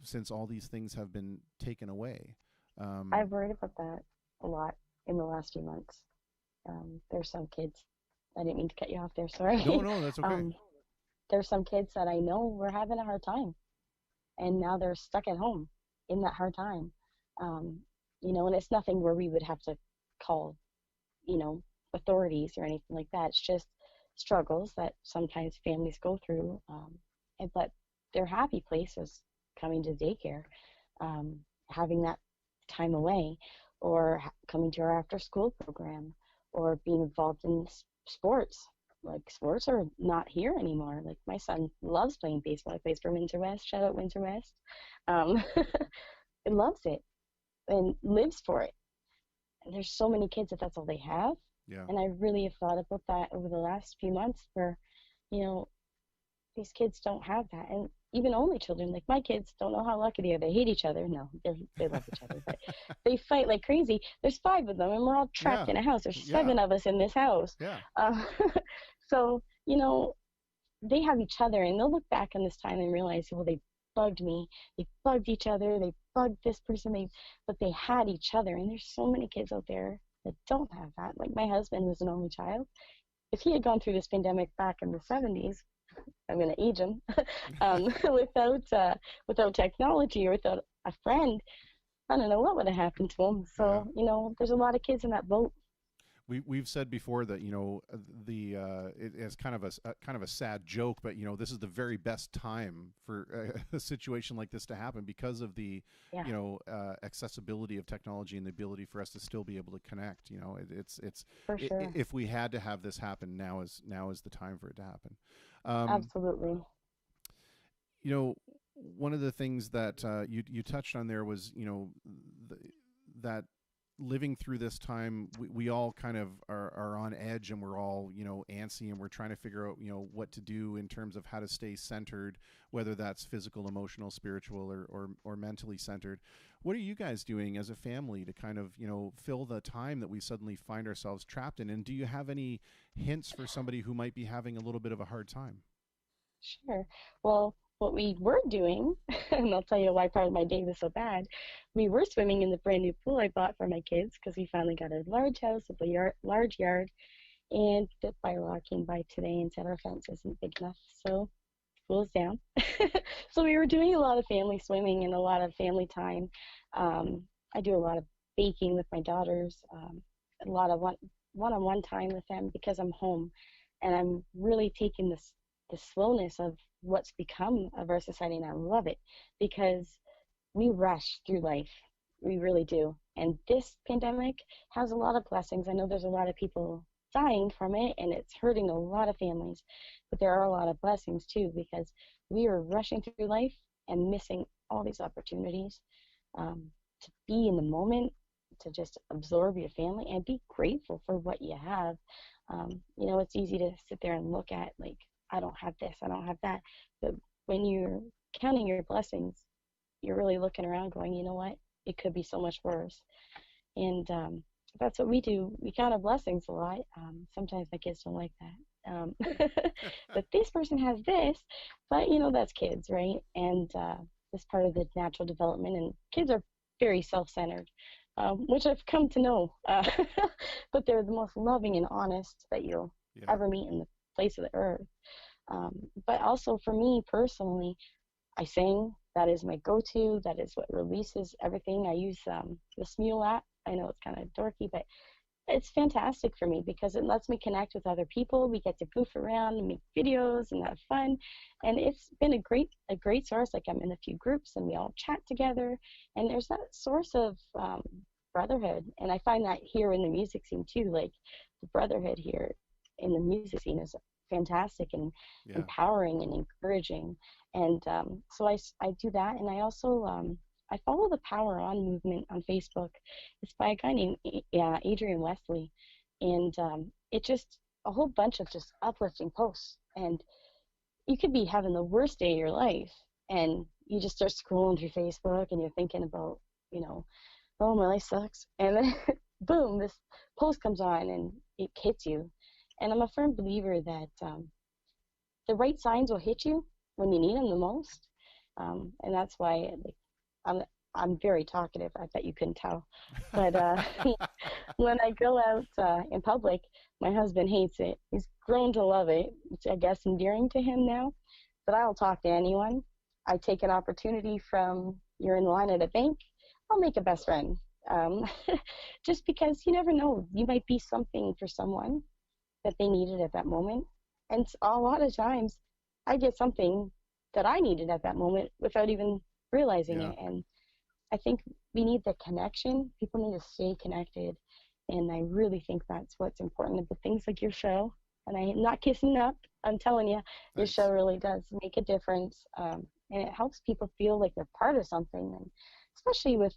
[SPEAKER 1] since all these things have been taken away.
[SPEAKER 7] I've worried about that a lot in the last few months. There's some kids, I didn't mean to cut you off there, sorry.
[SPEAKER 1] No, that's okay.
[SPEAKER 7] There's some kids that I know were having a hard time, and now they're stuck at home in that hard time. And it's nothing where we would have to call, authorities or anything like that. It's just struggles that sometimes families go through. But their happy place is coming to daycare, having that time away, or coming to our after-school program, or being involved in sports. Like, sports are not here anymore. Like, my son loves playing baseball. He plays for Windsor West. Shout out Windsor West. He loves it and lives for it. And there's so many kids that's all they have.
[SPEAKER 1] Yeah.
[SPEAKER 7] And I really have thought about that over the last few months where, these kids don't have that. And even only children, like my kids, don't know how lucky they are. They hate each other. No, they love each other. But they fight like crazy. There's 5 of them, and we're all trapped in a house. There's 7 of us in this house.
[SPEAKER 1] Yeah.
[SPEAKER 7] So, they have each other, and they'll look back on this time and realize, well, they bugged me. They bugged each other. They bugged this person. But they had each other. And there's so many kids out there that don't have that. Like, my husband was an only child. If he had gone through this pandemic back in the 70s, I'm going to age him, without technology or without a friend, I don't know what would have happened to him. So, there's a lot of kids in that boat.
[SPEAKER 1] We've said before that it is kind of a sad joke, but this is the very best time for a situation like this to happen because of the accessibility of technology and the ability for us to still be able to connect. It's
[SPEAKER 7] for sure.
[SPEAKER 1] If we had to have this happen, now is the time for it to happen.
[SPEAKER 7] Absolutely.
[SPEAKER 1] One of the things that you touched on there was that living through this time, we all kind of are on edge, and we're all antsy, and we're trying to figure out what to do in terms of how to stay centered, whether that's physical, emotional, spiritual, or mentally centered. What are you guys doing as a family to kind of fill the time that we suddenly find ourselves trapped in? And do you have any hints for somebody who might be having a little bit of a hard time?
[SPEAKER 7] Sure. Well, what we were doing, and I'll tell you why part of my day was so bad, we were swimming in the brand new pool I bought for my kids because we finally got a large house with a large yard, and the bylaw came by today and said our fence isn't big enough, so pool's down. So we were doing a lot of family swimming and a lot of family time. I do a lot of baking with my daughters, a lot of one-on-one time with them because I'm home, and I'm really taking the slowness of what's become of our society, and I love it because we rush through life. We really do. And this pandemic has a lot of blessings. I know there's a lot of people dying from it, and it's hurting a lot of families, but there are a lot of blessings too because we are rushing through life and missing all these opportunities to be in the moment, to just absorb your family and be grateful for what you have. It's easy to sit there and look at, like, I don't have this, I don't have that. But when you're counting your blessings, you're really looking around going, you know what? It could be so much worse. And that's what we do. We count our blessings a lot. Sometimes my kids don't like that. But this person has this, but that's kids, right? And it's part of the natural development. And kids are very self-centered, which I've come to know. But they're the most loving and honest that you'll ever meet in the place of the earth. But also for me personally, I sing. That is my go-to. That is what releases everything. I use the Smule app. I know it's kind of dorky, but it's fantastic for me because it lets me connect with other people. We get to goof around and make videos and have fun, and it's been a great source. Like, I'm in a few groups and we all chat together, and there's that source of brotherhood. And I find that here in the music scene too. Like, the brotherhood here in the music scene is fantastic and
[SPEAKER 1] Yeah.
[SPEAKER 7] empowering and encouraging. And so I do that, and I also I follow the Power On movement on Facebook. It's by a guy named Adrian Wesley, and it's just a whole bunch of just uplifting posts. And you could be having the worst day of your life, and you just start scrolling through Facebook, and you're thinking about, oh, my life sucks, and then boom, this post comes on, and it hits you. And I'm a firm believer that the right signs will hit you when you need them the most, and that's why, like, I'm very talkative. I bet you couldn't tell, but when I go out in public, my husband hates it. He's grown to love it. It's, I guess, endearing to him now. But I'll talk to anyone. I take an opportunity from you're in line at a bank. I'll make a best friend. Just because you never know, you might be something for someone that they needed at that moment. And a lot of times, I get something that I needed at that moment without even realizing
[SPEAKER 1] Yeah.
[SPEAKER 7] it. And I think we need the connection. People need to stay connected. And I really think that's what's important about things like your show. And I'm not kissing up. I'm telling you, your
[SPEAKER 1] Thanks.
[SPEAKER 7] show really does make a difference. And it helps people feel like they're part of something. And especially with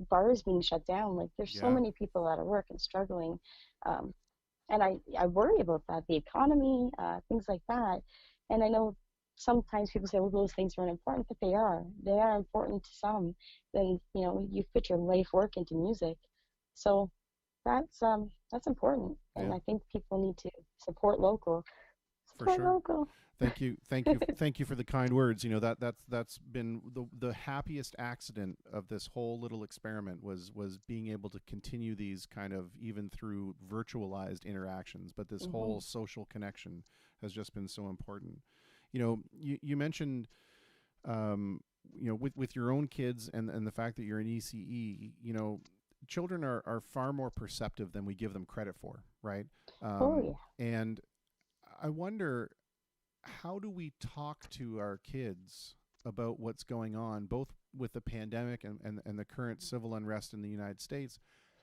[SPEAKER 7] bars being shut down, like, there's so
[SPEAKER 1] Yeah.
[SPEAKER 7] many people out of work and struggling. And I worry about that, the economy, things like that. And I know sometimes people say, well, those things aren't important, but they are. They are important to some. Then, you've put your life work into music. So that's important. And
[SPEAKER 1] Yeah.
[SPEAKER 7] I think people need to support local.
[SPEAKER 1] For
[SPEAKER 7] Support
[SPEAKER 1] sure.
[SPEAKER 7] local.
[SPEAKER 1] Thank you, thank you for the kind words. That's been the happiest accident of this whole little experiment was being able to continue these kind of, even through virtualized interactions. But this whole social connection has just been so important. You mentioned, with your own kids and the fact that you're an ECE. Children are far more perceptive than we give them credit for, right?
[SPEAKER 7] Oh, yeah.
[SPEAKER 1] And I wonder, how do we talk to our kids about what's going on, both with the pandemic and the current civil unrest in the United States?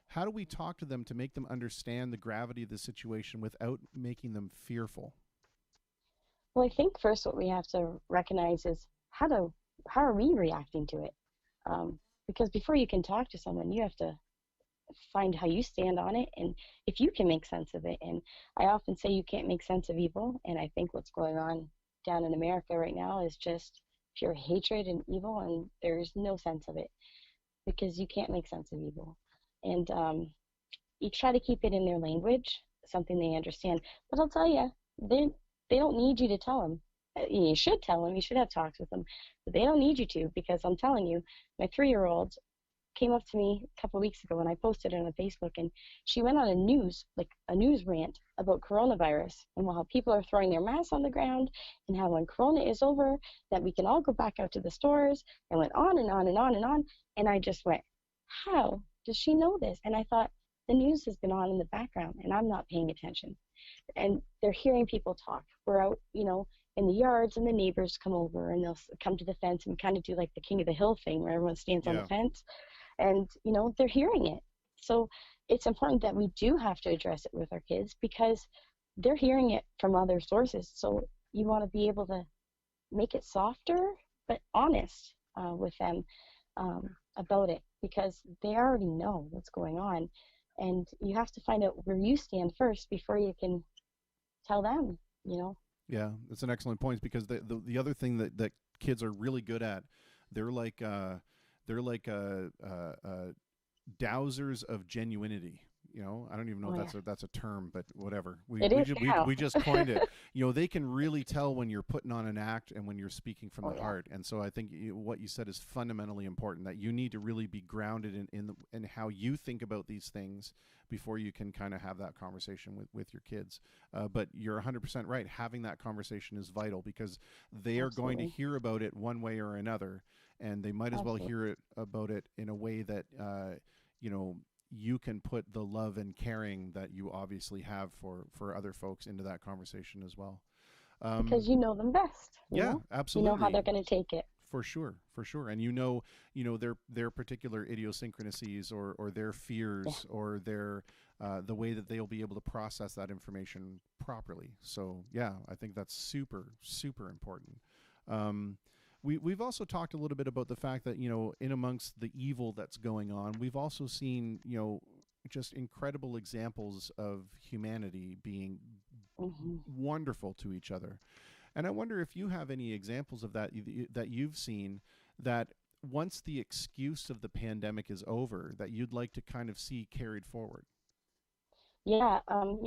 [SPEAKER 1] How do we talk to them to make them understand the gravity of the situation without making them fearful?
[SPEAKER 7] Well, I think first what we have to recognize is how are we reacting to it? Because before you can talk to someone, you have to find how you stand on it and if you can make sense of it. And I often say you can't make sense of evil, and I think what's going on down in America right now is just pure hatred and evil, and there's no sense of it because you can't make sense of evil. And you try to keep it in their language, something they understand. But I'll tell you, they don't need you to tell them. You should tell them. You should have talks with them, but they don't need you to, because I'm telling you, my 3-year-old came up to me a couple of weeks ago and I posted it on Facebook, and she went on a news rant about coronavirus and how people are throwing their masks on the ground and how when corona is over that we can all go back out to the stores, and went on and on and on and on. And I just went, how does she know this? And I thought, the news has been on in the background and I'm not paying attention. And they're hearing people talk. We're out, in the yards, and the neighbors come over and they'll come to the fence and kind of do like the King of the Hill thing where everyone stands on the fence. And, they're hearing it. So it's important that we do have to address it with our kids because they're hearing it from other sources. So you want to be able to make it softer but honest with them about it, because they already know what's going on. And you have to find out where you stand first before you can tell them,
[SPEAKER 1] Yeah, that's an excellent point, because the other thing that kids are really good at, they're like dowsers of genuinity. I don't even know if that's a term, but whatever. We just coined it. They can really tell when you're putting on an act and when you're speaking from the heart. And so I think what you said is fundamentally important, that you need to really be grounded in how you think about these things before you can kind of have that conversation with your kids. But you're 100% right. Having that conversation is vital, because they are going to hear about it one way or another, and they might as well hear about it in a way that you can put the love and caring that you obviously have for other folks into that conversation as well.
[SPEAKER 7] Because you know them best. You know?
[SPEAKER 1] Absolutely.
[SPEAKER 7] You know how they're going to take it.
[SPEAKER 1] For sure, and their particular idiosyncrasies or their fears or their the way that they'll be able to process that information properly. So yeah, I think that's super important. We've also talked a little bit about the fact that in amongst the evil that's going on, we've also seen just incredible examples of humanity being wonderful to each other. And I wonder if you have any examples of that that you've seen, that once the excuse of the pandemic is over, that you'd like to kind of see carried forward.
[SPEAKER 7] Yeah,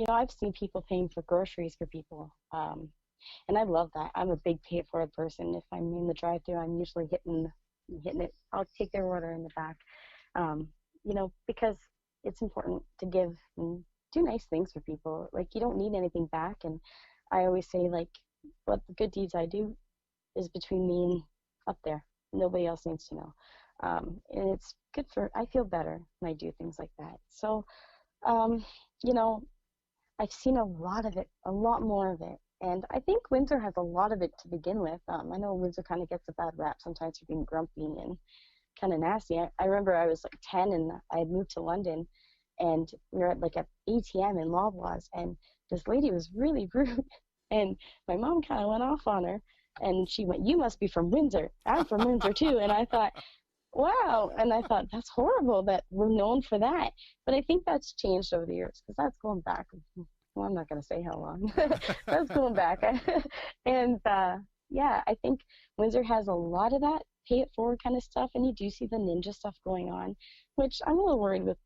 [SPEAKER 7] I've seen people paying for groceries for people, and I love that. I'm a big pay-it-forward person. If I'm in the drive-thru, I'm usually hitting it. I'll take their order in the back, because it's important to give and do nice things for people. Like, you don't need anything back, and I always say, like, what the good deeds I do is between me and up there. Nobody else needs to know. And it's good I feel better when I do things like that. So, I've seen a lot of it, a lot more of it. And I think Windsor has a lot of it to begin with. I know Windsor kind of gets a bad rap sometimes for being grumpy and kind of nasty. I remember I was like 10 and I had moved to London, and we were at like an ATM in Loblaws, and this lady was really rude. And my mom kind of went off on her, and she went, "You must be from Windsor. I'm from Windsor too." And I thought, wow. And I thought, that's horrible that we're known for that. But I think that's changed over the years, because that's going back. Well, I'm not going to say how long. That's going back. And I think Windsor has a lot of that pay it forward kind of stuff. And you do see the ninja stuff going on, which I'm a little worried with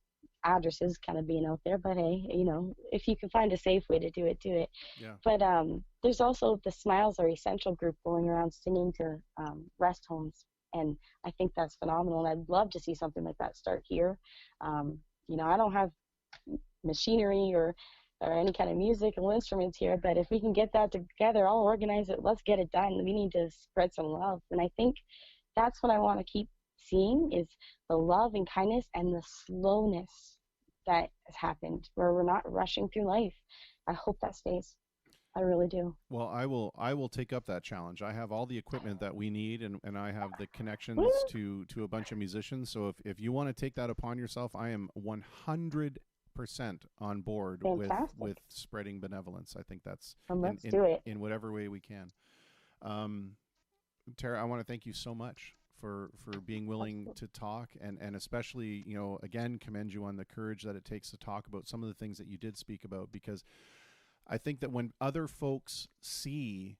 [SPEAKER 7] addresses kind of being out there. But hey, if you can find a safe way to do it, do it.
[SPEAKER 1] Yeah.
[SPEAKER 7] But there's also the Smiles Are Essential group going around singing to rest homes. And I think that's phenomenal. And I'd love to see something like that start here. I don't have machinery or any kind of musical instruments here, but if we can get that together, I'll organize it. Let's get it done. We need to spread some love. And I think that's what I want to keep seeing, is the love and kindness and the slowness that has happened, where we're not rushing through life. I hope that stays. I really do.
[SPEAKER 1] Well, I will take up that challenge. I have all the equipment that we need, and I have the connections to a bunch of musicians. So if you want to take that upon yourself, I am 100% on board with spreading benevolence. I think that's
[SPEAKER 7] let's do it
[SPEAKER 1] in whatever way we can. Tara, I want to thank you so much for being willing to talk, and especially, again, commend you on the courage that it takes to talk about some of the things that you did speak about, because I think that when other folks see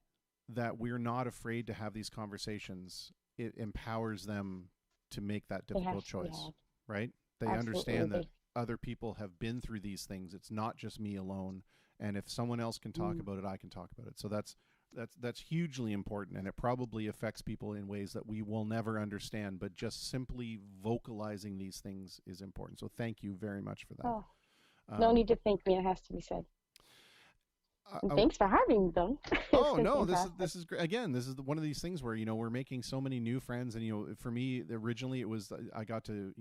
[SPEAKER 1] that we're not afraid to have these conversations, it empowers them to make that difficult choice, right? They understand that other people have been through these things. It's not just me alone. And if someone else can talk about it, I can talk about it. So that's hugely important, and it probably affects people in ways that we will never understand, but just simply vocalizing these things is important. So thank you very much for that.
[SPEAKER 7] Oh, no need to thank me. It has to be said. Thanks for having me, though.
[SPEAKER 1] Oh no, this is great. Again, this is one of these things where we're making so many new friends, and for me originally it was I got to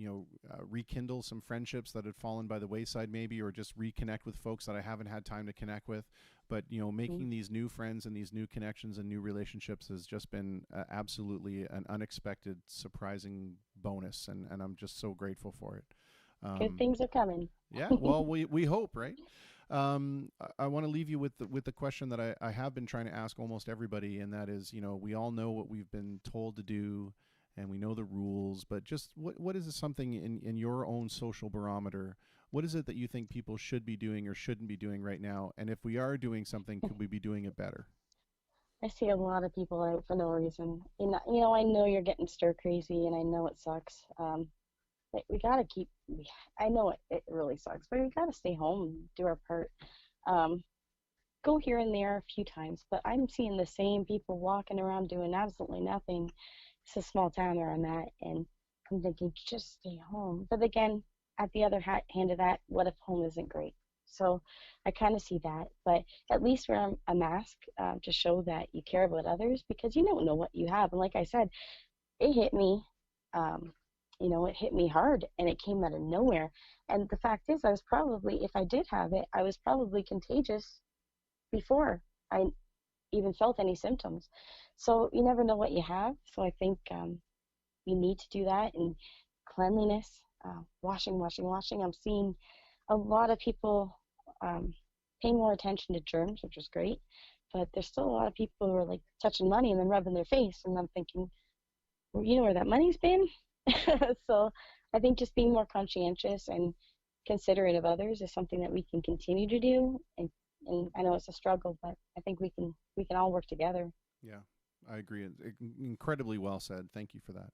[SPEAKER 1] rekindle some friendships that had fallen by the wayside, maybe, or just reconnect with folks that I haven't had time to connect with. But making these new friends and these new connections and new relationships has just been absolutely an unexpected, surprising bonus, and I'm just so grateful for it.
[SPEAKER 7] Good things are coming.
[SPEAKER 1] Yeah, well, we hope, right? I want to leave you with the question that I have been trying to ask almost everybody, and that is, we all know what we've been told to do, and we know the rules, but just what is something in your own social barometer? What is it that you think people should be doing or shouldn't be doing right now? And if we are doing something, could we be doing it better?
[SPEAKER 7] I see a lot of people out for no reason. I know you're getting stir crazy, and I know it sucks. But we gotta I know it really sucks, but we gotta stay home and do our part. Go here and there a few times, but I'm seeing the same people walking around doing absolutely nothing. It's a small town where I'm at, and I'm thinking, just stay home. But again, at the other hand of that, what if home isn't great? So I kind of see that, but at least wear a mask to show that you care about others, because you don't know what you have. And like I said, it hit me it hit me hard and it came out of nowhere. And the fact is, I was probably, if I did have it, I was probably contagious before I even felt any symptoms. So you never know what you have. So I think you need to do that. And cleanliness, washing. I'm seeing a lot of people paying more attention to germs, which is great. But there's still a lot of people who are like touching money and then rubbing their face. And I'm thinking, well, you know where that money's been? So I think just being more conscientious and considerate of others is something that we can continue to do. And I know it's a struggle, but I think we can all work together.
[SPEAKER 1] Yeah, I agree. Incredibly well said. Thank you for that.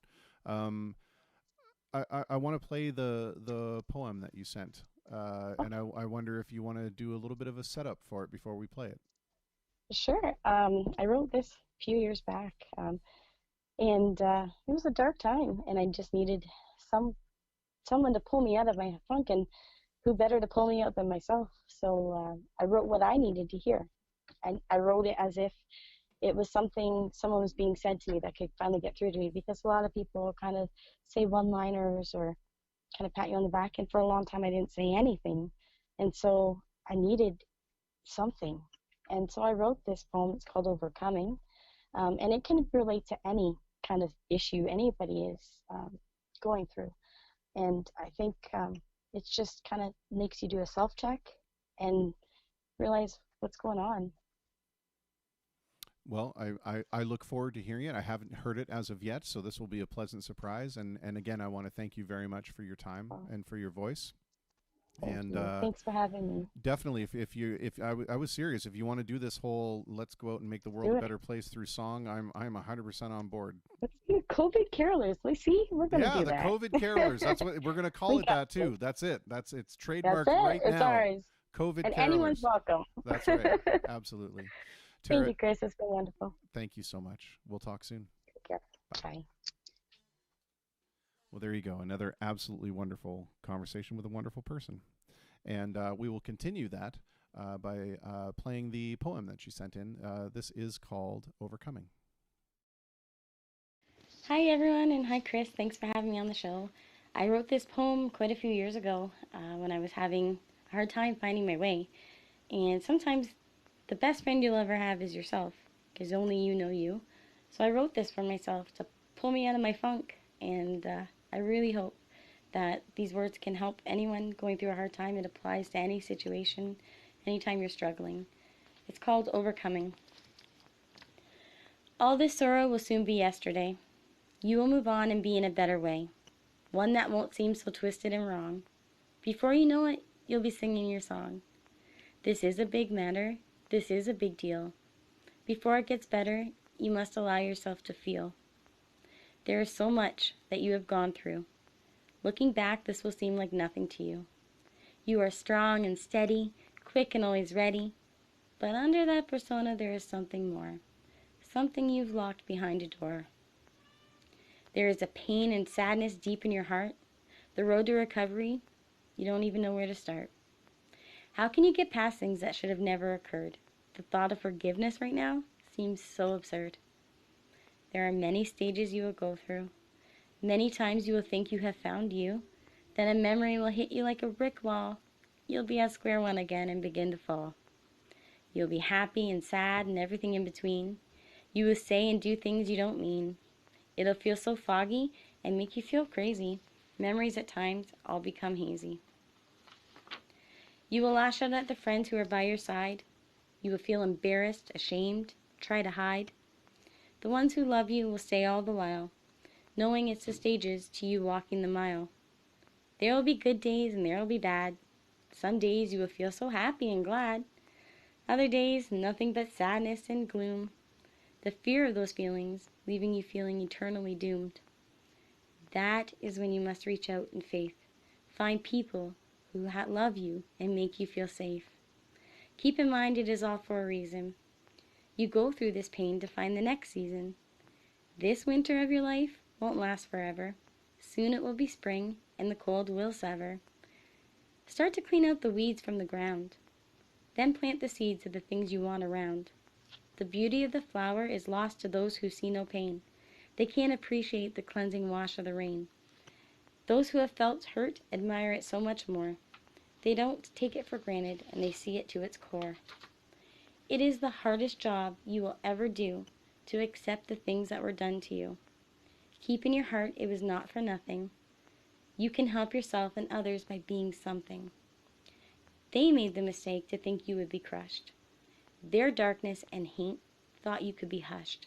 [SPEAKER 1] I want to play the poem that you sent, and I wonder if you want to do a little bit of a setup for it before we play it.
[SPEAKER 7] Sure. I wrote this a few years back, and it was a dark time, and I just needed someone to pull me out of my funk, and who better to pull me out than myself? So I wrote what I needed to hear, and I wrote it as if it was something someone was being said to me that could finally get through to me, because a lot of people kind of say one-liners or kind of pat you on the back, and for a long time I didn't say anything, and so I needed something. And so I wrote this poem. It's called Overcoming, and it can relate to any kind of issue anybody is going through. And I think it just kind of makes you do a self-check and realize what's going on.
[SPEAKER 1] Well, I look forward to hearing it. I haven't heard it as of yet, so this will be a pleasant surprise. And again, I want to thank you very much for your time and for your voice.
[SPEAKER 7] Thanks for having me.
[SPEAKER 1] Definitely, I was serious. If you want to do this whole "let's go out and make the world a better place" through song, I'm 100% on board.
[SPEAKER 7] Let's do COVID carolers. Let's see, we're gonna do that.
[SPEAKER 1] Yeah, the COVID carolers. That's what we're gonna call it. That too. That's it. It's trademarked right
[SPEAKER 7] now. It's ours.
[SPEAKER 1] COVID
[SPEAKER 7] and
[SPEAKER 1] carolers.
[SPEAKER 7] Anyone's welcome.
[SPEAKER 1] That's right. Absolutely. Tara,
[SPEAKER 7] thank you, Chris. It's been wonderful.
[SPEAKER 1] Thank you so much. We'll talk soon.
[SPEAKER 7] Take care. Bye.
[SPEAKER 1] Well, there you go. Another absolutely wonderful conversation with a wonderful person. And we will continue that by playing the poem that she sent in. This is called Overcoming.
[SPEAKER 7] Hi, everyone, and hi, Chris. Thanks for having me on the show. I wrote this poem quite a few years ago when I was having a hard time finding my way. And sometimes the best friend you'll ever have is yourself, because only you know you. So I wrote this for myself to pull me out of my funk, and I really hope that these words can help anyone going through a hard time. It applies to any situation, anytime you're struggling. It's called Overcoming. All this sorrow will soon be yesterday. You will move on and be in a better way, one that won't seem so twisted and wrong. Before you know it, you'll be singing your song. This is a big matter. This is a big deal. Before it gets better, you must allow yourself to feel. There is so much that you have gone through. Looking back, this will seem like nothing to you. You are strong and steady, quick and always ready. But under that persona, there is something more. Something you've locked behind a door. There is a pain and sadness deep in your heart. The road to recovery, you don't even know where to start. How can you get past things that should have never occurred? The thought of forgiveness right now seems so absurd. There are many stages you will go through. Many times you will think you have found you. Then a memory will hit you like a brick wall. You'll be at square one again and begin to fall. You'll be happy and sad and everything in between. You will say and do things you don't mean. It'll feel so foggy and make you feel crazy. Memories at times all become hazy. You will lash out at the friends who are by your side. You will feel embarrassed, ashamed, try to hide. The ones who love you will stay all the while, knowing it's the stages to you walking the mile. There will be good days and there will be bad. Some days you will feel so happy and glad. Other days, nothing but sadness and gloom. The fear of those feelings, leaving you feeling eternally doomed. That is when you must reach out in faith. Find people who love you and make you feel safe. Keep in mind it is all for a reason. You go through this pain to find the next season. This winter of your life won't last forever. Soon it will be spring and the cold will sever. Start to clean out the weeds from the ground. Then plant the seeds of the things you want around. The beauty of the flower is lost to those who see no pain. They can't appreciate the cleansing wash of the rain. Those who have felt hurt admire it so much more. They don't take it for granted, and they see it to its core. It is the hardest job you will ever do to accept the things that were done to you. Keep in your heart it was not for nothing. You can help yourself and others by being something. They made the mistake to think you would be crushed. Their darkness and hate thought you could be hushed.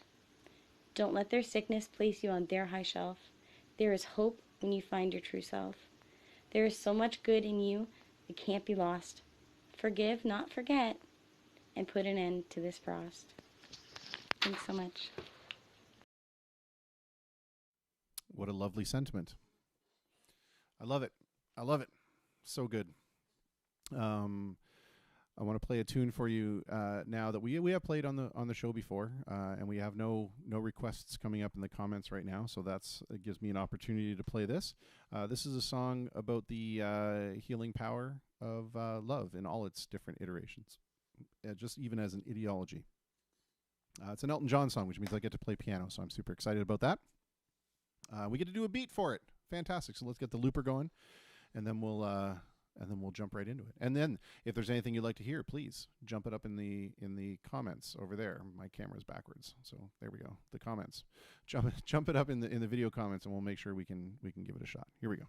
[SPEAKER 7] Don't let their sickness place you on their high shelf. There is hope when you find your true self. There is so much good in you that can't be lost. Forgive, not forget, and put an end to this frost. Thanks so much.
[SPEAKER 1] What a lovely sentiment. I love it. I love it. So good. I want to play a tune for you now that we have played on the show before, and we have no requests coming up in the comments right now. So it gives me an opportunity to play this. This is a song about the healing power of love in all its different iterations, just even as an ideology. It's an Elton John song, which means I get to play piano, so I'm super excited about that. We get to do a beat for it. Fantastic. So let's get the looper going, and then we'll jump right into it. And then if there's anything you'd like to hear, please jump it up in the comments over there. My camera's backwards, so there we go. The comments. Jump it up in the video comments, and we'll make sure we can give it a shot. Here we go.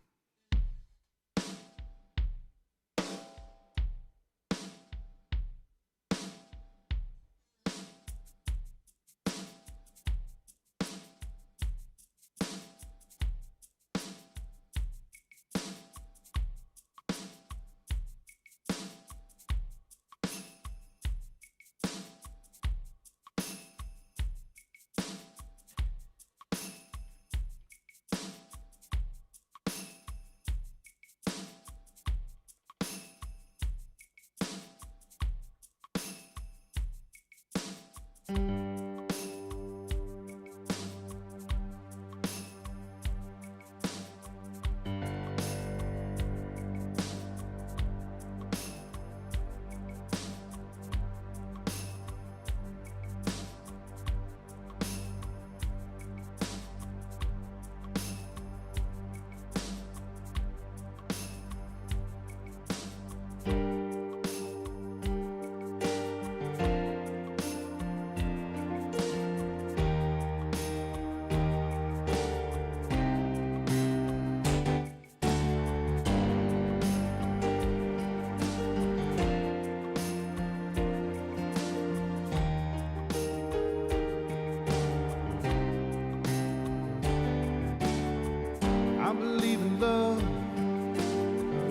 [SPEAKER 1] I believe in love,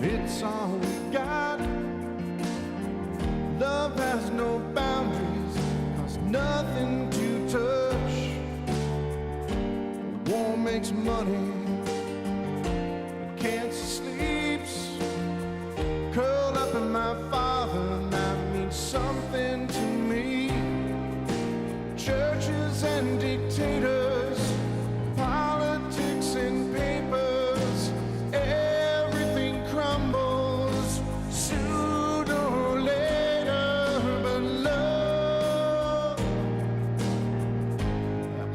[SPEAKER 1] it's all we got. Love has no boundaries, costs nothing to touch. War makes money, cancer sleeps. Curled up in my father, that means something to me. Churches and dictators, politics and papers, everything crumbles sooner or later, but love,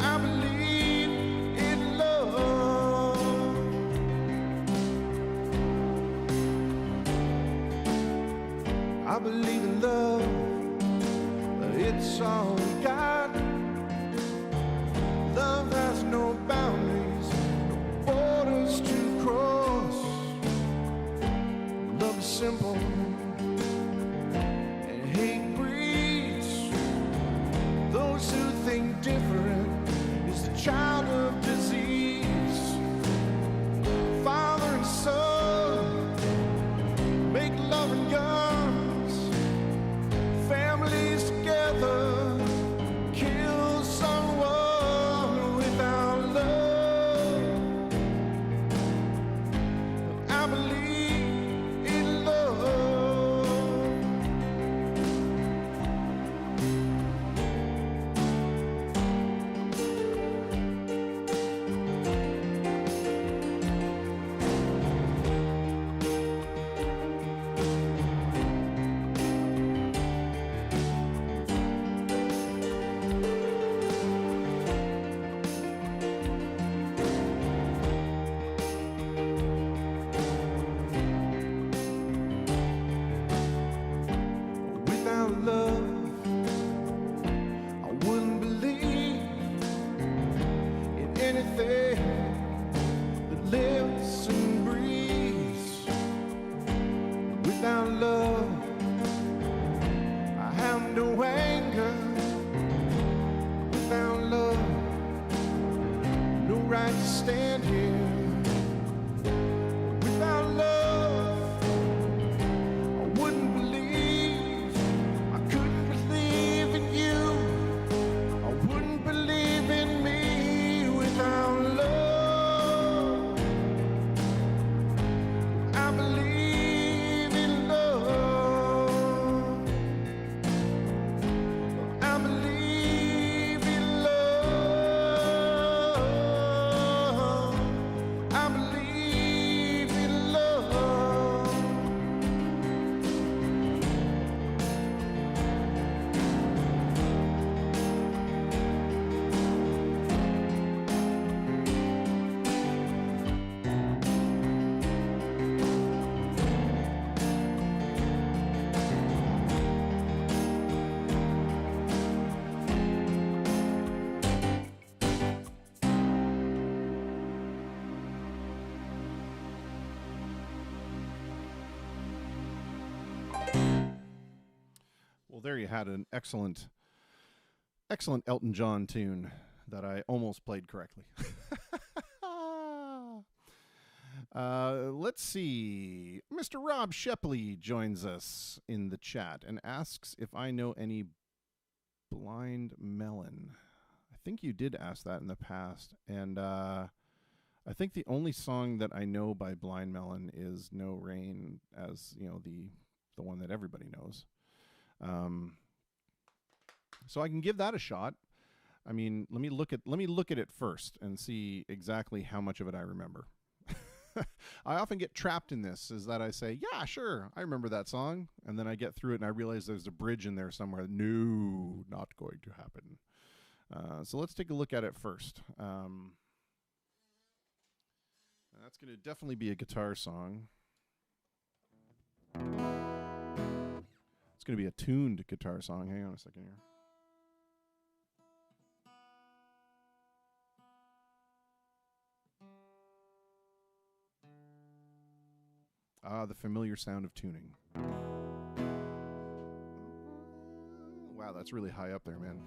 [SPEAKER 1] I believe in love. I believe in love, it's all we got. Love has no boundaries, no borders to cross. Love is simple, and hate breeds. Those who think different is the child of disease. Father and son make love and guns, families together, lives and breathes. Without love, I have no anger. Without love, no right to stand here. Without love, I wouldn't believe. I couldn't believe in you. I wouldn't believe in me without love. I believe in love. I believe in love. I believe in love. Well, there you had an excellent Elton John tune that I almost played correctly. Let's see. Mr. Rob Shepley joins us in the chat and asks if I know any Blind Melon. I think you did ask that in the past, and I think the only song that I know by Blind Melon is "No Rain," as you know, the one that everybody knows. So I can give that a shot. I mean, let me look at it first and see exactly how much of it I remember. I often get trapped in this, is that I say, yeah, sure, I remember that song, and then I get through it and I realize there's a bridge in there somewhere. No, not going to happen. So let's take a look at it first. That's going to definitely be a guitar song. It's going to be a tuned guitar song. Hang on a second here. The familiar sound of tuning. Wow, that's really high up there, man.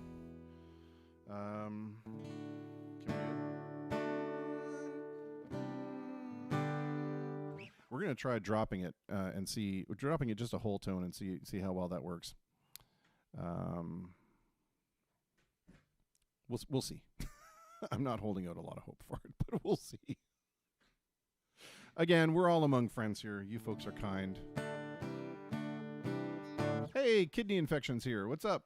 [SPEAKER 1] We're going to try dropping it and see. We're dropping it just a whole tone and see how well that works. We'll see. I'm not holding out a lot of hope for it, but we'll see. Again, we're all among friends here. You folks are kind. Hey, kidney infections here. What's up?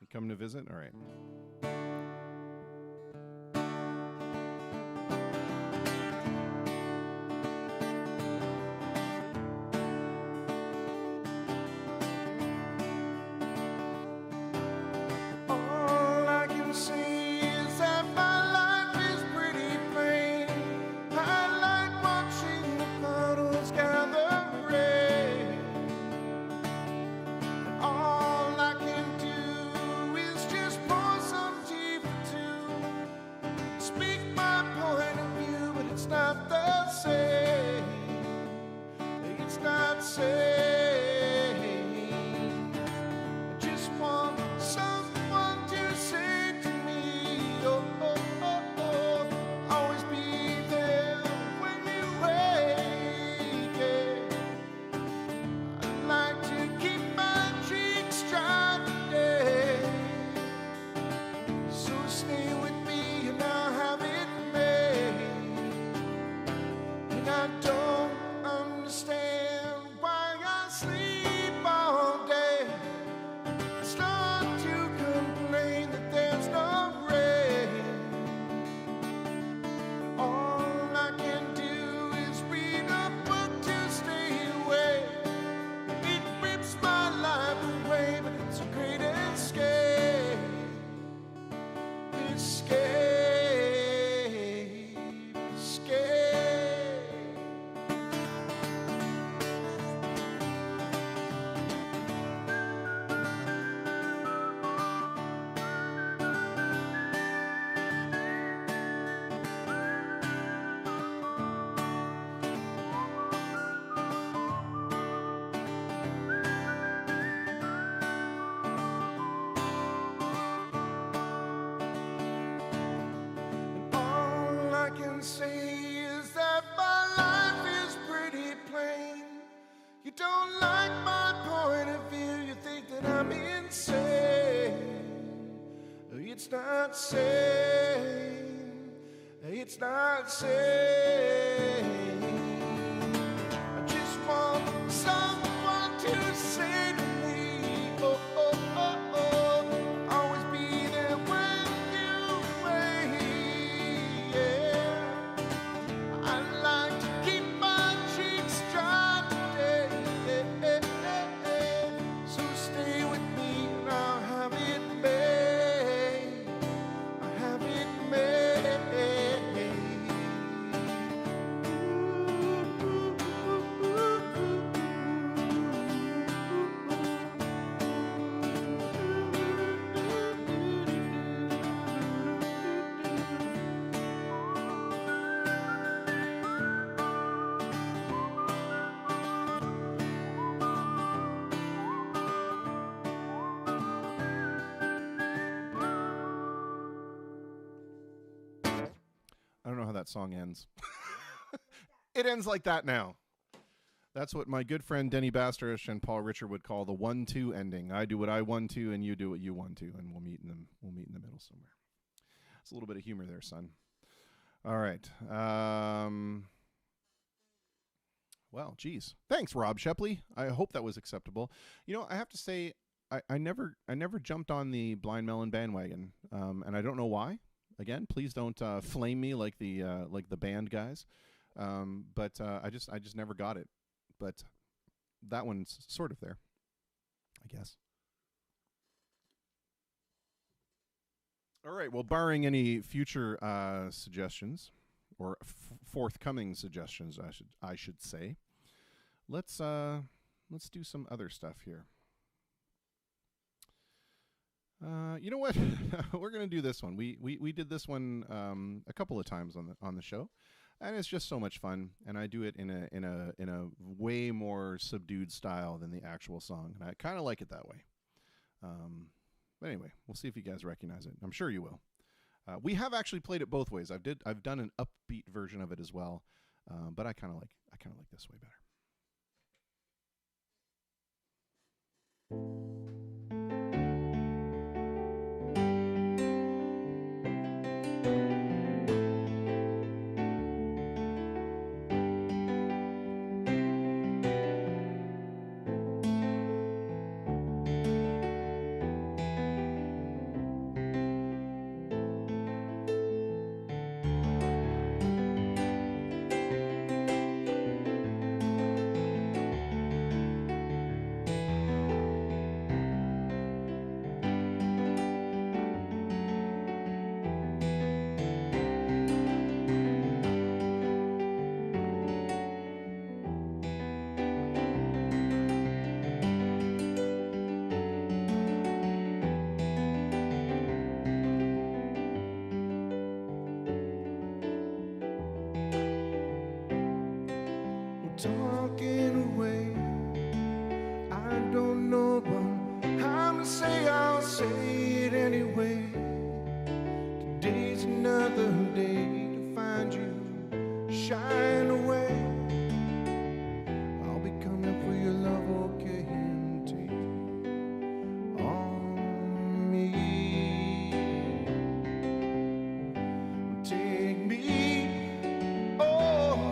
[SPEAKER 1] You coming to visit? All right. All I can see is that my life is pretty plain. I like watching the puddles gather rain. All I can do is just pour some tea for two. Speak my point of view, but it's not the same. It's not same. I just want someone to say to me, oh, oh, oh, oh, always be there when you wake. I'd like to keep my cheeks dry today. So stay with me and I'll have it made. And I don't understand why I sleep all day. Start to complain that there's no rain. All I can do is read a book to stay away. It rips my life away, but it's a great escape. Escape, escape. can say is that my life is pretty plain. You don't like my point of view, you think that I'm insane. It's not sane, it's not sane. I just want someone to say to me, oh, oh, oh, oh, always be there when you wait, yeah. I like to keep my cheeks dry today, so stay with me and I'll have it made. I'll have it made. I don't know how that song ends. It ends like that now. That's what my good friend Denny Basterish and Paul Richard would call the 1-2 ending. I do what I want to, and you do what you want to, and we'll meet in the middle somewhere. It's a little bit of humor there, son. All right. Well, geez. Thanks, Rob Shepley. I hope that was acceptable. You know, I have to say, I never jumped on the Blind Melon bandwagon, and I don't know why. Again, please don't flame me like the band guys. But I just never got it. But that one's sort of there, I guess. All right. Well, barring any future suggestions or forthcoming suggestions, I should say, let's do some other stuff here. You know what? We're gonna do this one. We did this one a couple of times on the show, and it's just so much fun. And I do it in a way more subdued style than the actual song, and I kind of like it that way. But anyway, we'll see if you guys recognize it. I'm sure you will. We have actually played it both ways. I've done an upbeat version of it as well, but I kind of like this way better. Talking away, I don't know, but I'm gonna say I'll say it anyway. Today's another day to find you shine away. I'll be coming for your love, okay, and take on me. Take me, oh.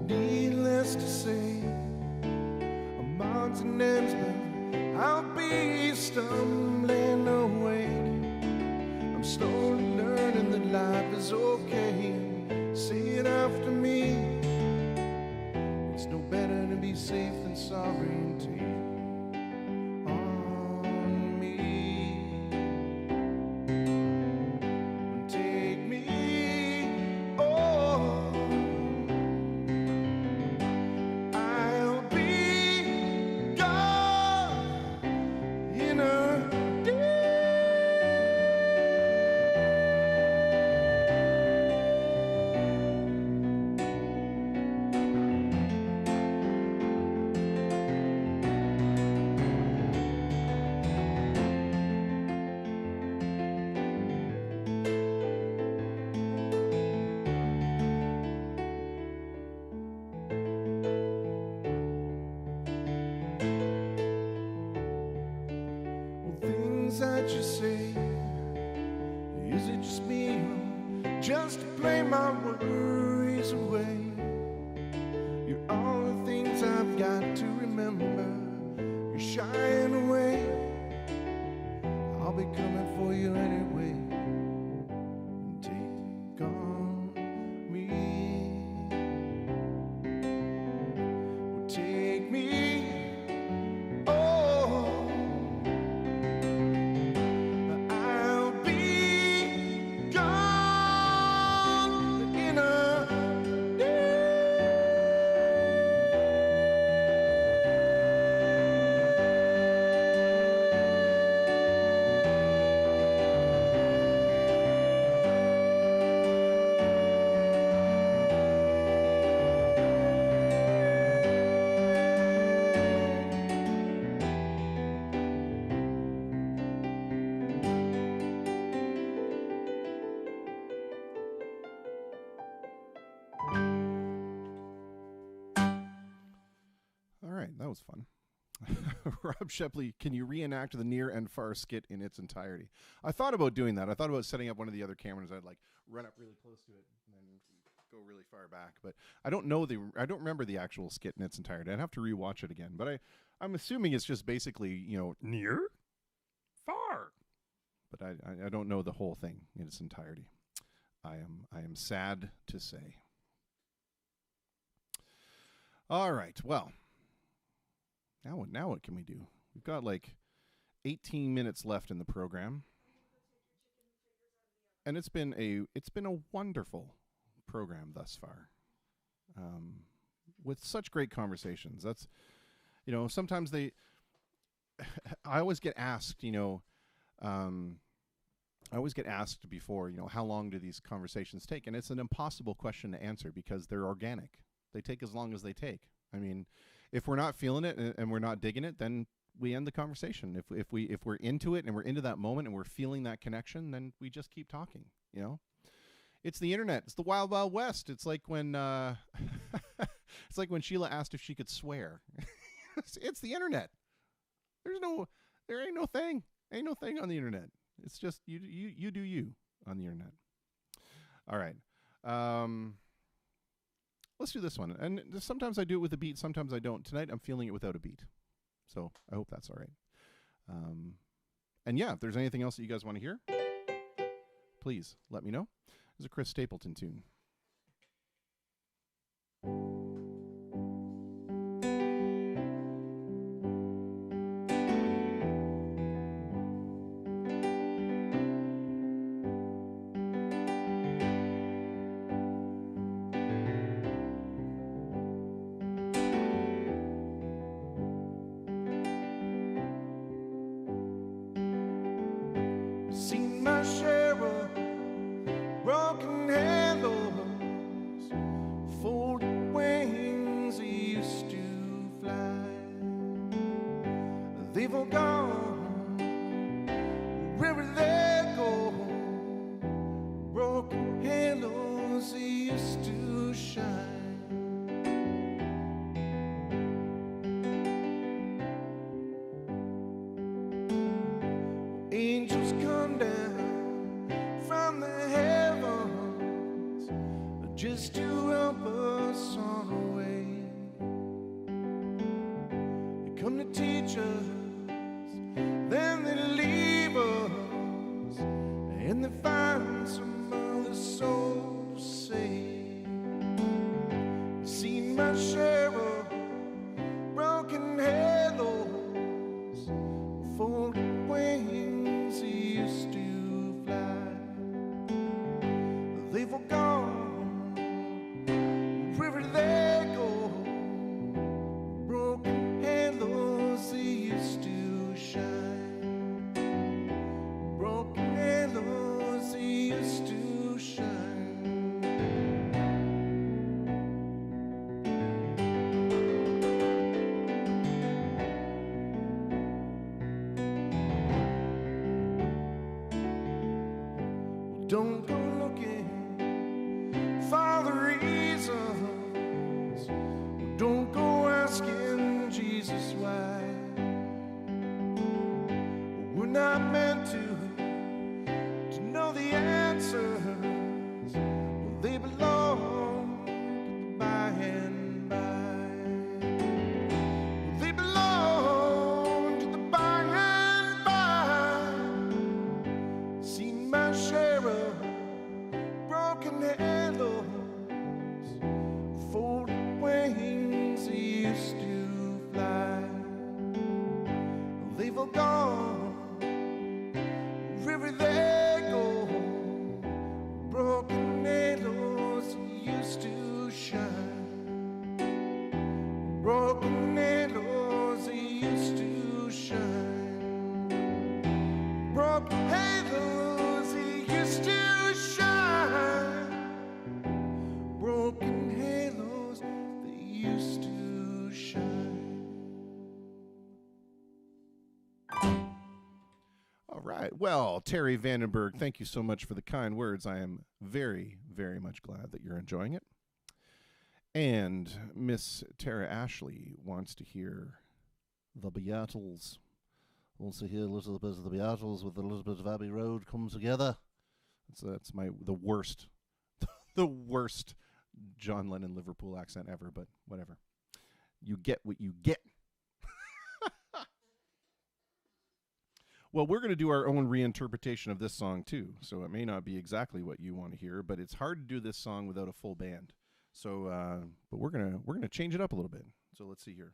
[SPEAKER 1] Needless to say, a mountain ends, but I'll be stumbling away. I'm slowly learning that life is okay. Say it after me. It's no better to be safe than sorry, and take on me. Take me, oh. I
[SPEAKER 8] that you say? Is it just me, or just to play my worries away? You're all the things I've got to remember. You're shying away. I'll be coming for you anyway. And take on me. Well, take me. Oh, I'll be gone in a day.
[SPEAKER 1] All right, that was fun. Rob Shepley, can you reenact the near and far skit in its entirety? I thought about doing that. I thought about setting up one of the other cameras. I'd like run up really close to it and then go really far back. But I don't remember the actual skit in its entirety. I'd have to rewatch it again. But I'm assuming it's just basically,
[SPEAKER 3] Near? Far.
[SPEAKER 1] but I don't know the whole thing in its entirety. I am sad to say. All right, well, now what can we do? We've got like 18 minutes left in the program, and it's been a wonderful program thus far, with such great conversations. That's, sometimes I always get asked, I always get asked before, how long do these conversations take? And it's an impossible question to answer because they're organic. They take as long as they take. I mean, if we're not feeling it and we're not digging it, then we end the conversation. If we're into it and we're into that moment and we're feeling that connection, then we just keep talking, It's the internet. It's the wild, wild west. It's like when it's like when Sheila asked if she could swear. It's the internet. There ain't no thing. Ain't no thing on the internet. It's just you do you on the internet. All right. Let's do this one. And sometimes I do it with a beat, sometimes I don't. Tonight I'm feeling it without a beat. So I hope that's all right. And yeah, if there's anything else that you guys want to hear, please let me know. It's a Chris Stapleton tune.
[SPEAKER 8] Seen my share of broken handles, folded wings that used to fly. They've all gone wherever they go. Broken handles that used to shine. Angels come down from the heavens just to help us on our way. They come to teach us, then they leave us, and they find some other soul to save. Seen my share of broken halos, folded wings that used to fly. They've all gone wherever they go. Broken handles that used to shine. Broken handles that used to shine. Don't go looking for the reasons. Don't go asking Jesus why. We're not meant to
[SPEAKER 1] right. Well, Terry Vandenberg, thank you so much for the kind words. I am very, very much glad that you're enjoying it. And Miss Tara Ashley wants to hear the Beatles. Wants to hear a little bit of the Beatles with a little bit of Abbey Road come together. That's the worst, the worst John Lennon Liverpool accent ever, but whatever. You get what you get. Well, we're going to do our own reinterpretation of this song too, so it may not be exactly what you want to hear, but it's hard to do this song without a full band. So, but we're gonna change it up a little bit. So let's see here.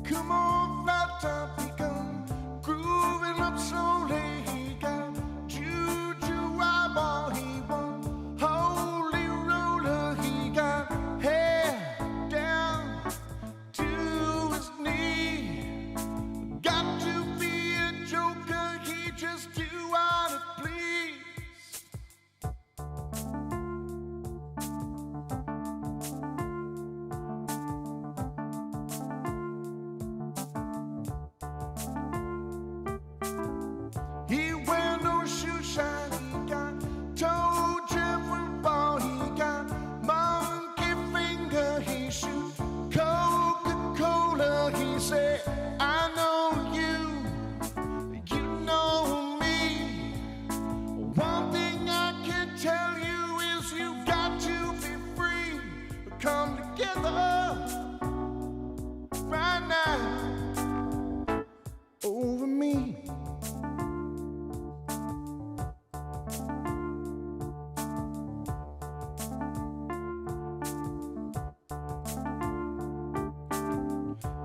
[SPEAKER 8] Come on, flat top, he come grooving up slowly. He got juju eyeball, he won holy roller. He got hair down to his knee. Got to be a joker, he just do what it please. He wear no shoe shine, he got toe Jeffrey ball, he got monkey finger, he shoot Coca-Cola, he say, I know you, you know me. One thing I can tell you is you got to be free. Come together right now over me.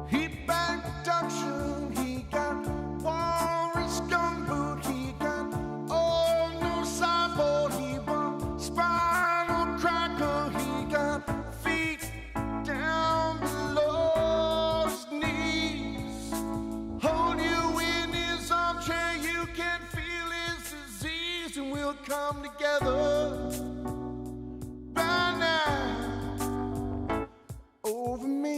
[SPEAKER 8] He back production, he got Warren's gumboot, he got all new sideboard, he bought spinal cracker, he got feet down below his knees. Hold you in his armchair, you can feel his disease, and we'll come together right now over me.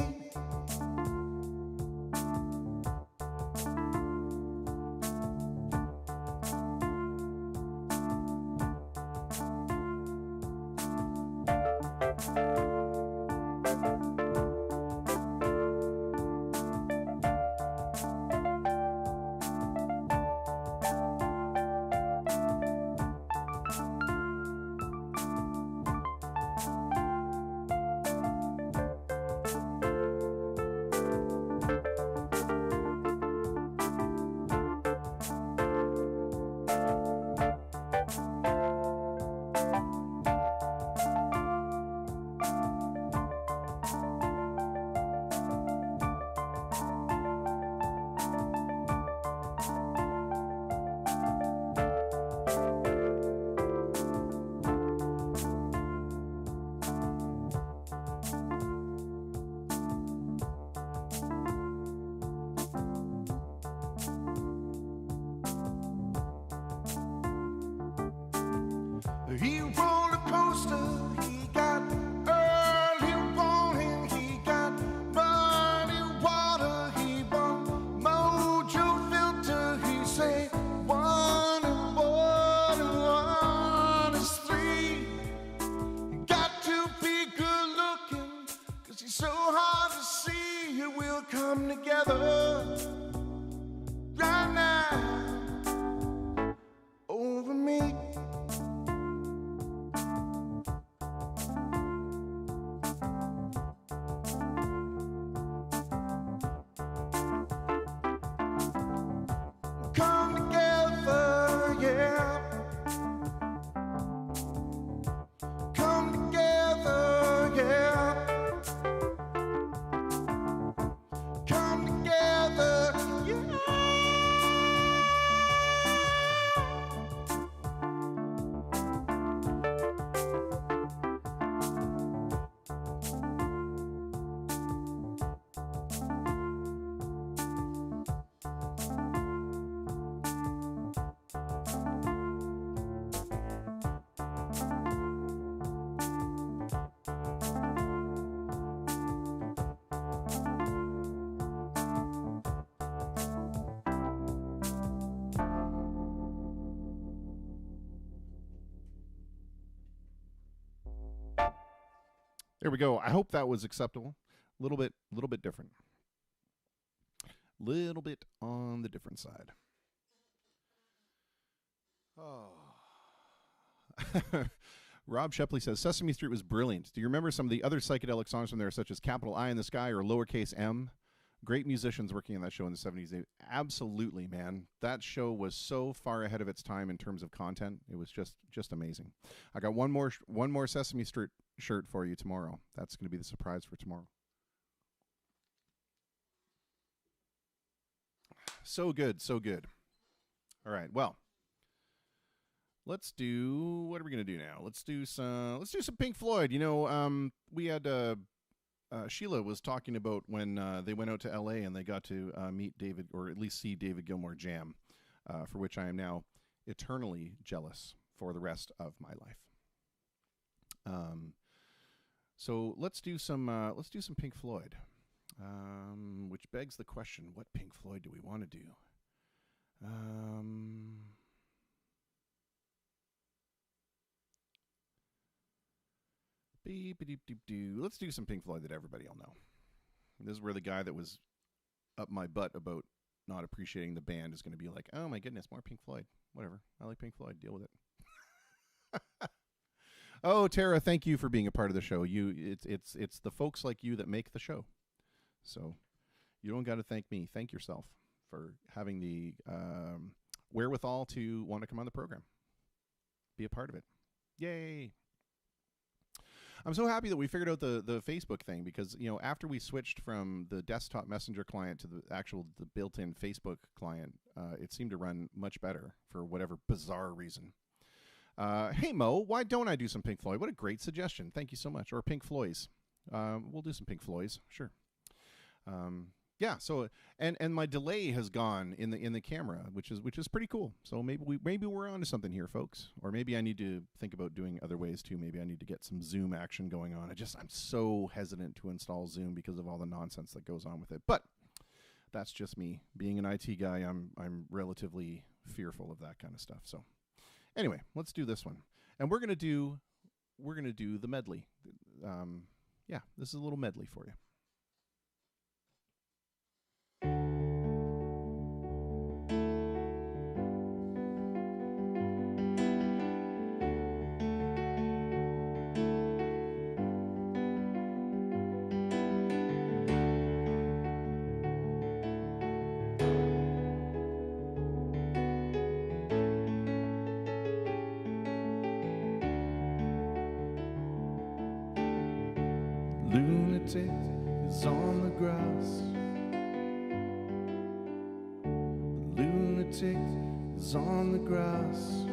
[SPEAKER 1] There we go. I hope that was acceptable. A little bit different. Little bit on the different side. Oh. Rob Shepley says, Sesame Street was brilliant. Do you remember some of the other psychedelic songs from there, such as Capital I in the Sky or Lowercase M? Great musicians working on that show in the 70s. Absolutely, man. That show was so far ahead of its time in terms of content. It was just amazing. I got one more Sesame Street shirt for you tomorrow. That's going to be the surprise for tomorrow. So good, so good. All right, well, let's do, what are we going to do now? Let's do some Pink Floyd. You know, we had Sheila was talking about when they went out to LA and they got to meet David, or at least see David Gilmour jam, for which I am now eternally jealous for the rest of my life. So let's do some Pink Floyd, which begs the question: what Pink Floyd do we want to do? Let's do some Pink Floyd that everybody will know. This is where the guy that was up my butt about not appreciating the band is going to be like, oh my goodness, more Pink Floyd. Whatever. I like Pink Floyd. Deal with it. Oh, Tara, thank you for being a part of the show. It's the folks like you that make the show. So you don't got to thank me. Thank yourself for having the wherewithal to want to come on the program. Be a part of it. Yay. I'm so happy that we figured out the Facebook thing, because, you know, after we switched from the desktop messenger client to the built-in Facebook client, it seemed to run much better for whatever bizarre reason. Hey, Mo, why don't I do some Pink Floyd? What a great suggestion. Thank you so much. Or Pink Floyds. We'll do some Pink Floyds. Sure. Yeah, so and my delay has gone in the camera, which is pretty cool. So maybe we're onto something here, folks. Or maybe I need to think about doing other ways too. Maybe I need to get some Zoom action going on. I'm so hesitant to install Zoom because of all the nonsense that goes on with it. But that's just me. Being an IT guy, I'm relatively fearful of that kind of stuff. So anyway, let's do this one. And we're gonna do the medley. Yeah, this is a little medley for you. Lunatic is on the grass. The lunatic is on the grass,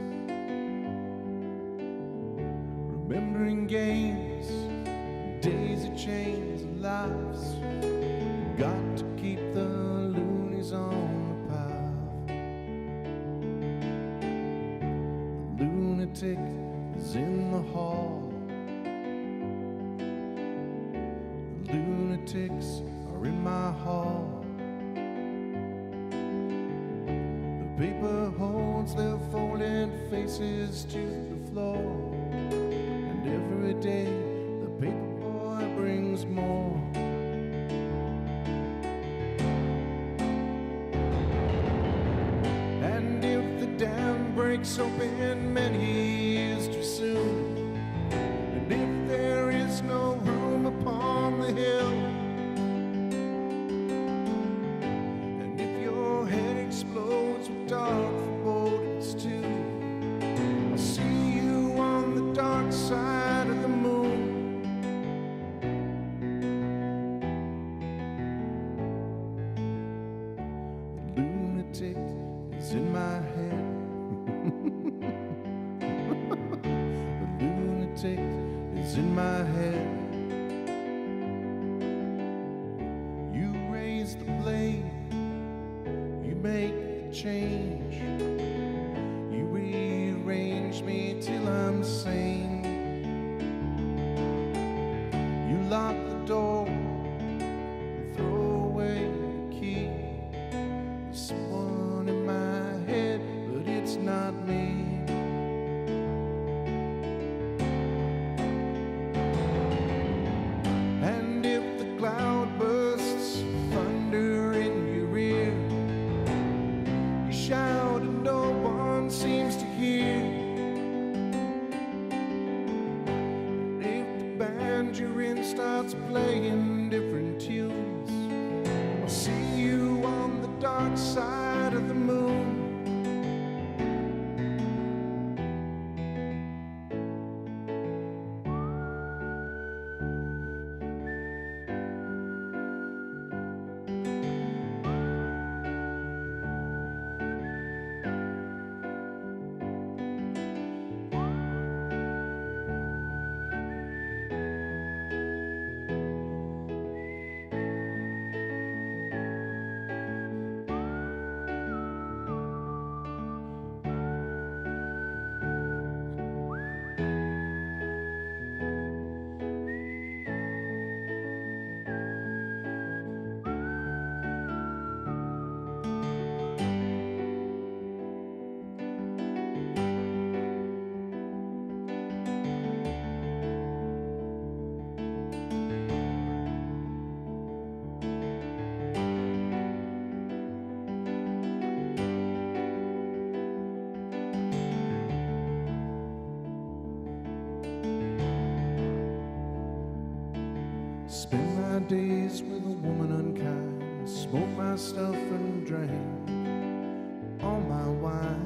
[SPEAKER 1] remembering games, daisy chains of lives. Got to keep the loonies on the path. The lunatic is in the hall. Lunatics are in my hall. The paper holds their folded faces to the floor, and every day the paper boy brings more. And if the dam breaks open many years too soon, and if there is no room upon the hill, and if your head explodes with dark forebodings too, I'll see you on the dark side of the moon. The lunatic is in my head. The lunatic is in my head. You raise the blade, you make the change, you rearrange me till I'm sane. You lock the door and throw away the key. There's someone in my head, but it's not me.
[SPEAKER 8] starts playing different tunes. I'll see you on the dark side of the moon. Spend my days with a woman unkind, smoke my stuff and drink all my wine.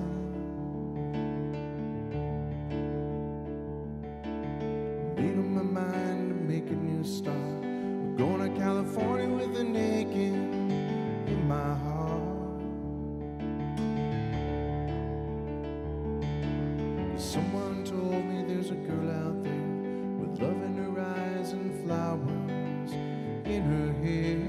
[SPEAKER 8] Made up my mind to make a new start. We're going to California with an aching in my heart. Someone told me there's a girl out there with love in her eyes and flowers in her hair.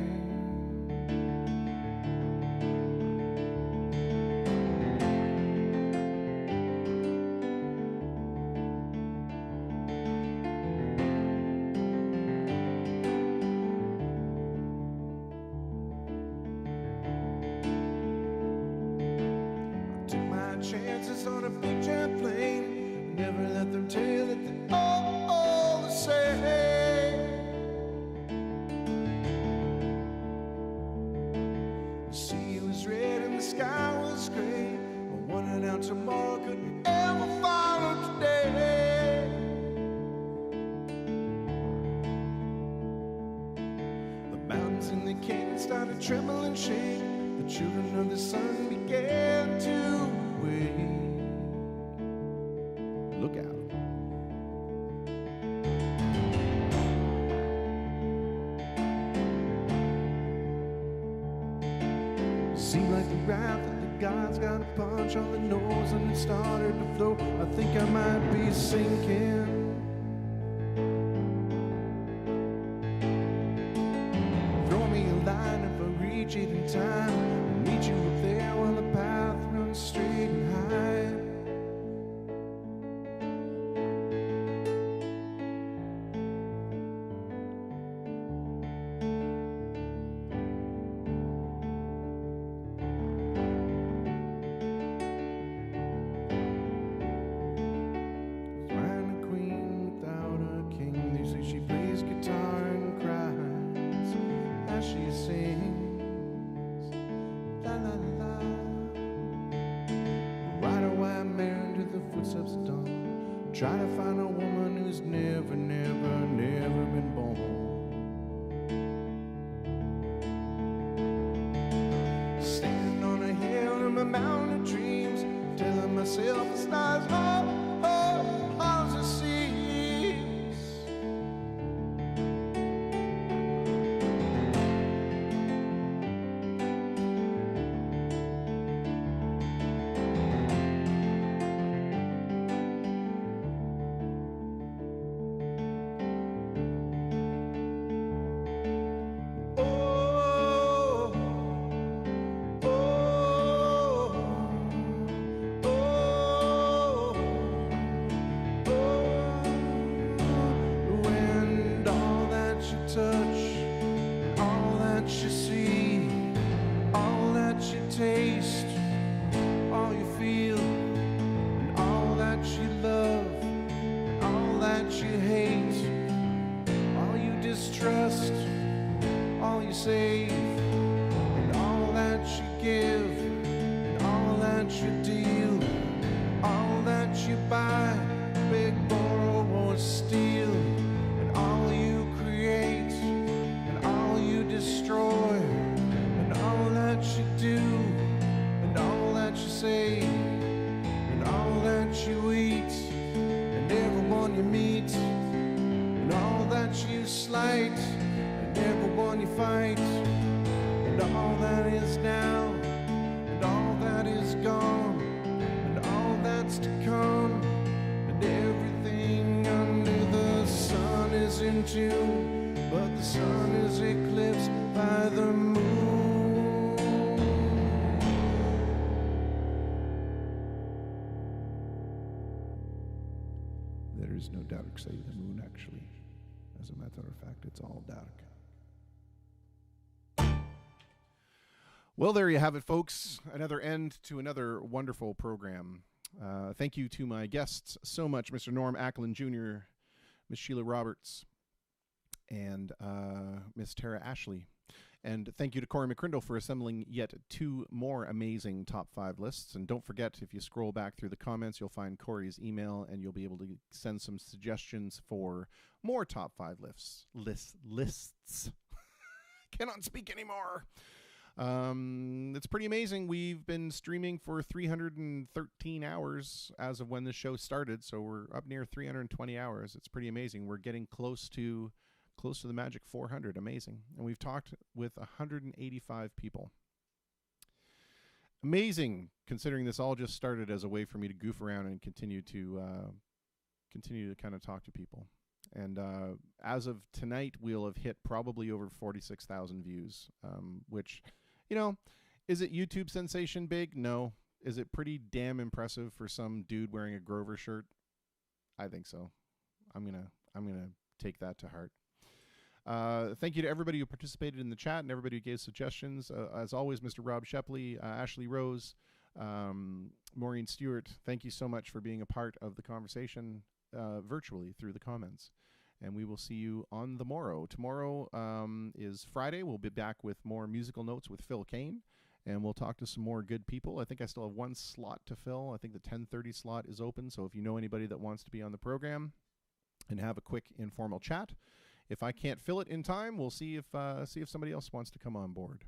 [SPEAKER 8] I took my chances on a big jet plane. Never let them tell you that they're all the same. The sea was red and the sky was gray. I wanted out tomorrow, couldn't ever follow today. The mountains and the canyons started to tremble and shake. The children of the sun began to wake. Look out. Seemed like the wrath of the gods got a punch on the nose and it started to flow. I think I might be sinking. Throw me a line if I reach it in time. I'll meet you up there while the path runs straight and high. Find a queen without a king. They say she plays guitar and cries as she sings. La la la. Ride a white mare to the footsteps of dawn. Try to find a woman who's never, never, never been born. Standing on a hill in my mountain of dreams, telling myself it's not as hard as it seems. Oh, oh, oh, everyone you meet, and all that you slight, and everyone you fight, and all that is now, and all that is gone, and all that's to come, and everything under the sun is in tune, but the sun is eclipsed by the moon. There is no dark side of the moon, actually. As a matter of fact, it's all dark.
[SPEAKER 1] Well, there you have it, folks. Another end to another wonderful program. Thank you to my guests so much, Mr. Norm Acklin Jr., Miss Sheila Roberts, and Miss Tara Ashley. And thank you to Corey McCrindle for assembling yet 2 more amazing top 5 lists. And don't forget, if you scroll back through the comments, you'll find Corey's email, and you'll be able to send some suggestions for more top 5 lists. Cannot speak anymore. It's pretty amazing. We've been streaming for 313 hours as of when this show started, so we're up near 320 hours. It's pretty amazing. We're getting close to the magic 400. Amazing. And we've talked with 185 people. Amazing, considering this all just started as a way for me to goof around and continue to kind of talk to people. And as of tonight, we'll have hit probably over 46,000 views, which, you know, is it YouTube sensation big? No. Is it pretty damn impressive for some dude wearing a Grover shirt? I think so. I'm gonna take that to heart. Thank you to everybody who participated in the chat and everybody who gave suggestions. As always, Mr. Rob Shepley, Ashley Rose, Maureen Stewart, thank you so much for being a part of the conversation virtually through the comments. And we will see you on the morrow. Tomorrow is Friday. We'll be back with more musical notes with Phil Kane, and we'll talk to some more good people. I think I still have 1 slot to fill. I think the 10:30 slot is open, so if you know anybody that wants to be on the program and have a quick informal chat, if I can't fill it in time, we'll see if somebody else wants to come on board.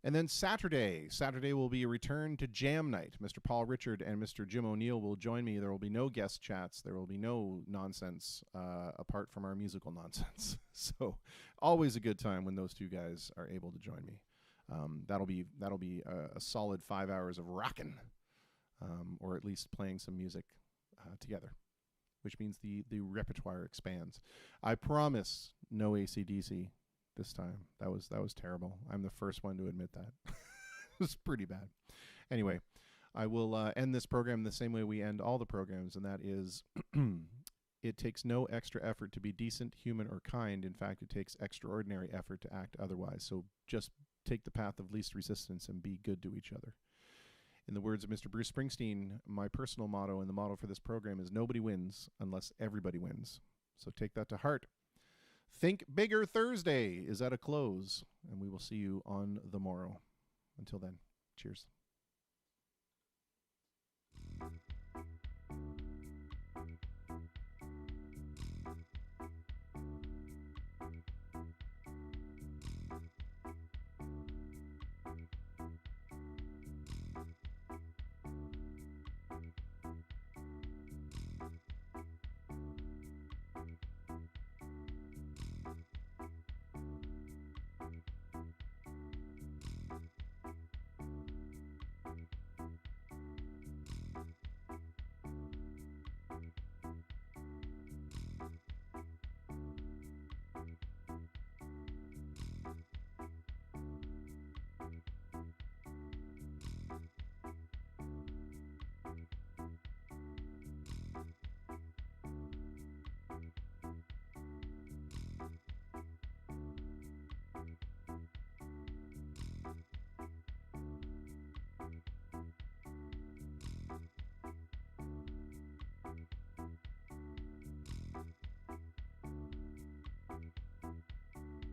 [SPEAKER 1] And then Saturday will be a return to Jam Night. Mr. Paul Richard and Mr. Jim O'Neill will join me. There will be no guest chats. There will be no nonsense apart from our musical nonsense. So always a good time when those 2 guys are able to join me. That'll be a solid 5 hours of rockin', or at least playing some music together, which means the repertoire expands. I promise no AC/DC this time. That was terrible. I'm the first one to admit that. It was pretty bad. Anyway, I will end this program the same way we end all the programs, and that is it takes no extra effort to be decent, human, or kind. In fact, it takes extraordinary effort to act otherwise. So just take the path of least resistance and be good to each other. In the words of Mr. Bruce Springsteen, my personal motto and the motto for this program is nobody wins unless everybody wins. So take that to heart. Think Bigger Thursday is at a close, and we will see you on the morrow. Until then, cheers.